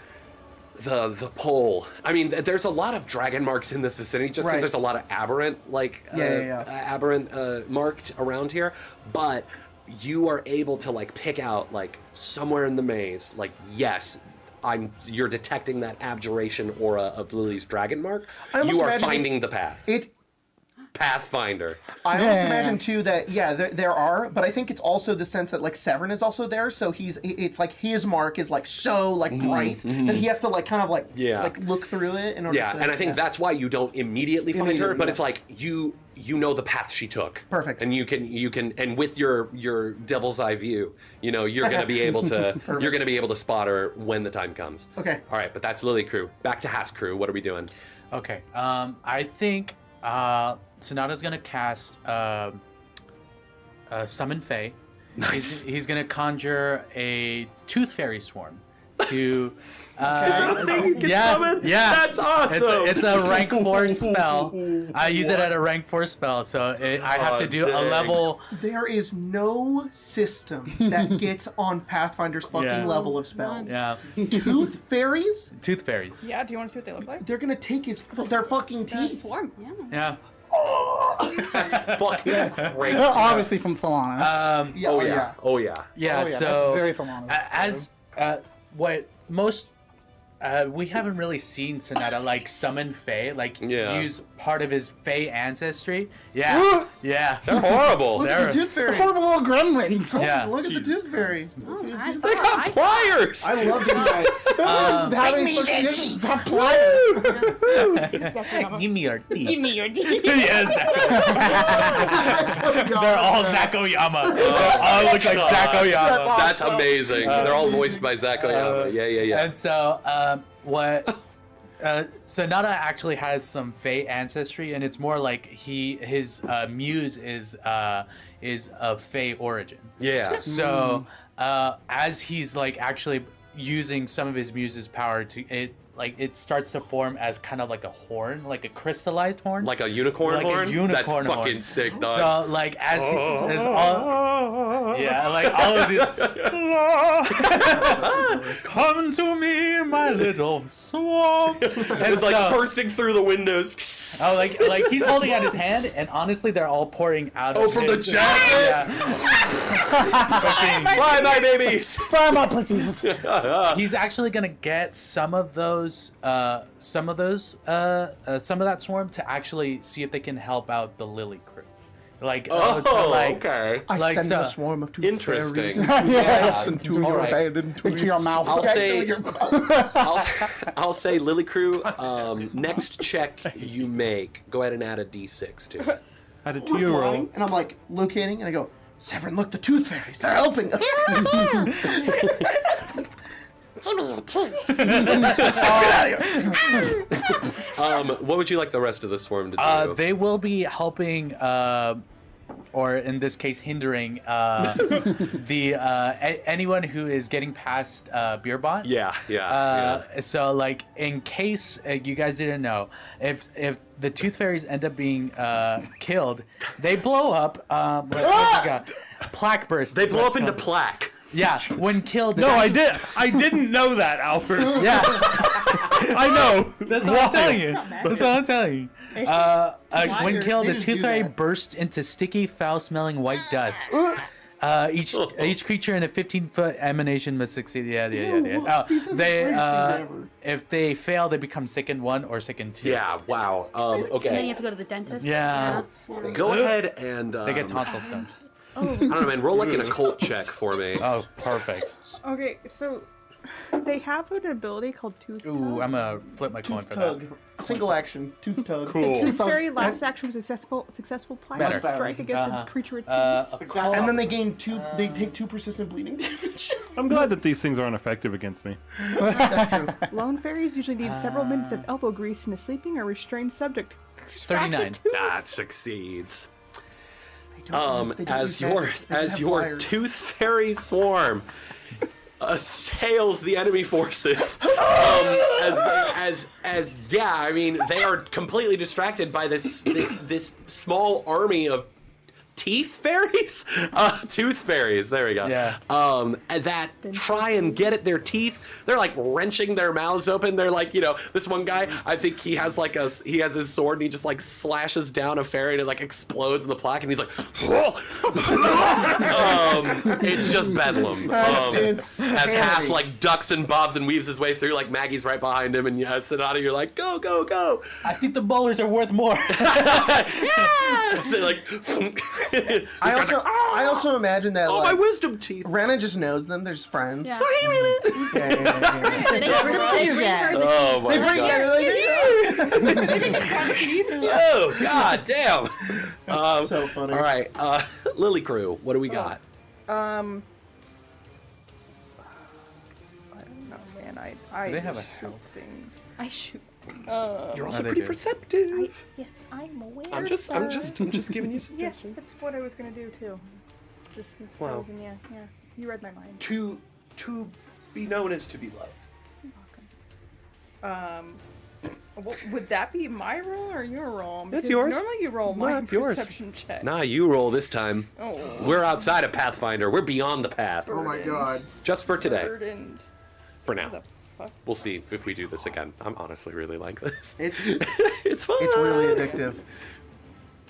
Speaker 1: the pull. I mean, there's a lot of dragon marks in this vicinity, just because there's a lot of aberrant aberrant marked around here. But you are able to like pick out like somewhere in the maze, like yes. You're detecting that abjuration aura of Lily's dragon mark. You are finding the path. Pathfinder.
Speaker 2: I almost imagine too that there are, but I think it's also the sense that like Severin is also there, so it's like his mark is like so like bright that he has to like kind of like look through it in order to,
Speaker 1: and I think that's why you don't immediately find her, but it's like you know the path she took.
Speaker 2: Perfect.
Speaker 1: And you can and with your devil's eye view, you're gonna be able to spot her when the time comes.
Speaker 2: Okay.
Speaker 1: All right, but that's Lily crew. Back to Haas crew. What are we doing?
Speaker 3: Okay. I think Sonata's gonna cast Summon Fae.
Speaker 1: Nice.
Speaker 3: He's gonna conjure a Tooth Fairy swarm to.
Speaker 1: Is that a thing you can summon?
Speaker 3: Yeah,
Speaker 1: that's awesome.
Speaker 3: It's a rank 4 spell. I use it at a rank 4 spell, so I have to do a level.
Speaker 2: There is no system that gets on Pathfinder's fucking level of spells.
Speaker 3: Yeah.
Speaker 2: Tooth fairies?
Speaker 3: Tooth fairies.
Speaker 4: Yeah. Do you want to see what they look like?
Speaker 2: They're gonna take their fucking teeth.
Speaker 11: Swarm.
Speaker 3: Yeah.
Speaker 1: That's fucking great.
Speaker 9: Obviously from Thalanis.
Speaker 1: Oh yeah.
Speaker 3: Yeah.
Speaker 9: That's
Speaker 3: So
Speaker 9: very Thalanis.
Speaker 3: What most. We haven't really seen Sonata like summon Fae, like use part of his Fae ancestry. Yeah, yeah.
Speaker 1: They're horrible.
Speaker 2: Look at the tooth fairy.
Speaker 9: Horrible little gremlins.
Speaker 3: Yeah.
Speaker 2: Look at the tooth fairy.
Speaker 1: They got pliers.
Speaker 2: I love these guys.
Speaker 9: Having teeth. Have pliers.
Speaker 3: Give me your teeth.
Speaker 11: Give me your teeth.
Speaker 3: Yes. They're all Zakoyama. They all look like Zakoyama.
Speaker 1: That's amazing. They're all voiced by Zakoyama. Yeah.
Speaker 3: And so, Sonata actually has some Fae ancestry, and it's more like his muse is of Fae origin.
Speaker 1: Yeah.
Speaker 3: So, as he's like actually using some of his muse's power it starts to form as kind of like a horn, like a crystallized horn,
Speaker 1: like a unicorn
Speaker 3: like
Speaker 1: horn.
Speaker 3: A unicorn
Speaker 1: That's
Speaker 3: horn.
Speaker 1: fucking sick, dog.
Speaker 3: So like as all of these. Come to me, my little swamp.
Speaker 1: It's like bursting through the windows.
Speaker 3: Oh, like he's holding out his hand, and honestly, they're all pouring out.
Speaker 1: Oh, from the jacket. Fly, my babies.
Speaker 9: Fly, my pretties.
Speaker 3: He's actually gonna get some of that swarm to actually see if they can help out the Lily crew. Okay.
Speaker 2: I send a swarm of tooth
Speaker 1: interesting.
Speaker 2: Yes, into your
Speaker 9: abandoned into your mouth.
Speaker 1: I'll say Lily crew. Next check you make, go ahead and add a D6 to it.
Speaker 5: Add it to your roll.
Speaker 2: And I'm like locating, and I go, Severin, look, the tooth fairies. They're helping.
Speaker 11: Give me your teeth.
Speaker 1: What would you like the rest of the swarm to do?
Speaker 3: They will be helping or in this case, hindering anyone who is getting past Beerbot.
Speaker 1: Yeah.
Speaker 3: So, like, in case you guys didn't know, if the Tooth Fairies end up being killed, they blow up. What you got? Plaque burst.
Speaker 1: They blow up into plaque.
Speaker 3: Yeah, when killed.
Speaker 5: No, I didn't know that, Alfred.
Speaker 3: Yeah.
Speaker 5: I know.
Speaker 3: That's what I'm telling you. That's what I'm telling you. When killed, the Tooth Fairy bursts into sticky, foul-smelling white dust. Each creature in a 15-foot emanation must succeed. Yeah. If they fail, they become sickened 1 or sickened 2.
Speaker 1: Yeah. Wow. Okay.
Speaker 11: And then you have to go to the dentist.
Speaker 3: Yeah.
Speaker 1: Go ahead and
Speaker 3: They get tonsil stones.
Speaker 1: I don't know, man. Roll like an occult check for me.
Speaker 3: Oh, perfect.
Speaker 4: Okay, so they have an ability called Tooth Tug.
Speaker 3: Ooh, I'm gonna flip my coin
Speaker 2: Tooth
Speaker 3: for
Speaker 2: tug.
Speaker 3: that.
Speaker 2: Single action. Tooth tug.
Speaker 5: Cool.
Speaker 4: Tooth Fairy last action was successful
Speaker 3: Better.
Speaker 4: strike against the creature with teeth.
Speaker 2: And then they gain 2. They take 2 persistent bleeding damage.
Speaker 5: I'm glad that these things aren't effective against me.
Speaker 2: That's true.
Speaker 4: Lone fairies usually need several minutes of elbow grease in a sleeping or restrained subject.
Speaker 3: 39.
Speaker 1: That succeeds.
Speaker 2: They don't
Speaker 1: As
Speaker 2: use magic, they just have
Speaker 1: your
Speaker 2: pliers.
Speaker 1: Tooth Fairy swarm assails the enemy forces, I mean, they are completely distracted by this small army of teeth fairies, tooth fairies. There we go.
Speaker 3: Yeah.
Speaker 1: That try and get at their teeth. They're like wrenching their mouths open. They're like, this one guy. I think he has his sword and he just like slashes down a fairy and it like explodes in the plaque and he's like, it's just bedlam.
Speaker 2: It's
Speaker 1: as
Speaker 2: scary.
Speaker 1: Half like ducks and bobs and weaves his way through. Like Maggie's right behind him and Sonata, you're like, go, go, go.
Speaker 3: I think the bowlers are worth more.
Speaker 1: They're like.
Speaker 2: I also imagine that
Speaker 1: Oh, my wisdom teeth.
Speaker 2: Rana just knows them. They're just friends.
Speaker 11: Yeah.
Speaker 2: Yeah.
Speaker 11: They bring her the
Speaker 1: Oh my
Speaker 2: They bring
Speaker 1: god. Oh god damn.
Speaker 2: That's so funny.
Speaker 1: All right, Lily Crew, what do we got?
Speaker 4: I don't know, man. I
Speaker 3: they have
Speaker 4: just
Speaker 3: a
Speaker 4: shoot
Speaker 3: health?
Speaker 4: things.
Speaker 11: I shoot.
Speaker 1: You're also
Speaker 3: they
Speaker 1: pretty
Speaker 3: do.
Speaker 1: perceptive.
Speaker 4: Yes, I'm aware.
Speaker 1: I'm just giving you
Speaker 4: Yes,
Speaker 1: suggestions.
Speaker 4: that's what I was gonna do too. Just
Speaker 1: Wow.
Speaker 4: frozen. Yeah. You read my mind.
Speaker 1: To be known as to be loved.
Speaker 4: Would that be my roll or your roll?
Speaker 1: That's
Speaker 4: Because
Speaker 1: yours.
Speaker 4: Normally you roll
Speaker 1: No,
Speaker 4: my
Speaker 1: it's yours.
Speaker 4: perception check.
Speaker 1: Nah, you roll this time.
Speaker 4: Oh.
Speaker 1: We're outside of Pathfinder. We're beyond the path.
Speaker 2: Oh my god.
Speaker 1: Just for today.
Speaker 4: Burdened.
Speaker 1: For now.
Speaker 4: The fuck?
Speaker 1: We'll see if we do this again. I'm honestly really like this.
Speaker 2: It's
Speaker 1: It's fun.
Speaker 2: it's really addictive.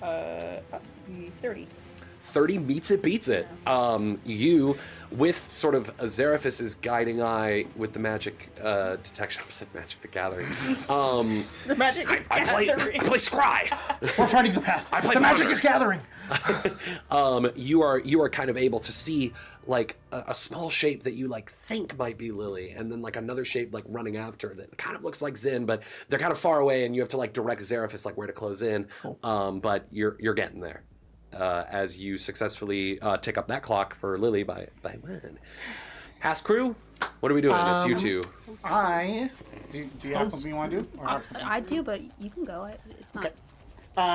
Speaker 4: The 30.
Speaker 1: 30 meets it, beats it. You, with sort of Azeraphus's guiding eye with the magic detection. I said Magic the Gathering.
Speaker 4: The magic is
Speaker 1: I play Scry.
Speaker 2: We're finding the path.
Speaker 1: I play
Speaker 2: The magic
Speaker 1: Hunter.
Speaker 2: is gathering.
Speaker 1: You are kind of able to see like a small shape that you like think might be Lily, and then like another shape like running after that kind of looks like Zin, but they're kind of far away, and you have to like direct Azeraphus like where to close in. But you're getting there. As you successfully take up that clock for Lily by one. Haas Crew, what are we doing? It's you two.
Speaker 9: Do you have something you want to do? Or
Speaker 11: I do, but you can go. It's not.
Speaker 9: Okay.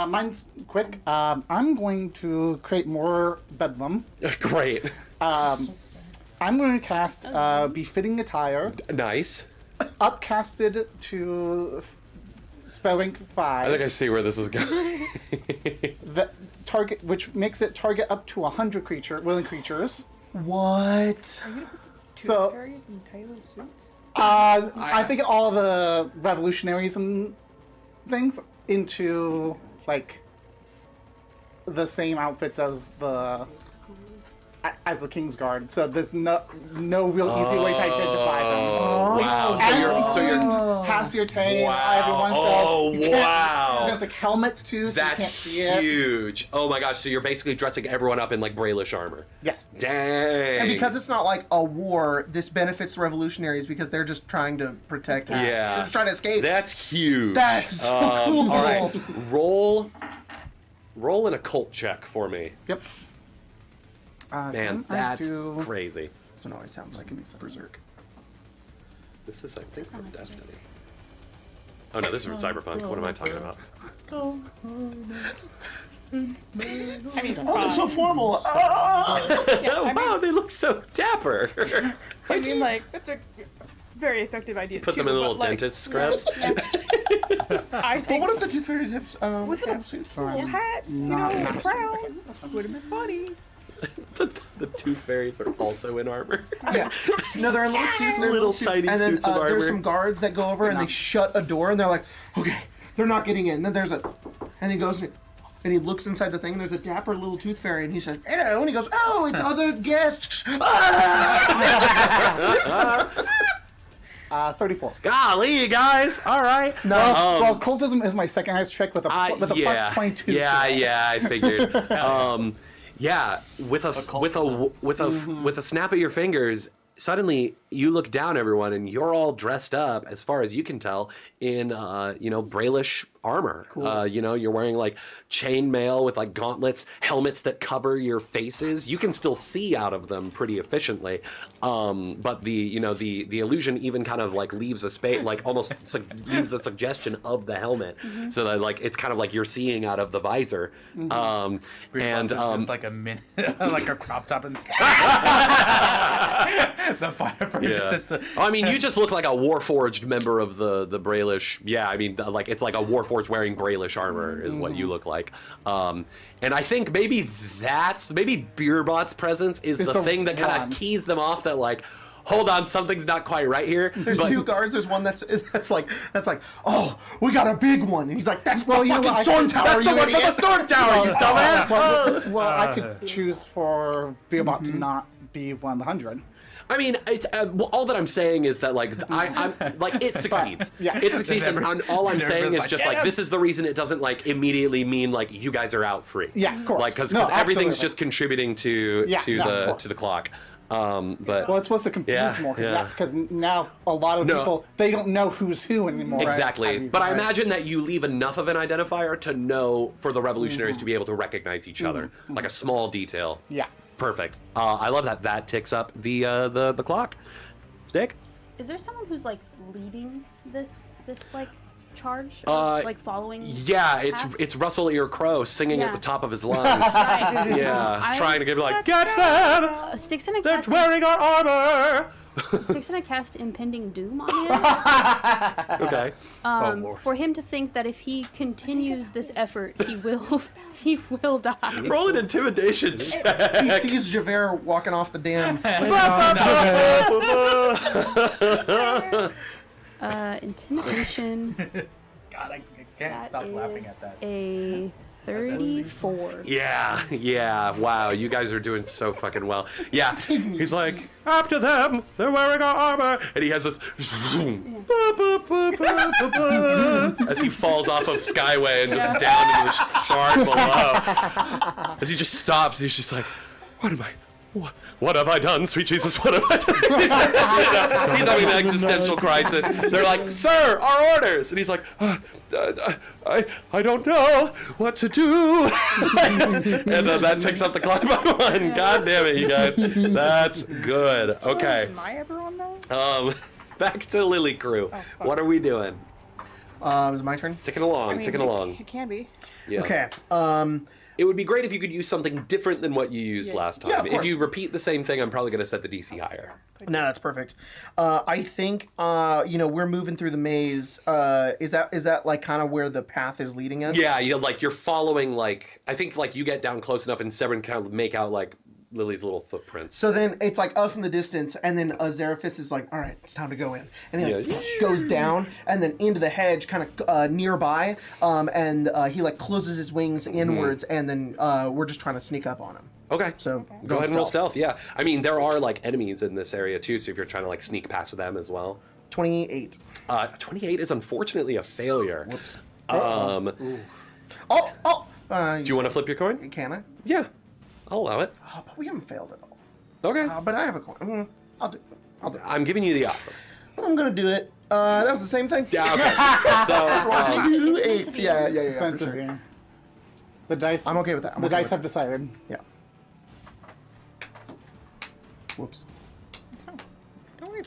Speaker 9: Mine's quick. I'm going to create more bedlam.
Speaker 1: Great.
Speaker 9: I'm going to cast Befitting Attire,
Speaker 1: Nice.
Speaker 9: upcasted to spell rank 5.
Speaker 1: I think I see where this is going.
Speaker 9: The target, which makes it target up to 100 willing creatures.
Speaker 2: What?
Speaker 9: So,
Speaker 4: Fairies in tailored suits?
Speaker 9: I think all the revolutionaries and things into like the same outfits as the King's Guard. So there's no real easy way to identify them.
Speaker 1: Wow.
Speaker 9: And
Speaker 1: So you're
Speaker 9: pass your tay.
Speaker 1: Wow.
Speaker 9: Everyone.
Speaker 1: Oh,
Speaker 9: you can't-
Speaker 1: wow.
Speaker 9: There's like helmets too, so
Speaker 1: That's
Speaker 9: you can't see it.
Speaker 1: huge. Oh my gosh, so you're basically dressing everyone up in like Brayllish armor.
Speaker 9: Yes.
Speaker 1: Dang.
Speaker 2: And because it's not like a war, this benefits the revolutionaries because they're just trying to protect.
Speaker 1: Yeah.
Speaker 2: They're just trying to escape.
Speaker 1: That's huge.
Speaker 2: That's so cool.
Speaker 1: All right, roll an occult check for me.
Speaker 9: Yep.
Speaker 1: Man, that's crazy.
Speaker 2: This one always sounds like it's Berserk.
Speaker 1: This is, I think, from Destiny. Oh no, this is from Cyberpunk. What am I talking about?
Speaker 4: I mean,
Speaker 2: Oh, they're so formal.
Speaker 1: Wow, they look so dapper.
Speaker 4: I mean, like, it's a very effective idea.
Speaker 1: Put
Speaker 4: too,
Speaker 1: them in
Speaker 4: but,
Speaker 1: little
Speaker 4: like,
Speaker 1: dentist scrubs.
Speaker 4: I
Speaker 2: Well,
Speaker 4: think
Speaker 2: what if the Tooth Fairies have
Speaker 4: with
Speaker 2: have
Speaker 4: little,
Speaker 2: suits?
Speaker 4: little hats, you
Speaker 9: Not-
Speaker 4: know,
Speaker 9: not-
Speaker 4: crowns would have been funny.
Speaker 1: The Tooth Fairies are also in armor.
Speaker 2: Yeah. No, they're in little suits. They're in
Speaker 1: Little
Speaker 2: suits.
Speaker 1: tiny
Speaker 2: and then,
Speaker 1: suits of armor.
Speaker 2: There's some guards that go over and they shut a door and they're like, okay, they're not getting in. Then there's and he goes and he looks inside the thing and there's a dapper little Tooth Fairy and he says, hello, and he goes, oh, it's other guests.
Speaker 9: 34.
Speaker 1: Golly, you guys. All right.
Speaker 2: No.
Speaker 9: Well, cultism is my second highest trick with a plus 22.
Speaker 1: Yeah, I figured. Yeah, with a snap of your fingers, suddenly you look down, everyone, and you're all dressed up, as far as you can tell, in Brailish armor. Cool. You're wearing like chainmail with like gauntlets, helmets that cover your faces. You can still see out of them pretty efficiently, but the illusion even kind of like leaves a space, like almost leaves the suggestion of the helmet, so that like it's kind of like you're seeing out of the visor. And
Speaker 3: just like a minute, like a crop top and stuff. The fire system.
Speaker 1: I mean, you just look like a Warforged member of the Brailish. Yeah, I mean, like it's like a Warforged wearing Brailish armor is what you look like. And I think maybe Beerbot's presence is the thing that kind of keys them off. That like, hold on, something's not quite right here.
Speaker 2: There's two guards. There's one that's like, oh, we got a big one. And he's like, that's the fucking storm tower.
Speaker 1: That's the one from the storm tower, you dumbass.
Speaker 9: Well, I could choose for Beerbot to not be 100.
Speaker 1: I mean, it's all that I'm saying is that like I'm like it succeeds. It succeeds, and all I'm saying is just like this is the reason it doesn't like immediately mean like you guys are out free.
Speaker 9: Yeah, of course.
Speaker 1: Like because
Speaker 9: No,
Speaker 1: everything's
Speaker 9: absolutely.
Speaker 1: just contributing to the clock. But
Speaker 9: Well, it's supposed to confuse more because now a lot of people they don't know who's who anymore.
Speaker 1: Exactly. But I imagine that you leave enough of an identifier to know for the revolutionaries to be able to recognize each other, like a small detail.
Speaker 9: Yeah.
Speaker 1: Perfect. I love that. That ticks up the clock. Stick.
Speaker 11: Is there someone who's like leading this like charge, of, like following?
Speaker 1: Yeah, it's Russell Ear Crow singing at the top of his lungs. Yeah, trying to get like, get them.
Speaker 11: Sticks in a
Speaker 1: They're
Speaker 11: cast.
Speaker 1: wearing our armor.
Speaker 11: Sticks in a cast impending doom on him.
Speaker 1: Okay.
Speaker 11: For him to think that if he continues this effort, he will die.
Speaker 1: Roll an intimidation check.
Speaker 2: He sees Javert walking off the dam.
Speaker 11: Intimidation.
Speaker 3: God, I can't stop laughing at that.
Speaker 11: A 34.
Speaker 1: Yeah. Wow, you guys are doing so fucking well. Yeah, he's like, after them, they're wearing our armor, and he has this as he falls off of Skyway and just down into the shard below. As he just stops, he's just like, what have I done, sweet Jesus? What have I done? He's having an existential crisis. They're like, sir, our orders. And he's like, I don't know what to do. And that takes up the clock by one. God damn it, you guys. That's good. Okay.
Speaker 4: Am I ever on that?
Speaker 1: Back to Lily Crew. What are we doing?
Speaker 2: Is it my turn?
Speaker 1: Ticking along.
Speaker 4: It can be.
Speaker 1: Yeah.
Speaker 2: Okay.
Speaker 1: It would be great if you could use something different than what you used last time.
Speaker 2: Yeah, of
Speaker 1: If
Speaker 2: course.
Speaker 1: you repeat the same thing, I'm probably going to set the DC higher.
Speaker 2: No, that's perfect. I think we're moving through the maze. Is that like kind of where the path is leading us?
Speaker 1: Yeah, you're following like I think like you get down close enough and Severin kind of make out like Lily's little footprints.
Speaker 2: So then it's like us in the distance, and then Zeraphis is like, all right, it's time to go in. And he like, goes down, and then into the hedge, kind of nearby, and he like closes his wings inwards, and then we're just trying to sneak up on him.
Speaker 1: Okay.
Speaker 2: So
Speaker 1: go ahead and roll stealth. Yeah. I mean, there are like enemies in this area too, so if you're trying to like sneak past them as well.
Speaker 2: 28.
Speaker 1: 28 is unfortunately a failure.
Speaker 2: Whoops.
Speaker 1: Do you want to flip your coin?
Speaker 2: Can I?
Speaker 1: Yeah. I'll allow it.
Speaker 2: Oh, but we haven't failed at all.
Speaker 1: Okay.
Speaker 2: But I have a coin. I'll do it.
Speaker 1: I'm giving you the offer.
Speaker 2: I'm gonna do it. That was the same thing.
Speaker 1: Yeah, okay. So,
Speaker 2: 2 8. Yeah, for sure.
Speaker 9: The dice.
Speaker 2: I'm okay with that.
Speaker 9: The dice have decided.
Speaker 2: Yeah. Whoops.
Speaker 4: Don't worry.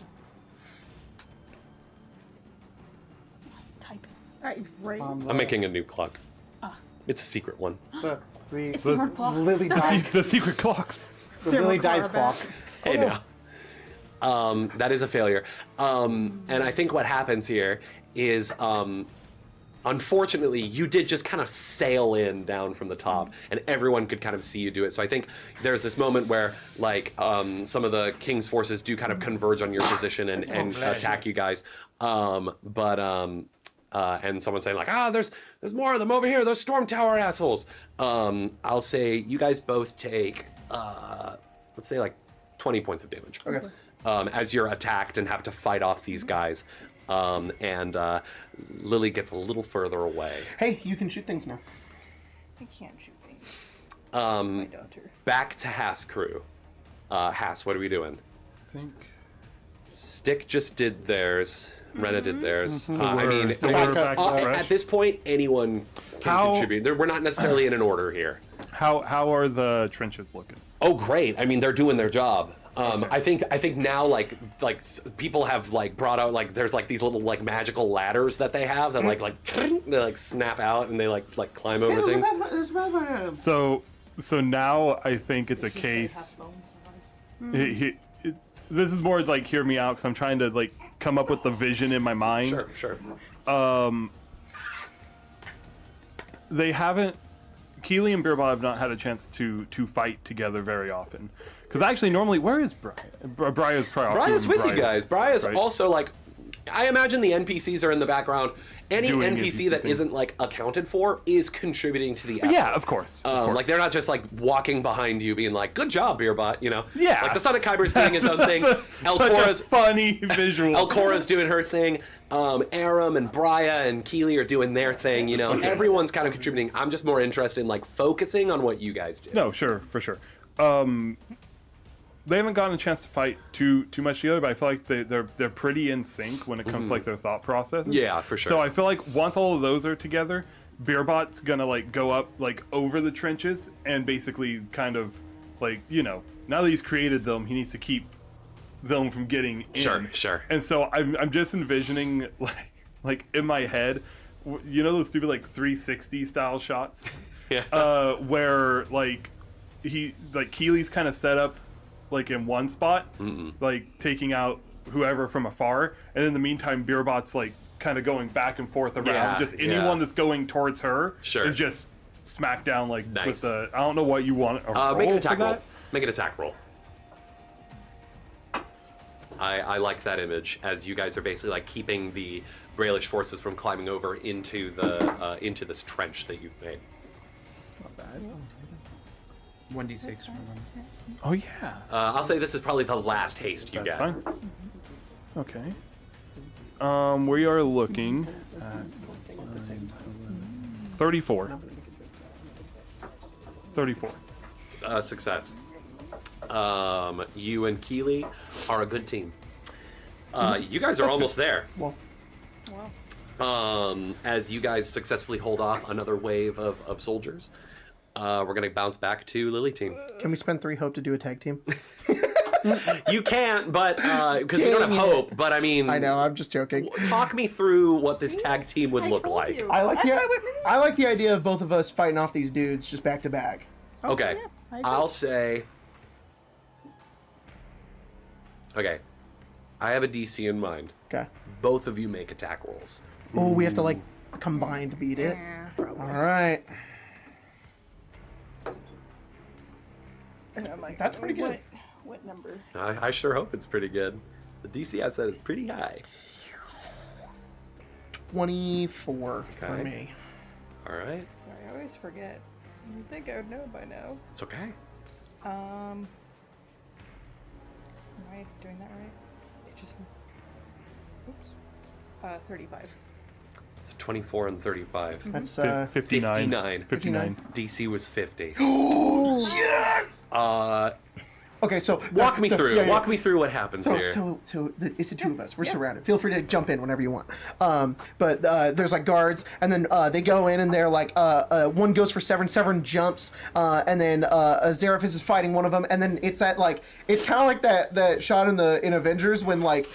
Speaker 11: It's typing.
Speaker 4: Right.
Speaker 1: I'm making a new clock. It's a secret one.
Speaker 11: It's the word clock.
Speaker 9: Lily dies.
Speaker 5: The secret clocks.
Speaker 9: The Lily dies clock.
Speaker 1: Hey now. That is a failure. And I think what happens here is, unfortunately, you did just kind of sail in down from the top, and everyone could kind of see you do it. So I think there's this moment where, like, some of the king's forces do kind of converge on your position and attack you guys. And someone saying like, there's more of them over here. Those storm tower assholes. I'll say you guys both take, let's say like 20 points of damage.
Speaker 2: Okay.
Speaker 1: As you're attacked and have to fight off these guys. And Lily gets a little further away.
Speaker 2: Hey, you can shoot things now.
Speaker 4: I can't shoot things.
Speaker 1: My daughter. Back to Haas crew. Haas, what are we doing?
Speaker 5: I think
Speaker 1: Stick just did theirs. Rena did theirs.
Speaker 5: So
Speaker 1: I mean,
Speaker 5: we're back to fresh?
Speaker 1: at this point, anyone can contribute. We're not necessarily in an order here.
Speaker 5: How are the trenches looking?
Speaker 1: Oh, great! I mean, they're doing their job. I think now like people have like brought out like there's like these little like magical ladders that they have that they like snap out and they like climb over things.
Speaker 5: So now I think it's a case. This is more like hear me out because I'm trying to like come up with the vision in my mind.
Speaker 1: Sure.
Speaker 5: They haven't. Keely and Beerbot have not had a chance to fight together very often. Because actually, normally, where is Brian? Brian's probably
Speaker 1: Brian's with you guys. Brian's
Speaker 5: right?
Speaker 1: also like, I imagine the NPCs are in the background. Any
Speaker 5: Doing
Speaker 1: NPC that
Speaker 5: things.
Speaker 1: isn't like accounted for is contributing to the effort.
Speaker 5: Yeah, of course.
Speaker 1: Like they're not just like walking behind you being like, good job, Beerbot, you know?
Speaker 5: Yeah.
Speaker 1: Like the Son of Kyber's doing his own thing.
Speaker 5: Such a funny visual.
Speaker 1: Elcora's doing her thing. Aram and Brya and Keely are doing their thing, you know? Everyone's kind of contributing. I'm just more interested in like focusing on what you guys do.
Speaker 5: No, sure, for sure. They haven't gotten a chance to fight too much together, but I feel like they're pretty in sync when it comes to like their thought processes.
Speaker 1: Yeah, for sure.
Speaker 5: So I feel like once all of those are together, Beerbot's gonna like go up like over the trenches and basically kind of like, you know, now that he's created them, he needs to keep them from getting in.
Speaker 1: Sure.
Speaker 5: And so I'm just envisioning like in my head, you know those stupid like 360 style shots?
Speaker 1: Yeah.
Speaker 5: Where like Keely's kind of set up like in one spot, like taking out whoever from afar, and in the meantime Beerbot's like kind of going back and forth around. Just anyone that's going towards her is just smack down like with the I don't know what you want.
Speaker 1: Make an attack roll. Make an attack roll. I like that image as you guys are basically like keeping the Brailish forces from climbing over into the into this trench that you've made.
Speaker 3: It's not bad. 1d6 for them.
Speaker 5: Oh yeah.
Speaker 1: I'll say this is probably the last haste you
Speaker 5: That's
Speaker 1: get.
Speaker 5: fine. Okay. We are looking at 34. 34.
Speaker 1: Success. You and Keely are a good team. You guys are almost there.
Speaker 2: Well.
Speaker 1: As you guys successfully hold off another wave of soldiers, we're going to bounce back to Lily team.
Speaker 2: Can we spend 3 hope to do a tag team?
Speaker 1: You can't, but because we don't have hope. But I mean,
Speaker 2: I know. I'm just joking.
Speaker 1: Talk me through what this tag team would look like.
Speaker 2: I like the idea of both of us fighting off these dudes just back to back.
Speaker 1: Okay, I'll say. Okay, I have a DC in mind.
Speaker 2: Okay.
Speaker 1: Both of you make attack rolls.
Speaker 2: Oh, we have to like combine to beat it. All right. That's pretty good.
Speaker 4: What number?
Speaker 1: I sure hope it's pretty good. The DC I said is pretty high.
Speaker 2: 24 for
Speaker 1: Okay.
Speaker 2: me.
Speaker 1: All right.
Speaker 4: Sorry, I always forget. You'd think I would know by now.
Speaker 1: It's okay.
Speaker 4: Am I doing that right? It just. Oops. 35.
Speaker 1: So 24 and 35.
Speaker 2: That's
Speaker 5: 59.
Speaker 1: 59. DC was 50.
Speaker 2: yes! Okay, so
Speaker 1: walk me through. Walk me through what happens here.
Speaker 2: It's the two of us. We're surrounded. Feel free to jump in whenever you want. But there's like guards, and then they go in, and they're like, one goes for Severin. Severin jumps, and then Zareth is fighting one of them, and then it's that like it's kind of like that shot in Avengers when like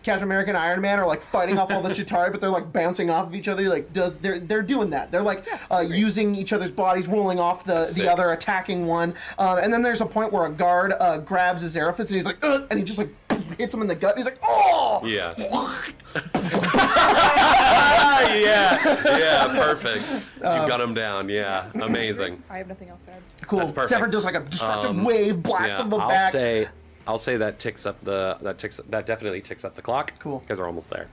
Speaker 2: Captain America and Iron Man are like fighting off all the Chitauri, but they're like bouncing off of each other. Like they're doing that. They're like using each other's bodies, rolling off the other, attacking one. And then there's a point where a guard grabs Azarathus and he's like, ugh, and he just like hits him in the gut. And he's like, oh!
Speaker 1: Yeah. yeah, perfect. You got him down. Yeah, amazing.
Speaker 4: I have nothing else to add.
Speaker 2: Cool.
Speaker 1: That's perfect.
Speaker 2: Severin does like a destructive wave, blasts him back.
Speaker 1: I'll say that definitely ticks up the clock.
Speaker 2: Cool.
Speaker 1: Because we're almost there.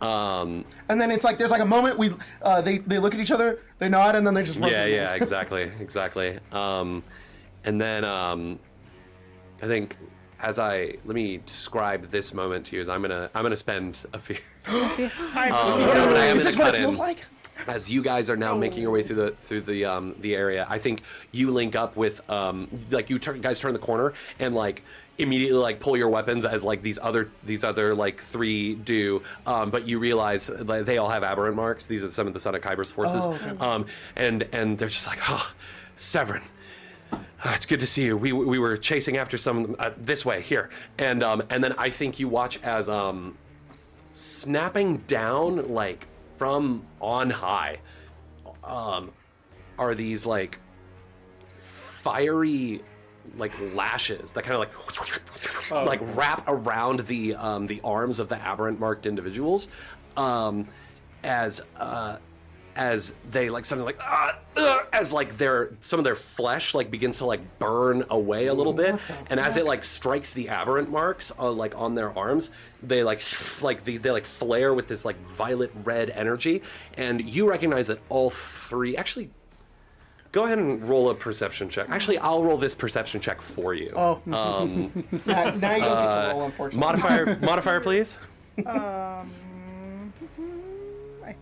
Speaker 2: And then it's like there's like a moment they look at each other, they nod, and then they just run through
Speaker 1: yeah, exactly. And then I think let me describe this moment to you. Is I'm gonna spend a few.
Speaker 2: Is this what it feels like?
Speaker 1: As you guys are now making your way through the area, I think you link up with like guys turn the corner and like immediately like pull your weapons as like these other like three do, but you realize like, they all have aberrant marks. These are some of the Son of Kyber's forces, and they're just like, oh, Severin. It's good to see you. We were chasing after some this way here, and then I think you watch as snapping down like from on high are these like fiery like lashes that kind of like like wrap around the arms of the aberrant marked individuals as they like suddenly like as like some of their flesh like begins to like burn away a little bit, and as it like strikes the aberrant marks like on their arms, they like they flare with this like violet red energy, and you recognize that all three actually. Go ahead and roll a perception check. Actually, I'll roll this perception check for you.
Speaker 2: Oh. Now you don't get to roll, unfortunately.
Speaker 1: Modifier, please.
Speaker 4: I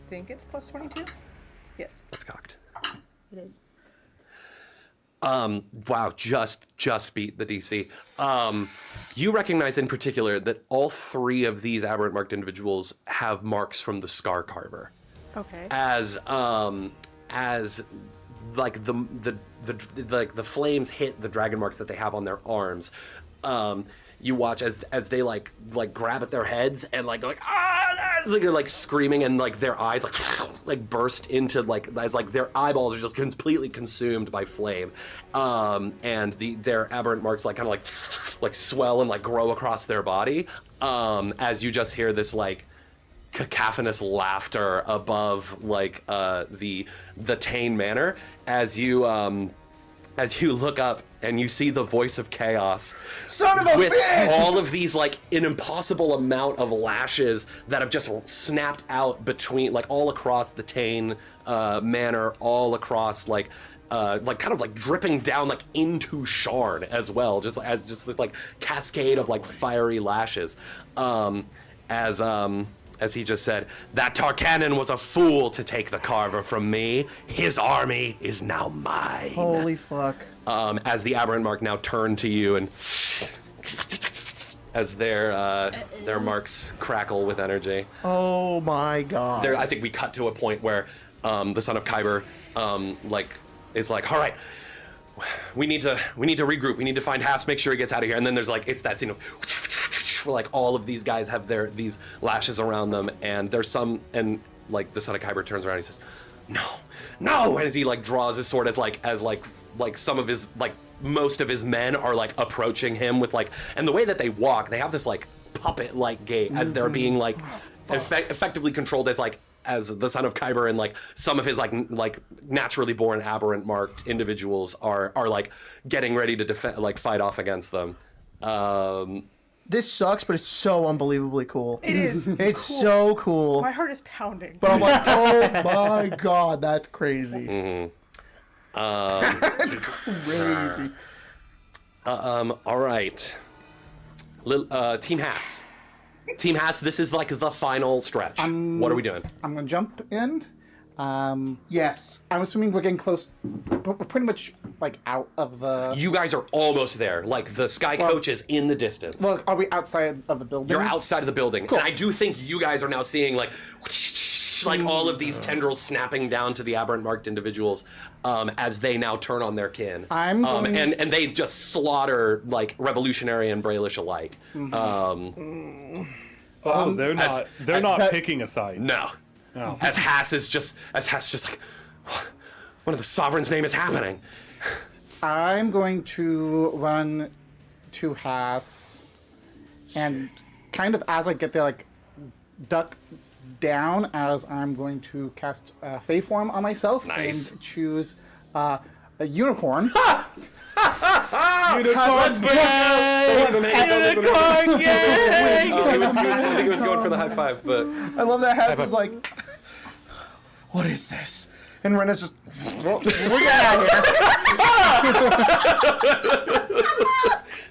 Speaker 4: think it's plus 22. Yes.
Speaker 1: That's cocked.
Speaker 4: It is.
Speaker 1: Wow, just beat the DC. You recognize in particular that all three of these aberrant marked individuals have marks from the Scar Carver.
Speaker 4: Okay.
Speaker 1: As like the flames hit the dragon marks that they have on their arms. You watch as they like grab at their heads and like as they're like screaming, and like their eyes like burst into like as like their eyeballs are just completely consumed by flame, and their aberrant marks like kind of like swell and like grow across their body, as you just hear this like cacophonous laughter above like the Tane Manor as you look up and you see the voice of chaos.
Speaker 2: Son of a
Speaker 1: with
Speaker 2: bitch!
Speaker 1: All of these like an impossible amount of lashes that have just snapped out between like all across the Tane Manor, all across like kind of like dripping down like into Sharn as well, just this like cascade of like fiery lashes. As he just said, that Tarkanan was a fool to take the Carver from me. His army is now mine.
Speaker 2: Holy fuck.
Speaker 1: As the aberrant mark now turn to you, and as their marks crackle with energy.
Speaker 2: Oh my god.
Speaker 1: I think we cut to a point where the Son of Kyber is like, all right, we need to regroup. We need to find Haas, make sure he gets out of here. And then there's like, it's that scene of where like all of these guys have these lashes around them, and there's some, and like the Son of Kyber turns around and he says, no, and as he like draws his sword as some of his like most of his men are like approaching him with like, and the way that they walk, they have this like puppet like gait as they're being like effectively controlled as the Son of Kyber, and like some of his like naturally born aberrant marked individuals are like getting ready to fight off against them.
Speaker 2: This sucks, but it's so unbelievably cool.
Speaker 4: It is.
Speaker 2: It's cool. So cool.
Speaker 4: My heart is pounding.
Speaker 2: But I'm like, oh my god, that's crazy.
Speaker 1: Mm-hmm.
Speaker 2: That's crazy.
Speaker 1: All right. Team Haas. Team Haas, this is like the final stretch. What are we doing?
Speaker 9: I'm gonna jump in.
Speaker 2: Yes.
Speaker 9: I'm assuming we're getting close. We're pretty much like out of the.
Speaker 1: You guys are almost there. Like the sky coach is in the distance.
Speaker 9: Well, are we outside of the building?
Speaker 1: You're outside of the building, and I do think you guys are now seeing like all of these tendrils snapping down to the aberrant marked individuals as they now turn on their kin.
Speaker 9: I'm going...
Speaker 1: and they just slaughter like revolutionary and Brailish alike.
Speaker 5: They're not picking a side.
Speaker 1: No.
Speaker 5: No.
Speaker 1: As Haas is just like, what in the sovereign's name is happening?
Speaker 9: I'm going to run to Haas, and kind of as I get there, like duck down as I'm going to cast Fey Form on myself and choose a unicorn.
Speaker 1: Unicorn gang! Unicorn gang! I think it was going for the high five, but
Speaker 2: I love that Haas is like, what is this? And Rena's just, we're getting out of here.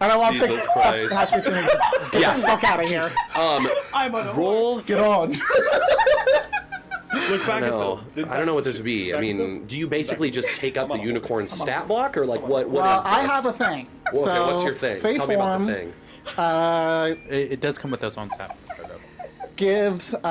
Speaker 2: And I want to
Speaker 1: Jesus Christ.
Speaker 9: Haas to get the fuck out of here.
Speaker 4: I'm on
Speaker 1: roll.
Speaker 2: Get on.
Speaker 5: Look back
Speaker 1: I don't know what this would be. I mean, do you basically just take up the unicorn stat block, or like what is this?
Speaker 9: I have a thing.
Speaker 1: Well, okay,
Speaker 9: So,
Speaker 1: what's your thing?
Speaker 9: Fey
Speaker 1: Tell me about the
Speaker 9: Form,
Speaker 1: thing.
Speaker 3: It does come with its own stat.
Speaker 9: Gives it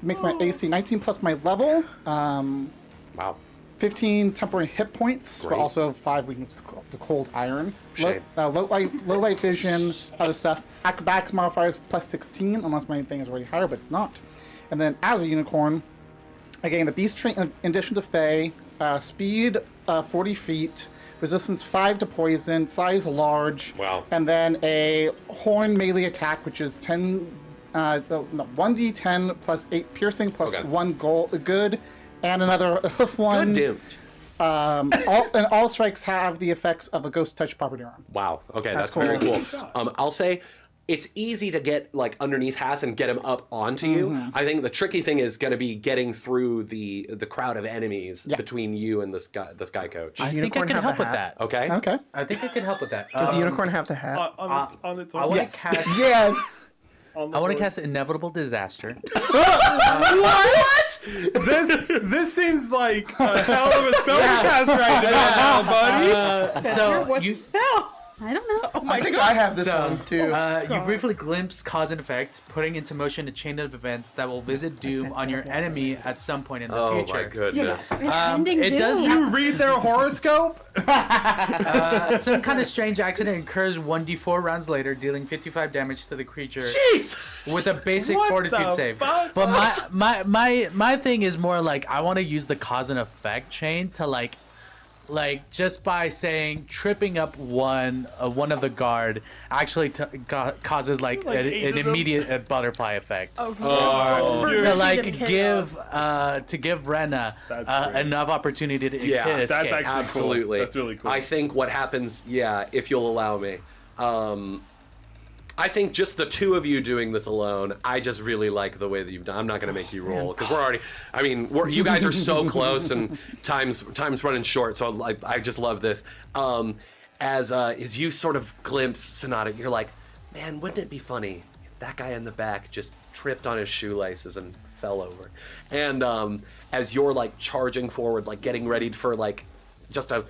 Speaker 9: makes my AC 19 plus my level.
Speaker 1: Wow.
Speaker 9: 15 temporary hit points,
Speaker 1: Great.
Speaker 9: but also 5 weakness to cold iron.
Speaker 1: Shame.
Speaker 9: Low light vision, other stuff. Acrobatics modifiers plus 16, unless my thing is already higher, but it's not. And then as a unicorn, I gain the beast trait in addition to Fey, speed 40 feet, resistance 5 to poison, size large.
Speaker 1: Wow.
Speaker 9: And then a horn melee attack, which is 1d10 plus 8 piercing plus 1 good. And another hoof one.
Speaker 1: Good
Speaker 9: And all strikes have the effects of a ghost touch property on.
Speaker 1: Wow. Okay, that's
Speaker 9: cool.
Speaker 1: very cool. I'll say it's easy to get like underneath Haas and get him up onto you. I think the tricky thing is going to be getting through the crowd of enemies between you and the sky coach.
Speaker 3: I think I can help with that.
Speaker 1: Okay.
Speaker 9: Okay.
Speaker 3: I think I can help with that.
Speaker 2: Does the unicorn have the hat?
Speaker 5: On its own.
Speaker 3: I want to cast.
Speaker 2: Yes.
Speaker 3: I want to cast Inevitable Disaster.
Speaker 5: What? This seems like a hell of a spell to cast right now, buddy.
Speaker 3: So
Speaker 4: What's the spell?
Speaker 11: I don't know.
Speaker 2: I think I have this one too.
Speaker 3: You briefly glimpse cause and effect, putting into motion a chain of events that will visit doom on your enemy at some point in the
Speaker 1: Oh
Speaker 3: future.
Speaker 1: my goodness.
Speaker 11: Impending
Speaker 3: it does
Speaker 11: doom.
Speaker 5: You read their horoscope?
Speaker 3: Some kind of strange accident occurs 1d4 rounds later, dealing 55 damage to the creature
Speaker 1: Jesus!
Speaker 3: with a basic
Speaker 5: What
Speaker 3: fortitude
Speaker 5: the
Speaker 3: save.
Speaker 5: fuck?
Speaker 3: But my thing is more like I want to use the cause and effect chain to like just by saying tripping up one of the guard actually causes like an immediate butterfly effect.
Speaker 4: Oh,
Speaker 3: To like give Rena enough opportunity to
Speaker 1: Yeah,
Speaker 3: escape.
Speaker 5: that's actually
Speaker 1: Absolutely.
Speaker 5: Cool. That's really cool.
Speaker 1: I think what happens, if you'll allow me, I think just the two of you doing this alone, I just really like the way that you've done. I'm not going to make you roll because we're already. I mean, you guys are so close, and time's running short. So I just love this. As you sort of glimpse Sonata, you're like, man, wouldn't it be funny if that guy in the back just tripped on his shoelaces and fell over? And as you're like charging forward, like getting ready for like just a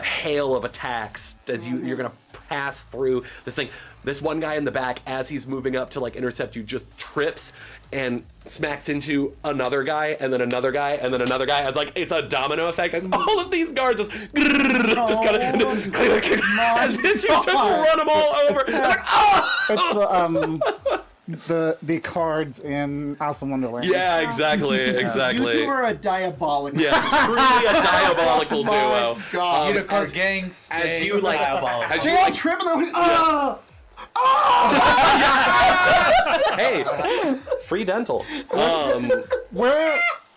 Speaker 1: hail of attacks as you're gonna pass through this thing. This one guy in the back, as he's moving up to like intercept you, just trips and smacks into another guy, and then another guy, and then another guy. It's a domino effect. As all of these guards just kind of as you just run them all over. They're like, oh!
Speaker 9: It's the cards in Alice in Wonderland.
Speaker 1: Yeah, exactly.
Speaker 2: You two are a diabolical.
Speaker 1: Yeah, truly a diabolical duo.
Speaker 2: God.
Speaker 3: Unicorn gangs.
Speaker 1: As you like, as you
Speaker 2: They all
Speaker 1: like,
Speaker 2: trip and they're like,
Speaker 1: hey, free dental.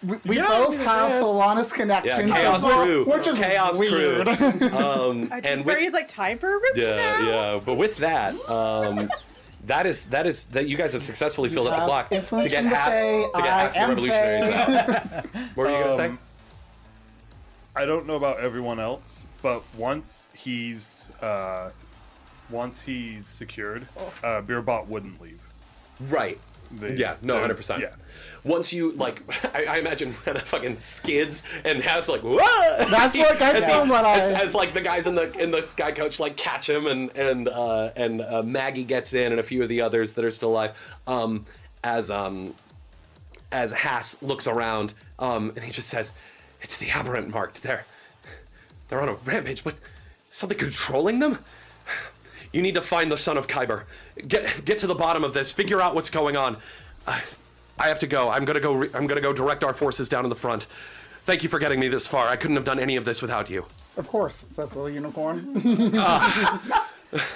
Speaker 9: We both have Philonous connections.
Speaker 1: Yeah, Chaos
Speaker 9: so
Speaker 1: Crew.
Speaker 9: We're just
Speaker 1: Chaos
Speaker 9: weird.
Speaker 1: Crew.
Speaker 4: And he's like time for a rip now.
Speaker 1: Yeah. But with that, that you guys have successfully filled up the clock to get past the revolutionaries out. What were you gonna say?
Speaker 5: I don't know about everyone else, but once he's secured, Beerbot wouldn't leave.
Speaker 1: Right. Yeah, no, 100%.
Speaker 5: Yeah.
Speaker 1: Once you like, I imagine when it fucking skids and has like, whoa!
Speaker 9: That's what I sound when
Speaker 1: as like the guys in the sky coach like catch him and Maggie gets in and a few of the others that are still alive. As Haas looks around, and he just says, "It's the aberrant marked. They're on a rampage. But something controlling them? You need to find the son of Kyber. Get to the bottom of this. Figure out what's going on. I have to go. I'm gonna go direct our forces down in the front. Thank you for getting me this far. I couldn't have done any of this without you."
Speaker 9: Of course, says the unicorn.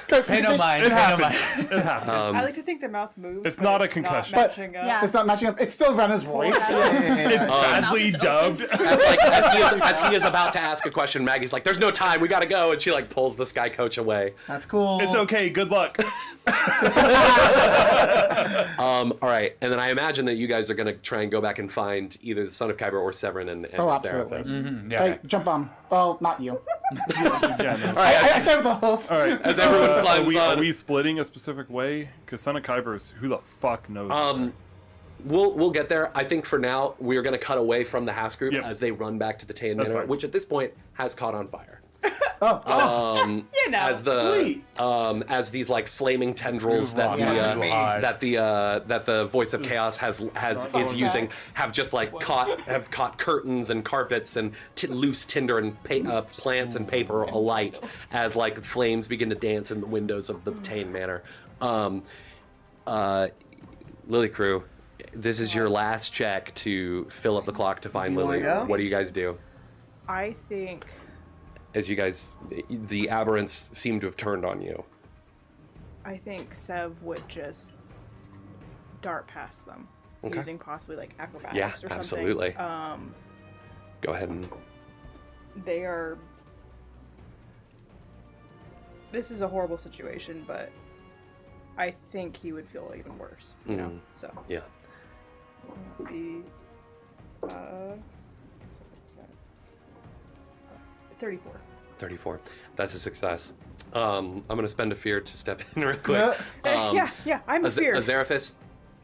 Speaker 3: Pay no mind.
Speaker 5: It
Speaker 3: Pay no
Speaker 5: happens.
Speaker 3: mind.
Speaker 5: It happens.
Speaker 4: I like to think their mouth moves.
Speaker 5: It's
Speaker 4: but
Speaker 5: not a concussion.
Speaker 4: Not matching up.
Speaker 11: Yeah.
Speaker 9: It's not matching up. It's still Rena's voice.
Speaker 5: It's badly
Speaker 11: Mouth
Speaker 5: dubbed.
Speaker 11: just
Speaker 1: As he is about to ask a question, Maggie's like, "There's no time. We gotta go," and she like pulls the sky coach away.
Speaker 2: That's cool.
Speaker 5: It's okay. Good luck.
Speaker 1: All right, and then I imagine that you guys are gonna try and go back and find either the son of Kyber or Severin and
Speaker 9: Oh, absolutely.
Speaker 1: Zarathos.
Speaker 3: Yeah.
Speaker 9: Hey, jump on. Well, not you.
Speaker 5: Yeah, no.
Speaker 1: All right,
Speaker 9: I said with a hoof.
Speaker 5: All right.
Speaker 1: As everyone climbs
Speaker 5: are
Speaker 1: on.
Speaker 5: we splitting a specific way? Because Son of Kybers, who the fuck knows?
Speaker 1: we'll get there. I think for now we're gonna cut away from the Haas group
Speaker 5: Yep.
Speaker 1: as they run back to the Tayan
Speaker 5: That's
Speaker 1: Manor,
Speaker 5: fine.
Speaker 1: which at this point has caught on fire.
Speaker 4: You know.
Speaker 1: As the as these like flaming tendrils that the voice of chaos is using have just like caught curtains and carpets and loose tinder and plants and paper alight as like flames begin to dance in the windows of the Tayan Manor. Lily Crew, this is your last check to fill up the clock to find Lily.
Speaker 2: go?
Speaker 1: What do you guys do?
Speaker 4: I think
Speaker 1: As you guys, the aberrants seem to have turned on you.
Speaker 4: Sev would just dart past them using possibly like acrobatics
Speaker 1: Yeah,
Speaker 4: or something.
Speaker 1: absolutely. Go ahead and.
Speaker 4: They are. This is a horrible situation, but I think he would feel even worse. You know, so
Speaker 1: Yeah.
Speaker 4: it would be 34.
Speaker 1: 34. That's a success. I'm going to spend a fear to step in real quick.
Speaker 4: Yeah, I'm feared.
Speaker 1: Azarathis,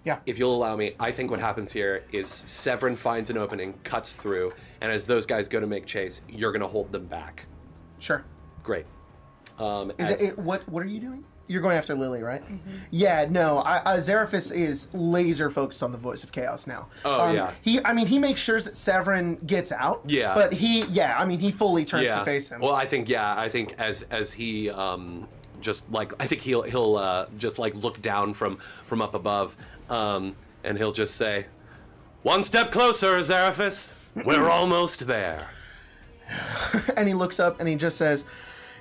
Speaker 9: Yeah.
Speaker 1: if you'll allow me, I think what happens here is Severin finds an opening, cuts through, and as those guys go to make chase, you're going to hold them back.
Speaker 2: Sure.
Speaker 1: Great.
Speaker 2: What are you doing? You're going after Lily, right? Mm-hmm. Yeah, no. Zarathis is laser focused on the voice of chaos now.
Speaker 1: Oh, yeah.
Speaker 2: He makes sure that Severin gets out.
Speaker 1: Yeah.
Speaker 2: But he fully turns to face him.
Speaker 1: Well, I think as he just like I think he'll just like look down from up above, and he'll just say, "One step closer, Zarathis. We're almost there."
Speaker 2: And he looks up and he just says,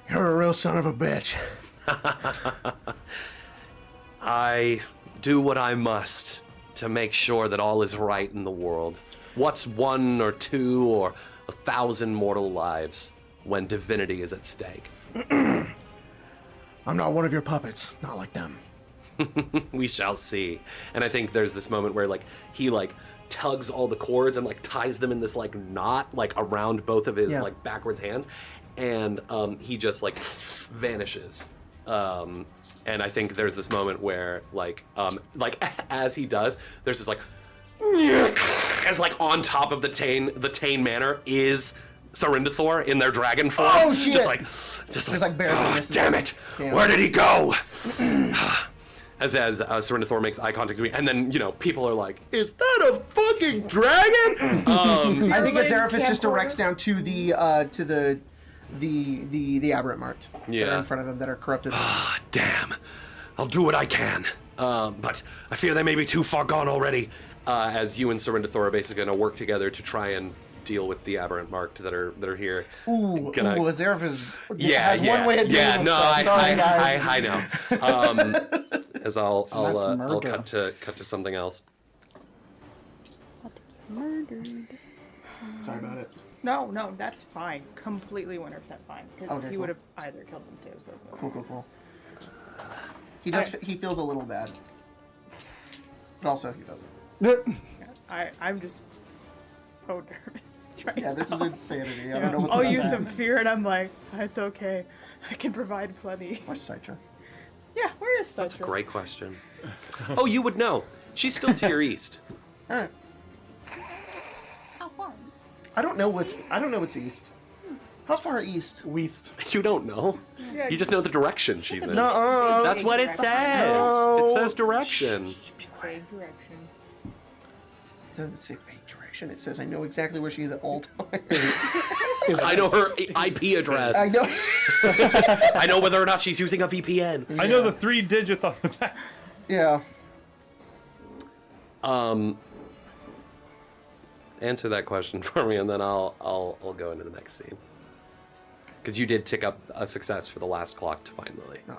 Speaker 2: "You're a real son of a bitch."
Speaker 1: I do what I must to make sure that all is right in the world. What's 1 or 2 or 1,000 mortal lives when divinity is at stake?
Speaker 2: I'm not one of your puppets. Not like them.
Speaker 1: We shall see. And I think there's this moment where like he like tugs all the cords and like ties them in this like knot like around both of his like backwards hands, and he just like vanishes. And I think there's this moment where like as he does, there's this like as like on top of the Tayan Manor is Serindathor in their dragon form.
Speaker 2: Oh shit!
Speaker 1: Just
Speaker 2: like barely misses
Speaker 1: damn
Speaker 2: him.
Speaker 1: it!
Speaker 2: Damn.
Speaker 1: Where did he go? As Serindathor makes eye contact with me, and then people are like, "Is that a fucking dragon?"
Speaker 2: I think Azarathis just directs down to the aberrant marked that are in front of him that are corrupted.
Speaker 1: Damn, I'll do what I can, but I fear they may be too far gone already. As you and Serindathor are basically going to work together to try and deal with the aberrant marked that are here.
Speaker 2: Azarathis has one way of dealing with stuff. Sorry, guys.
Speaker 1: I know. As I'll cut to something else.
Speaker 4: Murdered.
Speaker 2: Sorry about it.
Speaker 4: No, that's fine. Completely 100% fine. Because he would have either killed them too. So
Speaker 2: Cool. He feels a little bad, but also he doesn't.
Speaker 4: I'm just so nervous right now.
Speaker 2: This is insanity. I don't know what's
Speaker 4: I'll
Speaker 2: about
Speaker 4: use
Speaker 2: that.
Speaker 4: some fear, and I'm like, it's okay. I can provide plenty.
Speaker 2: What's Citra?
Speaker 4: Yeah, where is
Speaker 1: That's a
Speaker 4: Sutra?
Speaker 1: great question. Oh, you would know. She's still to your east.
Speaker 2: All right.
Speaker 11: How far?
Speaker 2: I don't know what's east. How far east?
Speaker 9: West.
Speaker 1: You don't know.
Speaker 4: Yeah,
Speaker 1: You just know the direction she's in.
Speaker 2: No.
Speaker 1: That's what it says.
Speaker 2: No.
Speaker 1: It says direction.
Speaker 4: vague direction.
Speaker 2: It doesn't say fake direction. It says I know exactly where she is at all times.
Speaker 1: I know her IP address.
Speaker 2: I know.
Speaker 1: I know whether or not she's using a VPN.
Speaker 5: I know the 3 digits on the back.
Speaker 2: Yeah.
Speaker 1: Answer that question for me, and then I'll go into the next scene. Because you did tick up a success for the last clock to find Lily.
Speaker 2: Oh,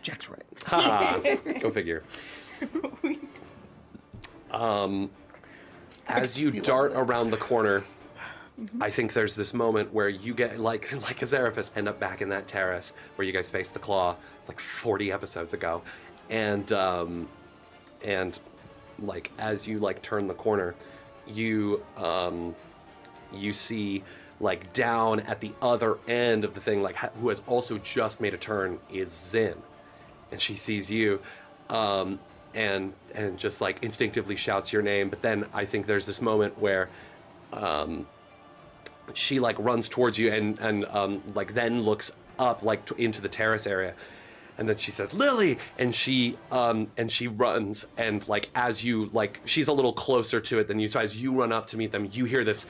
Speaker 2: Jack's right.
Speaker 1: Ha! Go figure. As you dart around the corner, I think there's this moment where you get like Azaraphus end up back in that terrace where you guys faced the claw like 40 episodes ago, and like as you like turn the corner, you see like down at the other end of the thing, like who has also just made a turn is Zin, and she sees you, and just like instinctively shouts your name. But then I think there's this moment where she like runs towards you and like then looks up like into the terrace area, and then she says Lily, and she runs, and like as you like she's a little closer to it than you, so as you run up to meet them, you hear this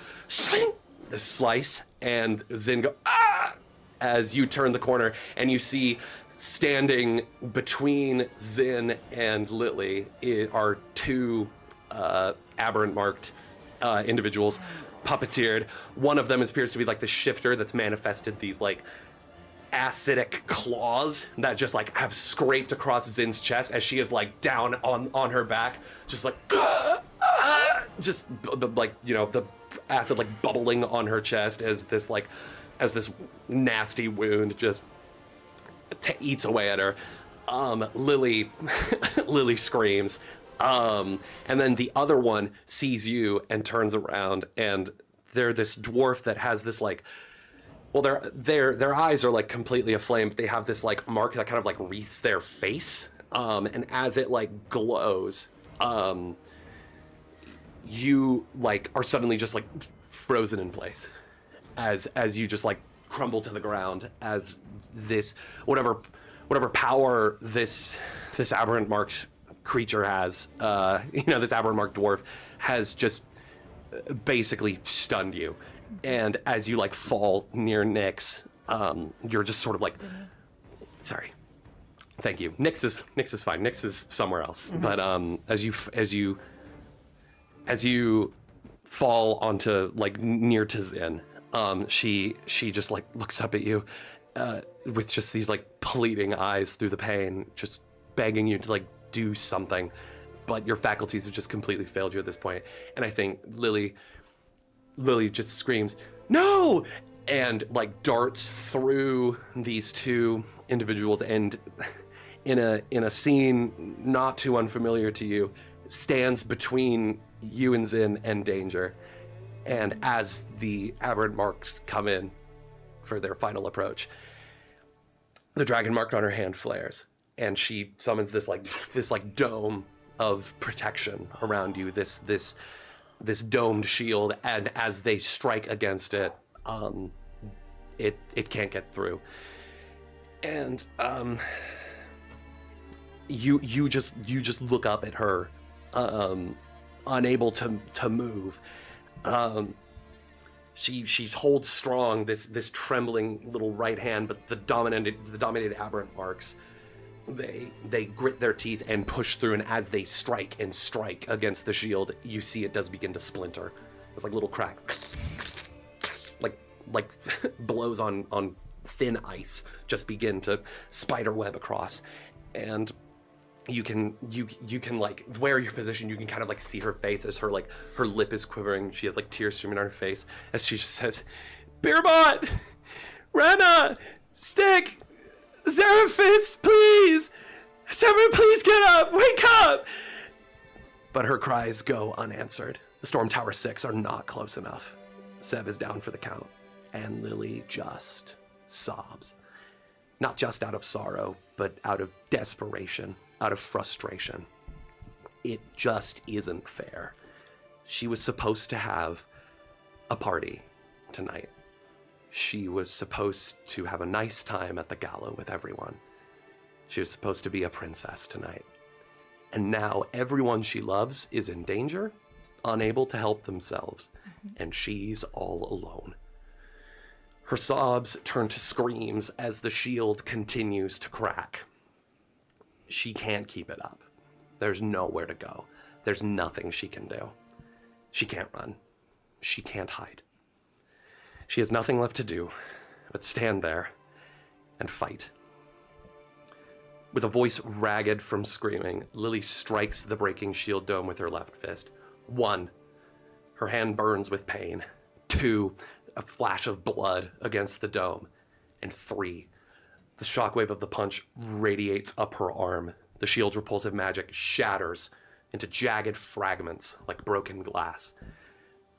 Speaker 1: slice, and Zin go ah as you turn the corner, and you see standing between Zin and Lily are two aberrant marked individuals, puppeteered. One of them appears to be like the shifter that's manifested these like acidic claws that just like have scraped across Zin's chest as she is like down on her back, just like just like, you know, the acid like bubbling on her chest as this nasty wound just eats away at her. Lily screams, and then the other one sees you and turns around, and they're this dwarf that has this like, well, their eyes are like completely aflame, but they have this like mark that kind of like wreaths their face, and as it like glows, you like are suddenly just like frozen in place as you just like crumble to the ground, as this whatever power this aberrant marked creature has, this aberrant marked dwarf has just basically stunned you. And as you like fall near Nyx, you're just sort of like, sorry, thank you. Nyx is fine. Nyx is somewhere else. Mm-hmm. But as you fall onto like near to Zin, she just like looks up at you with just these like pleading eyes through the pain, just begging you to like do something, but your faculties have just completely failed you at this point. And I think Lily just screams, "No!" and like darts through these two individuals, and in a scene not too unfamiliar to you, stands between you and Zin and danger. And as the aberrant marks come in for their final approach, the dragon mark on her hand flares, and she summons this dome of protection around you, this domed shield, and as they strike against it, it can't get through. And you just look up at her, unable to move. She holds strong this trembling little right hand, but the dominated aberrant marks, they grit their teeth and push through, and as they strike against the shield, you see it does begin to splinter. It's like little cracks, like blows on thin ice just begin to spiderweb across. And you can like where you're positioned, you can kind of like see her face as her lip is quivering. She has like tears streaming on her face as she just says, "Beerbot, Rena, Stick, Zeraphis, please! Someone please get up! Wake up!" But her cries go unanswered. The Storm Tower 6 are not close enough. Sev is down for the count, and Lily just sobs. not just out of sorrow, but out of desperation, out of frustration. It just isn't fair. She was supposed to have a party tonight. She was supposed to have a nice time at the gala with everyone. She was supposed to be a princess tonight. And now everyone she loves is in danger, unable to help themselves, and she's all alone. Her sobs turn to screams as the shield continues to crack. She can't keep it up. There's nowhere to go. There's nothing she can do. She can't run. She can't hide. She has nothing left to do but stand there and fight. With a voice ragged from screaming, Lily strikes the breaking shield dome with her left fist. 1, her hand burns with pain. 2, a flash of blood against the dome. And 3, the shockwave of the punch radiates up her arm. The shield's repulsive magic shatters into jagged fragments like broken glass.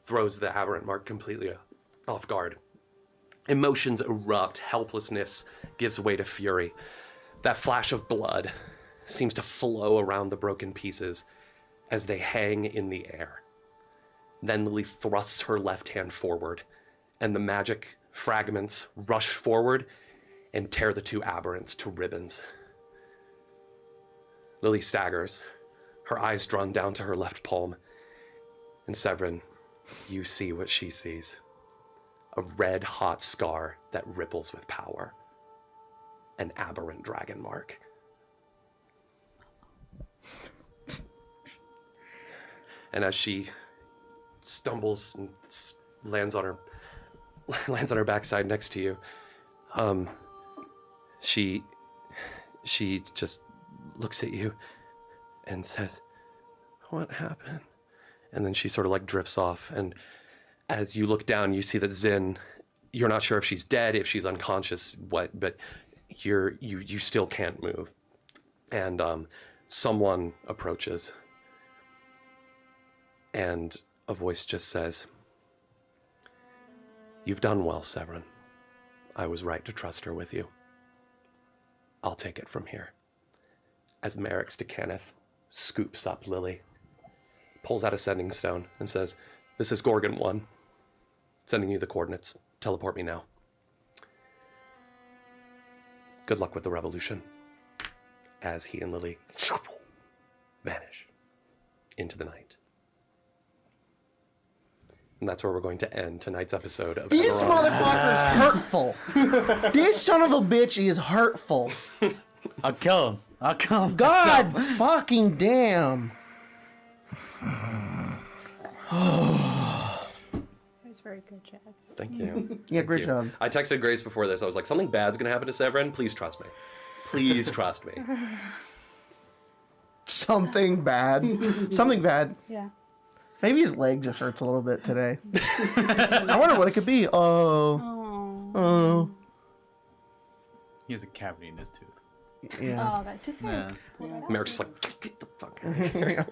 Speaker 1: Throws the aberrant mark completely off guard. Emotions erupt. Helplessness gives way to fury. That flash of blood seems to flow around the broken pieces as they hang in the air. Then Lily thrusts her left hand forward, and the magic fragments rush forward and tear the 2 aberrants to ribbons. Lily staggers, her eyes drawn down to her left palm. And Severin, you see what she sees. A red-hot scar that ripples with power. An aberrant dragon mark. And as she stumbles and lands on her backside next to you, she just looks at you and says, "What happened?" And then she sort of like drifts off. And as you look down, you see that Zin, you're not sure if she's dead, if she's unconscious, what, but you still can't move. And someone approaches, and a voice just says, "You've done well, Severin. I was right to trust her with you. I'll take it from here." As Merrick's Kenneth scoops up Lily, pulls out a sending stone, and says, "This is Gorgon 1. Sending you the coordinates. Teleport me now. Good luck with the revolution." As he and Lily vanish into the night. And that's where we're going to end tonight's episode of
Speaker 2: This
Speaker 1: Eberron.
Speaker 2: motherfucker's hurtful. This son of a bitch is hurtful.
Speaker 3: I'll kill him.
Speaker 2: God fucking damn.
Speaker 4: It was very good, Chad.
Speaker 1: Thank you.
Speaker 2: Yeah,
Speaker 1: Thank
Speaker 2: great
Speaker 1: you.
Speaker 2: job.
Speaker 1: I texted Grace before this. I was like, something bad's going to happen to Severin. Please trust me. Please trust me.
Speaker 2: Something bad. Something bad.
Speaker 11: Yeah.
Speaker 2: Maybe his leg just hurts a little bit today. I wonder what it could be. Oh.
Speaker 3: He has a cavity in his tooth.
Speaker 2: Yeah.
Speaker 11: Oh, that tooth
Speaker 3: Yeah.
Speaker 1: Merrick's like, get the fuck out of here.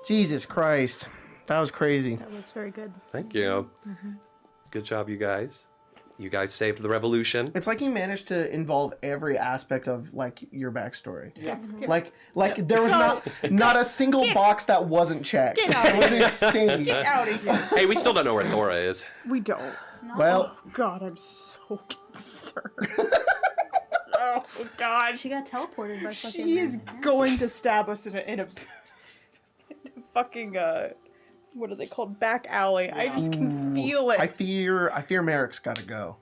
Speaker 2: Jesus Christ. That was crazy.
Speaker 4: That was very good.
Speaker 1: Thank you. Good job, you guys. You guys saved the revolution.
Speaker 2: It's like he managed to involve every aspect of like your backstory.
Speaker 4: Yeah.
Speaker 2: Like there was not a single box that wasn't checked.
Speaker 4: Get out
Speaker 2: It was insane.
Speaker 4: Get out of here.
Speaker 1: Hey, we still don't know where Thora is.
Speaker 4: We don't.
Speaker 2: Well,
Speaker 4: Oh, God, I'm so concerned. Oh, God.
Speaker 11: She got teleported by fucking.
Speaker 4: She is going to stab us in a fucking, what are they called? Back alley. I just can feel it.
Speaker 2: I fear Merrick's got to go.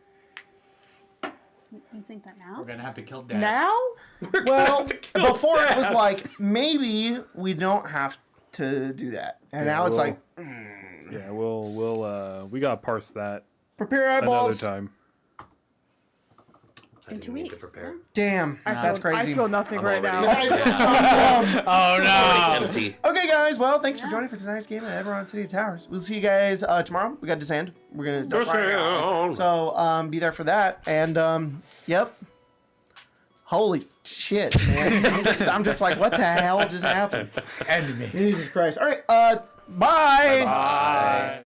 Speaker 11: You think that now?
Speaker 13: We're gonna have to kill Dad.
Speaker 4: Now?
Speaker 2: Well, before it was like maybe we don't have to do that, and now it's like
Speaker 5: Yeah, we'll we gotta parse that
Speaker 2: prepare eyeballs.
Speaker 5: another time.
Speaker 11: In 2 weeks.
Speaker 2: Damn, that's crazy.
Speaker 4: I feel nothing
Speaker 1: I'm
Speaker 4: right
Speaker 1: already-
Speaker 4: now.
Speaker 3: Oh no!
Speaker 1: Empty.
Speaker 2: Okay, guys. Well, thanks for joining for tonight's game at Eberron City of Towers. We'll see you guys tomorrow. We got Descend. We're gonna
Speaker 1: Descend.
Speaker 2: so be there for that. And yep. Holy shit, man! I'm just like, what the hell just happened?
Speaker 13: End me.
Speaker 2: Jesus Christ! All right. Bye.
Speaker 3: Bye.